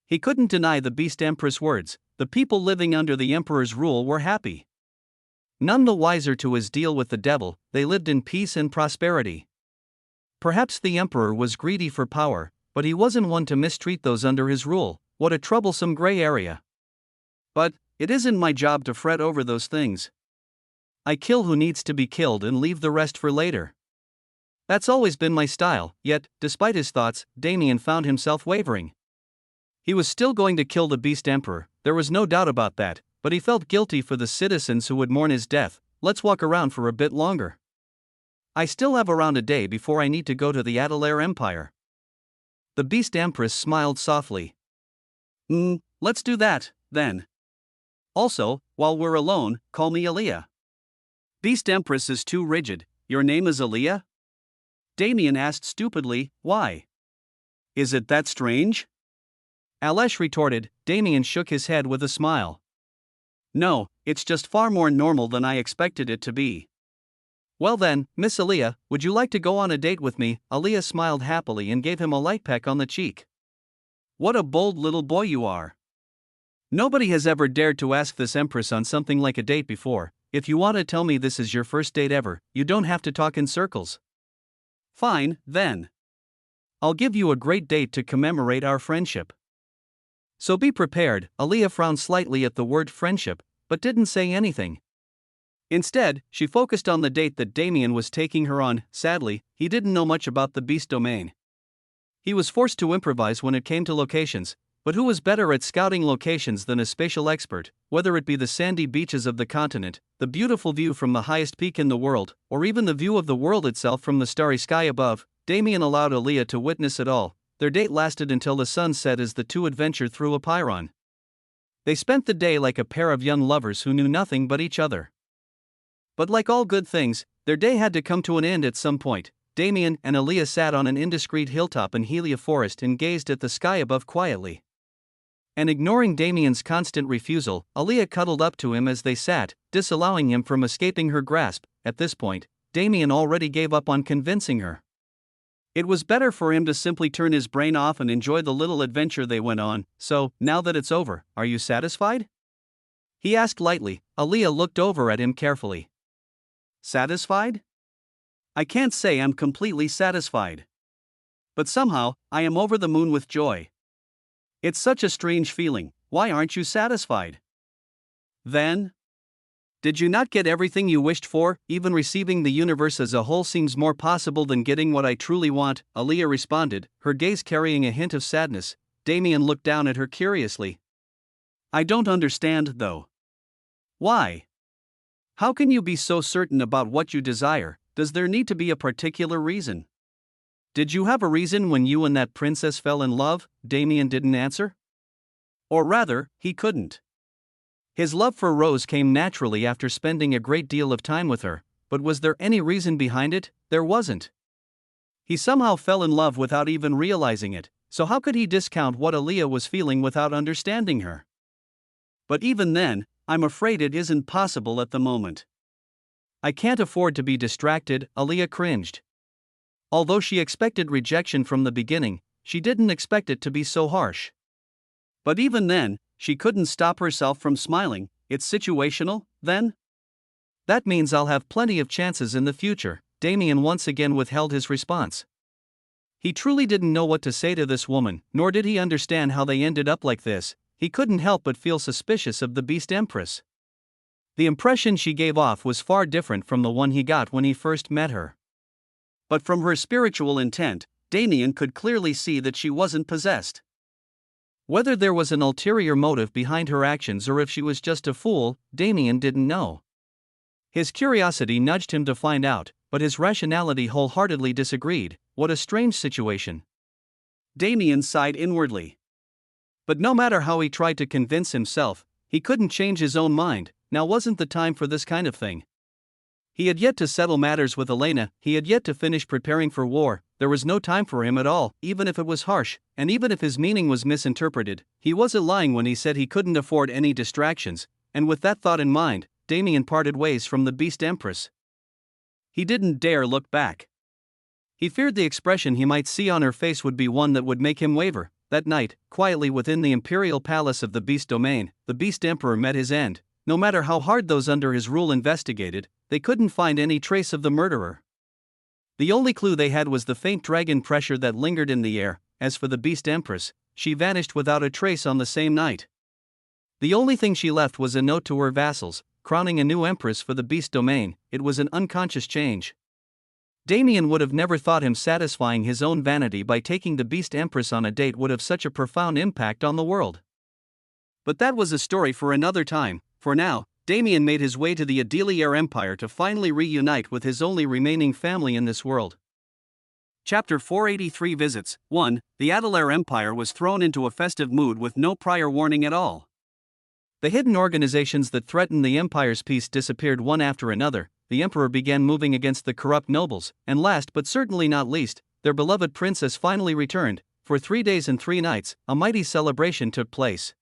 Speaker 1: he couldn't deny the Beast Empress' words: the people living under the Emperor's rule were happy. None the wiser to his deal with the devil, they lived in peace and prosperity. Perhaps the Emperor was greedy for power, but he wasn't one to mistreat those under his rule. What a troublesome gray area. But it isn't my job to fret over those things. I kill who needs to be killed and leave the rest for later. That's always been my style, yet, despite his thoughts, Damien found himself wavering. He was still going to kill the Beast Emperor, there was no doubt about that, but he felt guilty for the citizens who would mourn his death. Let's walk around for a bit longer. I still have around a day before I need to go to the Adelaire Empire. The Beast Empress smiled softly. Let's do that, then. Also, while we're alone, call me Aaliyah. Beast Empress is too rigid. Your name is Aaliyah? Damien asked stupidly, why? Is it that strange? Alesh retorted. Damien shook his head with a smile. No, it's just far more normal than I expected it to be. Well then, Miss Aaliyah, would you like to go on a date with me? Aaliyah smiled happily and gave him a light peck on the cheek. What a bold little boy you are. Nobody has ever dared to ask this Empress on something like a date before. If you want to tell me this is your first date ever, you don't have to talk in circles. Fine, then. I'll give you a great date to commemorate our friendship. So be prepared. Aaliyah frowned slightly at the word friendship, but didn't say anything. Instead, she focused on the date that Damien was taking her on. Sadly, he didn't know much about the beast domain. He was forced to improvise when it came to locations, but who was better at scouting locations than a spatial expert? Whether it be the sandy beaches of the continent, the beautiful view from the highest peak in the world, or even the view of the world itself from the starry sky above, Damien allowed Aaliyah to witness it all. Their date lasted until the sun set as the two adventured through a pylon. They spent the day like a pair of young lovers who knew nothing but each other. But like all good things, their day had to come to an end at some point. Damien and Aaliyah sat on an indiscreet hilltop in Helia Forest and gazed at the sky above quietly. And ignoring Damien's constant refusal, Aaliyah cuddled up to him as they sat, disallowing him from escaping her grasp. At this point, Damien already gave up on convincing her. It was better for him to simply turn his brain off and enjoy the little adventure they went on. So, now that it's over, are you satisfied? He asked lightly. Aaliyah looked over at him carefully. Satisfied? I can't say I'm completely satisfied. But somehow, I am over the moon with joy. It's such a strange feeling. Why aren't you satisfied? Then? Did you not get everything you wished for? Even receiving the universe as a whole seems more possible than getting what I truly want, Aaliyah responded, her gaze carrying a hint of sadness. Damien looked down at her curiously. I don't understand, though. Why? How can you be so certain about what you desire? Does there need to be a particular reason? Did you have a reason when you and that princess fell in love? Damien didn't answer. Or rather, he couldn't. His love for Rose came naturally after spending a great deal of time with her, but was there any reason behind it? There wasn't. He somehow fell in love without even realizing it, so how could he discount what Aaliyah was feeling without understanding her? But even then, I'm afraid it isn't possible at the moment. I can't afford to be distracted, Aaliyah cringed. Although she expected rejection from the beginning, she didn't expect it to be so harsh. But even then, she couldn't stop herself from smiling. It's situational, then? That means I'll have plenty of chances in the future. Damien once again withheld his response. He truly didn't know what to say to this woman, nor did he understand how they ended up like this. He couldn't help but feel suspicious of the Beast Empress. The impression she gave off was far different from the one he got when he first met her. But from her spiritual intent, Damien could clearly see that she wasn't possessed. Whether there was an ulterior motive behind her actions or if she was just a fool, Damien didn't know. His curiosity nudged him to find out, but his rationality wholeheartedly disagreed. What a strange situation. Damien sighed inwardly. But no matter how he tried to convince himself, he couldn't change his own mind. Now wasn't the time for this kind of thing. He had yet to settle matters with Elena, he had yet to finish preparing for war. There was no time for him at all, even if it was harsh, and even if his meaning was misinterpreted. He wasn't lying when he said he couldn't afford any distractions, and with that thought in mind, Damien parted ways from the Beast Empress. He didn't dare look back. He feared the expression he might see on her face would be one that would make him waver. That night, quietly within the imperial palace of the Beast Domain, the Beast Emperor met his end. No matter how hard those under his rule investigated, they couldn't find any trace of the murderer. The only clue they had was the faint dragon pressure that lingered in the air. As for the Beast Empress, she vanished without a trace on the same night. The only thing she left was a note to her vassals, crowning a new empress for the Beast Domain. It was an unconscious change. Damien would have never thought him satisfying his own vanity by taking the Beast Empress on a date would have such a profound impact on the world. But that was a story for another time. For now, Damien made his way to the Adelier Empire to finally reunite with his only remaining family in this world. Chapter 483 Visits 1. The Adelair Empire was thrown into a festive mood with no prior warning at all. The hidden organizations that threatened the Empire's peace disappeared one after another. The Emperor began moving against the corrupt nobles, and last but certainly not least, their beloved princess finally returned. For 3 days and 3 nights, a mighty celebration took place.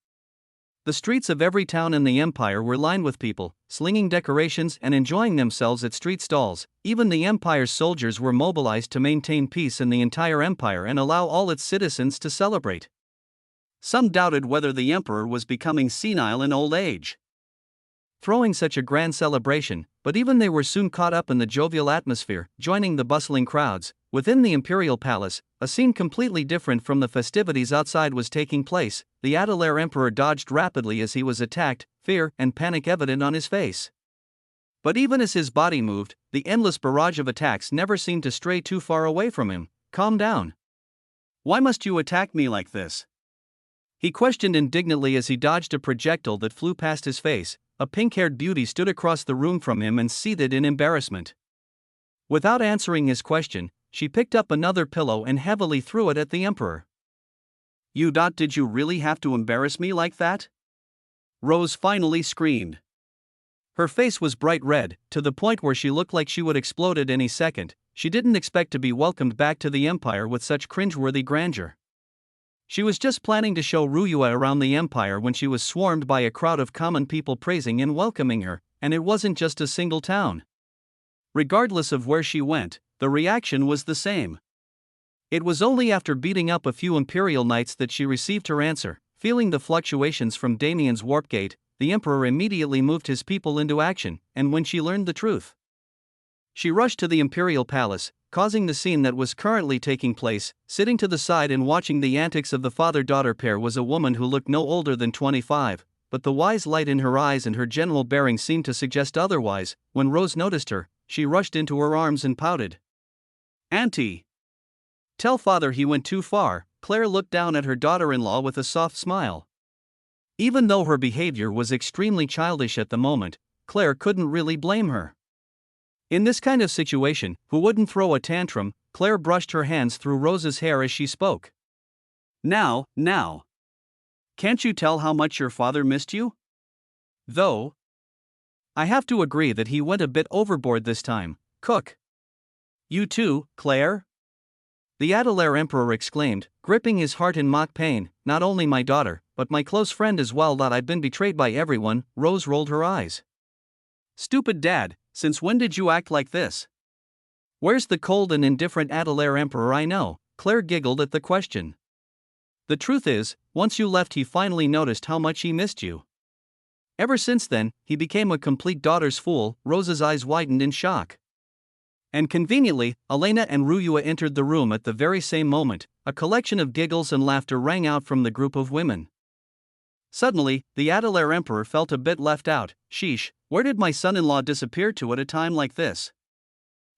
Speaker 1: The streets of every town in the Empire were lined with people, slinging decorations and enjoying themselves at street stalls. Even the Empire's soldiers were mobilized to maintain peace in the entire Empire and allow all its citizens to celebrate. Some doubted whether the Emperor was becoming senile in old age, throwing such a grand celebration, but even they were soon caught up in the jovial atmosphere, joining the bustling crowds. Within the imperial palace, a scene completely different from the festivities outside was taking place. The Adelair Emperor dodged rapidly as he was attacked, fear and panic evident on his face. But even as his body moved, the endless barrage of attacks never seemed to stray too far away from him. Calm down. Why must you attack me like this? He questioned indignantly as he dodged a projectile that flew past his face. A pink-haired beauty stood across the room from him and seethed in embarrassment. Without answering his question, she picked up another pillow and heavily threw it at the Emperor. Did you really have to embarrass me like that? Rose finally screamed. Her face was bright red, to the point where she looked like she would explode at any second. She didn't expect to be welcomed back to the Empire with such cringeworthy grandeur. She was just planning to show Ruyua around the Empire when she was swarmed by a crowd of common people praising and welcoming her, and it wasn't just a single town. Regardless of where she went, the reaction was the same. It was only after beating up a few imperial knights that she received her answer. Feeling the fluctuations from Damien's warp gate, the Emperor immediately moved his people into action, and when she learned the truth, she rushed to the imperial palace, causing the scene that was currently taking place. Sitting to the side and watching the antics of the father-daughter pair was a woman who looked no older than 25, but the wise light in her eyes and her general bearing seemed to suggest otherwise. When Rose noticed her, she rushed into her arms and pouted. "Auntie! Tell father he went too far." Claire looked down at her daughter-in-law with a soft smile. Even though her behavior was extremely childish at the moment, Claire couldn't really blame her. In this kind of situation, who wouldn't throw a tantrum? Claire brushed her hands through Rose's hair as she spoke. Now. Can't you tell how much your father missed you? Though, I have to agree that he went a bit overboard this time. Cook. You too, Claire? The Adelair Emperor exclaimed, gripping his heart in mock pain. Not only my daughter, but my close friend as well. I've been betrayed by everyone. Rose rolled her eyes. Stupid dad, since when did you act like this? Where's the cold and indifferent Adelair Emperor I know? Claire giggled at the question. The truth is, once you left he finally noticed how much he missed you. Ever since then, he became a complete daughter's fool. Rose's eyes widened in shock. And conveniently, Elena and Ruyua entered the room at the very same moment. A collection of giggles and laughter rang out from the group of women. Suddenly, the Adelair Emperor felt a bit left out. Sheesh, where did my son-in-law disappear to at a time like this?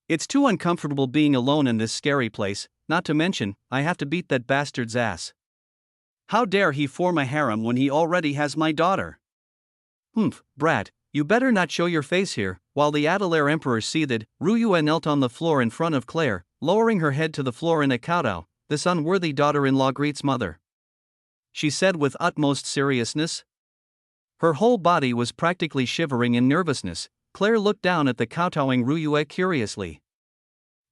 Speaker 1: It's too uncomfortable being alone in this scary place, not to mention, I have to beat that bastard's ass. How dare he form a harem when he already has my daughter? Brat, you better not show your face here. While the Adelair Emperor seethed, Ruyua knelt on the floor in front of Claire, lowering her head to the floor in a kowtow. This unworthy daughter-in-law greets mother, she said with utmost seriousness. Her whole body was practically shivering in nervousness. Claire looked down at the kowtowing Ruyua curiously.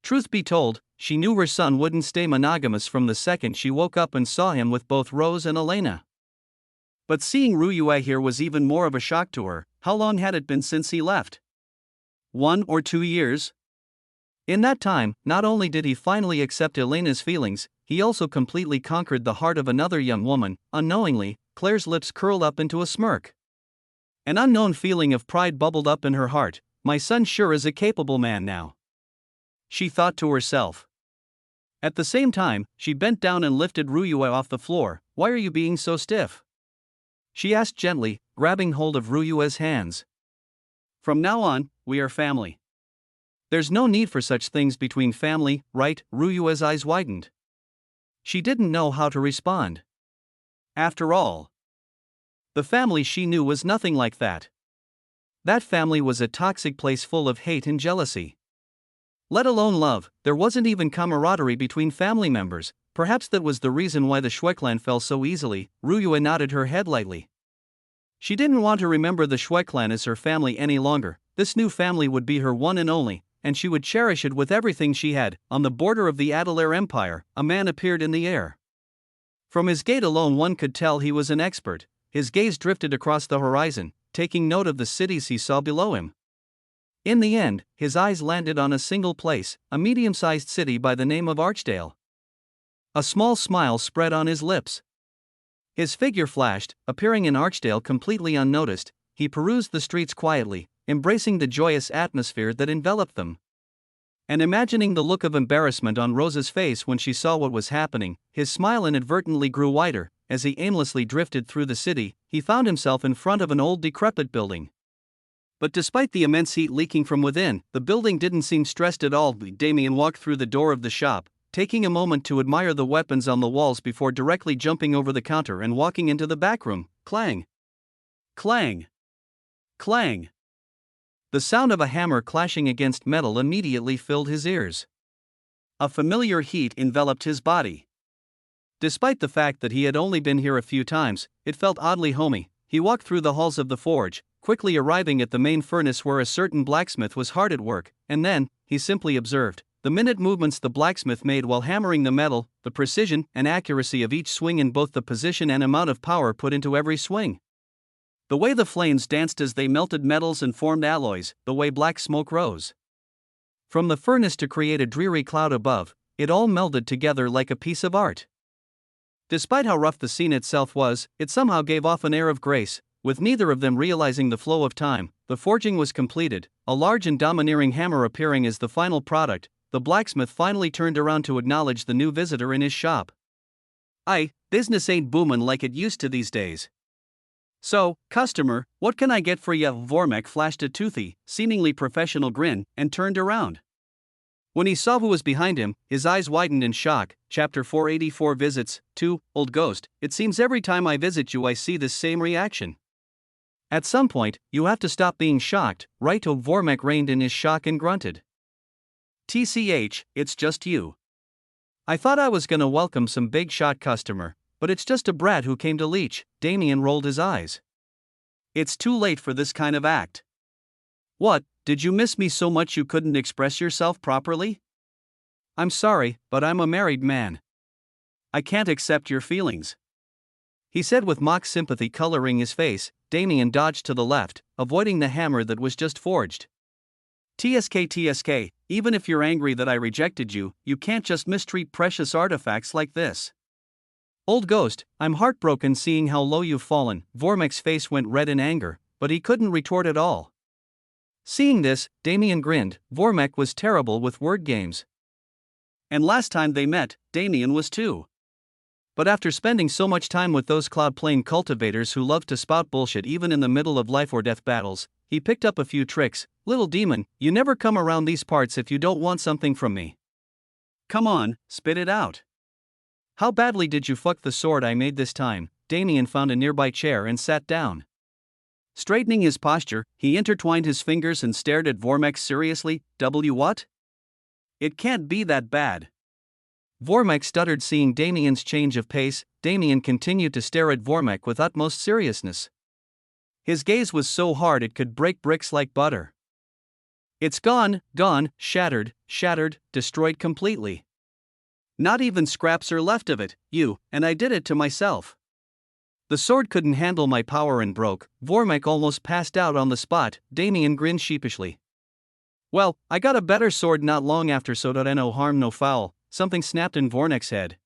Speaker 1: Truth be told, she knew her son wouldn't stay monogamous from the second she woke up and saw him with both Rose and Elena. But seeing Ruyua here was even more of a shock to her.
Speaker 2: How long had it been since he left? 1 or 2 years?
Speaker 1: In that time, not only did he finally accept Elena's feelings, he also completely conquered the heart of another young woman. Unknowingly, Claire's lips curled up into a smirk. An unknown feeling of pride bubbled up in her heart. My son sure is a capable man now, she thought to herself. At the same time, she bent down and lifted Ruyue off the floor. Why are you being so stiff? She asked gently, grabbing hold of Ruyue's hands. From now on, we are family. There's no need for such things between family, right? Ruyue's eyes widened. She didn't know how to respond. After all, the family she knew was nothing like that. That family was a toxic place full of hate and jealousy. Let alone love, there wasn't even camaraderie between family members. Perhaps that was the reason why the Schweiklan fell so easily. Ruyue nodded her head lightly. She didn't want to remember the Schweiklan as her family any longer. This new family would be her one and only, and she would cherish it with everything she had. On the border of the Adelair Empire, a man appeared in the air. From his gait alone one could tell he was an expert. His gaze drifted across the horizon, taking note of the cities he saw below him. In the end, his eyes landed on a single place, a medium-sized city by the name of Archdale. A small smile spread on his lips. His figure flashed, appearing in Archdale completely unnoticed. He perused the streets quietly, embracing the joyous atmosphere that enveloped them. And imagining the look of embarrassment on Rosa's face when she saw what was happening, his smile inadvertently grew wider. As he aimlessly drifted through the city, he found himself in front of an old decrepit building. But despite the immense heat leaking from within, the building didn't seem stressed at all. Damien walked through the door of the shop, taking a moment to admire the weapons on the walls before directly jumping over the counter and walking into the back room. Clang! Clang! Clang! The sound of a hammer clashing against metal immediately filled his ears. A familiar heat enveloped his body. Despite the fact that he had only been here a few times, it felt oddly homey. He walked through the halls of the forge, quickly arriving at the main furnace where a certain blacksmith was hard at work, and then, he simply observed the minute movements the blacksmith made while hammering the metal, the precision and accuracy of each swing in both the position and amount of power put into every swing. The way the flames danced as they melted metals and formed alloys, the way black smoke rose from the furnace to create a dreary cloud above, it all melded together like a piece of art. Despite how rough the scene itself was, it somehow gave off an air of grace. With neither of them realizing the flow of time, the forging was completed, a large and domineering hammer appearing as the final product. The blacksmith finally turned around to acknowledge the new visitor in his shop. "Aye, business ain't boomin' like it used to these days. So, customer, what can I get for ya?" Vormek flashed a toothy, seemingly professional grin, and turned around. When he saw who was behind him, his eyes widened in shock. Chapter 484 Visits 2, Old Ghost. It seems every time I visit you I see this same reaction. At some point, you have to stop being shocked, right? Vormek reined in his shock and grunted. "TCH, it's just you. I thought I was gonna welcome some big shot customer, but it's just a brat who came to leech." Damien rolled his eyes. "It's too late for this kind of act. What, did you miss me so much you couldn't express yourself properly? I'm sorry, but I'm a married man. I can't accept your feelings," he said with mock sympathy coloring his face. Damien dodged to the left, avoiding the hammer that was just forged. TSK, even if you're angry that I rejected you, you can't just mistreat precious artifacts like this. Old Ghost, I'm heartbroken seeing how low you've fallen." Vormek's face went red in anger, but he couldn't retort at all. Seeing this, Damien grinned. Vormek was terrible with word games. And last time they met, Damien was too. But after spending so much time with those Cloud Plane cultivators who loved to spout bullshit even in the middle of life or death battles, he picked up a few tricks. "Little demon, you never come around these parts if you don't want something from me. Come on, spit it out. How badly did you fuck the sword I made this time?" Damien found a nearby chair and sat down. Straightening his posture, he intertwined his fingers and stared at Vormek seriously. What? It can't be that bad." Vormek stuttered, seeing Damien's change of pace. Damien continued to stare at Vormek with utmost seriousness. His gaze was so hard it could break bricks like butter. "It's gone, shattered, destroyed completely. Not even scraps are left of it, and I did it to myself." The sword couldn't handle my power and broke. Vormek almost passed out on the spot. Damien grinned sheepishly. Well, I got a better sword not long after, so that no harm no foul. Something snapped in Vormek's head.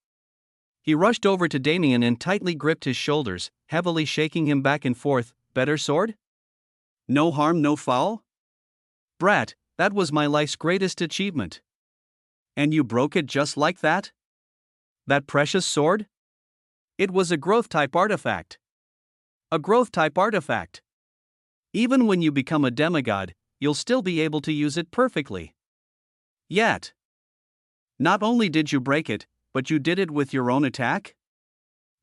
Speaker 1: He rushed over to Damien and tightly gripped his shoulders, heavily shaking him back and forth. Better sword? No harm no foul? Brat, that was my life's greatest achievement. And you broke it just like that? That precious sword? It was a growth-type artifact. A growth-type artifact. Even when you become a demigod, you'll still be able to use it perfectly. Yet. Not only did you break it, but you did it with your own attack?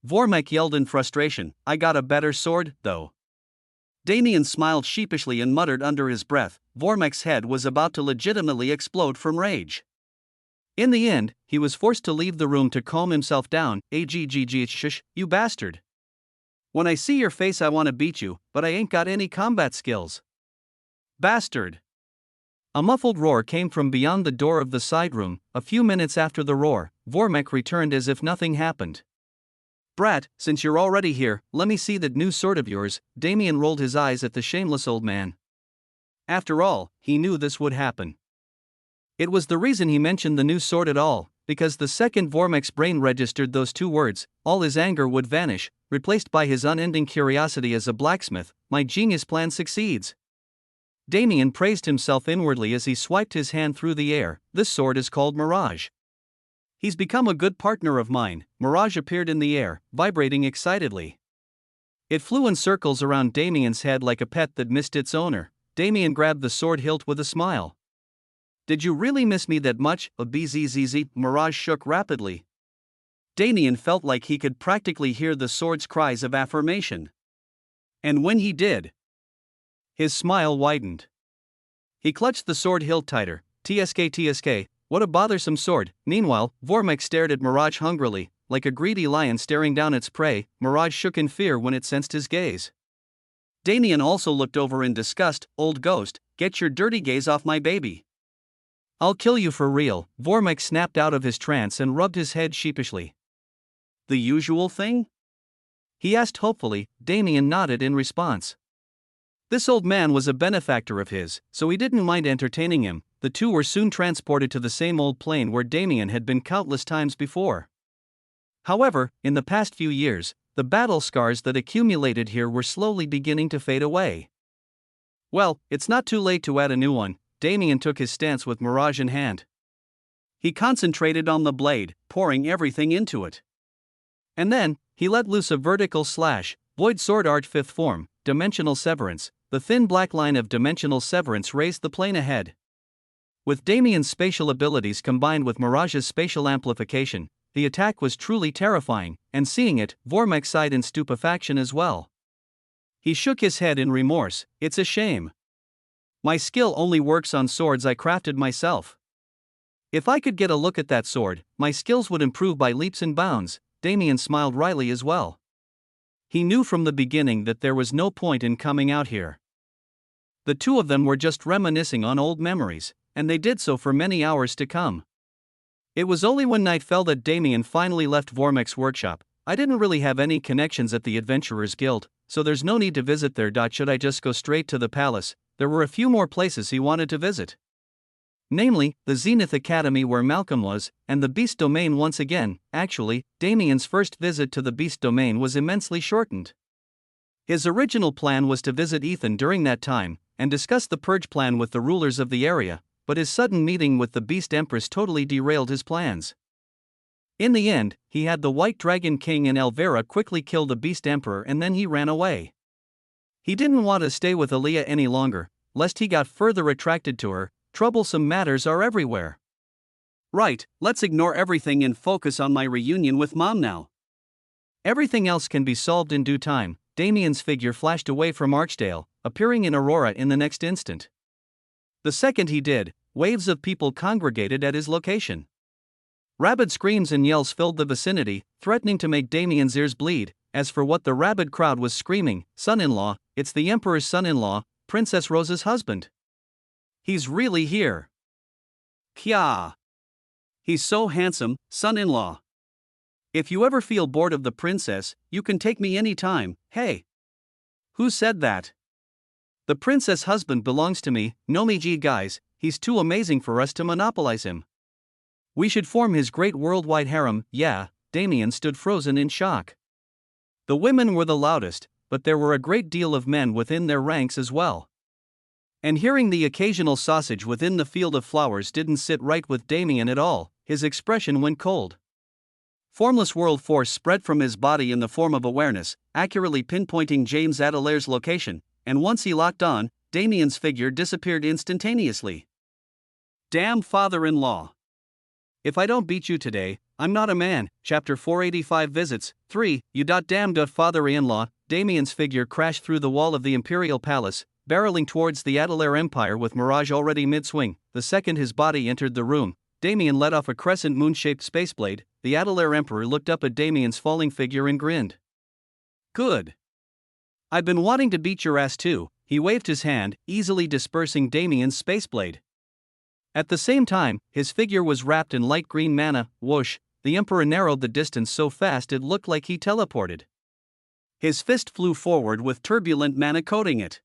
Speaker 1: Vormek yelled in frustration. I got a better sword, though. Damien smiled sheepishly and muttered under his breath. Vormek's head was about to legitimately explode from rage. In the end, he was forced to leave the room to calm himself down. Shush, you bastard. When I see your face I want to beat you, but I ain't got any combat skills. Bastard. A muffled roar came from beyond the door of the side room. A few minutes after the roar, Vormek returned as if nothing happened. Brat, since you're already here, let me see that new sword of yours. Damien rolled his eyes at the shameless old man. After all, he knew this would happen. It was the reason he mentioned the new sword at all, because the second Vormek's brain registered those two words, all his anger would vanish, replaced by his unending curiosity as a blacksmith. My genius plan succeeds. Damien praised himself inwardly as he swiped his hand through the air. This sword is called Mirage. He's become a good partner of mine. Mirage appeared in the air, vibrating excitedly. It flew in circles around Damien's head like a pet that missed its owner. Damien grabbed the sword hilt with a smile. Did you really miss me that much? A bzzz. Mirage shook rapidly. Damien felt like he could practically hear the sword's cries of affirmation. And when he did, his smile widened. He clutched the sword hilt tighter. Tsk, what a bothersome sword. Meanwhile, Vormek stared at Mirage hungrily, like a greedy lion staring down its prey. Mirage shook in fear when it sensed his gaze. Damien also looked over in disgust. Old ghost, get your dirty gaze off my baby. I'll kill you for real. Vormek snapped out of his trance and rubbed his head sheepishly. The usual thing? He asked hopefully. Damien nodded in response. This old man was a benefactor of his, so he didn't mind entertaining him. The two were soon transported to the same old plane where Damien had been countless times before. However, in the past few years, the battle scars that accumulated here were slowly beginning to fade away. Well, it's not too late to add a new one. Damien took his stance with Mirage in hand. He concentrated on the blade, pouring everything into it. And then, he let loose a vertical slash. Void Sword Art 5th form, Dimensional Severance. The thin black line of Dimensional Severance raised the plane ahead. With Damien's spatial abilities combined with Mirage's spatial amplification, the attack was truly terrifying, and seeing it, Vormek sighed in stupefaction as well. He shook his head in remorse. It's a shame. My skill only works on swords I crafted myself. If I could get a look at that sword, my skills would improve by leaps and bounds. Damien smiled wryly as well. He knew from the beginning that there was no point in coming out here. The two of them were just reminiscing on old memories, and they did so for many hours to come. It was only when night fell that Damien finally left Vormek's workshop. I didn't really have any connections at the Adventurers Guild, so there's no need to visit there. Should I just go straight to the palace? There were a few more places he wanted to visit. Namely, the Zenith Academy where Malcolm was, and the Beast Domain once again. Actually, Damien's first visit to the Beast Domain was immensely shortened. His original plan was to visit Ethan during that time, and discuss the purge plan with the rulers of the area, but his sudden meeting with the Beast Empress totally derailed his plans. In the end, he had the White Dragon King and Elvira quickly kill the Beast Emperor and then he ran away. He didn't want to stay with Aaliyah any longer, lest he got further attracted to her. Troublesome matters are everywhere. Right, let's ignore everything and focus on my reunion with Mom now. Everything else can be solved in due time. Damien's figure flashed away from Archdale, appearing in Aurora in the next instant. The second he did, waves of people congregated at his location. Rabid screams and yells filled the vicinity, threatening to make Damien's ears bleed. As for what the rabid crowd was screaming, son-in-law, it's the Emperor's son-in-law, Princess Rose's husband. He's really here. Kya. He's so handsome, son-in-law.
Speaker 2: If you ever feel bored of the princess, you can take me anytime. Hey! Who said that?
Speaker 1: The princess husband belongs to me, no me gee guys, he's too amazing for us to monopolize him. We should form his great worldwide harem, yeah. Damien stood frozen in shock. The women were the loudest, but there were a great deal of men within their ranks as well. And hearing the occasional sausage within the field of flowers didn't sit right with Damien at all, his expression went cold. Formless world force spread from his body in the form of awareness, accurately pinpointing James Adelaire's location, and once he locked on, Damien's figure disappeared instantaneously. Damn father-in-law. If I don't beat you today, I'm not a man. Chapter 485 Visits 3. You damn father-in-law. Damien's figure crashed through the wall of the Imperial Palace, barreling towards the Adelaire Empire with Mirage already mid-swing. The second his body entered the room, Damien let off a crescent moon-shaped spaceblade. The Adelaire Emperor looked up at Damien's falling figure and grinned. Good. I've been wanting to beat your ass too. He waved his hand, easily dispersing Damien's spaceblade. At the same time, his figure was wrapped in light green mana. Whoosh, the Emperor narrowed the distance so fast it looked like he teleported. His fist flew forward with turbulent mana coating it.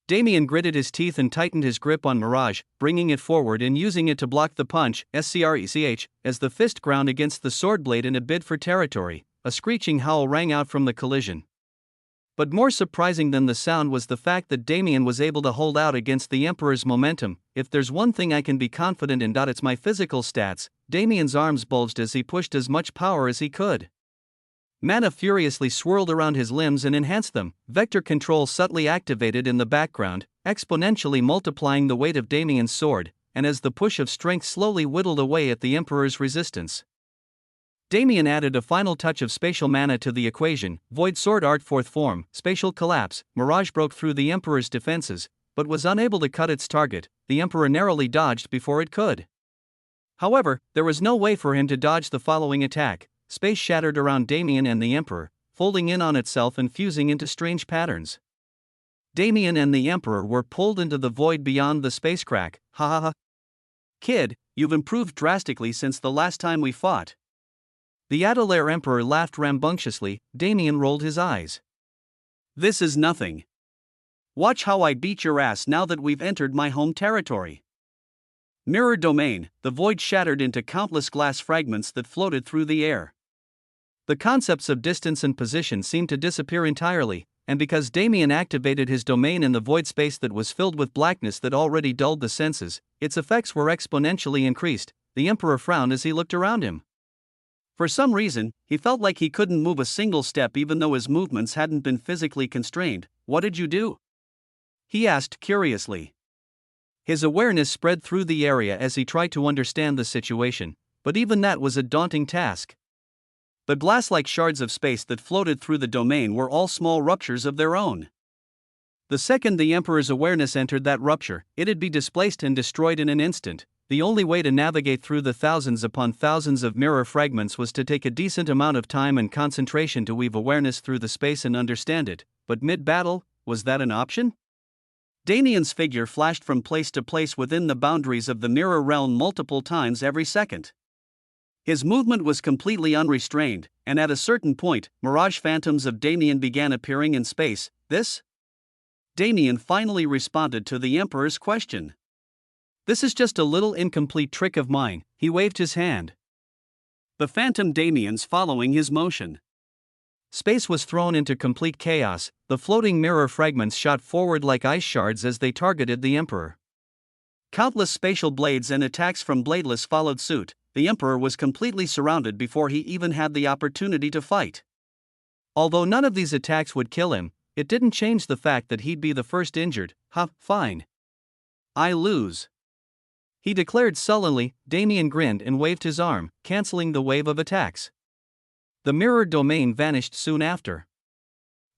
Speaker 1: Damien gritted his teeth and tightened his grip on Mirage, bringing it forward and using it to block the punch, screch, as the fist ground against the sword blade in a bid for territory. A screeching howl rang out from the collision. But more surprising than the sound was the fact that Damien was able to hold out against the Emperor's momentum. If there's one thing I can be confident in, it's my physical stats. Damien's arms bulged as he pushed as much power as he could. Mana furiously swirled around his limbs and enhanced them. Vector control subtly activated in the background, exponentially multiplying the weight of Damien's sword, and as the push of strength slowly whittled away at the Emperor's resistance, Damien added a final touch of spatial mana to the equation. Void Sword Art Fourth Form, Spatial Collapse. Mirage broke through the Emperor's defenses, but was unable to cut its target. The Emperor narrowly dodged before it could. However, there was no way for him to dodge the following attack. Space shattered around Damien and the Emperor, folding in on itself and fusing into strange patterns. Damien and the Emperor were pulled into the void beyond the space crack. Ha ha ha. Kid, you've improved drastically since the last time we fought. The Adelaire Emperor laughed rambunctiously. Damien rolled his eyes. This is nothing. Watch how I beat your ass now that we've entered my home territory. Mirror domain, the void shattered into countless glass fragments that floated through the air. The concepts of distance and position seemed to disappear entirely, and because Damien activated his domain in the void space that was filled with blackness that already dulled the senses, its effects were exponentially increased. The Emperor frowned as he looked around him. For some reason, he felt like he couldn't move a single step even though his movements hadn't been physically constrained. What did you do? He asked curiously. His awareness spread through the area as he tried to understand the situation, but even that was a daunting task. The glass-like shards of space that floated through the domain were all small ruptures of their own. The second the Emperor's awareness entered that rupture, it'd be displaced and destroyed in an instant. The only way to navigate through the thousands upon thousands of mirror fragments was to take a decent amount of time and concentration to weave awareness through the space and understand it. But mid-battle, was that an option? Damien's figure flashed from place to place within the boundaries of the mirror realm multiple times every second. His movement was completely unrestrained, and at a certain point, mirage phantoms of Damien began appearing in space. This? Damien finally responded to the Emperor's question. This is just a little incomplete trick of mine. He waved his hand. The phantom Damiens following his motion. Space was thrown into complete chaos. The floating mirror fragments shot forward like ice shards as they targeted the Emperor. Countless spatial blades and attacks from Bladeless followed suit. The Emperor was completely surrounded before he even had the opportunity to fight. Although none of these attacks would kill him, it didn't change the fact that he'd be the first injured. Fine. I lose. He declared sullenly. Damien grinned and waved his arm, canceling the wave of attacks. The mirror domain vanished soon after.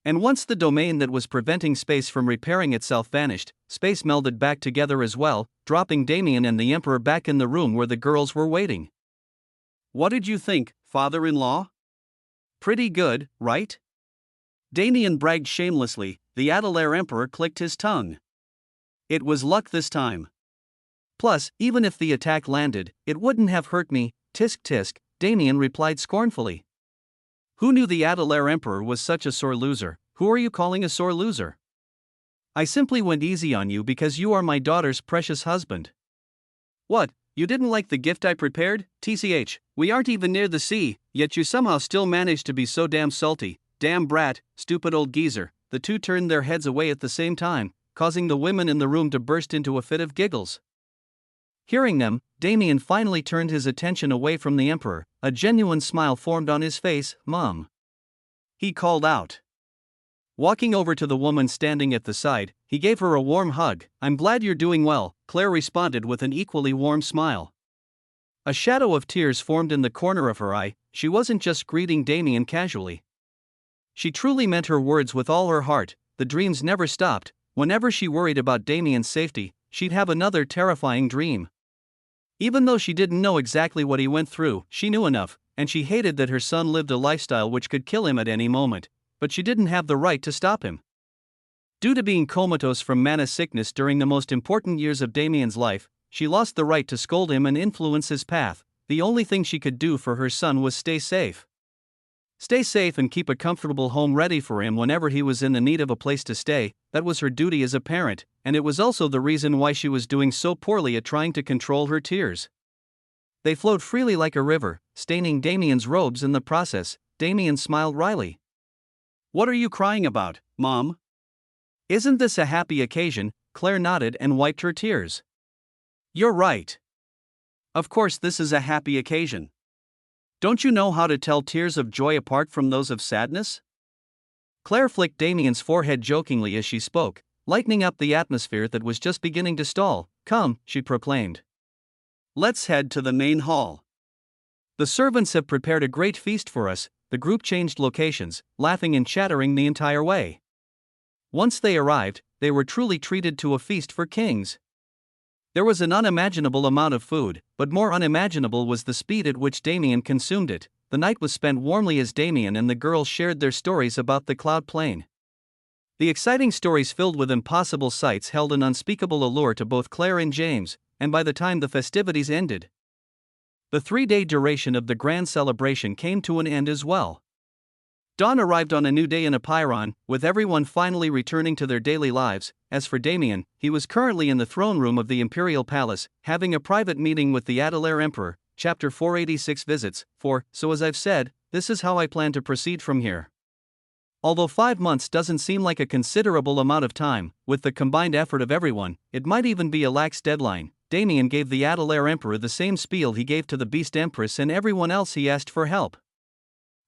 Speaker 1: And once the domain that was preventing space from repairing itself vanished, space melded back together as well, dropping Damien and the Emperor back in the room where the girls were waiting. What did you think, father-in-law? Pretty good, right? Damien bragged shamelessly. The Adelaire Emperor clicked his tongue. It was luck this time. Plus, even if the attack landed, it wouldn't have hurt me. Tisk tisk. Damien replied scornfully.
Speaker 2: Who knew the Adelaire Emperor was such a sore loser? Who are you calling a sore loser?
Speaker 1: I simply went easy on you because you are my daughter's precious husband.
Speaker 2: What, you didn't like the gift I prepared? TCH, we aren't even near the sea, yet you somehow still managed to be so damn salty. Damn brat, stupid old geezer. The two turned their heads away at the same time, causing the women in the room to burst into a fit of giggles.
Speaker 1: Hearing them, Damien finally turned his attention away from the Emperor. A genuine smile formed on his face. Mom,
Speaker 2: he called out.
Speaker 1: Walking over to the woman standing at the side, he gave her a warm hug.
Speaker 2: I'm glad you're doing well, Claire responded with an equally warm smile.
Speaker 1: A shadow of tears formed in the corner of her eye. She wasn't just greeting Damien casually. She truly meant her words with all her heart. The dreams never stopped. Whenever she worried about Damien's safety, she'd have another terrifying dream. Even though she didn't know exactly what he went through, she knew enough, and she hated that her son lived a lifestyle which could kill him at any moment, but she didn't have the right to stop him. Due to being comatose from mana sickness during the most important years of Damien's life, she lost the right to scold him and influence his path. The only thing she could do for her son was stay safe. Stay safe and keep a comfortable home ready for him whenever he was in the need of a place to stay. That was her duty as a parent, and it was also the reason why she was doing so poorly at trying to control her tears. They flowed freely like a river, staining Damien's robes in the process. Damien smiled wryly.
Speaker 2: What are you crying about, Mom?
Speaker 1: Isn't this a happy occasion? Claire nodded and wiped her tears.
Speaker 2: You're right. Of course this is a happy occasion. Don't you know how to tell tears of joy apart from those of sadness?
Speaker 1: Claire flicked Damien's forehead jokingly as she spoke, lightening up the atmosphere that was just beginning to stall. Come, she proclaimed.
Speaker 2: Let's head to the main hall.
Speaker 1: The servants have prepared a great feast for us. The group changed locations, laughing and chattering the entire way. Once they arrived, they were truly treated to a feast for kings. There was an unimaginable amount of food, but more unimaginable was the speed at which Damien consumed it. The night was spent warmly as Damien and the girls shared their stories about the cloud plane. The exciting stories filled with impossible sights held an unspeakable allure to both Claire and James, and by the time the festivities ended, the 3-day duration of the grand celebration came to an end as well. Dawn arrived on a new day in Apiron, with everyone finally returning to their daily lives. As for Damien, he was currently in the throne room of the Imperial Palace, having a private meeting with the Adelaire Emperor. Chapter 486 Visits 4. So as I've said, this is how I plan to proceed from here. Although 5 months doesn't seem like a considerable amount of time, with the combined effort of everyone, it might even be a lax deadline. Damien gave the Adelaire Emperor the same spiel he gave to the Beast Empress and everyone else he asked for help.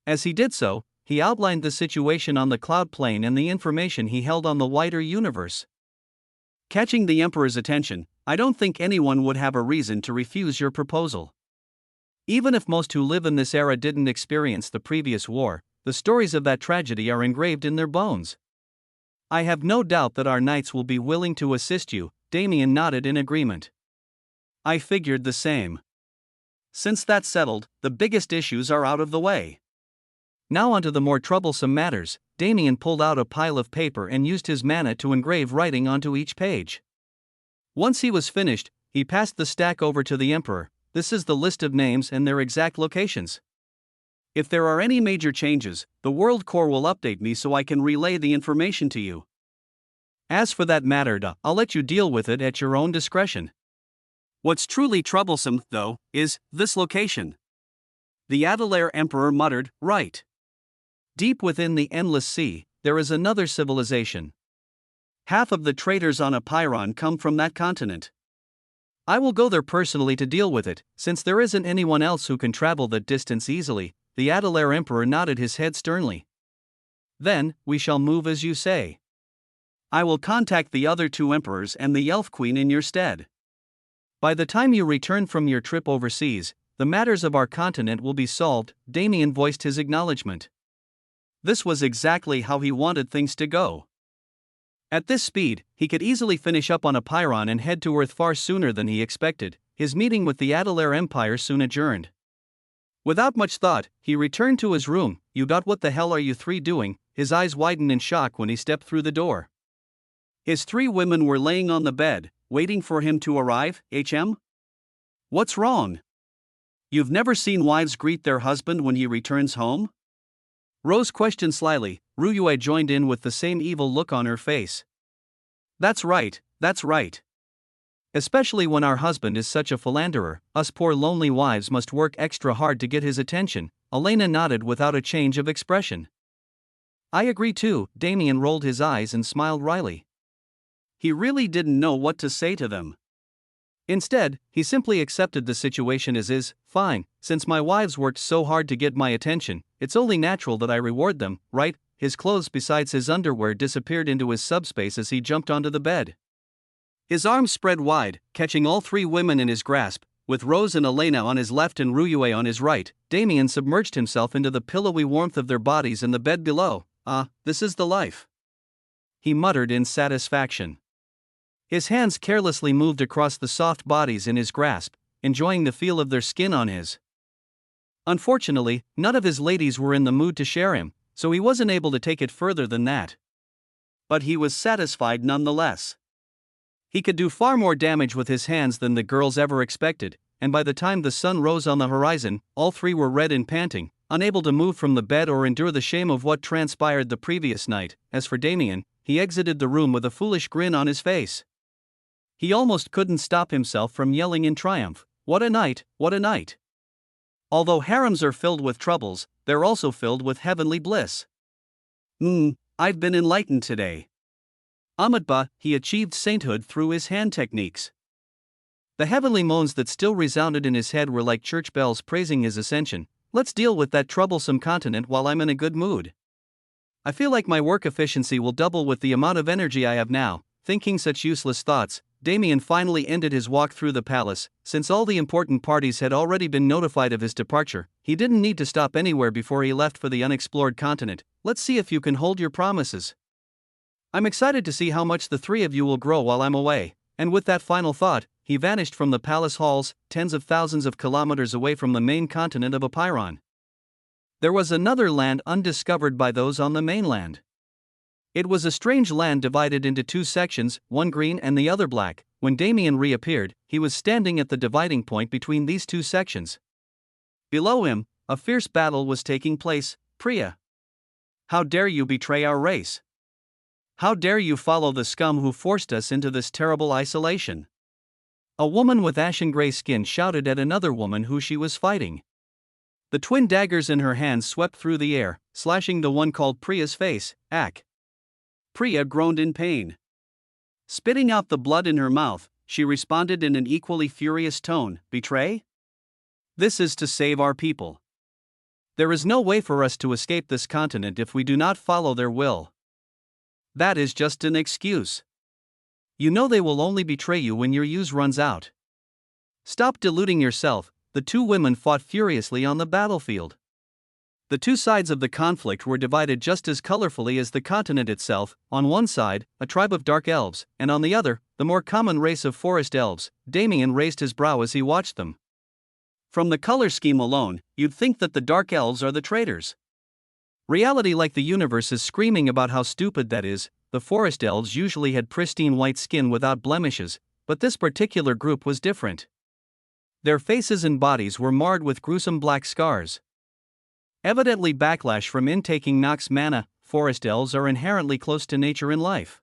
Speaker 1: As he did so, he outlined the situation on the cloud plane and the information he held on the wider universe.
Speaker 2: Catching the Emperor's attention, I don't think anyone would have a reason to refuse your proposal.
Speaker 1: Even if most who live in this era didn't experience the previous war, the stories of that tragedy are engraved in their bones. I have no doubt that our knights will be willing to assist you. Damien nodded in agreement.
Speaker 2: I figured the same. Since that's settled, the biggest issues are out of the way.
Speaker 1: Now onto the more troublesome matters. Damien pulled out a pile of paper and used his mana to engrave writing onto each page. Once he was finished, he passed the stack over to the Emperor. This is the list of names and their exact locations.
Speaker 2: If there are any major changes, the World Core will update me so I can relay the information to you.
Speaker 1: As for that matter, I'll let you deal with it at your own discretion.
Speaker 2: What's truly troublesome, though, is this location. The Adelaire Emperor muttered, right.
Speaker 1: Deep within the endless sea, there is another civilization.
Speaker 2: Half of the traders on Apiron come from that continent.
Speaker 1: I will go there personally to deal with it, since there isn't anyone else who can travel that distance easily. The Adelaire Emperor nodded his head sternly. Then, we shall move as you say.
Speaker 2: I will contact the other 2 emperors and the Elf Queen in your stead.
Speaker 1: By the time you return from your trip overseas, the matters of our continent will be solved. Damien voiced his acknowledgement.
Speaker 2: This was exactly how he wanted things to go.
Speaker 1: At this speed, he could easily finish up on Apiron and head to Earth far sooner than he expected. His meeting with the Adelaire Empire soon adjourned. Without much thought, he returned to his room. You got what the hell are you 3 doing? His eyes widened in shock when he stepped through the door.
Speaker 2: His 3 women were laying on the bed, waiting for him to arrive. HM? What's wrong? You've never seen wives greet their husband when he returns home? Rose questioned slyly. Ruyue joined in with the same evil look on her face. That's right, that's right. Especially when our husband is such a philanderer, us poor lonely wives must work extra hard to get his attention. Elena nodded without a change of expression. I agree too, Damien rolled his eyes and smiled wryly. He really didn't know what to say to them. Instead, he simply accepted the situation as is. Fine, since my wives worked so hard to get my attention, it's only natural that I reward them, right? His clothes besides his underwear disappeared into his subspace as he jumped onto the bed. His arms spread wide, catching all three women in his grasp. With Rose and Elena on his left and Ruyue on his right, Damien submerged himself into the pillowy warmth of their bodies in the bed below. This is the life, he muttered in satisfaction. His hands carelessly moved across the soft bodies in his grasp, enjoying the feel of their skin on his. Unfortunately, none of his ladies were in the mood to share him, so he wasn't able to take it further than that. But he was satisfied nonetheless. He could do far more damage with his hands than the girls ever expected, and by the time the sun rose on the horizon, all three were red and panting, unable to move from the bed or endure the shame of what transpired the previous night. As for Damien, he exited the room with a foolish grin on his face. He almost couldn't stop himself from yelling in triumph, "What a night, what a night!" Although harems are filled with troubles, they're also filled with heavenly bliss. I've been enlightened today. Amitba, he achieved sainthood through his hand techniques. The heavenly moans that still resounded in his head were like church bells praising his ascension. Let's deal with that troublesome continent while I'm in a good mood. I feel like my work efficiency will double with the amount of energy I have now. Thinking such useless thoughts, Damien finally ended his walk through the palace. Since all the important parties had already been notified of his departure, he didn't need to stop anywhere before he left for the unexplored continent. Let's see if you can hold your promises. I'm excited to see how much the three of you will grow while I'm away. And with that final thought, he vanished from the palace halls, tens of thousands of kilometers away from the main continent of Apiron. There was another land undiscovered by those on the mainland. It was a strange land divided into two sections, one green and the other black. When Damien reappeared, he was standing at the dividing point between these two sections. Below him, a fierce battle was taking place. Priya, how dare you betray our race? How dare you follow the scum who forced us into this terrible isolation? A woman with ashen gray skin shouted at another woman who she was fighting. The twin daggers in her hands swept through the air, slashing the one called Priya's face. Ack! Priya groaned in pain. Spitting out the blood in her mouth, she responded in an equally furious tone, "Betray? This is to save our people. There is no way for us to escape this continent if we do not follow their will. That is just an excuse. You know they will only betray you when your use runs out. Stop deluding yourself." The two women fought furiously on the battlefield. The two sides of the conflict were divided just as colorfully as the continent itself. On one side, a tribe of dark elves, and on the other, the more common race of forest elves. Damien raised his brow as he watched them. From the color scheme alone, you'd think that the dark elves are the traitors. Reality, like the universe, is screaming about how stupid that is. The forest elves usually had pristine white skin without blemishes, but this particular group was different. Their faces and bodies were marred with gruesome black scars. Evidently backlash from intaking Nox mana. Forest elves are inherently close to nature in life.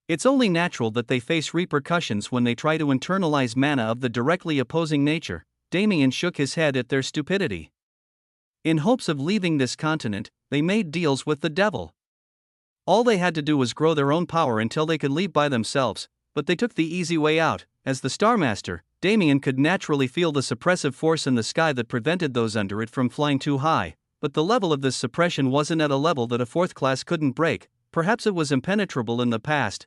Speaker 2: It's only natural that they face repercussions when they try to internalize mana of the directly opposing nature. Damien shook his head at their stupidity. In hopes of leaving this continent, they made deals with the devil. All they had to do was grow their own power until they could leave by themselves, but they took the easy way out. As the Starmaster, Damien could naturally feel the suppressive force in the sky that prevented those under it from flying too high, but the level of this suppression wasn't at a level that a fourth class couldn't break. Perhaps it was impenetrable in the past,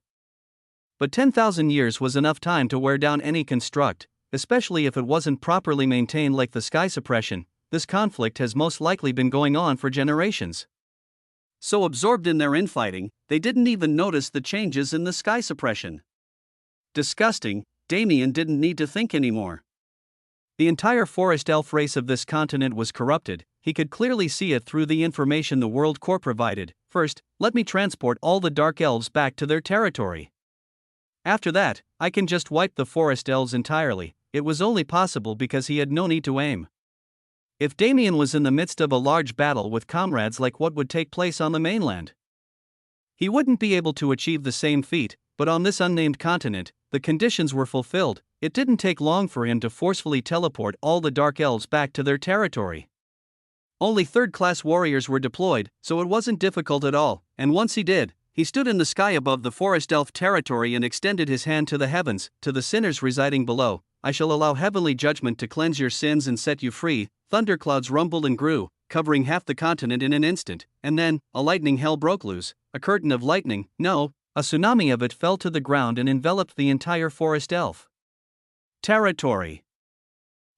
Speaker 2: but 10,000 years was enough time to wear down any construct, especially if it wasn't properly maintained like the sky suppression. This conflict has most likely been going on for generations. So absorbed in their infighting, they didn't even notice the changes in the sky suppression. Disgusting. Damien didn't need to think anymore. The entire forest elf race of this continent was corrupted. He could clearly see it through the information the World Core provided. First, let me transport all the dark elves back to their territory. After that, I can just wipe the forest elves entirely.
Speaker 1: it was only possible because he had no need to aim. If Damien was in the midst of a large battle with comrades like what would take place on the mainland, he wouldn't be able to achieve the same feat, but on this unnamed continent, the conditions were fulfilled. It didn't take long for him to forcefully teleport all the Dark Elves back to their territory. Only third-class warriors were deployed, so it wasn't difficult at all, and once he did, he stood in the sky above the forest elf territory and extended his hand to the heavens, to the sinners residing below. I shall allow heavenly judgment to cleanse your sins and set you free. Thunderclouds rumbled and grew, covering half the continent in an instant, and then, a lightning hell broke loose. A curtain of lightning, no, a tsunami of it fell to the ground and enveloped the entire forest elf territory.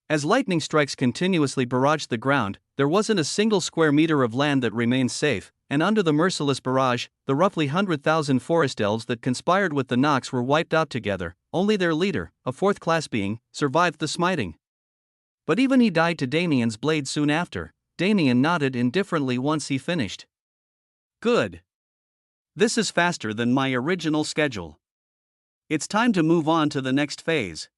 Speaker 1: As lightning strikes continuously barraged the ground, there wasn't a single square meter of land that remained safe, and under the merciless barrage, the roughly 100,000 forest elves that conspired with the Nox were wiped out together. Only their leader, a fourth-class being, survived the smiting. But even he died to Damien's blade soon after. Damien nodded indifferently once he finished. Good. This is faster than my original schedule. It's time to move on to the next phase.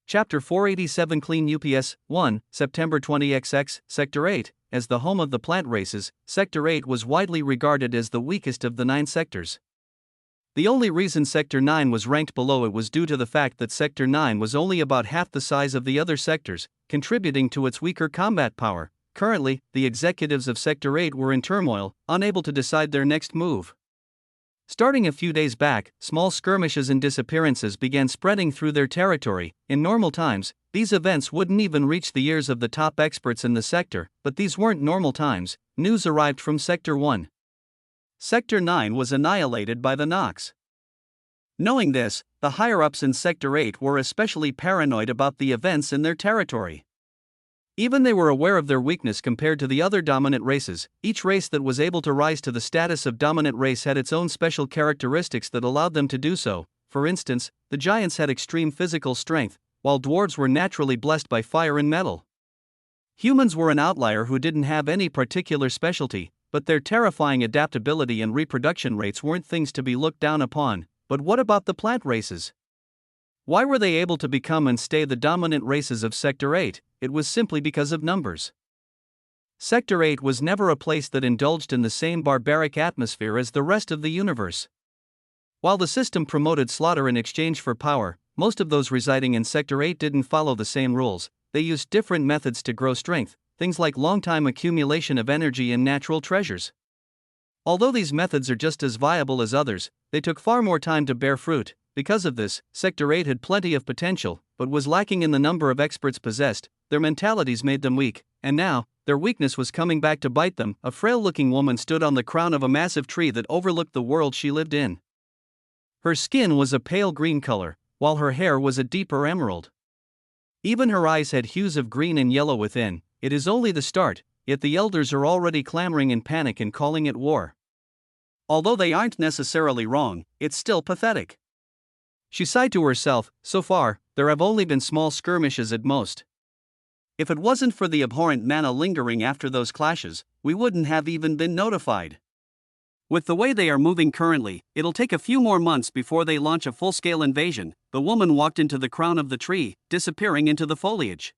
Speaker 1: Chapter 487 Clean UPS 1, September 20XX, Sector 8. As the home of the plant races, Sector 8 was widely regarded as the weakest of the 9 sectors. The only reason Sector 9 was ranked below it was due to the fact that Sector 9 was only about half the size of the other sectors, contributing to its weaker combat power. Currently, the executives of Sector 8 were in turmoil, unable to decide their next move. Starting a few days back, small skirmishes and disappearances began spreading through their territory. In normal times, these events wouldn't even reach the ears of the top experts in the sector, but these weren't normal times. News arrived from Sector 1. Sector 9 was annihilated by the Nox. Knowing this, the higher-ups in Sector 8 were especially paranoid about the events in their territory. Even they were aware of their weakness compared to the other dominant races. Each race that was able to rise to the status of dominant race had its own special characteristics that allowed them to do so. For instance, the giants had extreme physical strength, while dwarves were naturally blessed by fire and metal. Humans were an outlier who didn't have any particular specialty, but their terrifying adaptability and reproduction rates weren't things to be looked down upon. But what about the plant races? Why were they able to become and stay the dominant races of Sector 8? It was simply because of numbers. Sector 8 was never a place that indulged in the same barbaric atmosphere as the rest of the universe. While the system promoted slaughter in exchange for power, most of those residing in Sector 8 didn't follow the same rules. They used different methods to grow strength, things like long-time accumulation of energy and natural treasures. Although these methods are just as viable as others, they took far more time to bear fruit. Because of this, Sector 8 had plenty of potential, but was lacking in the number of experts possessed. Their mentalities made them weak, and now, their weakness was coming back to bite them. A frail-looking woman stood on the crown of a massive tree that overlooked the world she lived in. Her skin was a pale green color, while her hair was a deeper emerald. Even her eyes had hues of green and yellow within. It is only the start, yet the elders are already clamoring in panic and calling it war. Although they aren't necessarily wrong, it's still pathetic. She sighed to herself. So far, there have only been small skirmishes at most. If it wasn't for the abhorrent mana lingering after those clashes, we wouldn't have even been notified. With the way they are moving currently, it'll take a few more months before they launch a full-scale invasion. The woman walked into the crown of the tree, disappearing into the foliage.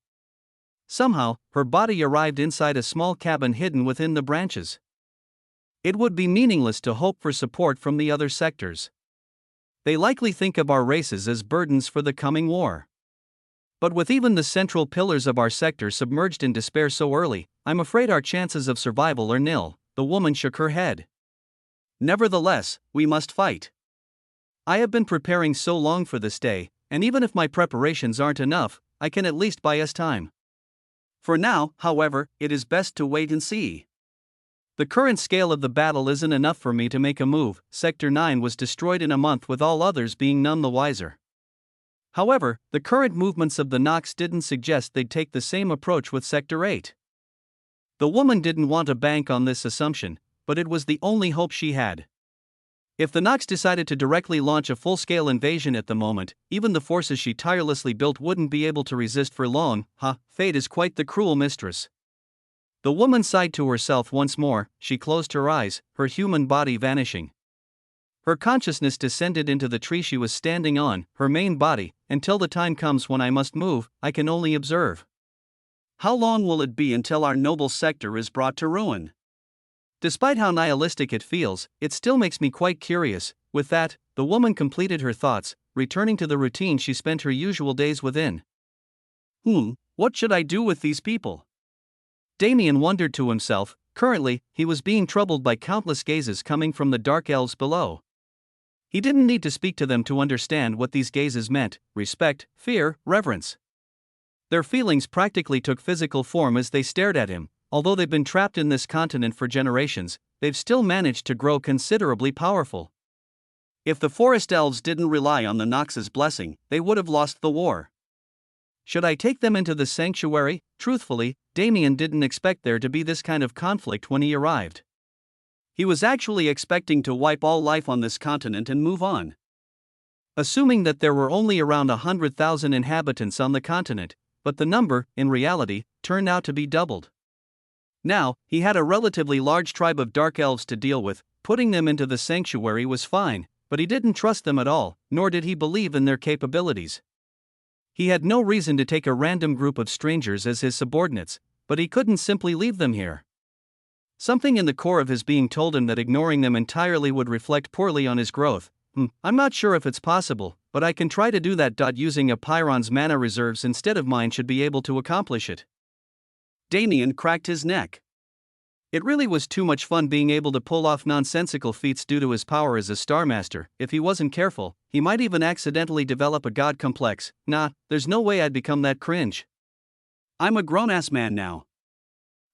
Speaker 1: Somehow, her body arrived inside a small cabin hidden within the branches. It would be meaningless to hope for support from the other sectors. They likely think of our races as burdens for the coming war. But with even the central pillars of our sector submerged in despair so early, I'm afraid our chances of survival are nil. The woman shook her head. Nevertheless, we must fight. I have been preparing so long for this day, and even if my preparations aren't enough, I can at least buy us time. For now, however, it is best to wait and see. The current scale of the battle isn't enough for me to make a move. Sector 9 was destroyed in a month, with all others being none the wiser. However, the current movements of the Nox didn't suggest they'd take the same approach with Sector 8. The woman didn't want to bank on this assumption, but it was the only hope she had. If the Nox decided to directly launch a full-scale invasion at the moment, even the forces she tirelessly built wouldn't be able to resist for long. Fate is quite the cruel mistress. The woman sighed to herself once more. She closed her eyes, her human body vanishing. Her consciousness descended into the tree she was standing on, her main body. Until the time comes when I must move, I can only observe.
Speaker 2: How long will it be until our noble sector is brought to ruin?
Speaker 1: Despite how nihilistic it feels, it still makes me quite curious. With that, the woman completed her thoughts, returning to the routine she spent her usual days within.
Speaker 2: What should I do with these people?
Speaker 1: Damien wondered to himself. Currently, he was being troubled by countless gazes coming from the dark elves below. He didn't need to speak to them to understand what these gazes meant: respect, fear, reverence. Their feelings practically took physical form as they stared at him. Although they've been trapped in this continent for generations, they've still managed to grow considerably powerful.
Speaker 2: If the forest elves didn't rely on the Nox's blessing, they would have lost the war.
Speaker 1: Should I take them into the sanctuary? Truthfully, Damien didn't expect there to be this kind of conflict when he arrived.
Speaker 2: He was actually expecting to wipe all life on this continent and move on.
Speaker 1: Assuming that there were only around 100,000 inhabitants on the continent, but the number, in reality, turned out to be doubled. Now, he had a relatively large tribe of dark elves to deal with. Putting them into the sanctuary was fine, but he didn't trust them at all, nor did he believe in their capabilities. He had no reason to take a random group of strangers as his subordinates, but he couldn't simply leave them here. Something in the core of his being told him that ignoring them entirely would reflect poorly on his growth. I'm not sure if it's possible, but I can try to do that. Using a Pyron's mana reserves instead of mine should be able to accomplish it.
Speaker 2: Damien cracked his neck.
Speaker 1: It really was too much fun being able to pull off nonsensical feats due to his power as a Star Master. If he wasn't careful, he might even accidentally develop a god complex. Nah, there's no way I'd become that cringe.
Speaker 2: I'm a grown-ass man now.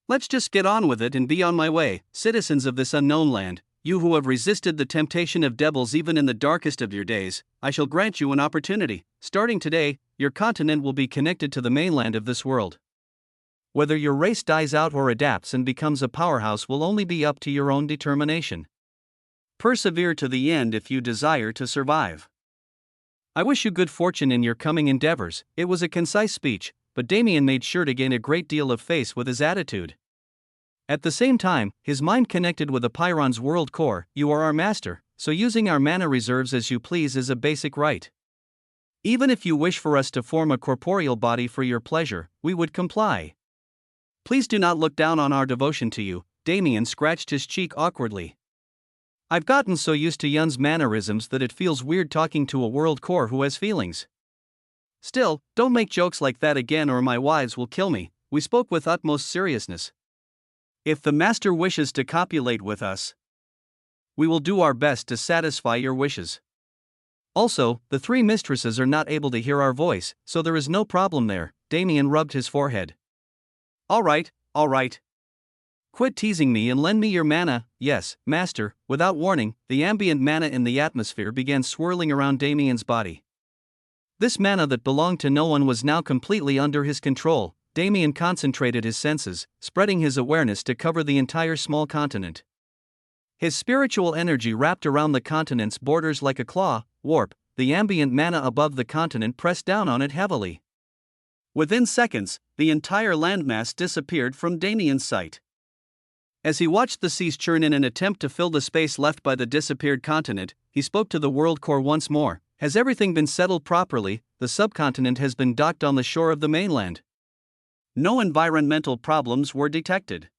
Speaker 2: Let's just get on with it and be on my way.
Speaker 1: Citizens of this unknown land, you who have resisted the temptation of devils even in the darkest of your days, I shall grant you an opportunity. Starting today, your continent will be connected to the mainland of this world. Whether your race dies out or adapts and becomes a powerhouse will only be up to your own determination.
Speaker 2: Persevere to the end if you desire to survive.
Speaker 1: I wish you good fortune in your coming endeavors. It was a concise speech, but Damien made sure to gain a great deal of face with his attitude. At the same time, his mind connected with the Pyron's world core. You are our master, so using our mana reserves as you please is a basic right. Even if you wish for us to form a corporeal body for your pleasure, we would comply. Please do not look down on our devotion to you. Damien scratched his cheek awkwardly. I've gotten so used to Yun's mannerisms that it feels weird talking to a world core who has feelings. Still, don't make jokes like that again or my wives will kill me. We spoke with utmost seriousness.
Speaker 2: If the master wishes to copulate with us,
Speaker 1: we will do our best to satisfy your wishes. Also, the three mistresses are not able to hear our voice, so there is no problem there. Damien rubbed his forehead.
Speaker 2: All right.
Speaker 1: Quit teasing me and lend me your mana. Yes, master. Without warning, the ambient mana in the atmosphere began swirling around Damien's body. This mana that belonged to no one was now completely under his control. Damien concentrated his senses, spreading his awareness to cover the entire small continent. His spiritual energy wrapped around the continent's borders like a claw, warp. The ambient mana above the continent pressed down on it heavily.
Speaker 2: Within seconds, the entire landmass disappeared from Damien's sight.
Speaker 1: As he watched the seas churn in an attempt to fill the space left by the disappeared continent, he spoke to the world core once more. Has everything been settled properly? The subcontinent has been docked on the shore of the mainland.
Speaker 2: No environmental problems were detected.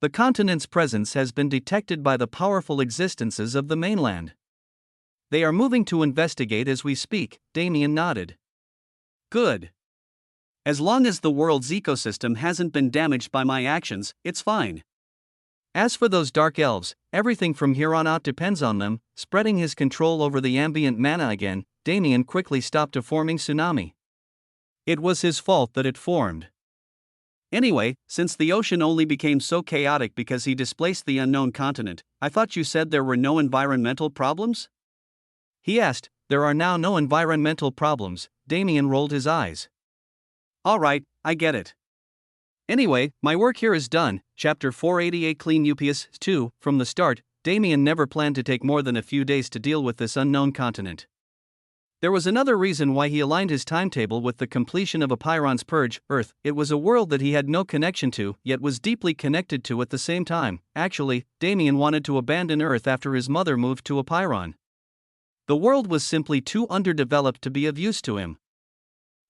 Speaker 1: The continent's presence has been detected by the powerful existences of the mainland. They are moving to investigate as we speak. Damien nodded.
Speaker 2: Good. As long as the world's ecosystem hasn't been damaged by my actions, it's fine.
Speaker 1: As for those dark elves, everything from here on out depends on them. Spreading his control over the ambient mana again, Damien quickly stopped a forming tsunami. It was his fault that it formed.
Speaker 2: Anyway, since the ocean only became so chaotic because he displaced the unknown continent, I thought you said there were no environmental problems?
Speaker 1: He asked. There are now no environmental problems. Damien rolled his eyes.
Speaker 2: Alright, I get it.
Speaker 1: Anyway, my work here is done. Chapter 488 Clean UPS 2. From the start, Damien never planned to take more than a few days to deal with this unknown continent. There was another reason why he aligned his timetable with the completion of Apiron's purge, Earth. It was a world that he had no connection to, yet was deeply connected to at the same time. Actually, Damien wanted to abandon Earth after his mother moved to Apiron. The world was simply too underdeveloped to be of use to him.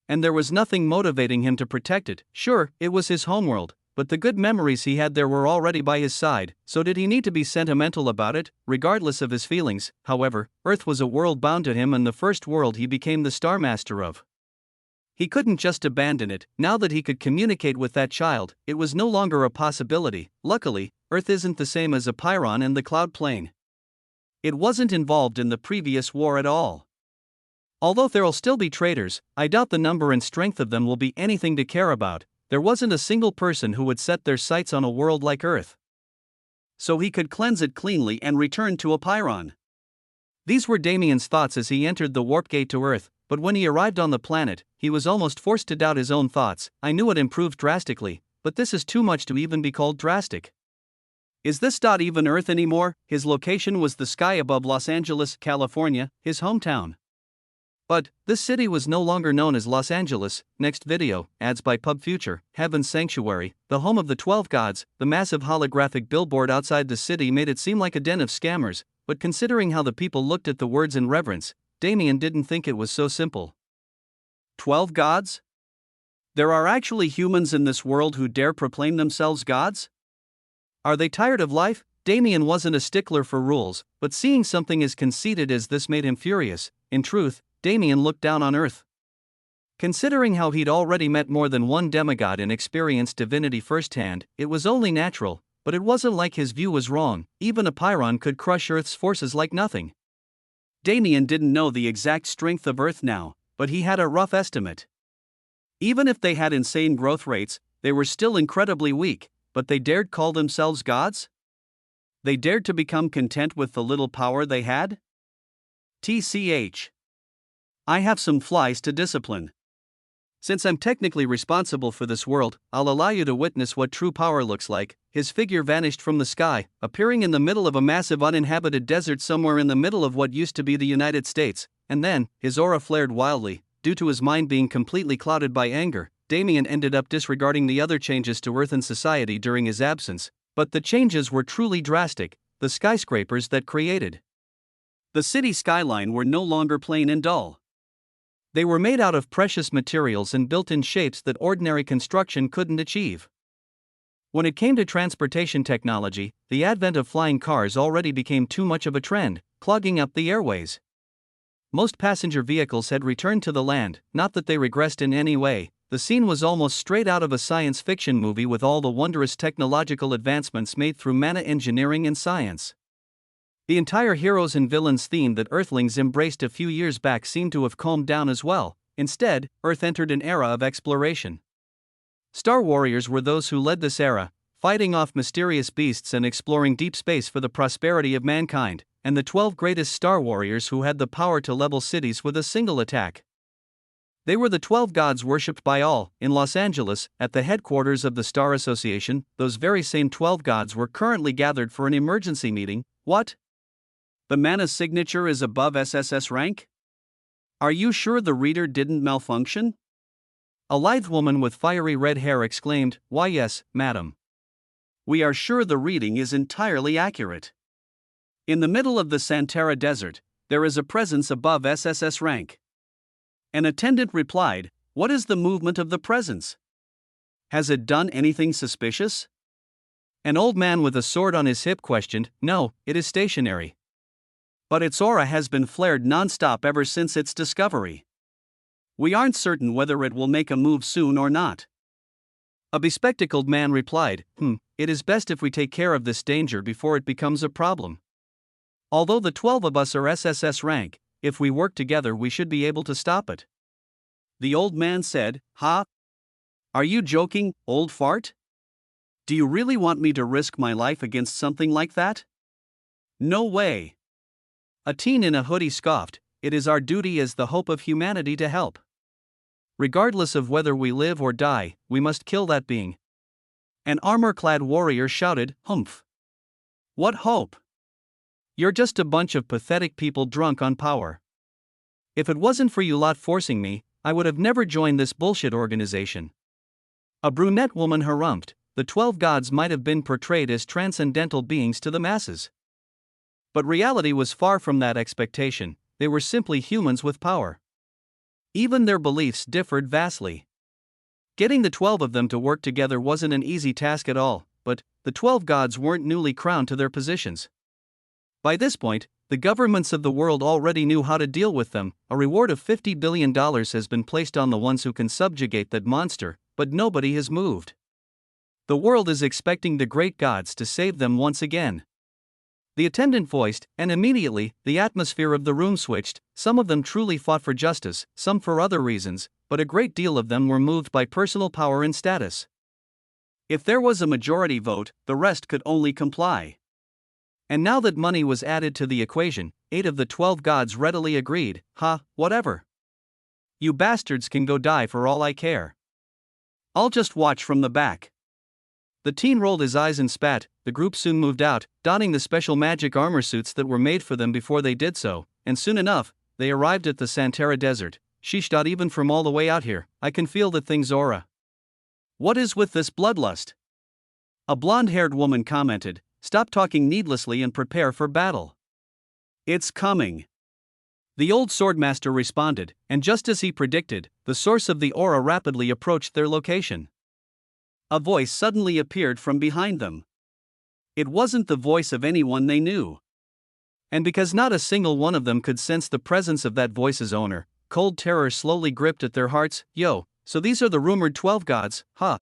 Speaker 1: And there was nothing motivating him to protect it. Sure, it was his homeworld, but the good memories he had there were already by his side, so did he need to be sentimental about it? Regardless of his feelings, however, Earth was a world bound to him and the first world he became the Star Master of. He couldn't just abandon it. Now that he could communicate with that child, it was no longer a possibility. Luckily, Earth isn't the same as Apiron and the Cloud Plane. It wasn't involved in the previous war at all. Although there'll still be traitors, I doubt the number and strength of them will be anything to care about. There wasn't a single person who would set their sights on a world like Earth. So he could cleanse it cleanly and return to Apiron. These were Damien's thoughts as he entered the warp gate to Earth, but when he arrived on the planet, he was almost forced to doubt his own thoughts. I knew it improved drastically, but this is too much to even be called drastic. Is this not even Earth anymore? His location was the sky above Los Angeles, California, his hometown. But this city was no longer known as Los Angeles. Next video, ads by Pub Future. Heaven's Sanctuary, the home of the 12 gods. The massive holographic billboard outside the city made it seem like a den of scammers, but considering how the people looked at the words in reverence, Damien didn't think it was so simple. 12 gods? There are actually humans in this world who dare proclaim themselves gods? Are they tired of life? Damien wasn't a stickler for rules, but seeing something as conceited as this made him furious. In truth, Damien looked down on Earth. Considering how he'd already met more than one demigod and experienced divinity firsthand, it was only natural, but it wasn't like his view was wrong. Even Apiron could crush Earth's forces like nothing. Damien didn't know the exact strength of Earth now, but he had a rough estimate. Even if they had insane growth rates, they were still incredibly weak, but they dared call themselves gods? They dared to become content with the little power they had? TCH. I have some flies to discipline. Since I'm technically responsible for this world, I'll allow you to witness what true power looks like. His figure vanished from the sky, appearing in the middle of a massive uninhabited desert somewhere in the middle of what used to be the United States, and then, his aura flared wildly. Due to his mind being completely clouded by anger, Damien ended up disregarding the other changes to Earth and society during his absence, but the changes were truly drastic, the skyscrapers that created the city skyline were no longer plain and dull. They were made out of precious materials and built in shapes that ordinary construction couldn't achieve. When it came to transportation technology, the advent of flying cars already became too much of a trend, clogging up the airways. Most passenger vehicles had returned to the land, not that they regressed in any way. The scene was almost straight out of a science fiction movie with all the wondrous technological advancements made through mana engineering and science. The entire heroes and villains theme that Earthlings embraced a few years back seemed to have calmed down as well. Instead, Earth entered an era of exploration. Star Warriors were those who led this era, fighting off mysterious beasts and exploring deep space for the prosperity of mankind, and the 12 greatest Star Warriors who had the power to level cities with a single attack. They were the 12 gods worshipped by all. In Los Angeles, at the headquarters of the Star Association, those very same 12 gods were currently gathered for an emergency meeting. What? The mana's signature is above SSS rank? Are you sure the reader didn't malfunction? A lithe woman with fiery red hair exclaimed, "Why yes, madam. We are sure the reading is entirely accurate." In the middle of the Santara Desert, there is a presence above SSS rank. An attendant replied, "What is the movement of the presence? Has it done anything suspicious?" An old man with a sword on his hip questioned, "No, it is stationary. But its aura has been flared non-stop ever since its discovery. We aren't certain whether it will make a move soon or not." A bespectacled man replied, It is best if we take care of this danger before it becomes a problem. Although the 12 of us are SSS rank, if we work together we should be able to stop it." The old man said, "Ha? Are you joking, old fart? Do you really want me to risk my life against something like that? No way." A teen in a hoodie scoffed, "It is our duty as the hope of humanity to help. Regardless of whether we live or die, we must kill that being." An armor-clad warrior shouted, "Humph! What hope? You're just a bunch of pathetic people drunk on power." If it wasn't for you lot forcing me, I would have never joined this bullshit organization. A brunette woman harumphed. The 12 gods might have been portrayed as transcendental beings to the masses. But reality was far from that expectation. They were simply humans with power. Even their beliefs differed vastly. Getting the 12 of them to work together wasn't an easy task at all, but the 12 gods weren't newly crowned to their positions. By this point, the governments of the world already knew how to deal with them. A reward of $50 billion has been placed on the ones who can subjugate that monster, but nobody has moved. The world is expecting the great gods to save them once again. The attendant voiced, and immediately, the atmosphere of the room switched. Some of them truly fought for justice, some for other reasons, but a great deal of them were moved by personal power and status. If there was a majority vote, the rest could only comply. And now that money was added to the equation, 8 of the 12 gods readily agreed. Whatever. You bastards can go die for all I care. I'll just watch from the back. The teen rolled his eyes and spat. The group soon moved out, donning the special magic armor suits that were made for them before they did so, and soon enough, they arrived at the Santera Desert. Sheesh, even from all the way out here, I can feel the thing's aura. What is with this bloodlust? A blonde-haired woman commented. Stop talking needlessly and prepare for battle. It's coming. The old swordmaster responded, and just as he predicted, the source of the aura rapidly approached their location. A voice suddenly appeared from behind them. It wasn't the voice of anyone they knew. And because not a single one of them could sense the presence of that voice's owner, cold terror slowly gripped at their hearts. So these are the rumored 12 gods, huh?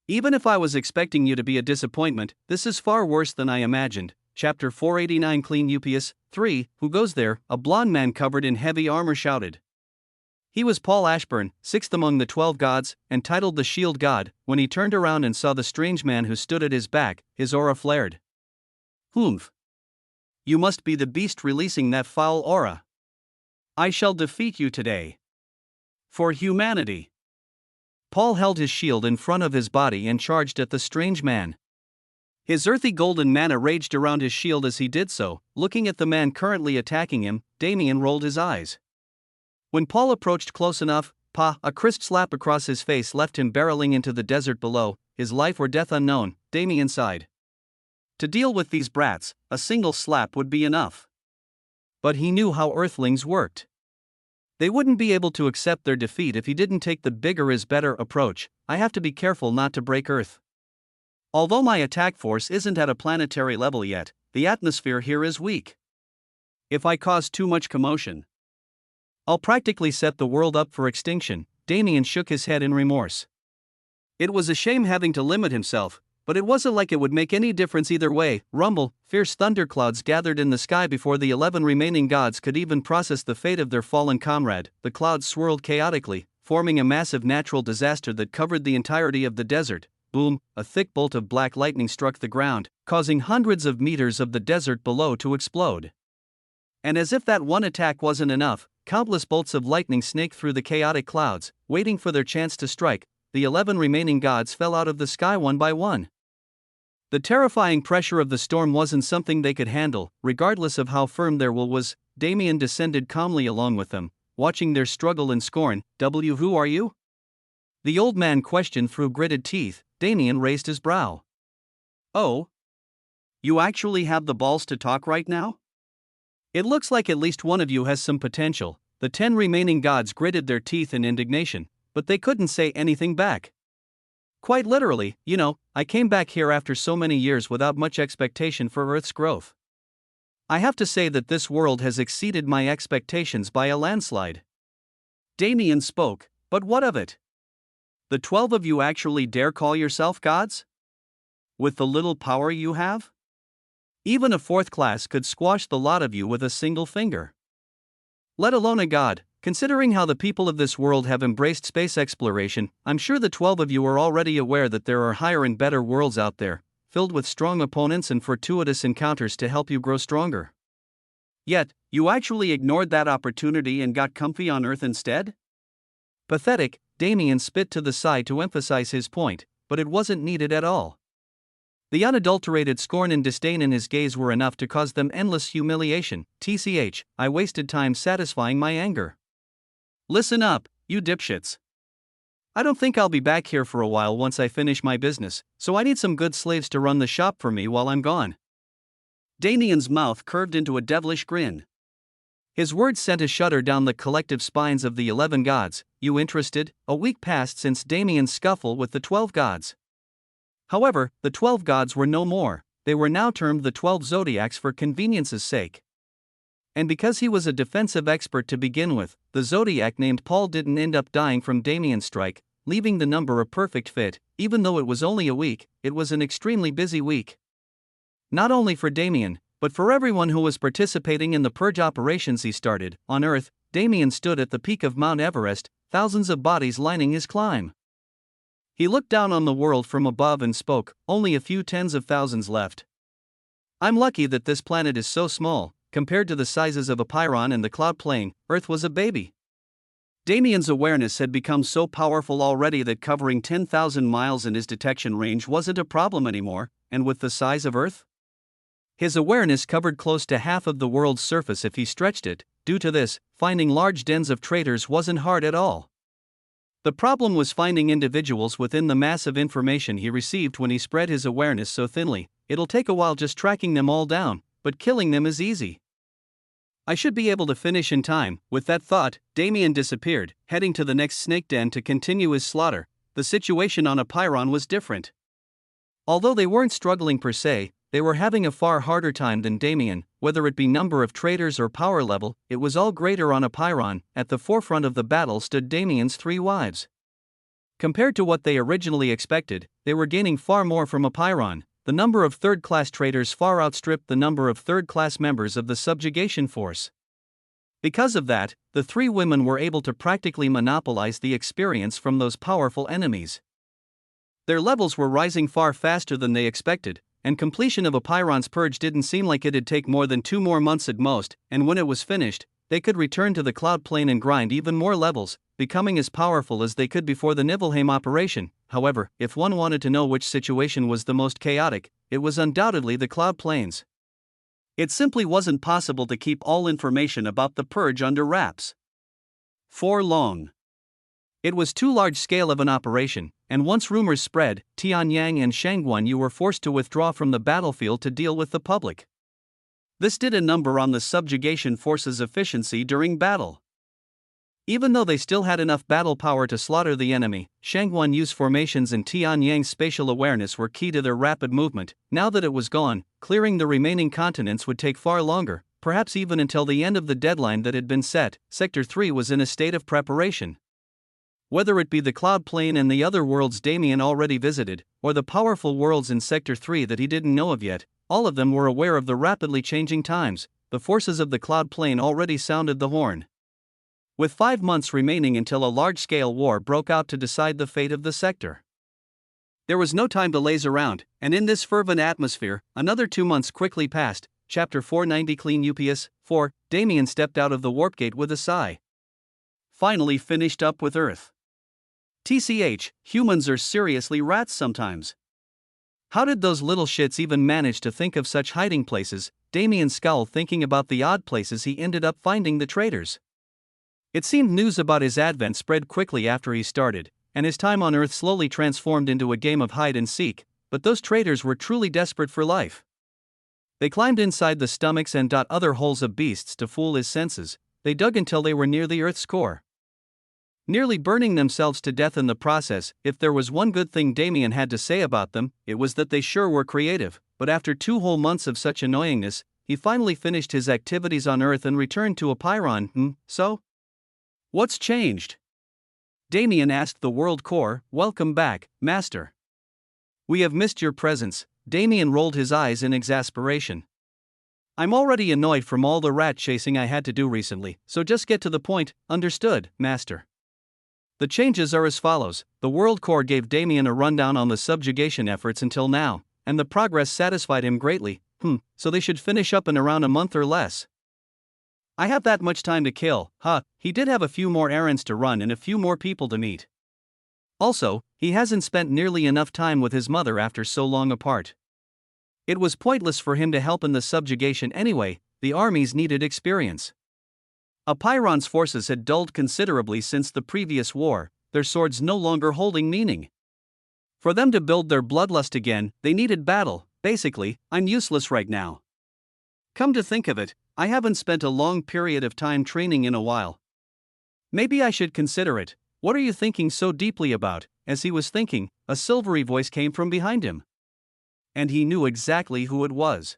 Speaker 1: Even if I was expecting you to be a disappointment, this is far worse than I imagined. Chapter 489 Clean UPS 3, who goes there? A blond man covered in heavy armor shouted. He was Paul Ashburn, 6th among the 12 gods, and titled the Shield God. When he turned around and saw the strange man who stood at his back, his aura flared. Humph. You must be the beast releasing that foul aura. I shall defeat you today. For humanity. Paul held his shield in front of his body and charged at the strange man. His earthy golden mana raged around his shield as he did so. Looking at the man currently attacking him, Damien rolled his eyes. When Paul approached close enough, a crisp slap across his face left him barreling into the desert below, his life or death unknown. Damien sighed. To deal with these brats, a single slap would be enough. But he knew how Earthlings worked. They wouldn't be able to accept their defeat if he didn't take the bigger is better approach. I have to be careful not to break Earth. Although my attack force isn't at a planetary level yet, the atmosphere here is weak. If I cause too much commotion, I'll practically set the world up for extinction. Damien shook his head in remorse. It was a shame having to limit himself, but it wasn't like it would make any difference either way. Rumble, fierce thunderclouds gathered in the sky before the 11 remaining gods could even process the fate of their fallen comrade. The clouds swirled chaotically, forming a massive natural disaster that covered the entirety of the desert. Boom, a thick bolt of black lightning struck the ground, causing hundreds of meters of the desert below to explode. And as if that one attack wasn't enough, countless bolts of lightning snaked through the chaotic clouds, waiting for their chance to strike. The 11 remaining gods fell out of the sky one by one. The terrifying pressure of the storm wasn't something they could handle, regardless of how firm their will was. Damien descended calmly along with them, watching their struggle in scorn. Who are you? The old man questioned through gritted teeth. Damien raised his brow. Oh? You actually have the balls to talk right now? It looks like at least one of you has some potential. The 10 remaining gods gritted their teeth in indignation, but they couldn't say anything back. Quite literally, I came back here after so many years without much expectation for Earth's growth. I have to say that this world has exceeded my expectations by a landslide. Damien spoke, but what of it? The 12 of you actually dare call yourself gods? With the little power you have? Even a 4th class could squash the lot of you with a single finger. Let alone a god. Considering how the people of this world have embraced space exploration, I'm sure the 12 of you are already aware that there are higher and better worlds out there, filled with strong opponents and fortuitous encounters to help you grow stronger. Yet, you actually ignored that opportunity and got comfy on Earth instead? Pathetic. Damien spit to the side to emphasize his point, but it wasn't needed at all. The unadulterated scorn and disdain in his gaze were enough to cause them endless humiliation. I wasted time satisfying my anger.
Speaker 2: Listen up, you dipshits. I don't think I'll be back here for a while once I finish my business, so I need some good slaves to run the shop for me while I'm gone. Damien's mouth curved into a devilish grin.
Speaker 1: His words sent a shudder down the collective spines of the 11 gods. You interested? A week passed since Damien's scuffle with the 12 gods. However, the 12 gods were no more. They were now termed the 12 zodiacs for convenience's sake. And because he was a defensive expert to begin with, the zodiac named Paul didn't end up dying from Damien's strike, leaving the number a perfect fit. Even though it was only a week, it was an extremely busy week. Not only for Damien, but for everyone who was participating in the purge operations he started. On Earth, Damien stood at the peak of Mount Everest, thousands of bodies lining his climb. He looked down on the world from above and spoke, only a few tens of thousands left. I'm lucky that this planet is so small. Compared to the sizes of a Pyron and the cloud plane, Earth was a baby. Damien's awareness had become so powerful already that covering 10,000 miles in his detection range wasn't a problem anymore, and with the size of Earth? His awareness covered close to half of the world's surface if he stretched it. Due to this, finding large dens of traitors wasn't hard at all. The problem was finding individuals within the mass of information he received when he spread his awareness so thinly. It'll take a while just tracking them all down, but killing them is easy. I should be able to finish in time. With that thought, Damien disappeared, heading to the next snake den to continue his slaughter. The situation on a Pyron was different. Although they weren't struggling per se, they were having a far harder time than Damien. Whether it be number of traitors or power level, it was all greater on a Pyron. At the forefront of the battle stood Damien's 3 wives. Compared to what they originally expected, they were gaining far more from a Pyron. The number of third-class traitors far outstripped the number of third-class members of the subjugation force. Because of that, the 3 women were able to practically monopolize the experience from those powerful enemies. Their levels were rising far faster than they expected, and completion of a Pyron's purge didn't seem like it'd take more than 2 more months at most, and when it was finished, they could return to the cloud plane and grind even more levels, becoming as powerful as they could before the Nibelheim operation. However, if one wanted to know which situation was the most chaotic, it was undoubtedly the cloud planes. It simply wasn't possible to keep all information about the purge under wraps for long. It was too large scale of an operation, and once rumors spread, Tianyang and Shangguan were forced to withdraw from the battlefield to deal with the public. This did a number on the subjugation force's efficiency during battle. Even though they still had enough battle power to slaughter the enemy, Shangguan's formations and Tianyang's spatial awareness were key to their rapid movement. Now that it was gone, clearing the remaining continents would take far longer, perhaps even until the end of the deadline that had been set. Sector 3 was in a state of preparation. Whether it be the cloud plane and the other worlds Damien already visited, or the powerful worlds in Sector 3 that he didn't know of yet, all of them were aware of the rapidly changing times. The forces of the cloud plane already sounded the horn. With 5 months remaining until a large-scale war broke out to decide the fate of the sector. There was no time to laze around, and in this fervent atmosphere, another 2 months quickly passed. Chapter 490 Clean UPS 4, Damien stepped out of the warp gate with a sigh. Finally finished up with Earth. Humans are seriously rats sometimes. How did those little shits even manage to think of such hiding places? Damien scowled thinking about the odd places he ended up finding the traitors. It seemed news about his advent spread quickly after he started, and his time on Earth slowly transformed into a game of hide and seek, but those traitors were truly desperate for life. They climbed inside the stomachs and other holes of beasts to fool his senses. They dug until they were near the Earth's core, nearly burning themselves to death in the process. If there was one good thing Damien had to say about them, it was that they sure were creative. But after 2 whole months of such annoyingness, he finally finished his activities on Earth and returned to a Pyron. So? What's changed? Damien asked the World Core. Welcome back, Master. We have missed your presence. Damien rolled his eyes in exasperation. I'm already annoyed from all the rat chasing I had to do recently, so just get to the point. Understood, Master. The changes are as follows. The World Core gave Damien a rundown on the subjugation efforts until now, and the progress satisfied him greatly. So they should finish up in around a month or less. I have that much time to kill. He did have a few more errands to run and a few more people to meet. Also, he hasn't spent nearly enough time with his mother after so long apart. It was pointless for him to help in the subjugation anyway, the armies needed experience.
Speaker 2: Apiron's forces had dulled considerably since the previous war, their swords no longer holding meaning. For them to build their bloodlust again, they needed battle. Basically, I'm useless right now. Come to think of it, I haven't spent a long period of time training in a while. Maybe I should consider it. What are you thinking so deeply about? As he was thinking, a silvery voice came from behind him. And he knew exactly who it was.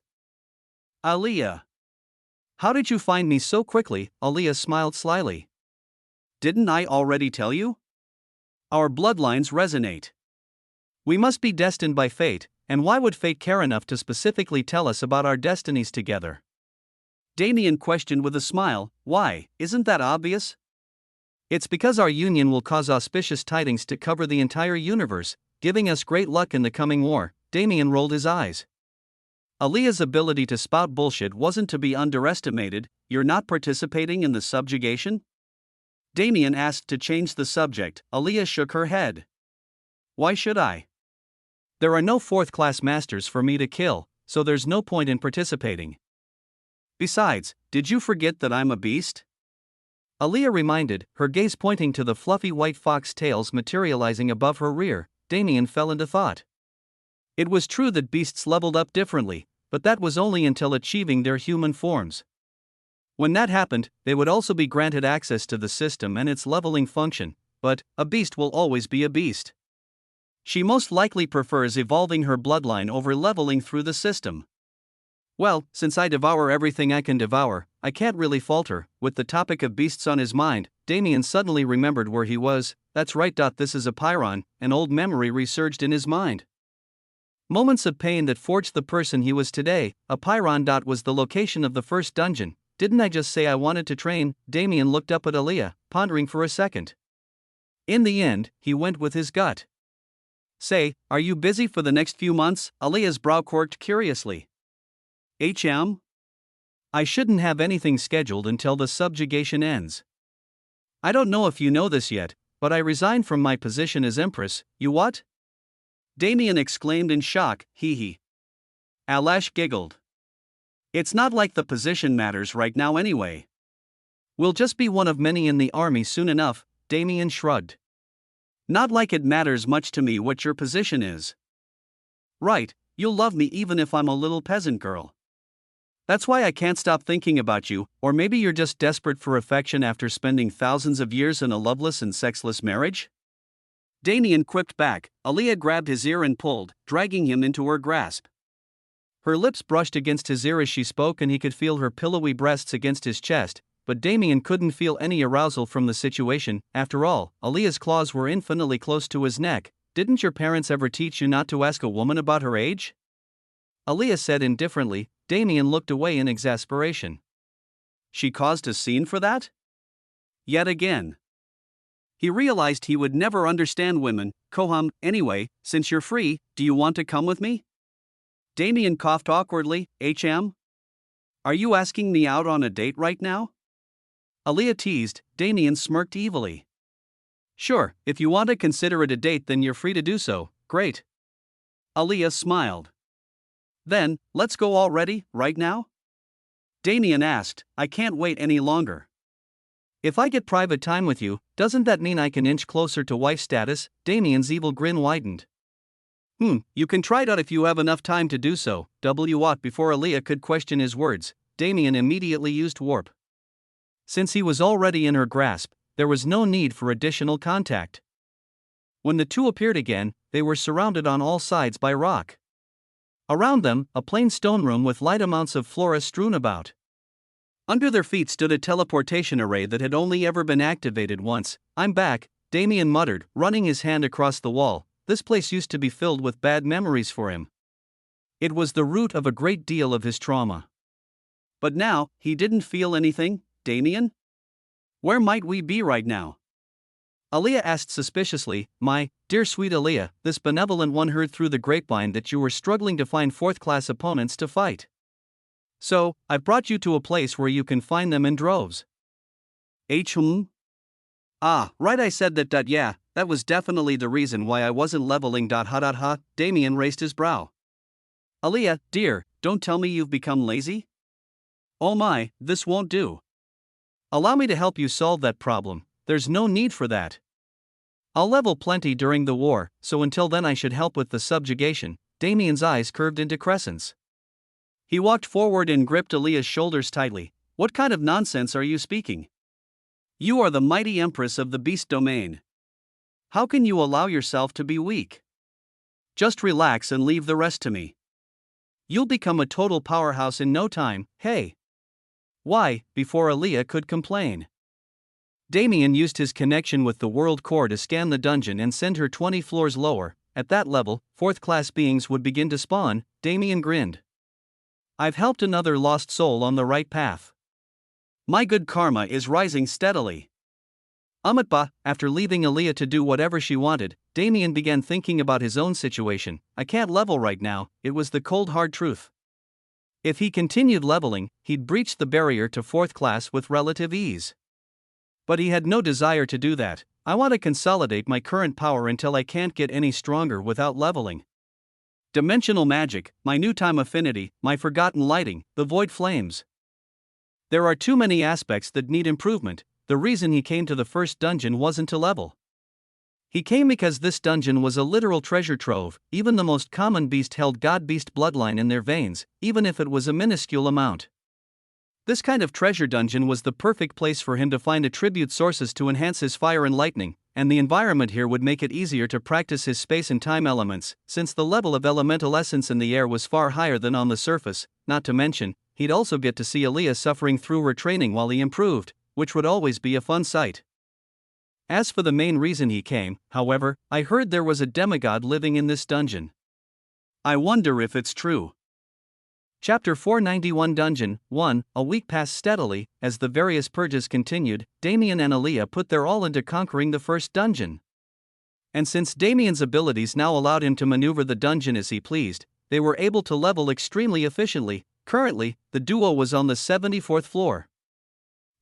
Speaker 2: Aaliyah. How did you find me so quickly? Aaliyah smiled slyly. Didn't I already tell you? Our bloodlines resonate. We must be destined by fate, and why would fate care enough to specifically tell us about our destinies together? Damien questioned with a smile, why, isn't that obvious? It's because our union will cause auspicious tidings to cover the entire universe, giving us great luck in the coming war. Damien rolled his eyes. Aaliyah's ability to spout bullshit wasn't to be underestimated. You're not participating in the subjugation? Damien asked to change the subject. Aaliyah shook her head. Why should I? There are no fourth-class masters for me to kill, so there's no point in participating. Besides, did you forget that I'm a beast? Aaliyah reminded, her gaze pointing to the fluffy white fox tails materializing above her rear. Damien fell into thought. It was true that beasts leveled up differently, but that was only until achieving their human forms. When that happened, they would also be granted access to the system and its leveling function, but a beast will always be a beast. She most likely prefers evolving her bloodline over leveling through the system. Well, since I devour everything I can devour, I can't really falter. With the topic of beasts on his mind, Damien suddenly remembered where he was. That's right. This is a Pyron. An old memory resurged in his mind. Moments of pain that forged the person he was today. A Pyron. Was the location of the first dungeon. Didn't I just say I wanted to train? Damien looked up at Aaliyah, pondering for a second. In the end, he went with his gut. Say, are you busy for the next few months? Aaliyah's brow quirked curiously. I shouldn't have anything scheduled until the subjugation ends. I don't know if you know this yet, but I resigned from my position as Empress. You what? Damien exclaimed in shock. Hee. Alash giggled. It's not like the position matters right now anyway. We'll just be one of many in the army soon enough. Damien shrugged. Not like it matters much to me what your position is. Right, you'll love me even if I'm a little peasant girl. That's why I can't stop thinking about you, or maybe you're just desperate for affection after spending thousands of years in a loveless and sexless marriage? Damien quipped back. Aaliyah grabbed his ear and pulled, dragging him into her grasp. Her lips brushed against his ear as she spoke and he could feel her pillowy breasts against his chest, but Damien couldn't feel any arousal from the situation. After all, Aaliyah's claws were infinitely close to his neck. Didn't your parents ever teach you not to ask a woman about her age? Aaliyah said indifferently. Damien looked away in exasperation. She caused a scene for that? Yet again. He realized he would never understand women. Koham, anyway, since you're free, do you want to come with me? Damien coughed awkwardly. Are you asking me out on a date right now? Aaliyah teased. Damien smirked evilly. Sure, if you want to consider it a date then you're free to do so. Great. Aaliyah smiled. Then, let's go already, right now? Damien asked. I can't wait any longer. If I get private time with you, doesn't that mean I can inch closer to wife status? Damien's evil grin widened. You can try it out if you have enough time to do so. What? Before Aaliyah could question his words, Damien immediately used warp. Since he was already in her grasp, there was no need for additional contact. When the two appeared again, they were surrounded on all sides by rock. Around them, a plain stone room with light amounts of flora strewn about. Under their feet stood a teleportation array that had only ever been activated once. I'm back, Damien muttered, running his hand across the wall. This place used to be filled with bad memories for him. It was the root of a great deal of his trauma. But now, he didn't feel anything. Damien? Where might we be right now? Aaliyah asked suspiciously. My dear sweet Aaliyah, this benevolent one heard through the grapevine that you were struggling to find fourth-class opponents to fight. So, I've brought you to a place where you can find them in droves. Ah, right, I said that. Yeah, that was definitely the reason why I wasn't leveling. Damien raised his brow. Aaliyah, dear, don't tell me you've become lazy? Oh my, this won't do. Allow me to help you solve that problem. There's no need for that. I'll level plenty during the war, so until then I should help with the subjugation. Damien's eyes curved into crescents. He walked forward and gripped Aaliyah's shoulders tightly. What kind of nonsense are you speaking? You are the mighty empress of the beast domain. How can you allow yourself to be weak? Just relax and leave the rest to me. You'll become a total powerhouse in no time, hey. Why, before Aaliyah could complain. Damien used his connection with the world core to scan the dungeon and send her 20 floors lower. At that level, fourth-class beings would begin to spawn. Damien grinned. I've helped another lost soul on the right path. My good karma is rising steadily. After leaving Aaliyah to do whatever she wanted, Damien began thinking about his own situation. I can't level right now, it was the cold hard truth. If he continued leveling, he'd breach the barrier to fourth class with relative ease. But he had no desire to do that. I want to consolidate my current power until I can't get any stronger without leveling. Dimensional magic, my new time affinity, my forgotten lighting, the void flames. There are too many aspects that need improvement. The reason he came to the first dungeon wasn't to level. He came because this dungeon was a literal treasure trove. Even the most common beast held god-beast bloodline in their veins, even if it was a minuscule amount. This kind of treasure dungeon was the perfect place for him to find attribute sources to enhance his fire and lightning, and the environment here would make it easier to practice his space and time elements, since the level of elemental essence in the air was far higher than on the surface. Not to mention, he'd also get to see Aaliyah suffering through her training while he improved, which would always be a fun sight. As for the main reason he came, however, I heard there was a demigod living in this dungeon. I wonder if it's true. Chapter 491 Dungeon 1. A week passed steadily. As the various purges continued, Damien and Aaliyah put their all into conquering the first dungeon. And since Damien's abilities now allowed him to maneuver the dungeon as he pleased, they were able to level extremely efficiently. Currently, the duo was on the 74th floor.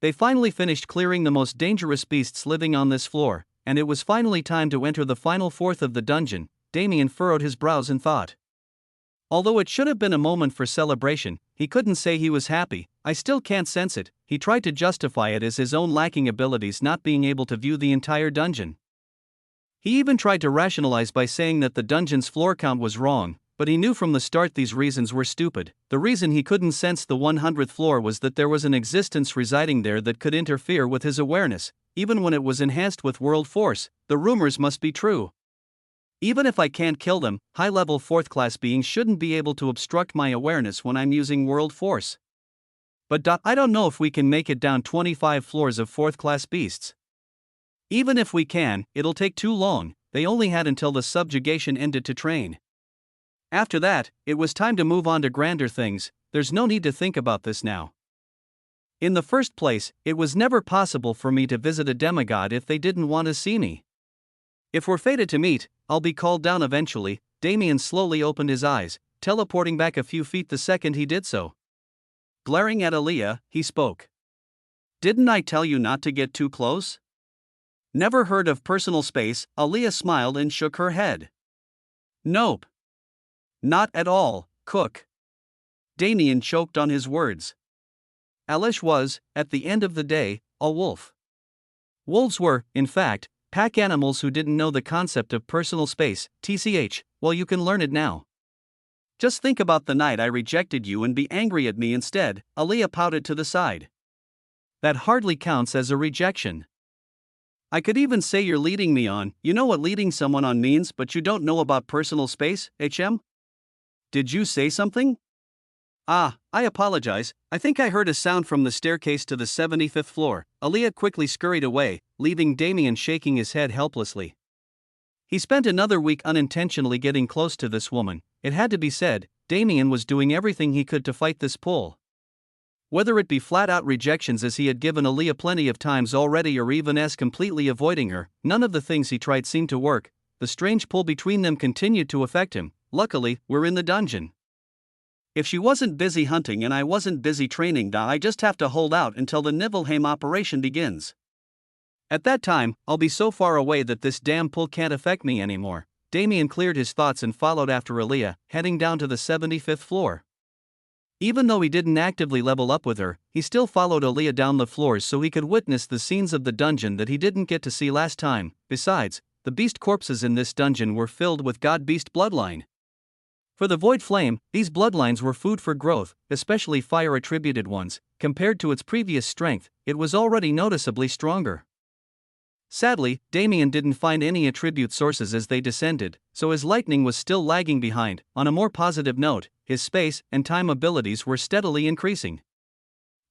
Speaker 2: They finally finished clearing the most dangerous beasts living on this floor, and it was finally time to enter the final fourth of the dungeon. Damien furrowed his brows in thought. Although it should have been a moment for celebration, he couldn't say he was happy. I still can't sense it. He tried to justify it as his own lacking abilities not being able to view the entire dungeon. He even tried to rationalize by saying that the dungeon's floor count was wrong, but he knew from the start these reasons were stupid. The reason he couldn't sense the 100th floor was that there was an existence residing there that could interfere with his awareness, even when it was enhanced with world force. The rumors must be true. Even if I can't kill them, high-level fourth-class beings shouldn't be able to obstruct my awareness when I'm using world force. But I don't know if we can make it down 25 floors of fourth-class beasts. Even if we can, it'll take too long. They only had until the subjugation ended to train. After that, it was time to move on to grander things. There's no need to think about this now. In the first place, it was never possible for me to visit a demigod if they didn't want to see me. If we're fated to meet, I'll be called down eventually. Damien slowly opened his eyes, teleporting back a few feet the second he did so. Glaring at Aaliyah, he spoke. Didn't I tell you not to get too close? Never heard of personal space? Aaliyah smiled and shook her head. Nope. Not at all, Cook. Damien choked on his words. Alish was, at the end of the day, a wolf. Wolves were, in fact, pack animals who didn't know the concept of personal space. TCH, well, you can learn it now. Just think about the night I rejected you and be angry at me instead. Aaliyah pouted to the side. That hardly counts as a rejection. I could even say you're leading me on. You know what leading someone on means, but you don't know about personal space, HM? Did you say something? I apologize. I think I heard a sound from the staircase to the 75th floor. Aaliyah quickly scurried away, leaving Damien shaking his head helplessly. He spent another week unintentionally getting close to this woman. It had to be said, Damien was doing everything he could to fight this pull. Whether it be flat-out rejections as he had given Aaliyah plenty of times already or even as completely avoiding her, none of the things he tried seemed to work. The strange pull between them continued to affect him. Luckily, we're in the dungeon. If she wasn't busy hunting and I wasn't busy training, I just have to hold out until the Nibelheim operation begins. At that time, I'll be so far away that this damn pull can't affect me anymore.
Speaker 1: Damien cleared his thoughts and followed after Aaliyah, heading down to the 75th floor. Even though he didn't actively level up with her, he still followed Aaliyah down the floors so he could witness the scenes of the dungeon that he didn't get to see last time. Besides, the beast corpses in this dungeon were filled with god-beast bloodline. For the Void Flame, these bloodlines were food for growth, especially fire-attributed ones. Compared to its previous strength, it was already noticeably stronger. Sadly, Damien didn't find any attribute sources as they descended, so his lightning was still lagging behind. On a more positive note, his space and time abilities were steadily increasing.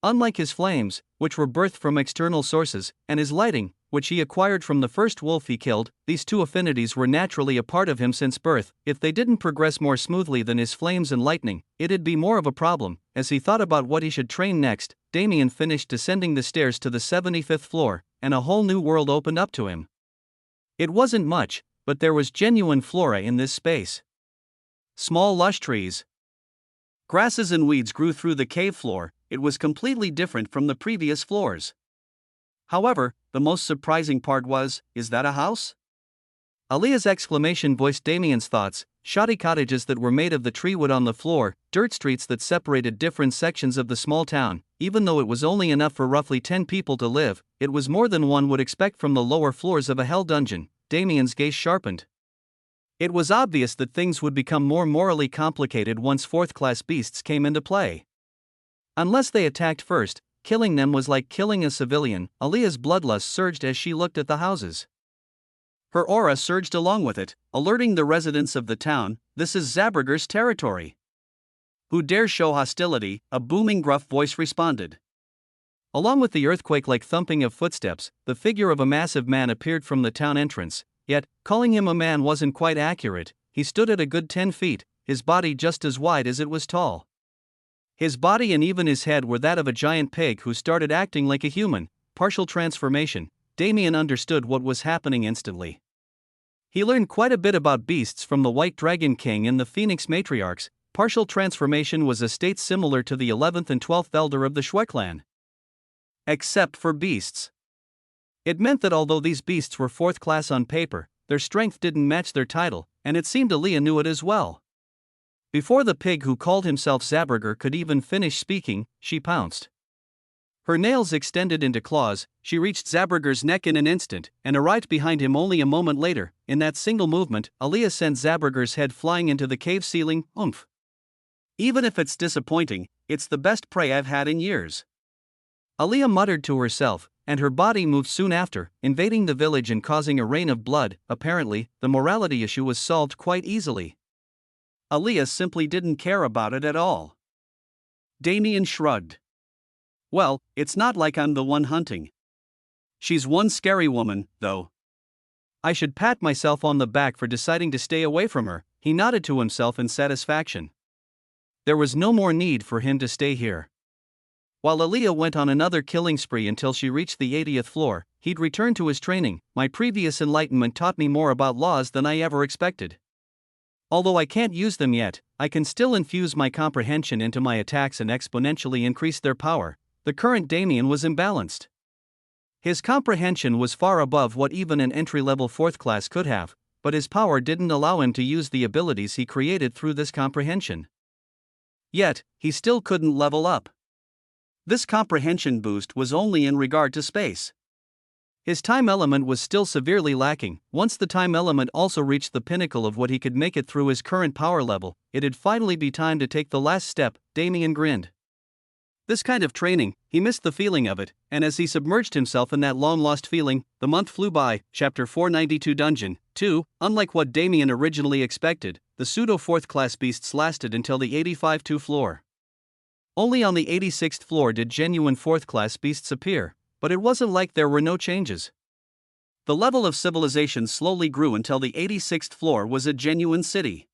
Speaker 1: Unlike his flames, which were birthed from external sources, and his lighting, which he acquired from the first wolf he killed, these two affinities were naturally a part of him since birth. If they didn't progress more smoothly than his flames and lightning, it'd be more of a problem. As he thought about what he should train next, Damien finished descending the stairs to the 75th floor, and a whole new world opened up to him. It wasn't much, but there was genuine flora in this space. Small lush trees, grasses and weeds grew through the cave floor. It was completely different from the previous floors. However, the most surprising part was, is that a house? Aaliyah's exclamation voiced Damien's thoughts. Shoddy cottages that were made of the tree wood on the floor, dirt streets that separated different sections of the small town. Even though it was only enough for roughly 10 people to live, it was more than one would expect from the lower floors of a hell dungeon. Damien's gaze sharpened. It was obvious that things would become more morally complicated once fourth-class beasts came into play. Unless they attacked first, killing them was like killing a civilian. Aaliyah's bloodlust surged as she looked at the houses. Her aura surged along with it, alerting the residents of the town, this is Zaberger's territory. Who dares show hostility? A booming gruff voice responded. Along with the earthquake-like thumping of footsteps, the figure of a massive man appeared from the town entrance. Yet, calling him a man wasn't quite accurate. He stood at a good 10 feet, his body just as wide as it was tall. His body and even his head were that of a giant pig who started acting like a human. Partial transformation. Damien understood what was happening instantly. He learned quite a bit about beasts from the White Dragon King and the Phoenix Matriarchs. Partial transformation was a state similar to the 11th and 12th Elder of the Shui clan. Except for beasts. It meant that although these beasts were 4th class on paper, their strength didn't match their title, and it seemed Aaliyah knew it as well. Before the pig who called himself Zaberger could even finish speaking, she pounced. Her nails extended into claws. She reached Zaberger's neck in an instant, and arrived behind him only a moment later. In that single movement, Aaliyah sent Zaberger's head flying into the cave ceiling. Oomph. Even if it's disappointing, it's the best prey I've had in years. Aaliyah muttered to herself, and her body moved soon after, invading the village and causing a rain of blood. Apparently, the morality issue was solved quite easily. Aaliyah simply didn't care about it at all. Damien shrugged. Well, it's not like I'm the one hunting. She's one scary woman, though. I should pat myself on the back for deciding to stay away from her. He nodded to himself in satisfaction. There was no more need for him to stay here. While Aaliyah went on another killing spree until she reached the 80th floor, he'd return to his training. My previous enlightenment taught me more about laws than I ever expected. Although I can't use them yet, I can still infuse my comprehension into my attacks and exponentially increase their power. The current Damien was imbalanced. His comprehension was far above what even an entry-level 4th class could have, but his power didn't allow him to use the abilities he created through this comprehension. Yet, he still couldn't level up. This comprehension boost was only in regard to space. His time element was still severely lacking. Once the time element also reached the pinnacle of what he could make it through his current power level, it'd finally be time to take the last step. Damien grinned. This kind of training, he missed the feeling of it, and as he submerged himself in that long-lost feeling, the month flew by. Chapter 492 Dungeon 2. Unlike what Damien originally expected, the pseudo-4th-class beasts lasted until the 85th floor. Only on the 86th floor did genuine 4th-class beasts appear, but it wasn't like there were no changes. The level of civilization slowly grew until the 86th floor was a genuine city.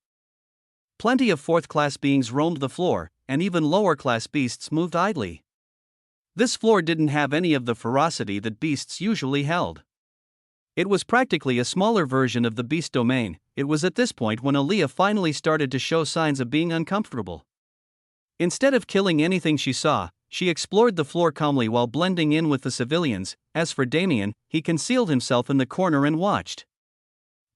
Speaker 1: Plenty of 4th-class beings roamed the floor, and even lower-class beasts moved idly. This floor didn't have any of the ferocity that beasts usually held. It was practically a smaller version of the beast domain. It was at this point when Aaliyah finally started to show signs of being uncomfortable. Instead of killing anything she saw, she explored the floor calmly while blending in with the civilians. As for Damien, he concealed himself in the corner and watched.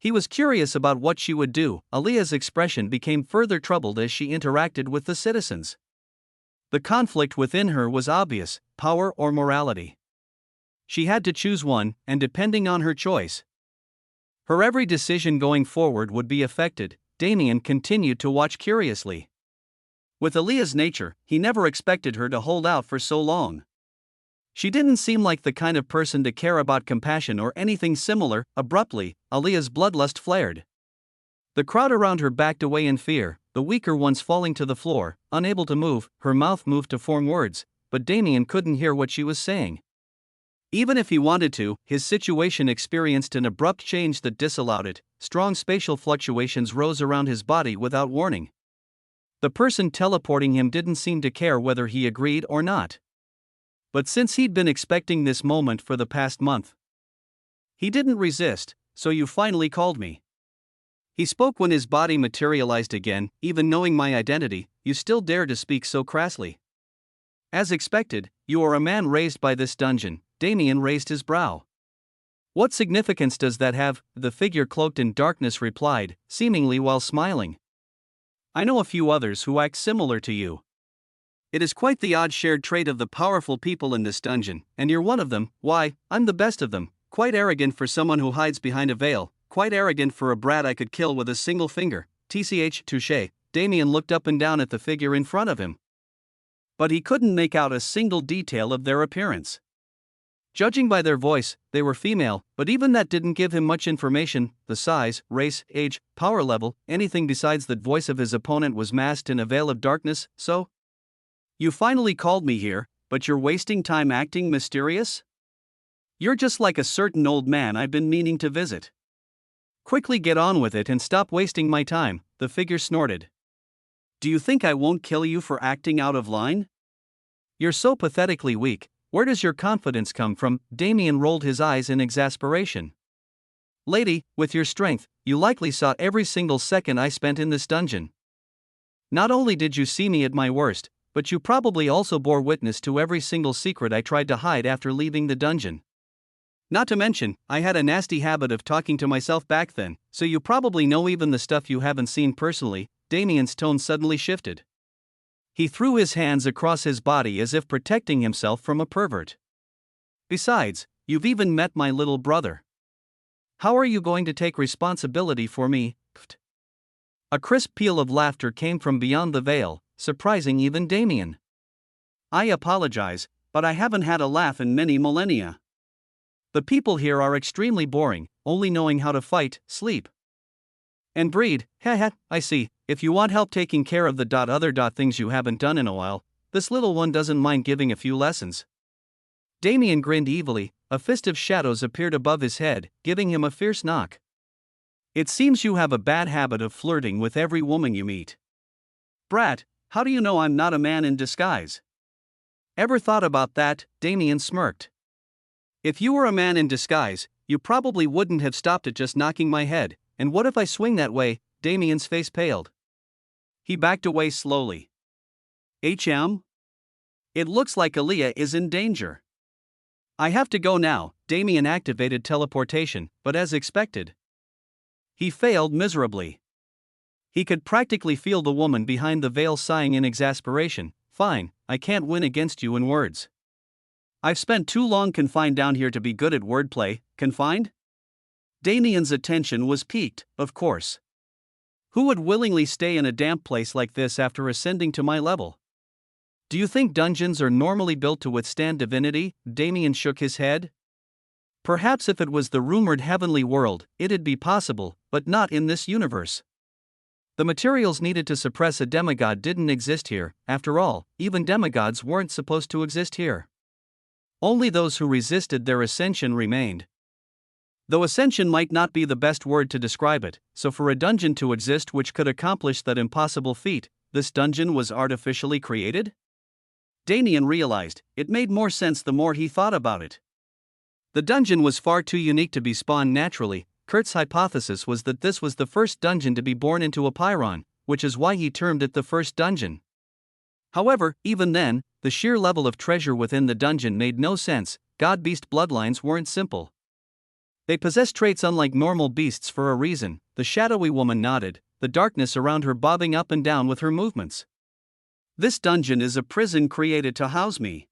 Speaker 1: He was curious about what she would do. Aaliyah's expression became further troubled as she interacted with the citizens. The conflict within her was obvious: power or morality. She had to choose one, and depending on her choice, her every decision going forward would be affected. Damien continued to watch curiously. With Aaliyah's nature, he never expected her to hold out for so long. She didn't seem like the kind of person to care about compassion or anything similar. Abruptly, Aaliyah's bloodlust flared. The crowd around her backed away in fear, the weaker ones falling to the floor, unable to move. Her mouth moved to form words, but Damien couldn't hear what she was saying. Even if he wanted to, his situation experienced an abrupt change that disallowed it. Strong spatial fluctuations rose around his body without warning. The person teleporting him didn't seem to care whether he agreed or not. But since he'd been expecting this moment for the past month, he didn't resist. "So you finally called me." He spoke when his body materialized again. "Even knowing my identity, you still dare to speak so crassly." "As expected, you are a man raised by this dungeon." Damien raised his brow. "What significance does that have?" the figure cloaked in darkness replied, seemingly while smiling. "I know a few others who act similar to you. It is quite the odd shared trait of the powerful people in this dungeon, and you're one of them. Why, I'm the best of them. Quite arrogant for someone who hides behind a veil, quite arrogant for a brat I could kill with a single finger. TCH, touche." Damien looked up and down at the figure in front of him, but he couldn't make out a single detail of their appearance. Judging by their voice, they were female, but even that didn't give him much information. The size, race, age, power level, anything besides the voice of his opponent was masked in a veil of darkness. "So? You finally called me here, but you're wasting time acting mysterious? You're just like a certain old man I've been meaning to visit. Quickly get on with it and stop wasting my time," the figure snorted. "Do you think I won't kill you for acting out of line? You're so pathetically weak. Where does your confidence come from?" Damien rolled his eyes in exasperation. "Lady, with your strength, you likely saw every single second I spent in this dungeon. Not only did you see me at my worst, but you probably also bore witness to every single secret I tried to hide after leaving the dungeon. Not to mention, I had a nasty habit of talking to myself back then, so you probably know even the stuff you haven't seen personally." Damien's tone suddenly shifted. He threw his hands across his body as if protecting himself from a pervert. "Besides, you've even met my little brother. How are you going to take responsibility for me?" A crisp peal of laughter came from beyond the veil, surprising even Damien. "I apologize, but I haven't had a laugh in many millennia. The people here are extremely boring, only knowing how to fight, sleep, and breed. Heh, I see. If you want help taking care of the other things you haven't done in a while, this little one doesn't mind giving a few lessons." Damien grinned evilly. A fist of shadows appeared above his head, giving him a fierce knock. "It seems you have a bad habit of flirting with every woman you meet. Brat, how do you know I'm not a man in disguise?" "Ever thought about that?" Damien smirked. "If you were a man in disguise, you probably wouldn't have stopped at just knocking my head. And what if I swing that way?" Damien's face paled. He backed away slowly. "HM? It looks like Aaliyah is in danger. I have to go now." Damien activated teleportation, but as expected, he failed miserably. He could practically feel the woman behind the veil sighing in exasperation. "Fine, I can't win against you in words. I've spent too long confined down here to be good at wordplay." "Confined?" Damien's attention was piqued. "Of course. Who would willingly stay in a damp place like this after ascending to my level? Do you think dungeons are normally built to withstand divinity?" Damien shook his head. "Perhaps if it was the rumored heavenly world, it'd be possible, but not in this universe. The materials needed to suppress a demigod didn't exist here. After all, even demigods weren't supposed to exist here. Only those who resisted their ascension remained. Though ascension might not be the best word to describe it, so for a dungeon to exist which could accomplish that impossible feat, this dungeon was artificially created?" Damien realized, it made more sense the more he thought about it. The dungeon was far too unique to be spawned naturally. Kurt's hypothesis was that this was the first dungeon to be born into a pyron, which is why he termed it the first dungeon. However, even then, the sheer level of treasure within the dungeon made no sense. God-beast bloodlines weren't simple. They possess traits unlike normal beasts for a reason, the shadowy woman nodded, the darkness around her bobbing up and down with her movements.
Speaker 2: This dungeon is a prison created to house me.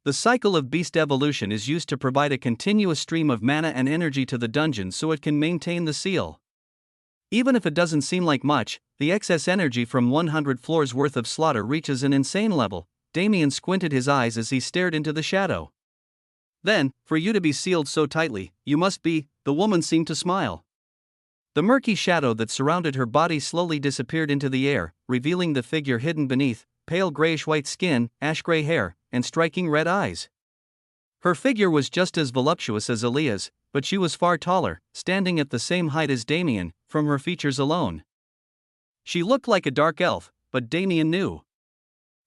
Speaker 1: The cycle of beast evolution is used to provide a continuous stream of mana and energy to the dungeon so it can maintain the seal. Even if it doesn't seem like much, the excess energy from 100 floors worth of slaughter reaches an insane level. Damien squinted his eyes as he stared into the shadow.
Speaker 2: Then, for you to be sealed so tightly, you must be, the woman seemed to smile.
Speaker 1: The murky shadow that surrounded her body slowly disappeared into the air, revealing the figure hidden beneath, pale grayish-white skin, ash-gray hair, and striking red eyes. Her figure was just as voluptuous as Aaliyah's, but she was far taller, standing at the same height as Damien, from her features alone. She looked like a dark elf, but Damien knew.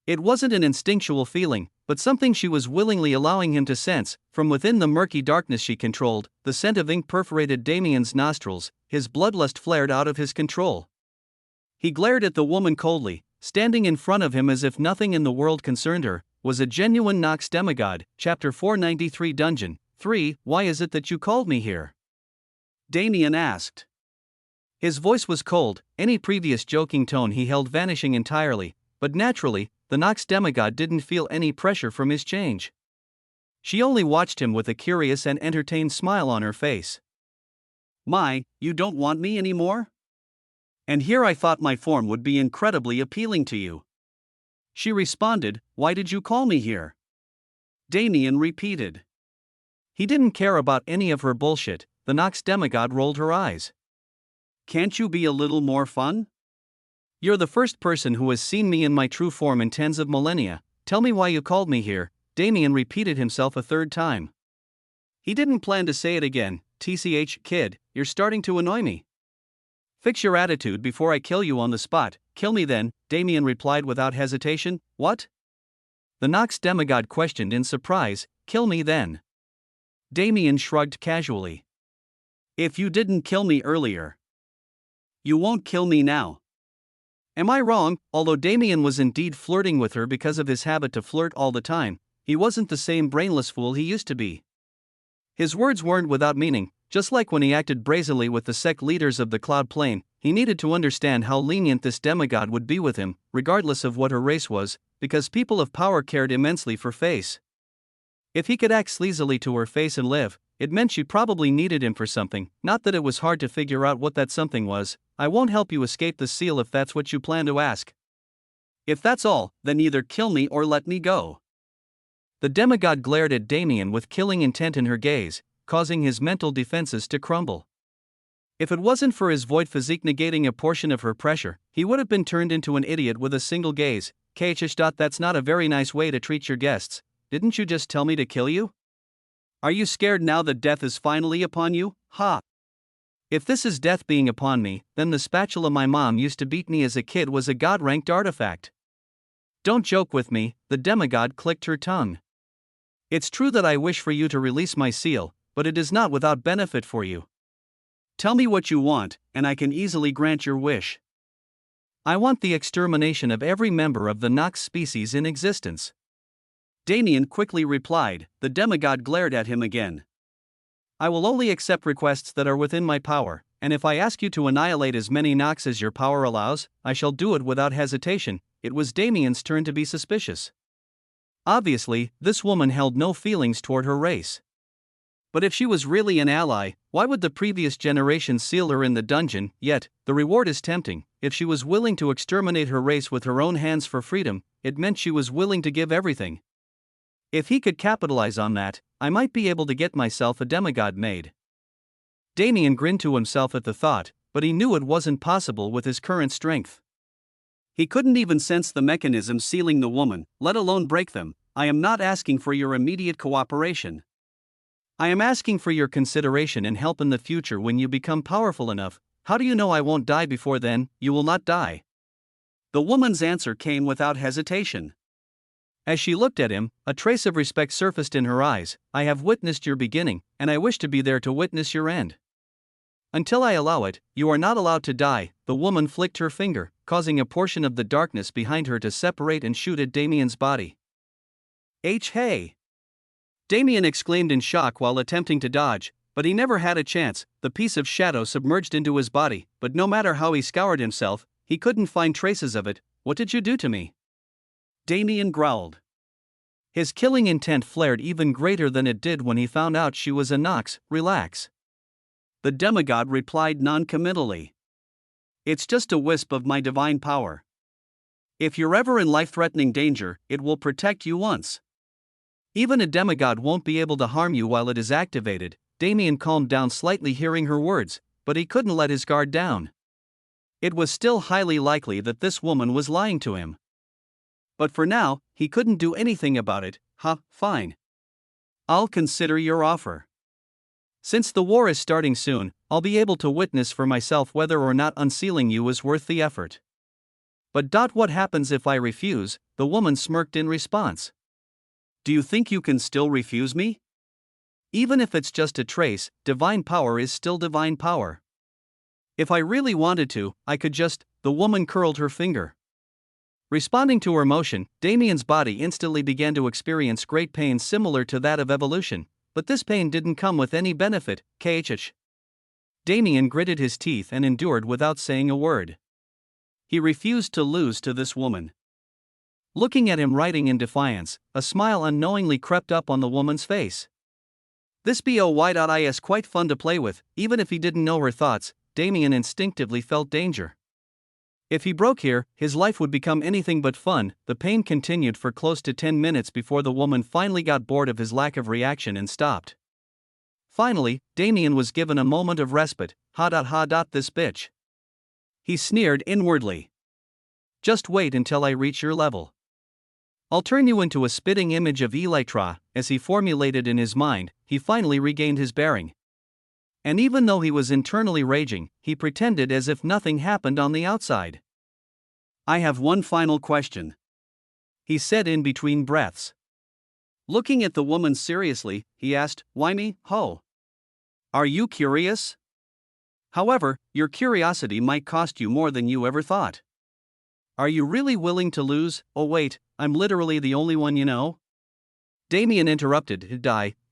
Speaker 1: It wasn't an instinctual feeling, but something she was willingly allowing him to sense. From within the murky darkness she controlled, the scent of ink perforated Damien's nostrils, his bloodlust flared out of his control. He glared at the woman coldly. Standing in front of him as if nothing in the world concerned her, was a genuine Nox demigod. Chapter 493 Dungeon 3. Why is it that you called me here?
Speaker 2: Damien asked.
Speaker 1: His voice was cold, any previous joking tone he held vanishing entirely, but naturally, the Nox demigod didn't feel any pressure from his change. She only watched him with a curious and entertained smile on her face.
Speaker 2: You don't want me anymore? And here I thought my form would be incredibly appealing to you. She responded, why did you call me here? Damien repeated.
Speaker 1: He didn't care about any of her bullshit. The Nox demigod rolled her eyes.
Speaker 2: Can't you be a little more fun?
Speaker 1: You're the first person who has seen me in my true form in tens of millennia. Tell me why you called me here. Damien repeated himself a third time.
Speaker 2: He didn't plan to say it again. TCH, kid, you're starting to annoy me.
Speaker 1: Fix your attitude before I kill you on the spot.
Speaker 2: Kill me then, Damien replied without hesitation. What?
Speaker 1: The Nox demigod questioned in surprise. Kill me then.
Speaker 2: Damien shrugged casually. If you didn't kill me earlier, you won't kill me now.
Speaker 1: Am I wrong? Although Damien was indeed flirting with her because of his habit to flirt all the time, he wasn't the same brainless fool he used to be. His words weren't without meaning. Just like when he acted brazenly with the sect leaders of the Cloud Plane, he needed to understand how lenient this demigod would be with him, regardless of what her race was, because people of power cared immensely for face. If he could act sleazily to her face and live, it meant she probably needed him for something, not that it was hard to figure out what that something was. I won't help you escape the seal if that's what you plan to ask.
Speaker 2: If that's all, then either kill me or let me go.
Speaker 1: The demigod glared at Damien with killing intent in her gaze, causing his mental defenses to crumble. If it wasn't for his void physique negating a portion of her pressure, he would have been turned into an idiot with a single gaze. KHH. That's not a very nice way to treat your guests. Didn't you just tell me to kill you?
Speaker 2: Are you scared now that death is finally upon you? Ha!
Speaker 1: If this is death being upon me, then the spatula my mom used to beat me as a kid was a god-ranked artifact. Don't joke with me, the demigod clicked her tongue. It's true that I wish for you to release my seal, but it is not without benefit for you.
Speaker 2: Tell me what you want, and I can easily grant your wish.
Speaker 1: I want the extermination of every member of the Nox species in existence.
Speaker 2: Damien quickly replied. The demigod glared at him again.
Speaker 1: I will only accept requests that are within my power, and if I ask you to annihilate as many Nox as your power allows, I shall do it without hesitation. It was Damien's turn to be suspicious. Obviously, this woman held no feelings toward her race. But if she was really an ally, why would the previous generation seal her in the dungeon? Yet, the reward is tempting. If she was willing to exterminate her race with her own hands for freedom, it meant she was willing to give everything. If he could capitalize on that, I might be able to get myself a demigod made. Damien grinned to himself at the thought, but he knew it wasn't possible with his current strength.
Speaker 2: He couldn't even sense the mechanisms sealing the woman, let alone break them. I am not asking for your immediate cooperation.
Speaker 1: I am asking for your consideration and help in the future when you become powerful enough. How do you know I won't die before then? You will not die.
Speaker 2: The woman's answer came without hesitation.
Speaker 1: As she looked at him, a trace of respect surfaced in her eyes. I have witnessed your beginning, and I wish to be there to witness your end. Until I allow it, you are not allowed to die. The woman flicked her finger, causing a portion of the darkness behind her to separate and shoot at Damien's body.
Speaker 2: Hey! Damien exclaimed in shock while attempting to dodge, But he never had a chance. The piece of shadow submerged into his body, but no matter how he scoured himself, he couldn't find traces of it. What did you do to me? Damien growled. His killing intent flared even greater than it did when he found out she was a Nox. Relax. The demigod replied non-committally. It's just a wisp of my divine power. If you're ever in life-threatening danger, it will protect you once. Even a demigod won't be able to harm you while it is activated. Damien calmed down slightly hearing her words, but he couldn't let his guard down. It was still highly likely that this woman was lying to him. But for now, he couldn't do anything about it. Fine. I'll consider your offer. Since the war is starting soon, I'll be able to witness for myself whether or not unsealing you is worth the effort. But what happens if I refuse? The woman smirked in response. Do you think you can still refuse me? Even if it's just a trace, divine power is still divine power. If I really wanted to, I could just. The woman curled her finger. Responding to her motion, Damien's body instantly began to experience great pain similar to that of evolution, but this pain didn't come with any benefit. KHH. Damien gritted his teeth and endured without saying a word. He refused to lose to this woman. Looking at him writing in defiance, a smile unknowingly crept up on the woman's face. This boy.is quite fun to play with. Even if he didn't know her thoughts, Damien instinctively felt danger. If he broke here, his life would become anything but fun. The pain continued for close to 10 minutes before the woman finally got bored of his lack of reaction and stopped. Finally, Damien was given a moment of respite. This bitch. He sneered inwardly. Just wait until I reach your level. I'll turn you into a spitting image of Elytra. As he formulated in his mind, he finally regained his bearing. And even though he was internally raging, he pretended as if nothing happened on the outside. I have one final question, he said in between breaths. Looking at the woman seriously, he asked, Why me, ho? Are you curious? However, your curiosity might cost you more than you ever thought. Are you really willing to lose? Oh wait, I'm literally the only one you know? Damien interrupted.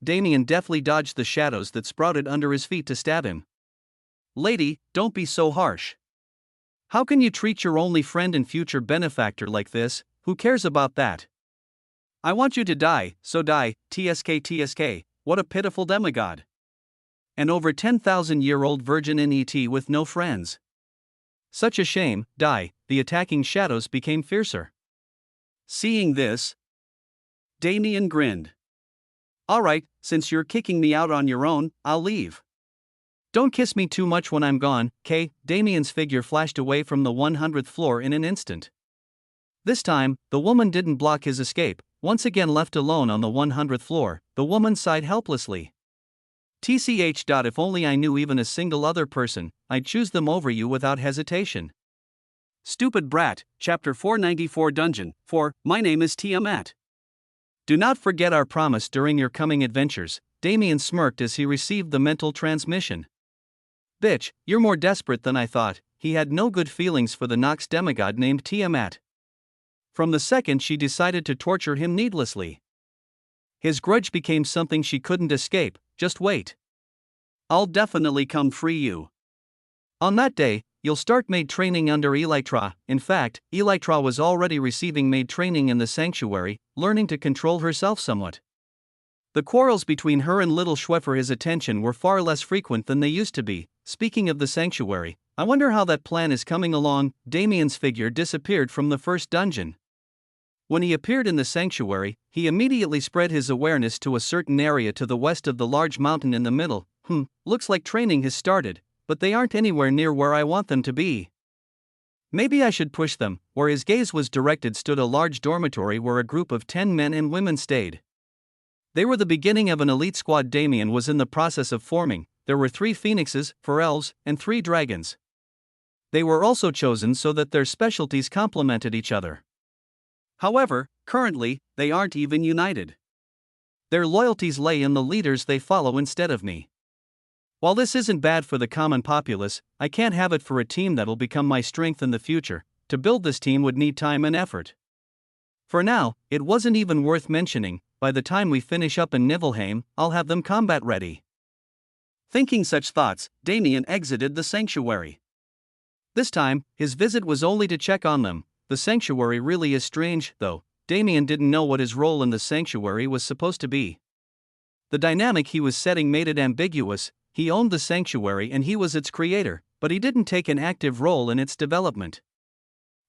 Speaker 2: Damien deftly dodged the shadows that sprouted under his feet to stab him. Lady, don't be so harsh. How can you treat your only friend and future benefactor like this? Who cares about that? I want you to die, so die. TSK, what a pitiful demigod. An over 10,000-year-old virgin in ET with no friends. Such a shame. Die. The attacking shadows became fiercer. Seeing this, Damien grinned. Alright, since you're kicking me out on your own, I'll leave. Don't kiss me too much when I'm gone. Damien's figure flashed away from the 100th floor in an instant. This time, the woman didn't block his escape. Once again left alone on the 100th floor, the woman sighed helplessly. TCH. If only I knew even a single other person, I'd choose them over you without hesitation. Stupid brat. Chapter 494 Dungeon 4. My name is Tiamat. Do not forget our promise during your coming adventures. Damien smirked as he received the mental transmission. Bitch, you're more desperate than I thought. He had no good feelings for the Nox demigod named Tiamat. From the second she decided to torture him needlessly. His grudge became something she couldn't escape. Just wait. I'll definitely come free you. On that day, you'll start maid training under Elytra. In fact, Elytra was already receiving maid training in the sanctuary, learning to control herself somewhat. The quarrels between her and little Schwe for his attention were far less frequent than they used to be. Speaking of the sanctuary, I wonder how that plan is coming along. Damien's figure disappeared from the first dungeon. When he appeared in the sanctuary, he immediately spread his awareness to a certain area to the west of the large mountain in the middle. Looks like training has started, but they aren't anywhere near where I want them to be. Maybe I should push them. Where his gaze was directed stood a large dormitory where a group of 10 men and women stayed. They were the beginning of an elite squad Damien was in the process of forming. There were 3 phoenixes, 4 elves, and 3 dragons. They were also chosen so that their specialties complemented each other. However, currently, they aren't even united. Their loyalties lay in the leaders they follow instead of me. While this isn't bad for the common populace, I can't have it for a team that'll become my strength in the future. To build this team would need time and effort. For now, it wasn't even worth mentioning. By the time we finish up in Niflheim, I'll have them combat ready. Thinking such thoughts, Damien exited the sanctuary. This time, his visit was only to check on them. The sanctuary really is strange, though. Damien didn't know what his role in the sanctuary was supposed to be. The dynamic he was setting made it ambiguous. He owned the sanctuary and he was its creator, but he didn't take an active role in its development.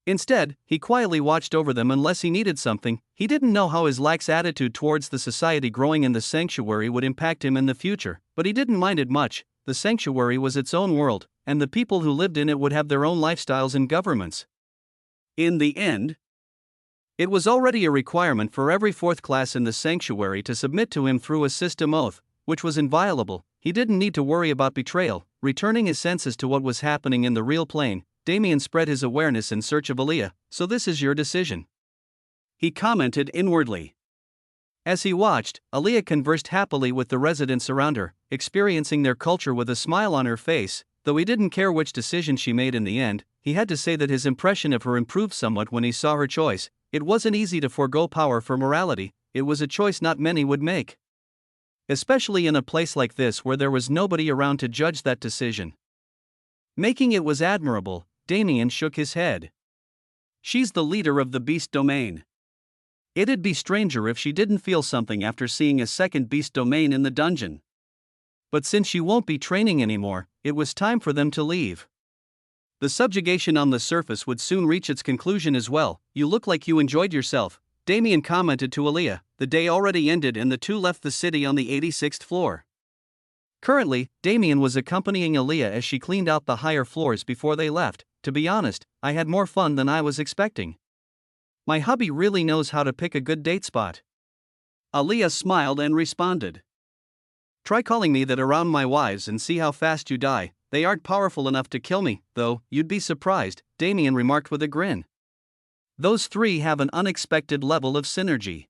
Speaker 2: Instead, he quietly watched over them unless he needed something. He didn't know how his lax attitude towards the society growing in the sanctuary would impact him in the future, but he didn't mind it much. The sanctuary was its own world, and the people who lived in it would have their own lifestyles and governments. In the end, it was already a requirement for every fourth class in the sanctuary to submit to him through a system oath, which was inviolable. He didn't need to worry about betrayal. Returning his senses to what was happening in the real plane, Damien spread his awareness in search of Aaliyah. So this is your decision, he commented inwardly. As he watched, Aaliyah conversed happily with the residents around her, experiencing their culture with a smile on her face. Though he didn't care which decision she made in the end, he had to say that his impression of her improved somewhat when he saw her choice. It wasn't easy to forego power for morality. It was a choice not many would make, especially in a place like this where there was nobody around to judge that decision. Making it was admirable. Damien shook his head. She's the leader of the beast domain. It'd be stranger if she didn't feel something after seeing a second beast domain in the dungeon. But since she won't be training anymore, it was time for them to leave. The subjugation on the surface would soon reach its conclusion as well. You look like you enjoyed yourself, Damien commented to Aaliyah. The day already ended and the two left the city on the 86th floor. Currently, Damien was accompanying Aaliyah as she cleaned out the higher floors before they left. To be honest, I had more fun than I was expecting. My hubby really knows how to pick a good date spot. Aaliyah smiled and responded. Try calling me that around my wives and see how fast you die. They aren't powerful enough to kill me, though, you'd be surprised, Damien remarked with a grin. Those three have an unexpected level of synergy.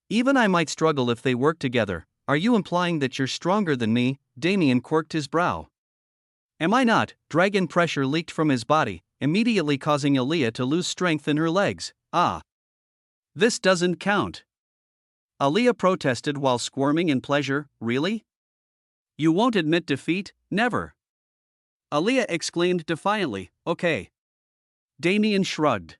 Speaker 2: Even I might struggle if they work together. Are you implying that you're stronger than me? Damien quirked his brow. Am I not? Dragon pressure leaked from his body, immediately causing Aaliyah to lose strength in her legs. Ah. This doesn't count. Aaliyah protested while squirming in pleasure. Really? You won't admit defeat? Never. Aaliyah exclaimed defiantly. Okay. Damien shrugged.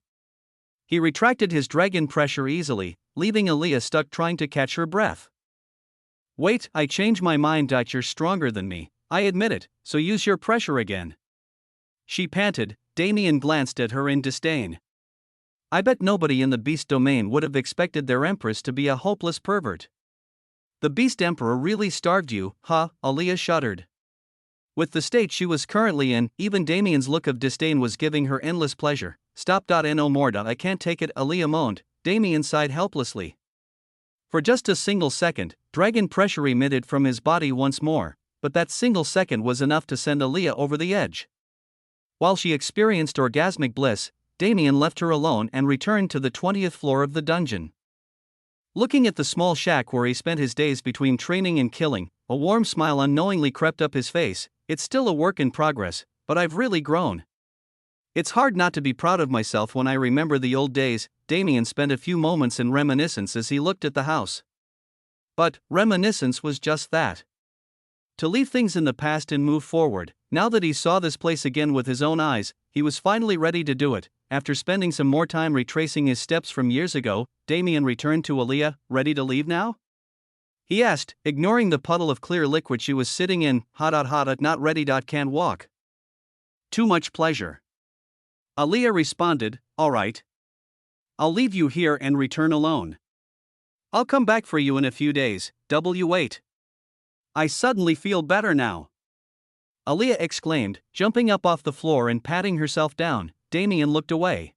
Speaker 2: He retracted his dragon pressure easily, leaving Aaliyah stuck trying to catch her breath. Wait, I changed my mind. You're stronger than me. I admit it, so use your pressure again. She panted. Damien glanced at her in disdain. I bet nobody in the beast domain would have expected their empress to be a hopeless pervert. The beast emperor really starved you, huh? Aaliyah shuddered. With the state she was currently in, even Damien's look of disdain was giving her endless pleasure. Stop. No more. I can't take it, Aaliyah moaned. Damien sighed helplessly. For just a single second, dragon pressure emitted from his body once more, but that single second was enough to send Aaliyah over the edge. While she experienced orgasmic bliss, Damien left her alone and returned to the 20th floor of the dungeon. Looking at the small shack where he spent his days between training and killing, a warm smile unknowingly crept up his face. It's still a work in progress, but I've really grown. It's hard not to be proud of myself when I remember the old days. Damien spent a few moments in reminiscence as he looked at the house. But reminiscence was just that. To leave things in the past and move forward. Now that he saw this place again with his own eyes, he was finally ready to do it. After spending some more time retracing his steps from years ago, Damien returned to Aaliyah. Ready to leave now? He asked, ignoring the puddle of clear liquid she was sitting in. Not ready. Can't walk. Too much pleasure. Aaliyah responded, all right. I'll leave you here and return alone. I'll come back for you in a few days. Wait. I suddenly feel better now. Aaliyah exclaimed, jumping up off the floor and patting herself down. Damien looked away.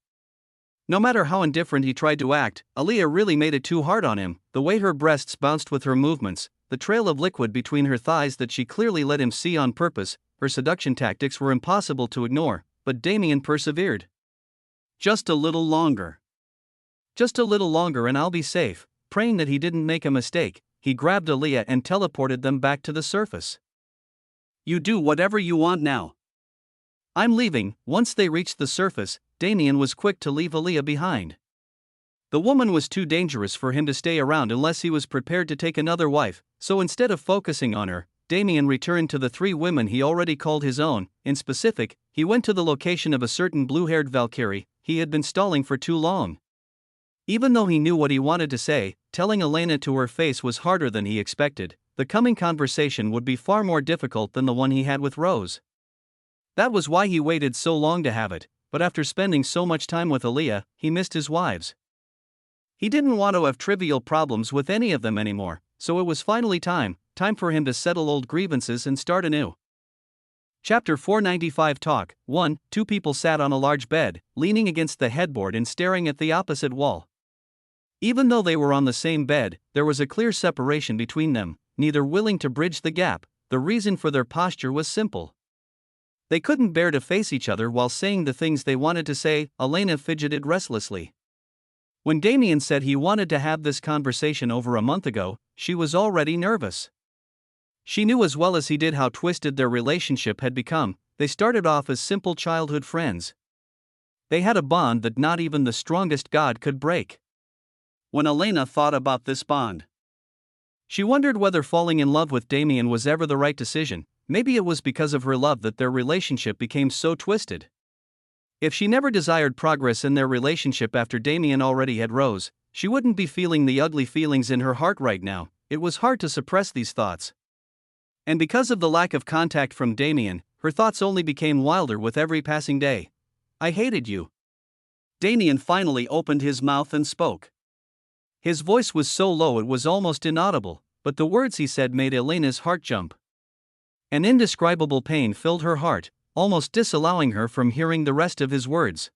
Speaker 2: No matter how indifferent he tried to act, Aaliyah really made it too hard on him. The way her breasts bounced with her movements, the trail of liquid between her thighs that she clearly let him see on purpose, her seduction tactics were impossible to ignore, but Damien persevered. Just a little longer. Just a little longer and I'll be safe. Praying that he didn't make a mistake, he grabbed Aaliyah and teleported them back to the surface. You do whatever you want now. I'm leaving. Once they reached the surface, Damien was quick to leave Aaliyah behind. The woman was too dangerous for him to stay around unless he was prepared to take another wife, so instead of focusing on her,
Speaker 1: Damien returned to the three women he already called his own. In specific, he went to the location of a certain blue-haired Valkyrie he had been stalling for too long. Even though he knew what he wanted to say, telling Elena to her face was harder than he expected. The coming conversation would be far more difficult than the one he had with Rose. That was why he waited so long to have it, but after spending so much time with Aaliyah, he missed his wives. He didn't want to have trivial problems with any of them anymore, so it was finally time for him to settle old grievances and start anew. Chapter 495 Talk 1. Two people sat on a large bed, leaning against the headboard and staring at the opposite wall. Even though they were on the same bed, there was a clear separation between them, neither willing to bridge the gap. The reason for their posture was simple. They couldn't bear to face each other while saying the things they wanted to say. Elena fidgeted restlessly. When Damien said he wanted to have this conversation over a month ago, she was already nervous. She knew as well as he did how twisted their relationship had become. They started off as simple childhood friends. They had a bond that not even the strongest god could break. When Elena thought about this bond, she wondered whether falling in love with Damien was ever the right decision. Maybe it was because of her love that their relationship became so twisted. If she never desired progress in their relationship after Damien already had Rose, she wouldn't be feeling the ugly feelings in her heart right now. It was hard to suppress these thoughts. And because of the lack of contact from Damien, her thoughts only became wilder with every passing day. I hated you. Damien finally opened his mouth and spoke. His voice was so low it was almost inaudible, but the words he said made Elena's heart jump. An indescribable pain filled her heart, almost disallowing her from hearing the rest of his words.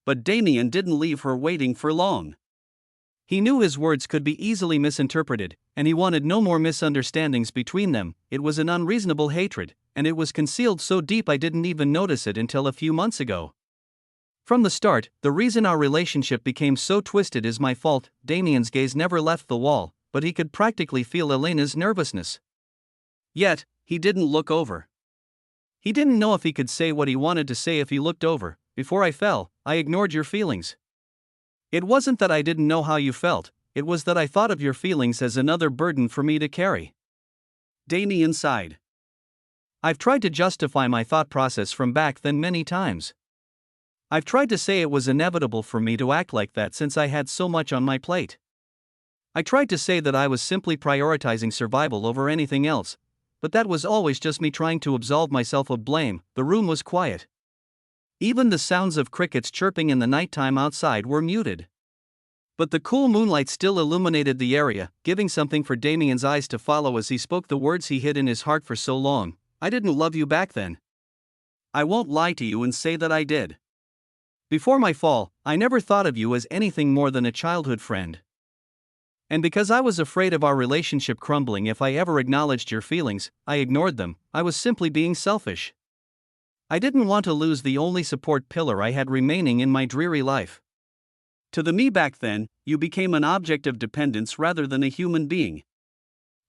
Speaker 1: But Damien didn't leave her waiting for long. He knew his words could be easily misinterpreted, and he wanted no more misunderstandings between them. It was an unreasonable hatred, and it was concealed so deep I didn't even notice it until a few months ago. From the start, the reason our relationship became so twisted is my fault. Damien's gaze never left the wall, but he could practically feel Elena's nervousness. Yet, he didn't look over. He didn't know if he could say what he wanted to say if he looked over. Before I fell, I ignored your feelings. It wasn't that I didn't know how you felt, it was that I thought of your feelings as another burden for me to carry. Damien sighed. I've tried to justify my thought process from back then many times. I've tried to say it was inevitable for me to act like that since I had so much on my plate. I tried to say that I was simply prioritizing survival over anything else, but that was always just me trying to absolve myself of blame. The room was quiet. Even the sounds of crickets chirping in the nighttime outside were muted. But the cool moonlight still illuminated the area, giving something for Damien's eyes to follow as he spoke the words he hid in his heart for so long. I didn't love you back then. I won't lie to you and say that I did. Before my fall, I never thought of you as anything more than a childhood friend. And because I was afraid of our relationship crumbling if I ever acknowledged your feelings, I ignored them. I was simply being selfish. I didn't want to lose the only support pillar I had remaining in my dreary life. To the me back then, you became an object of dependence rather than a human being.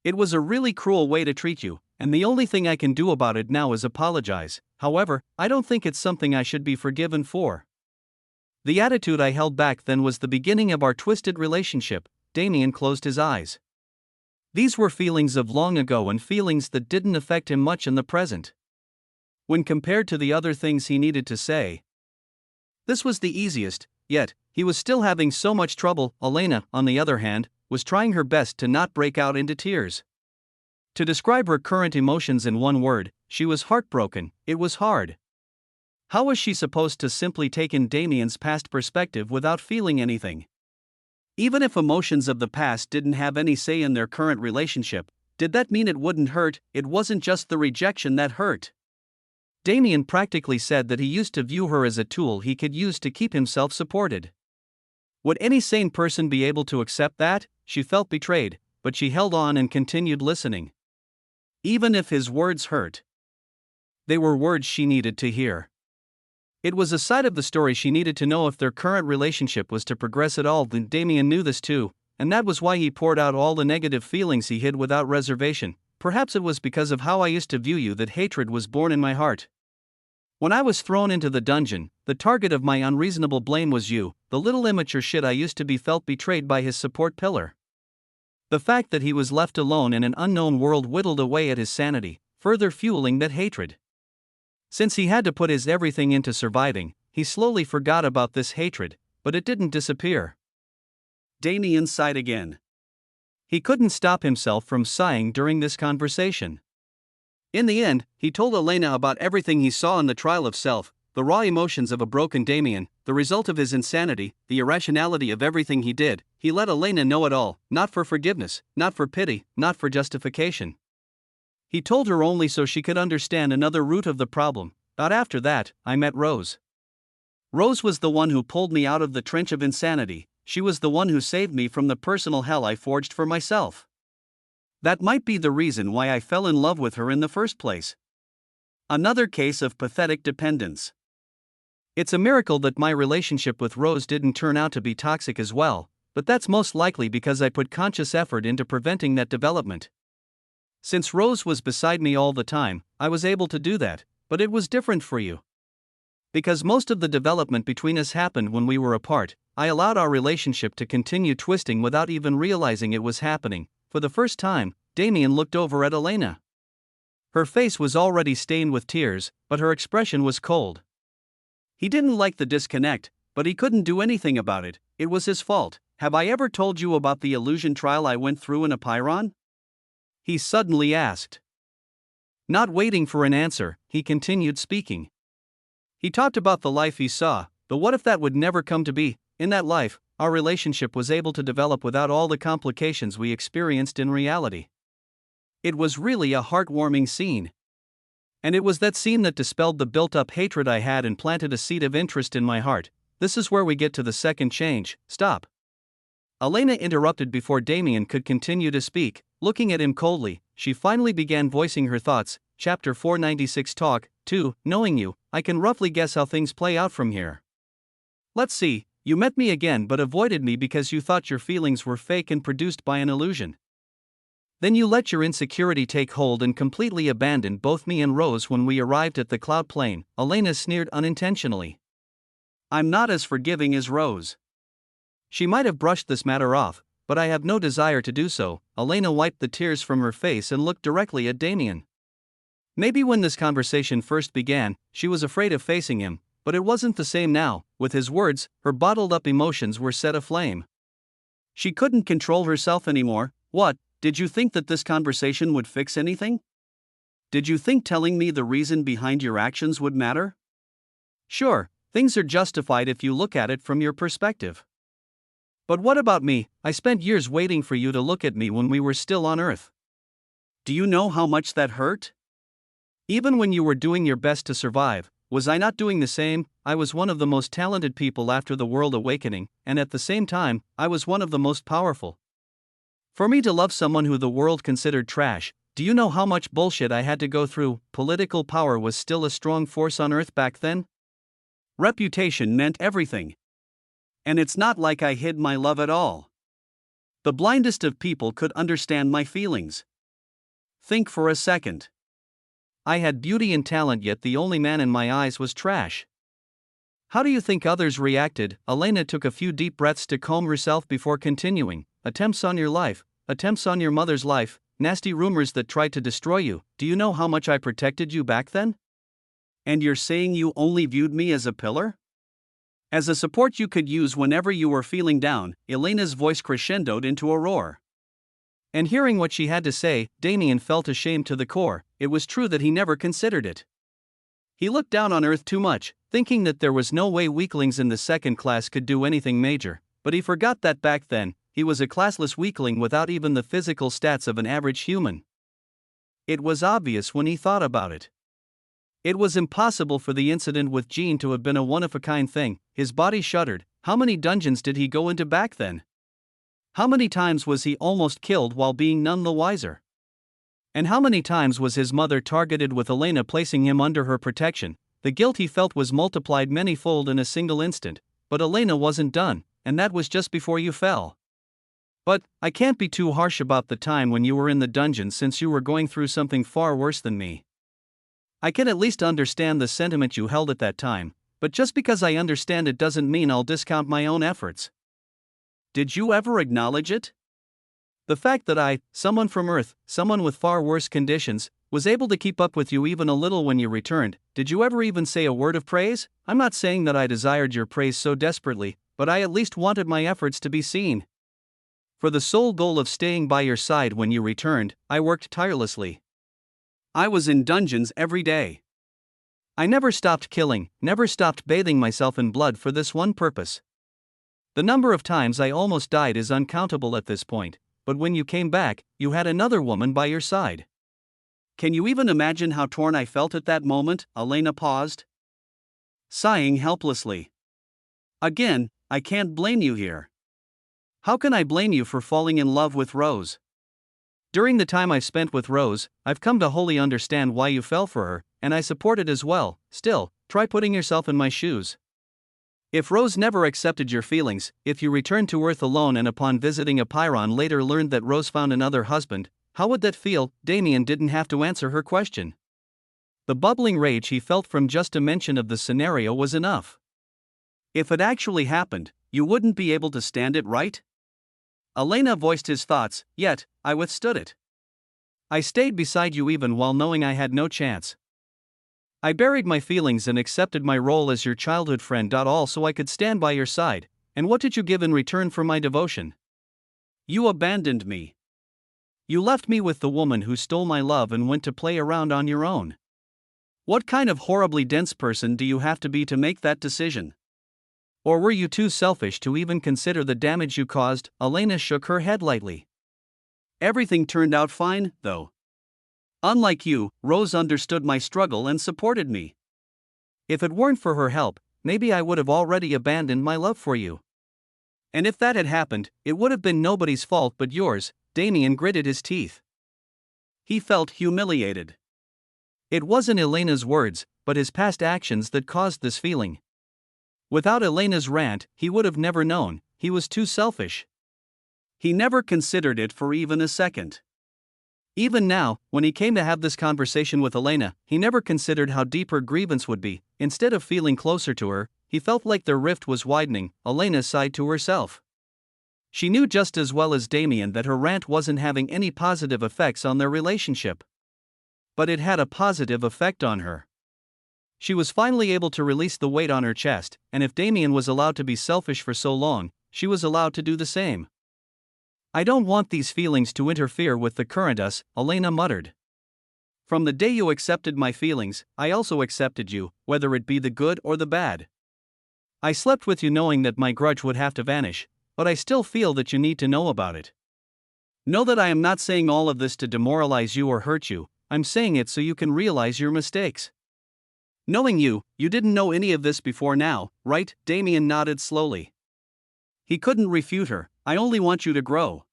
Speaker 1: It was a really cruel way to treat you, and the only thing I can do about it now is apologize. However, I don't think it's something I should be forgiven for. The attitude I held back then was the beginning of our twisted relationship. Damien closed his eyes. These were feelings of long ago and feelings that didn't affect him much in the present. When compared to the other things he needed to say, this was the easiest, yet, he was still having so much trouble. Elena, on the other hand, was trying her best to not break out into tears. To describe her current emotions in one word, she was heartbroken. It was hard. How was she supposed to simply take in Damien's past perspective without feeling anything? Even if emotions of the past didn't have any say in their current relationship, did that mean it wouldn't hurt? It wasn't just the rejection that hurt. Damien practically said that he used to view her as a tool he could use to keep himself supported. Would any sane person be able to accept that? She felt betrayed, but she held on and continued listening. Even if his words hurt, they were words she needed to hear. It was a side of the story she needed to know if their current relationship was to progress at all. Then Damien knew this too, and that was why he poured out all the negative feelings he hid without reservation. Perhaps it was because of how I used to view you that hatred was born in my heart. When I was thrown into the dungeon, the target of my unreasonable blame was you. The little immature shit I used to be felt betrayed by his support pillar. The fact that he was left alone in an unknown world whittled away at his sanity, further fueling that hatred. Since he had to put his everything into surviving, he slowly forgot about this hatred, but it didn't disappear.
Speaker 2: Damien sighed again.
Speaker 1: He couldn't stop himself from sighing during this conversation.
Speaker 2: In the end, he told Elena about everything he saw in the trial of self, the raw emotions of a broken Damien, the result of his insanity, the irrationality of everything he did. He let Elena know it all, not for forgiveness, not for pity, not for justification. He told her only so she could understand another root of the problem. But after that, I met Rose. Rose was the one who pulled me out of the trench of insanity. She was the one who saved me from the personal hell I forged for myself. That might be the reason why I fell in love with her in the first place. Another case of pathetic dependence.
Speaker 1: It's a miracle that my relationship with Rose didn't turn out to be toxic as well, but that's most likely because I put conscious effort into preventing that development. Since Rose was beside me all the time, I was able to do that, but it was different for you. Because most of the development between us happened when we were apart, I allowed our relationship to continue twisting without even realizing it was happening. For the first time, Damien looked over at Elena. Her face was already stained with tears, but her expression was cold.
Speaker 2: He didn't like the disconnect, but he couldn't do anything about it. It was his fault. Have I ever told you about the illusion trial I went through in a pyron?
Speaker 1: He suddenly asked. Not waiting for an answer, he continued speaking. He talked about the life he saw, but what if that would never come to be? In that life, our relationship was able to develop without all the complications we experienced in reality. It was really a heartwarming scene. And it was that scene that dispelled the built-up hatred I had and planted a seed of interest in my heart. This is where we get to the second change. Stop. Elena interrupted before Damien could continue to speak. Looking at him coldly, she finally began voicing her thoughts. Chapter 496 Talk 2. Knowing you, I can roughly guess how things play out from here. Let's see, you met me again but avoided me because you thought your feelings were fake and produced by an illusion. Then you let your insecurity take hold and completely abandoned both me and Rose when we arrived at the cloud plane. Elena sneered unintentionally.
Speaker 2: I'm not as forgiving as Rose.
Speaker 1: She might have brushed this matter off, but I have no desire to do so. Elena wiped the tears from her face and looked directly at Damien. Maybe when this conversation first began, she was afraid of facing him, but it wasn't the same now. With his words, her bottled-up emotions were set aflame.
Speaker 2: She couldn't control herself anymore. What, did you think that this conversation would fix anything? Did you think telling me the reason behind your actions would matter?
Speaker 1: Sure, things are justified if you look at it from your perspective. But what about me? I spent years waiting for you to look at me when we were still on Earth.
Speaker 2: Do you know how much that hurt?
Speaker 1: Even when you were doing your best to survive, was I not doing the same? I was one of the most talented people after the World Awakening, and at the same time, I was one of the most powerful. For me to love someone who the world considered trash, do you know how much bullshit I had to go through? Political power was still a strong force on Earth back then.
Speaker 2: Reputation meant everything. And it's not like I hid my love at all. The blindest of people could understand my feelings. Think for a second.
Speaker 1: I had beauty and talent, yet the only man in my eyes was trash. How do you think others reacted? Elena took a few deep breaths to calm herself before continuing. Attempts on your life, attempts on your mother's life, nasty rumors that tried to destroy you. Do you know how much I protected you back then?
Speaker 2: And you're saying you only viewed me as a pillar? As a support you could use whenever you were feeling down. Elena's voice crescendoed into a roar.
Speaker 1: And hearing what she had to say, Damien felt ashamed to the core. It was true that he never considered it. He looked down on Earth too much, thinking that there was no way weaklings in the second class could do anything major, but he forgot that back then, he was a classless weakling without even the physical stats of an average human. It was obvious when he thought about it. It was impossible for the incident with Jean to have been a one-of-a-kind thing. His body shuddered. How many dungeons did he go into back then? How many times was he almost killed while being none the wiser? And how many times was his mother targeted with Elena placing him under her protection? The guilt he felt was multiplied many-fold in a single instant. But Elena wasn't done, and that was just before you fell. But, I can't be too harsh about the time when you were in the dungeon since you were going through something far worse than me. I can at least understand the sentiment you held at that time, but just because I understand it doesn't mean I'll discount my own efforts.
Speaker 2: Did you ever acknowledge it?
Speaker 1: The fact that I, someone from Earth, someone with far worse conditions, was able to keep up with you even a little when you returned. Did you ever even say a word of praise? I'm not saying that I desired your praise so desperately, but I at least wanted my efforts to be seen. For the sole goal of staying by your side when you returned, I worked tirelessly. I was in dungeons every day. I never stopped killing, never stopped bathing myself in blood for this one purpose. The number of times I almost died is uncountable at this point, but when you came back, you had another woman by your side.
Speaker 2: Can you even imagine how torn I felt at that moment? Elena paused, sighing helplessly. Again, I can't blame you here. How can I blame you for falling in love with Rose? During the time I've spent with Rose, I've come to wholly understand why you fell for her, and I support it as well. Still, try putting yourself in my shoes. If Rose never accepted your feelings, if you returned to Earth alone and upon visiting a Pyron later learned that Rose found another husband, how would that feel? Damien didn't have to answer her question. The bubbling rage he felt from just a mention of the scenario was enough. If it actually happened, you wouldn't be able to stand it, right? Elena voiced his thoughts, yet, I withstood it.
Speaker 1: I stayed beside you even while knowing I had no chance. I buried my feelings and accepted my role as your childhood friend. All so I could stand by your side, and what did you give in return for my devotion?
Speaker 2: You abandoned me.
Speaker 1: You left me with the woman who stole my love and went to play around on your own.
Speaker 2: What kind of horribly dense person do you have to be to make that decision?
Speaker 1: Or were you too selfish to even consider the damage you caused? Elena shook her head lightly.
Speaker 2: Everything turned out fine, though. Unlike you, Rose understood my struggle and supported me.
Speaker 1: If it weren't for her help, maybe I would have already abandoned my love for you.
Speaker 2: And if that had happened, it would have been nobody's fault but yours.
Speaker 1: Damien gritted his teeth.
Speaker 2: He felt humiliated.
Speaker 1: It wasn't Elena's words, but his past actions that caused this feeling. Without Elena's rant, he would have never known. He was too selfish.
Speaker 2: He never considered it for even a second.
Speaker 1: Even now, when he came to have this conversation with Elena, he never considered how deep her grievance would be. Instead of feeling closer to her, he felt like their rift was widening. Elena sighed to herself. She knew just as well as Damien that her rant wasn't having any positive effects on their relationship. But it had a positive effect on her. She was finally able to release the weight on her chest, and if Damien was allowed to be selfish for so long, she was allowed to do the same. I don't want these feelings to interfere with the current us, Elena muttered. From the day you accepted my feelings, I also accepted you, whether it be the good or the bad. I slept with you knowing that my grudge would have to vanish, but I still feel that you need to know about it. Know that I am not saying all of this to demoralize you or hurt you, I'm saying it so you can realize your mistakes. Knowing you didn't know any of this before now, right? Damien nodded slowly. He couldn't refute her. I only want you to grow.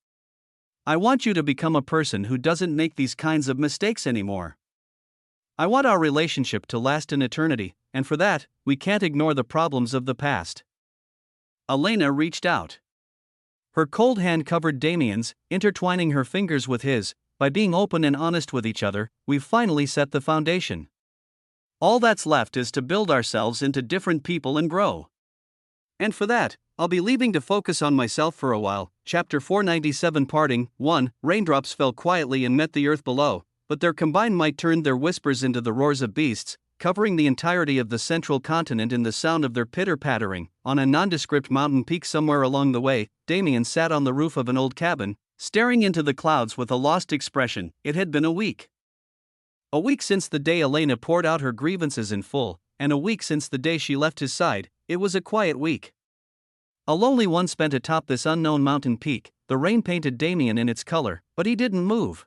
Speaker 1: I want you to become a person who doesn't make these kinds of mistakes anymore. I want our relationship to last an eternity, and for that, we can't ignore the problems of the past.
Speaker 2: Elena reached out.
Speaker 1: Her cold hand covered Damien's, intertwining her fingers with his. By being open and honest with each other, we've finally set the foundation.
Speaker 2: All that's left is to build ourselves into different people and grow.
Speaker 1: And for that, I'll be leaving to focus on myself for a while. Chapter 497 Parting 1. Raindrops fell quietly and met the earth below, but their combined might turned their whispers into the roars of beasts, covering the entirety of the central continent in the sound of their pitter-pattering. On a nondescript mountain peak somewhere along the way, Damien sat on the roof of an old cabin, staring into the clouds with a lost expression. It had been a week. A week since the day Elena poured out her grievances in full, and a week since the day she left his side. It was a quiet week. A lonely one spent atop this unknown mountain peak. The rain painted Damien in its color, but he didn't move.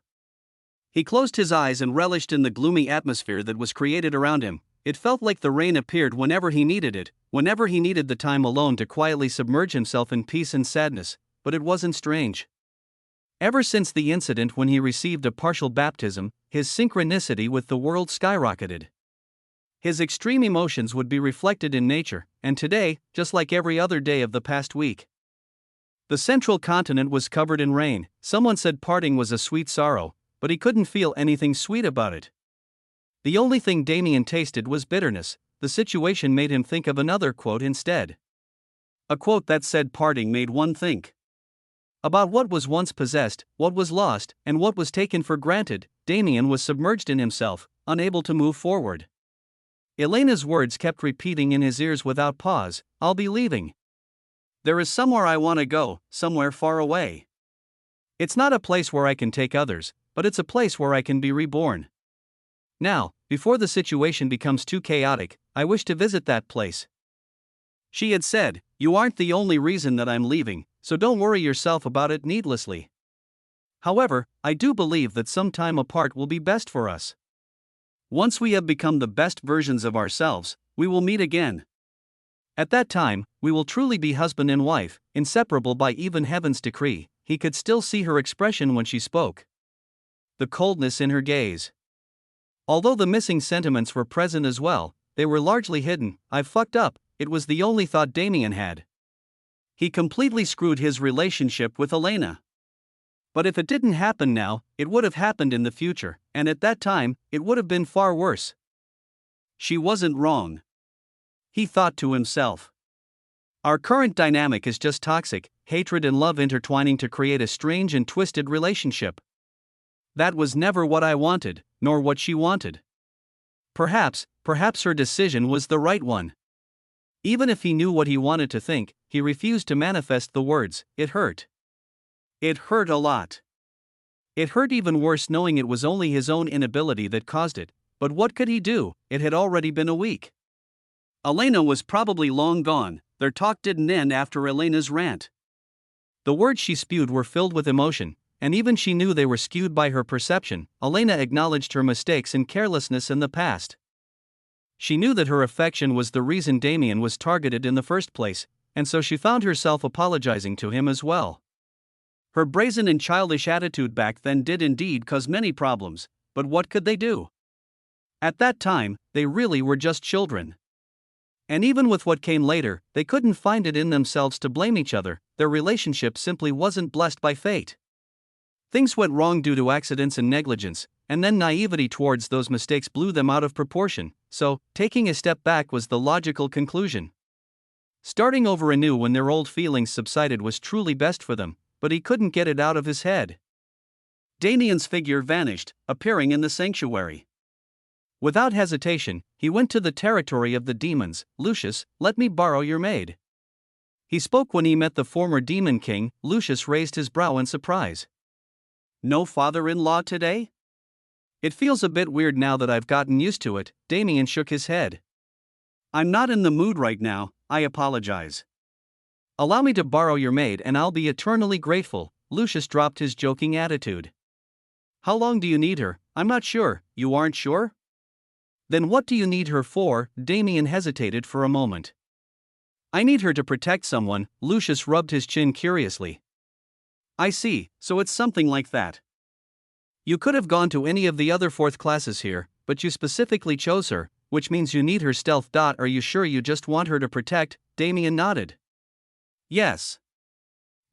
Speaker 1: He closed his eyes and relished in the gloomy atmosphere that was created around him. It felt like the rain appeared whenever he needed it, whenever he needed the time alone to quietly submerge himself in peace and sadness, but it wasn't strange. Ever since the incident when he received a partial baptism, his synchronicity with the world skyrocketed. His extreme emotions would be reflected in nature, and today, just like every other day of the past week. The central continent was covered in rain. Someone said parting was a sweet sorrow, but he couldn't feel anything sweet about it. The only thing Damien tasted was bitterness. The situation made him think of another quote instead. A quote that said parting made one think. About what was once possessed, what was lost, and what was taken for granted, Damien was submerged in himself, unable to move forward. Elena's words kept repeating in his ears without pause, "I'll be leaving. There is somewhere I want to go, somewhere far away. It's not a place where I can take others, but it's a place where I can be reborn. Now, before the situation becomes too chaotic, I wish to visit that place." She had said, "You aren't the only reason that I'm leaving, so don't worry yourself about it needlessly. However, I do believe that some time apart will be best for us. Once we have become the best versions of ourselves, we will meet again. At that time, we will truly be husband and wife, inseparable by even heaven's decree." He could still see her expression when she spoke. The coldness in her gaze. Although the missing sentiments were present as well, they were largely hidden. "I've fucked up," it was the only thought Damien had. He completely screwed his relationship with Elena. But if it didn't happen now, it would have happened in the future, and at that time, it would have been far worse. She wasn't wrong. He thought to himself. Our current dynamic is just toxic, hatred and love intertwining to create a strange and twisted relationship. That was never what I wanted, nor what she wanted. Perhaps her decision was the right one. Even if he knew what he wanted to think, he refused to manifest the words. It hurt. It hurt a lot. It hurt even worse knowing it was only his own inability that caused it, but what could he do? It had already been a week. Elena was probably long gone. Their talk didn't end after Elena's rant. The words she spewed were filled with emotion, and even she knew they were skewed by her perception. Elena acknowledged her mistakes and carelessness in the past. She knew that her affection was the reason Damien was targeted in the first place, and so she found herself apologizing to him as well. Her brazen and childish attitude back then did indeed cause many problems, but what could they do? At that time, they really were just children. And even with what came later, they couldn't find it in themselves to blame each other. Their relationship simply wasn't blessed by fate. Things went wrong due to accidents and negligence, and then naivety towards those mistakes blew them out of proportion, so, taking a step back was the logical conclusion. Starting over anew when their old feelings subsided was truly best for them, but he couldn't get it out of his head. Damien's figure vanished, appearing in the sanctuary. Without hesitation, he went to the territory of the demons. "Lucius, let me borrow your maid." He spoke when he met the former demon king. Lucius raised his brow in surprise. "No father-in-law today? It feels a bit weird now that I've gotten used to it." Damien shook his head. "I'm not in the mood right now, I apologize." "Allow me to borrow your maid and I'll be eternally grateful." Lucius dropped his joking attitude. "How long do you need her?" "I'm not sure." "You aren't sure? Then what do you need her for?" Damien hesitated for a moment. "I need her to protect someone." Lucius rubbed his chin curiously. "I see, so it's something like that. You could have gone to any of the other fourth classes here, but you specifically chose her, which means you need her stealth. Are you sure you just want her to protect?" Damien nodded. "Yes.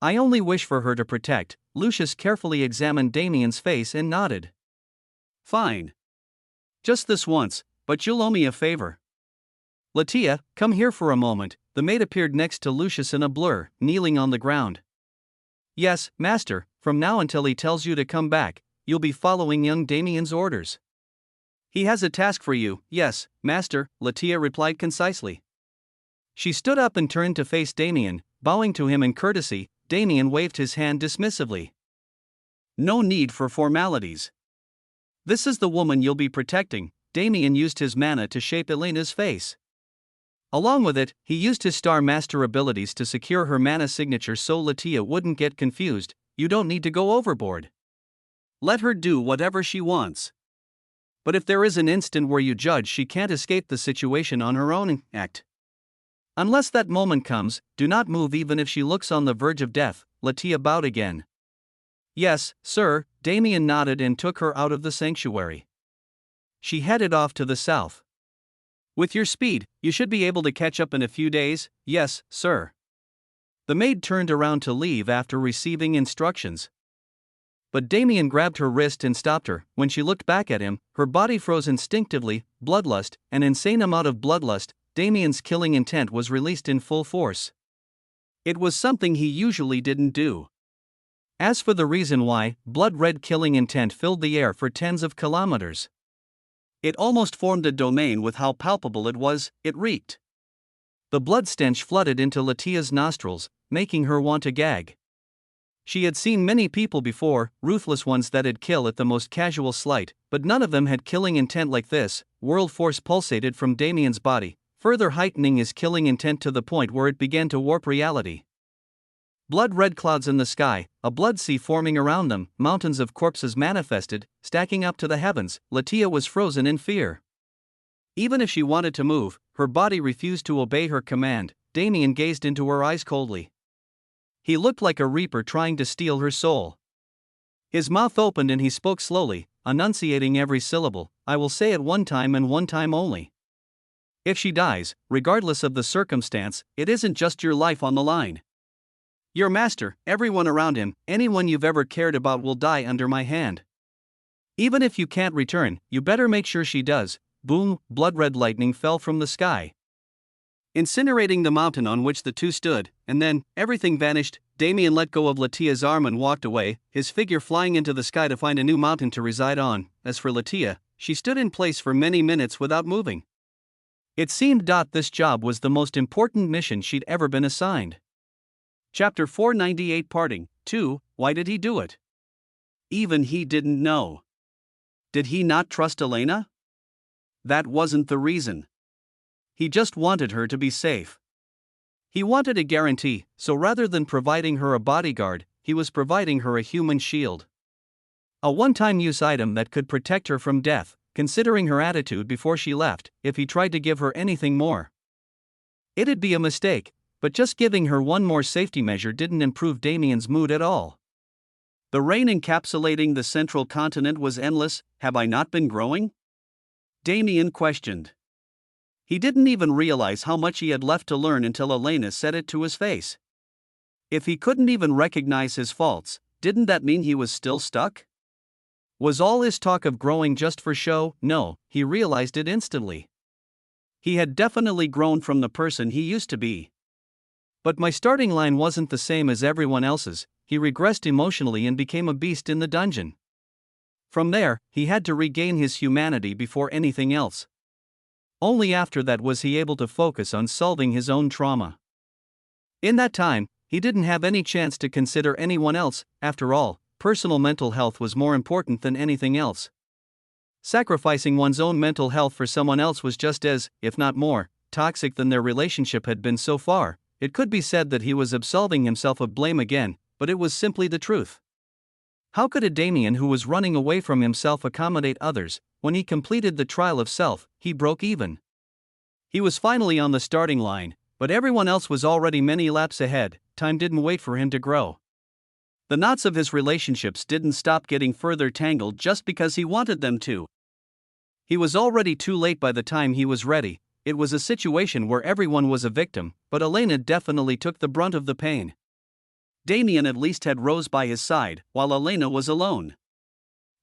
Speaker 1: I only wish for her to protect." Lucius carefully examined Damien's face and nodded. "Fine. Just this once, but you'll owe me a favor. Latia, come here for a moment." The maid appeared next to Lucius in a blur, kneeling on the ground. "Yes, master, from now until he tells you to come back, you'll be following young Damien's orders." "He has a task for you." "Yes, master," Latia replied concisely. She stood up and turned to face Damien, bowing to him in courtesy. Damien waved his hand dismissively. "No need for formalities. This is the woman you'll be protecting." Damien used his mana to shape Elena's face. Along with it, he used his Star Master abilities to secure her mana signature so Latia wouldn't get confused. "You don't need to go overboard. Let her do whatever she wants. But if there is an instant where you judge she can't escape the situation on her own, act. Unless that moment comes, do not move even if she looks on the verge of death." Latia bowed again. "Yes, sir." Damien nodded and took her out of the sanctuary. She headed off to the south. "With your speed, you should be able to catch up in a few days." "Yes, sir." The maid turned around to leave after receiving instructions. But Damien grabbed her wrist and stopped her. When she looked back at him, her body froze instinctively. Bloodlust, an insane amount of bloodlust. Damien's killing intent was released in full force. It was something he usually didn't do. As for the reason why, blood-red killing intent filled the air for tens of kilometers.
Speaker 2: It almost formed a domain with how palpable it was, it reeked.
Speaker 1: The blood stench flooded into Latia's nostrils, making her want to gag. She had seen many people before, ruthless ones that'd kill at the most casual slight, but none of them had killing intent like this. World force pulsated from Damien's body, further heightening his killing intent to the point where it began to warp reality. Blood-red clouds in the sky, a blood sea forming around them, mountains of corpses manifested, stacking up to the heavens. Latia was frozen in fear. Even if she wanted to move, her body refused to obey her command. Damien gazed into her eyes coldly. He looked like a reaper trying to steal her soul. His mouth opened and he spoke slowly, enunciating every syllable. I will say it one time and one time only. If she dies, regardless of the circumstance, it isn't just your life on the line. Your master, everyone around him, anyone you've ever cared about will die under my hand. Even if you can't return, you better make sure she does. Boom, blood-red lightning fell from the sky, incinerating the mountain on which the two stood, and then, everything vanished. Damien let go of Latia's arm and walked away, his figure flying into the sky to find a new mountain to reside on. As for Latia, she stood in place for many minutes without moving. It seemed this job was the most important mission she'd ever been assigned. Chapter 498 Parting 2, Why did he do it? Even he didn't know. Did he not trust Elena? That wasn't the reason. He just wanted her to be safe. He wanted a guarantee, so rather than providing her a bodyguard, he was providing her a human shield. A one-time use item that could protect her from death, considering her attitude before she left. If he tried to give her anything more, it'd be a mistake. But just giving her one more safety measure didn't improve Damien's mood at all. The rain encapsulating the central continent was endless. Have I not been growing? Damien questioned. He didn't even realize how much he had left to learn until Elena said it to his face. If he couldn't even recognize his faults, didn't that mean he was still stuck? Was all his talk of growing just for show? No, he realized it instantly. He had definitely grown from the person he used to be. But my starting line wasn't the same as everyone else's. He regressed emotionally and became a beast in the dungeon. From there, he had to regain his humanity before anything else. Only after that was he able to focus on solving his own trauma. In that time, he didn't have any chance to consider anyone else. After all, personal mental health was more important than anything else. Sacrificing one's own mental health for someone else was just as, if not more, toxic than their relationship had been so far. It could be said that he was absolving himself of blame again, but it was simply the truth. How could a Damien who was running away from himself accommodate others? When he completed the trial of self, he broke even. He was finally on the starting line, but everyone else was already many laps ahead. Time didn't wait for him to grow. The knots of his relationships didn't stop getting further tangled just because he wanted them to. He was already too late by the time he was ready. It was a situation where everyone was a victim, but Elena definitely took the brunt of the pain. Damien at least had Rose by his side, while Elena was alone.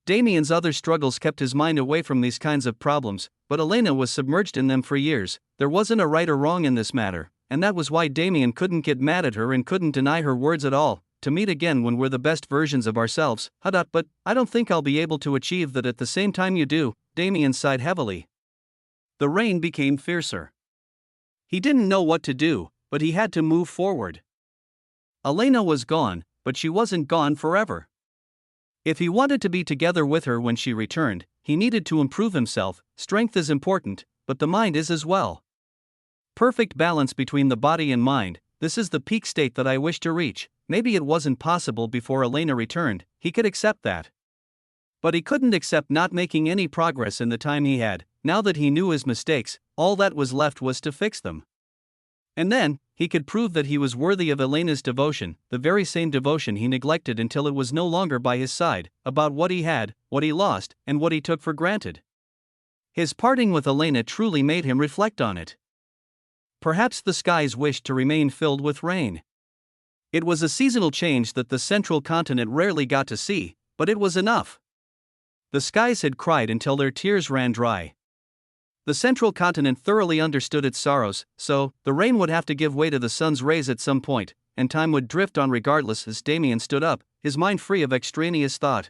Speaker 1: Damien's other struggles kept his mind away from these kinds of problems, but Elena was submerged in them for years. There wasn't a right or wrong in this matter, and that was why Damien couldn't get mad at her and couldn't deny her words at all. To meet again when we're the best versions of ourselves, but I don't think I'll be able to achieve that at the same time you do. Damien sighed heavily. The rain became fiercer. He didn't know what to do, but he had to move forward. Elena was gone, but she wasn't gone forever. If he wanted to be together with her when she returned, he needed to improve himself. Strength is important, but the mind is as well. Perfect balance between the body and mind, this is the peak state that I wish to reach. Maybe it wasn't possible before Elena returned, he could accept that. But he couldn't accept not making any progress in the time he had. Now that he knew his mistakes, all that was left was to fix them. And then, he could prove that he was worthy of Elena's devotion, the very same devotion he neglected until it was no longer by his side, about what he had, what he lost, and what he took for granted. His parting with Elena truly made him reflect on it. Perhaps the skies wished to remain filled with rain. It was a seasonal change that the central continent rarely got to see, but it was enough. The skies had cried until their tears ran dry. The central continent thoroughly understood its sorrows, so the rain would have to give way to the sun's rays at some point. and time would drift on regardless as Damien stood up, his mind free of extraneous thought.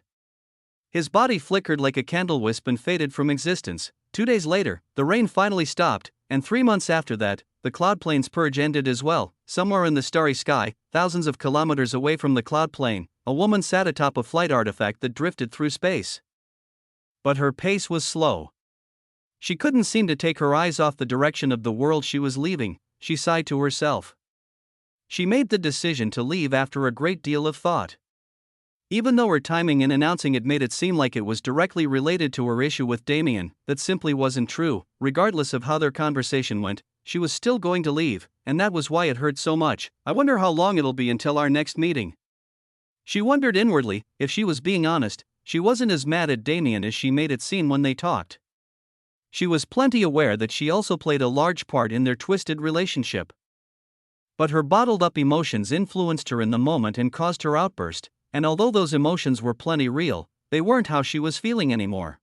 Speaker 1: His body flickered like a candle wisp and faded from existence. 2 days later, the rain finally stopped, and 3 months after that, the cloud plane's purge ended as well. Somewhere in the starry sky, thousands of kilometers away from the cloud plane, a woman sat atop a flight artifact that drifted through space. But her pace was slow. She couldn't seem to take her eyes off the direction of the world she was leaving. She sighed to herself. She made the decision to leave after a great deal of thought. Even though her timing in announcing it made it seem like it was directly related to her issue with Damien, that simply wasn't true. Regardless of how their conversation went, she was still going to leave, and that was why it hurt so much. I wonder how long it'll be until our next meeting. She wondered inwardly. If she was being honest, she wasn't as mad at Damien as she made it seem when they talked. She was plenty aware that she also played a large part in their twisted relationship. But her bottled-up emotions influenced her in the moment and caused her outburst, and although those emotions were plenty real, they weren't how she was feeling anymore.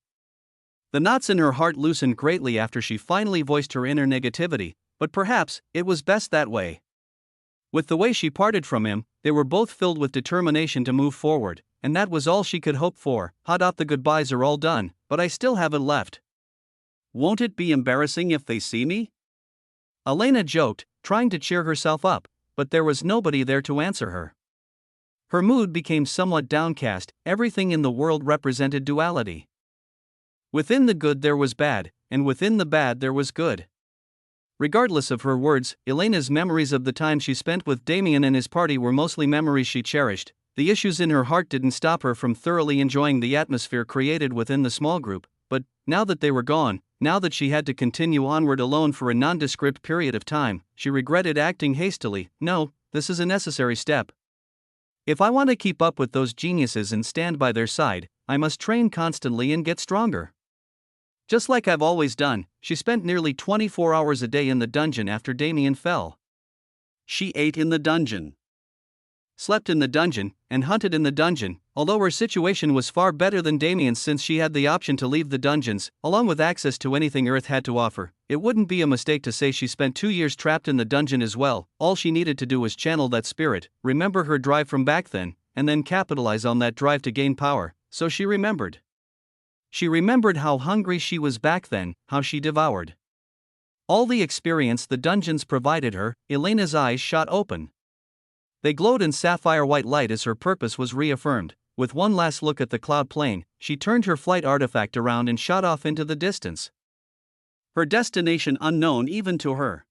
Speaker 1: The knots in her heart loosened greatly after she finally voiced her inner negativity, but perhaps it was best that way. With the way she parted from him, they were both filled with determination to move forward, and that was all she could hope for. The goodbyes are all done, but I still haven't left. Won't it be embarrassing if they see me? Elena joked, trying to cheer herself up, but there was nobody there to answer her. Her mood became somewhat downcast. Everything in the world represented duality. Within the good there was bad, and within the bad there was good. Regardless of her words, Elena's memories of the time she spent with Damien and his party were mostly memories she cherished. The issues in her heart didn't stop her from thoroughly enjoying the atmosphere created within the small group, but now that they were gone, now that she had to continue onward alone for a nondescript period of time, she regretted acting hastily. No, this is a necessary step. If I want to keep up with those geniuses and stand by their side, I must train constantly and get stronger. Just like I've always done, she spent nearly 24 hours a day in the dungeon after Damien fell. She ate in the dungeon, slept in the dungeon, and hunted in the dungeon. Although her situation was far better than Damien's since she had the option to leave the dungeons, along with access to anything Earth had to offer, it wouldn't be a mistake to say she spent 2 years trapped in the dungeon as well. All she needed to do was channel that spirit, remember her drive from back then, and then capitalize on that drive to gain power. So she remembered. She remembered how hungry she was back then, how she devoured all the experience the dungeons provided her. Elena's eyes shot open. They glowed in sapphire white light as her purpose was reaffirmed. With one last look at the cloud plane, she turned her flight artifact around and shot off into the distance. Her destination unknown even to her.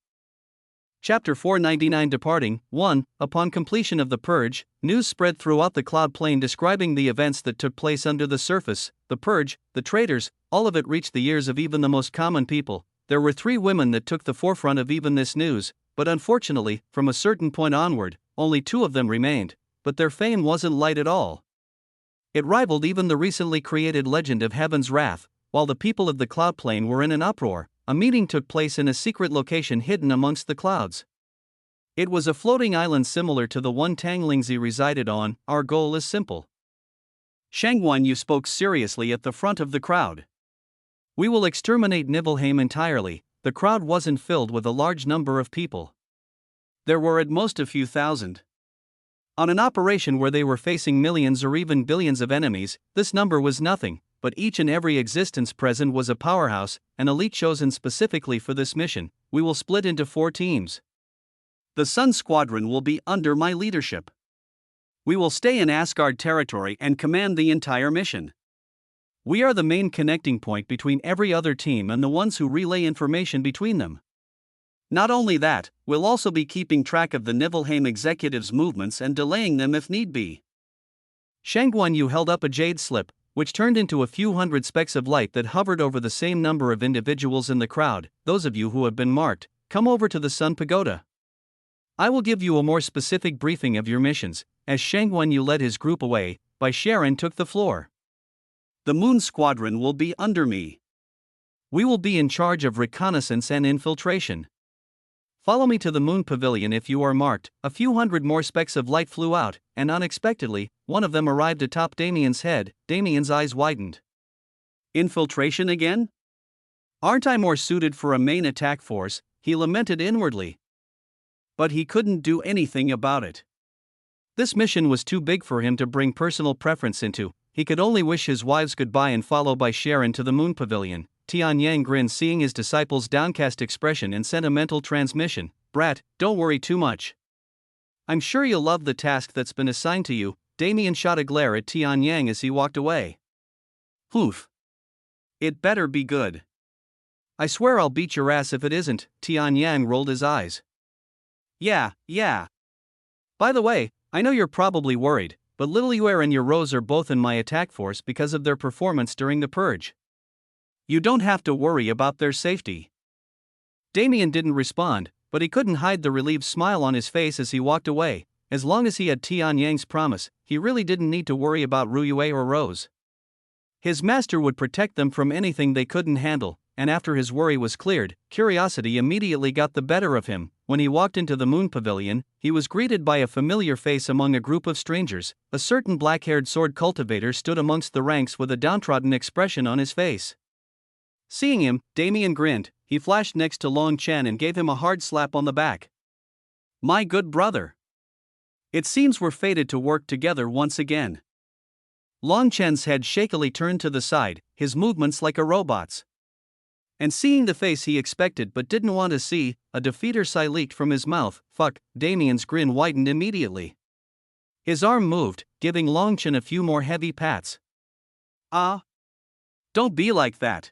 Speaker 1: Chapter 499 Departing. 1. Upon completion of the purge, news spread throughout the cloud plane describing the events that took place under the surface. The purge, the traitors, all of it reached the ears of even the most common people. There were 3 women that took the forefront of even this news, but unfortunately, from a certain point onward, only 2 of them remained. But their fame wasn't light at all. It rivaled even the recently created legend of Heaven's Wrath. While the people of the cloud plane were in an uproar, a meeting took place in a secret location hidden amongst the clouds. It was a floating island similar to the one Tang Lingzi resided on. Our goal is simple. Shangguan Yu spoke seriously at the front of the crowd. We will exterminate Nibelheim entirely. The crowd wasn't filled with a large number of people. There were at most a few thousand. On an operation where they were facing millions or even billions of enemies, this number was nothing, but each and every existence present was a powerhouse, an elite chosen specifically for this mission. We will split into 4 teams. The Sun Squadron will be under my leadership. We will stay in Asgard territory and command the entire mission. We are the main connecting point between every other team and the ones who relay information between them. Not only that, we'll also be keeping track of the Nibelheim executives' movements and delaying them if need be. Shangguan Yu held up a jade slip, which turned into a few hundred specks of light that hovered over the same number of individuals in the crowd. Those of you who have been marked, come over to the Sun Pagoda. I will give you a more specific briefing of your missions. As Shangguan Yu led his group away, Bai Sharon took the floor. The Moon Squadron will be under me. We will be in charge of reconnaissance and infiltration. Follow me to the Moon Pavilion if you are marked. A few hundred more specks of light flew out, and unexpectedly, one of them arrived atop Damien's head. Damien's eyes widened. Infiltration again? Aren't I more suited for a main attack force? He lamented inwardly.
Speaker 2: But he couldn't do anything about it.
Speaker 1: This mission was too big for him to bring personal preference into. He could only wish his wives goodbye and follow by Sharon to the moon pavilion. Tianyang grinned, seeing his disciple's downcast expression, and sent a mental transmission. Brat, don't worry too much. I'm sure you'll love the task that's been assigned to you. Damien shot a glare at Tianyang as he walked away.
Speaker 2: Oof. It better be good.
Speaker 1: I swear I'll beat your ass if it isn't. Tianyang rolled his eyes.
Speaker 2: Yeah.
Speaker 1: By the way, I know you're probably worried, but Little Yuer and your Rose are both in my attack force because of their performance during the purge.
Speaker 2: You don't have to worry about their safety.
Speaker 1: Damien didn't respond, but he couldn't hide the relieved smile on his face as he walked away. As long as he had Tianyang's promise, he really didn't need to worry about Ruyue or Rose. His master would protect them from anything they couldn't handle, and after his worry was cleared, curiosity immediately got the better of him. When he walked into the moon pavilion, he was greeted by a familiar face among a group of strangers. A certain black-haired sword cultivator stood amongst the ranks with a downtrodden expression on his face. Seeing him, Damien grinned. He flashed next to Long Chen and gave him a hard slap on the back.
Speaker 2: My good brother. It seems we're fated to work together once again.
Speaker 1: Long Chen's head shakily turned to the side, his movements like a robot's. And seeing the face he expected but didn't want to see, a defeater sigh leaked from his mouth. Fuck, Damien's grin widened immediately. His arm moved, giving Long Chen a few more heavy pats.
Speaker 2: Don't be like that.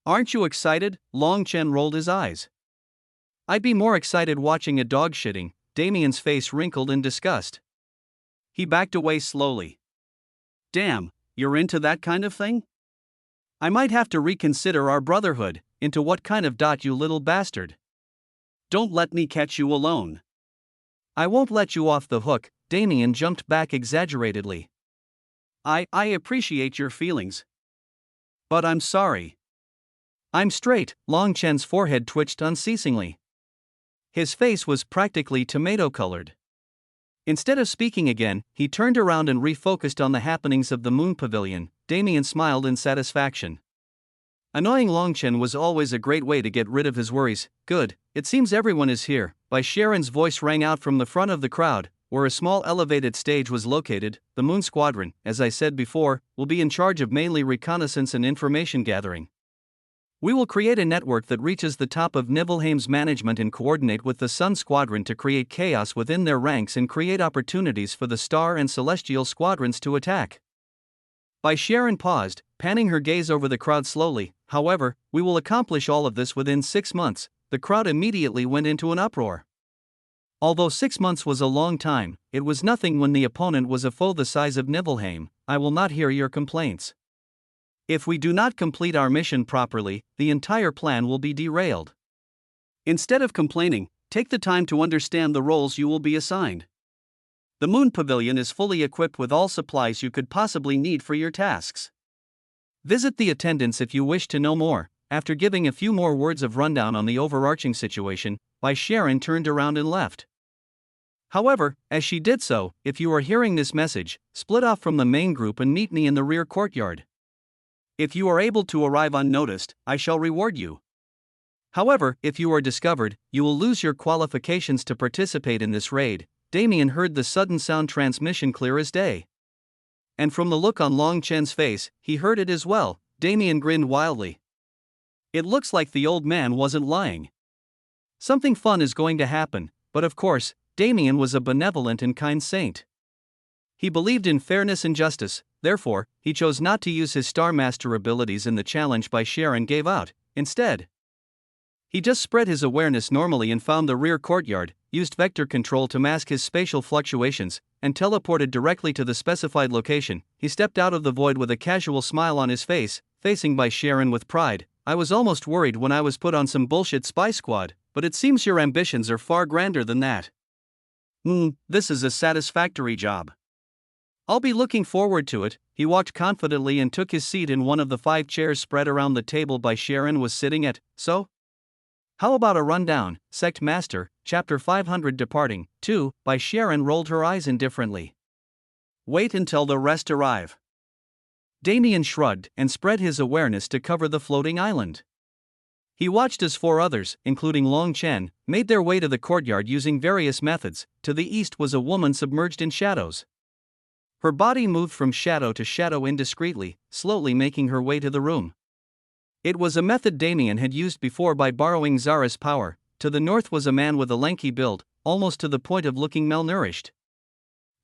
Speaker 1: Aren't you excited? Long Chen rolled his eyes. I'd be more excited watching a dog shitting. Damien's face wrinkled in disgust.
Speaker 2: He backed away slowly. Damn, you're into that kind of thing?
Speaker 1: I might have to reconsider our brotherhood. Into what kind of dot, you little bastard?
Speaker 2: Don't let me catch you alone.
Speaker 1: I won't let you off the hook. Damien jumped back exaggeratedly.
Speaker 2: I appreciate your feelings. But I'm sorry.
Speaker 1: I'm straight. Long Chen's forehead twitched unceasingly. His face was practically tomato-colored. Instead of speaking again, he turned around and refocused on the happenings of the moon pavilion. Damien smiled in satisfaction. Annoying Long Chen was always a great way to get rid of his worries. Good, it seems everyone is here. By Sharon's voice rang out from the front of the crowd, where a small elevated stage was located. The Moon Squadron, as I said before, will be in charge of mainly reconnaissance and information gathering. We will create a network that reaches the top of Nibelheim's management and coordinate with the Sun Squadron to create chaos within their ranks and create opportunities for the Star and Celestial Squadrons to attack. By Sharon paused, panning her gaze over the crowd slowly. However, we will accomplish all of this within 6 months. The crowd immediately went into an uproar. Although 6 months was a long time, it was nothing when the opponent was a foe the size of Nibelheim. I will not hear your complaints. If we do not complete our mission properly, the entire plan will be derailed.
Speaker 2: Instead of complaining, take the time to understand the roles you will be assigned. The Moon Pavilion is fully equipped with all supplies you could possibly need for your tasks.
Speaker 1: Visit the attendants if you wish to know more. After giving a few more words of rundown on the overarching situation, Sharon turned around and left. However, as she did so, if you are hearing this message, split off from the main group and meet me in the rear courtyard.
Speaker 2: If you are able to arrive unnoticed, I shall reward you.
Speaker 1: However, if you are discovered, you will lose your qualifications to participate in this raid. Damien heard the sudden sound transmission clear as day. And from the look on Long Chen's face, he heard it as well. Damien grinned wildly. It looks like the old man wasn't lying. Something fun is going to happen, but of course, Damien was a benevolent and kind saint. He believed in fairness and justice, therefore, he chose not to use his Star Master abilities in the challenge Sharon gave out. Instead, he just spread his awareness normally and found the rear courtyard, used vector control to mask his spatial fluctuations, and teleported directly to the specified location. He stepped out of the void with a casual smile on his face, facing Sharon with pride. I was almost worried when I was put on some bullshit spy squad, but it seems your ambitions are far grander than that.
Speaker 2: This is a satisfactory job.
Speaker 1: I'll be looking forward to it. He walked confidently and took his seat in one of the 5 chairs spread around the table Sharon was sitting at. So? How about a rundown? Sect Master, Chapter 500 Departing, 2, Sharon rolled her eyes indifferently.
Speaker 2: Wait until the rest arrive.
Speaker 1: Damien shrugged and spread his awareness to cover the floating island. He watched as 4 others, including Long Chen, made their way to the courtyard using various methods. To the east was a woman submerged in shadows. Her body moved from shadow to shadow indiscreetly, slowly making her way to the room. It was a method Damien had used before by borrowing Zara's power. To the north was a man with a lanky build, almost to the point of looking malnourished.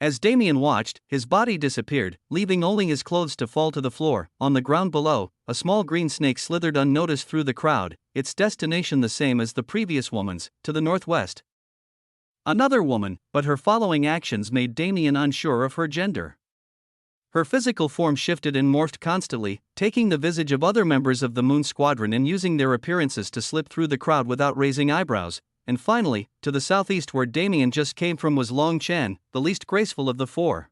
Speaker 1: As Damien watched, his body disappeared, leaving only his clothes to fall to the floor. On the ground below, a small green snake slithered unnoticed through the crowd, its destination the same as the previous woman's, to the northwest. Another woman, but her following actions made Damien unsure of her gender. Her physical form shifted and morphed constantly, taking the visage of other members of the Moon Squadron and using their appearances to slip through the crowd without raising eyebrows. And finally, to the southeast where Damien just came from was Long Chen, the least graceful of the 4.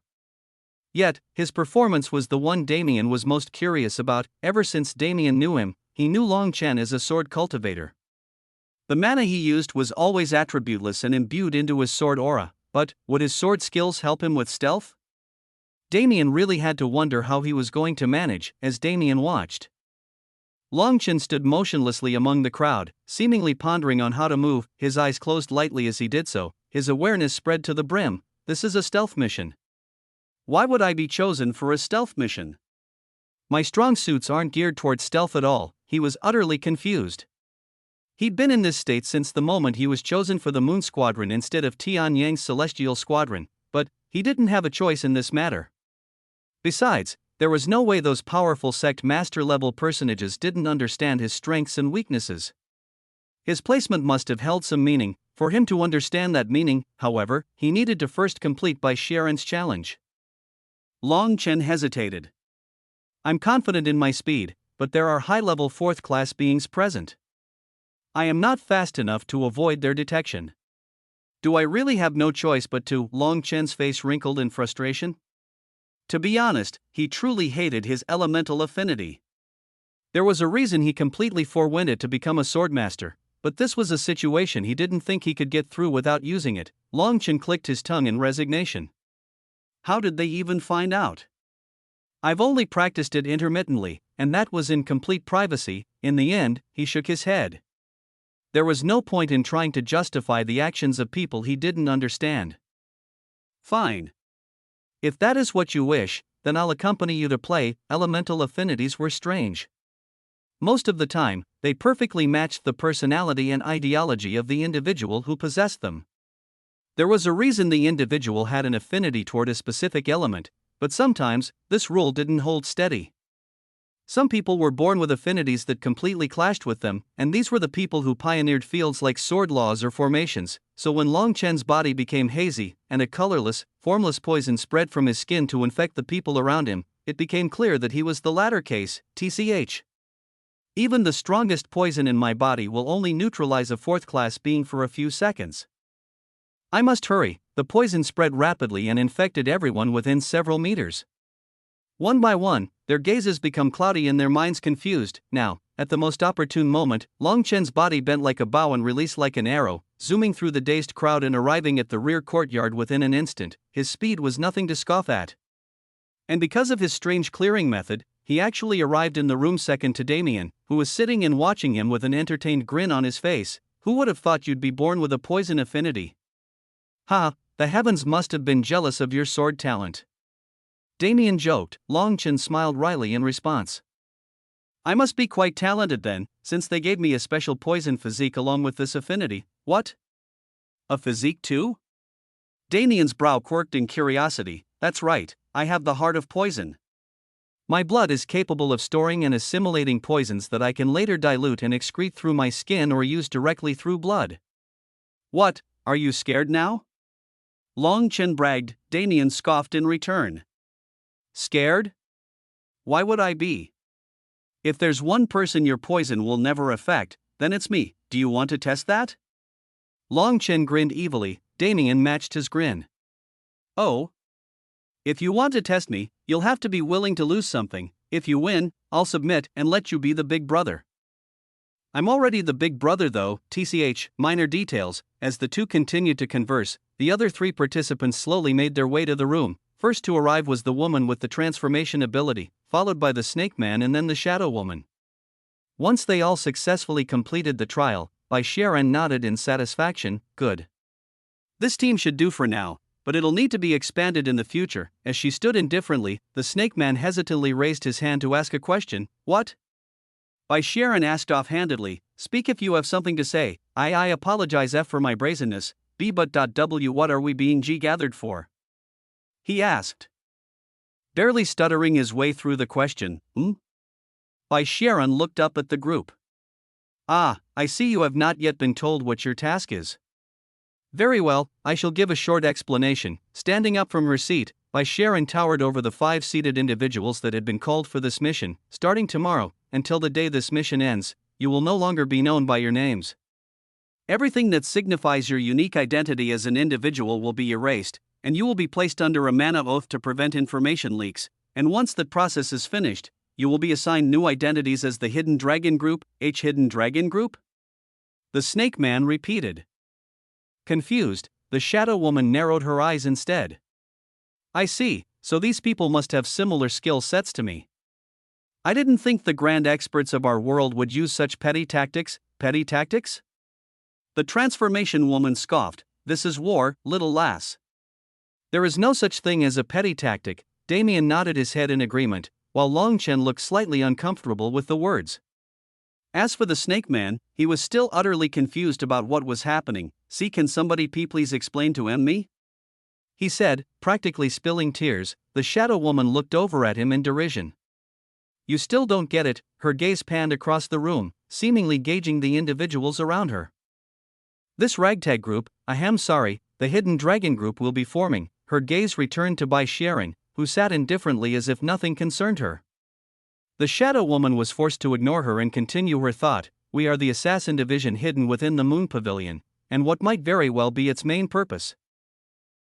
Speaker 1: Yet, his performance was the one Damien was most curious about. Ever since Damien knew him, he knew Long Chen as a sword cultivator. The mana he used was always attributeless and imbued into his sword aura, but would his sword skills help him with stealth? Damien really had to wonder how he was going to manage, as Damien watched. Long Chen stood motionlessly among the crowd, seemingly pondering on how to move, his eyes closed lightly as he did so, his awareness spread to the brim. This is a stealth mission. Why would I be chosen for a stealth mission? My strong suits aren't geared towards stealth at all. He was utterly confused. He'd been in this state since the moment he was chosen for the Moon Squadron instead of Tianyang's Celestial Squadron, but he didn't have a choice in this matter. Besides, there was no way those powerful sect master-level personages didn't understand his strengths and weaknesses. His placement must have held some meaning. For him to understand that meaning, however, he needed to first complete Bai Sharon's challenge. Long Chen hesitated. I'm confident in my speed, but there are high-level 4th-class beings present. I am not fast enough to avoid their detection. Do I really have no choice but to? Long Chen's face wrinkled in frustration. To be honest, he truly hated his elemental affinity. There was a reason he completely forewent it to become a swordmaster, but this was a situation he didn't think he could get through without using it. Long Chen clicked his tongue in resignation. How did they even find out? I've only practiced it intermittently, and that was in complete privacy. In the end, he shook his head. There was no point in trying to justify the actions of people he didn't understand. Fine. If that is what you wish, then I'll accompany you to play. Elemental affinities were strange. Most of the time, they perfectly matched the personality and ideology of the individual who possessed them. There was a reason the individual had an affinity toward a specific element, but sometimes, this rule didn't hold steady. Some people were born with affinities that completely clashed with them, and these were the people who pioneered fields like sword laws or formations. So when Long Chen's body became hazy, and a colorless, formless poison spread from his skin to infect the people around him, it became clear that he was the latter case. TCH. Even the strongest poison in my body will only neutralize a 4th-class being for a few seconds. I must hurry. The poison spread rapidly and infected everyone within several meters. One by one, their gazes become cloudy and their minds confused. Now, at the most opportune moment, Long Chen's body bent like a bow and released like an arrow, zooming through the dazed crowd and arriving at the rear courtyard within an instant. His speed was nothing to scoff at. And because of his strange clearing method, he actually arrived in the room second to Damien, who was sitting and watching him with an entertained grin on his face. Who would have thought you'd be born with a poison affinity? Ha, the heavens must have been jealous of your sword talent. Damien joked. Long Chen smiled wryly in response. I must be quite talented then, since they gave me a special poison physique along with this affinity. What? A physique too? Damien's brow quirked in curiosity. That's right, I have the heart of poison. My blood is capable of storing and assimilating poisons that I can later dilute and excrete through my skin or use directly through blood. What, are you scared now? Long Chen bragged. Damien scoffed in return. Scared? Why would I be? If there's one person your poison will never affect, then it's me. Do you want to test that? Long Chen grinned evilly. Damien matched his grin. Oh? If you want to test me, you'll have to be willing to lose something. If you win, I'll submit and let you be the big brother. I'm already the big brother though. TCH, minor details. As the two continued to converse, the other 3 participants slowly made their way to the room. First to arrive was the woman with the transformation ability, followed by the snake man and then the shadow woman. Once they all successfully completed the trial, Sharon nodded in satisfaction. Good.
Speaker 2: This team should do for now, but it'll need to be expanded in the future. As she stood indifferently, the snake man hesitantly raised his hand to ask a question. What? Sharon asked offhandedly, speak if you have something to say. I apologize F for my brazenness, B but W what are we being G gathered for? He asked, barely stuttering his way through the question. Sharon looked up at the group. Ah, I see you have not yet been told what your task is. Very well, I shall give a short explanation. Standing up from her seat, Sharon towered over the 5 seated individuals that had been called for this mission. Starting tomorrow, until the day this mission ends, you will no longer be known by your names. Everything that signifies your unique identity as an individual will be erased, and you will be placed under a mana oath to prevent information leaks, and once that process is finished, you will be assigned new identities as the Hidden Dragon Group. Hidden Dragon Group? The Snake Man repeated. Confused, the Shadow Woman narrowed her eyes instead. I see, so these people must have similar skill sets to me. I didn't think the grand experts of our world would use such petty tactics. Petty tactics? The Transformation Woman scoffed. This is war, little lass. There is no such thing as a petty tactic. Damien nodded his head in agreement, while Longchen looked slightly uncomfortable with the words. As for the Snake Man, he was still utterly confused about what was happening. See, can somebody please explain to me? He said, practically spilling tears. The Shadow Woman looked over at him in derision. You still don't get it. Her gaze panned across the room, seemingly gauging the individuals around her. This ragtag group, sorry, the Hidden Dragon Group will be forming. Her gaze returned to Sharon, who sat indifferently as if nothing concerned her. The Shadow Woman was forced to ignore her and continue her thought. We are the Assassin Division hidden within the Moon Pavilion, and what might very well be its main purpose.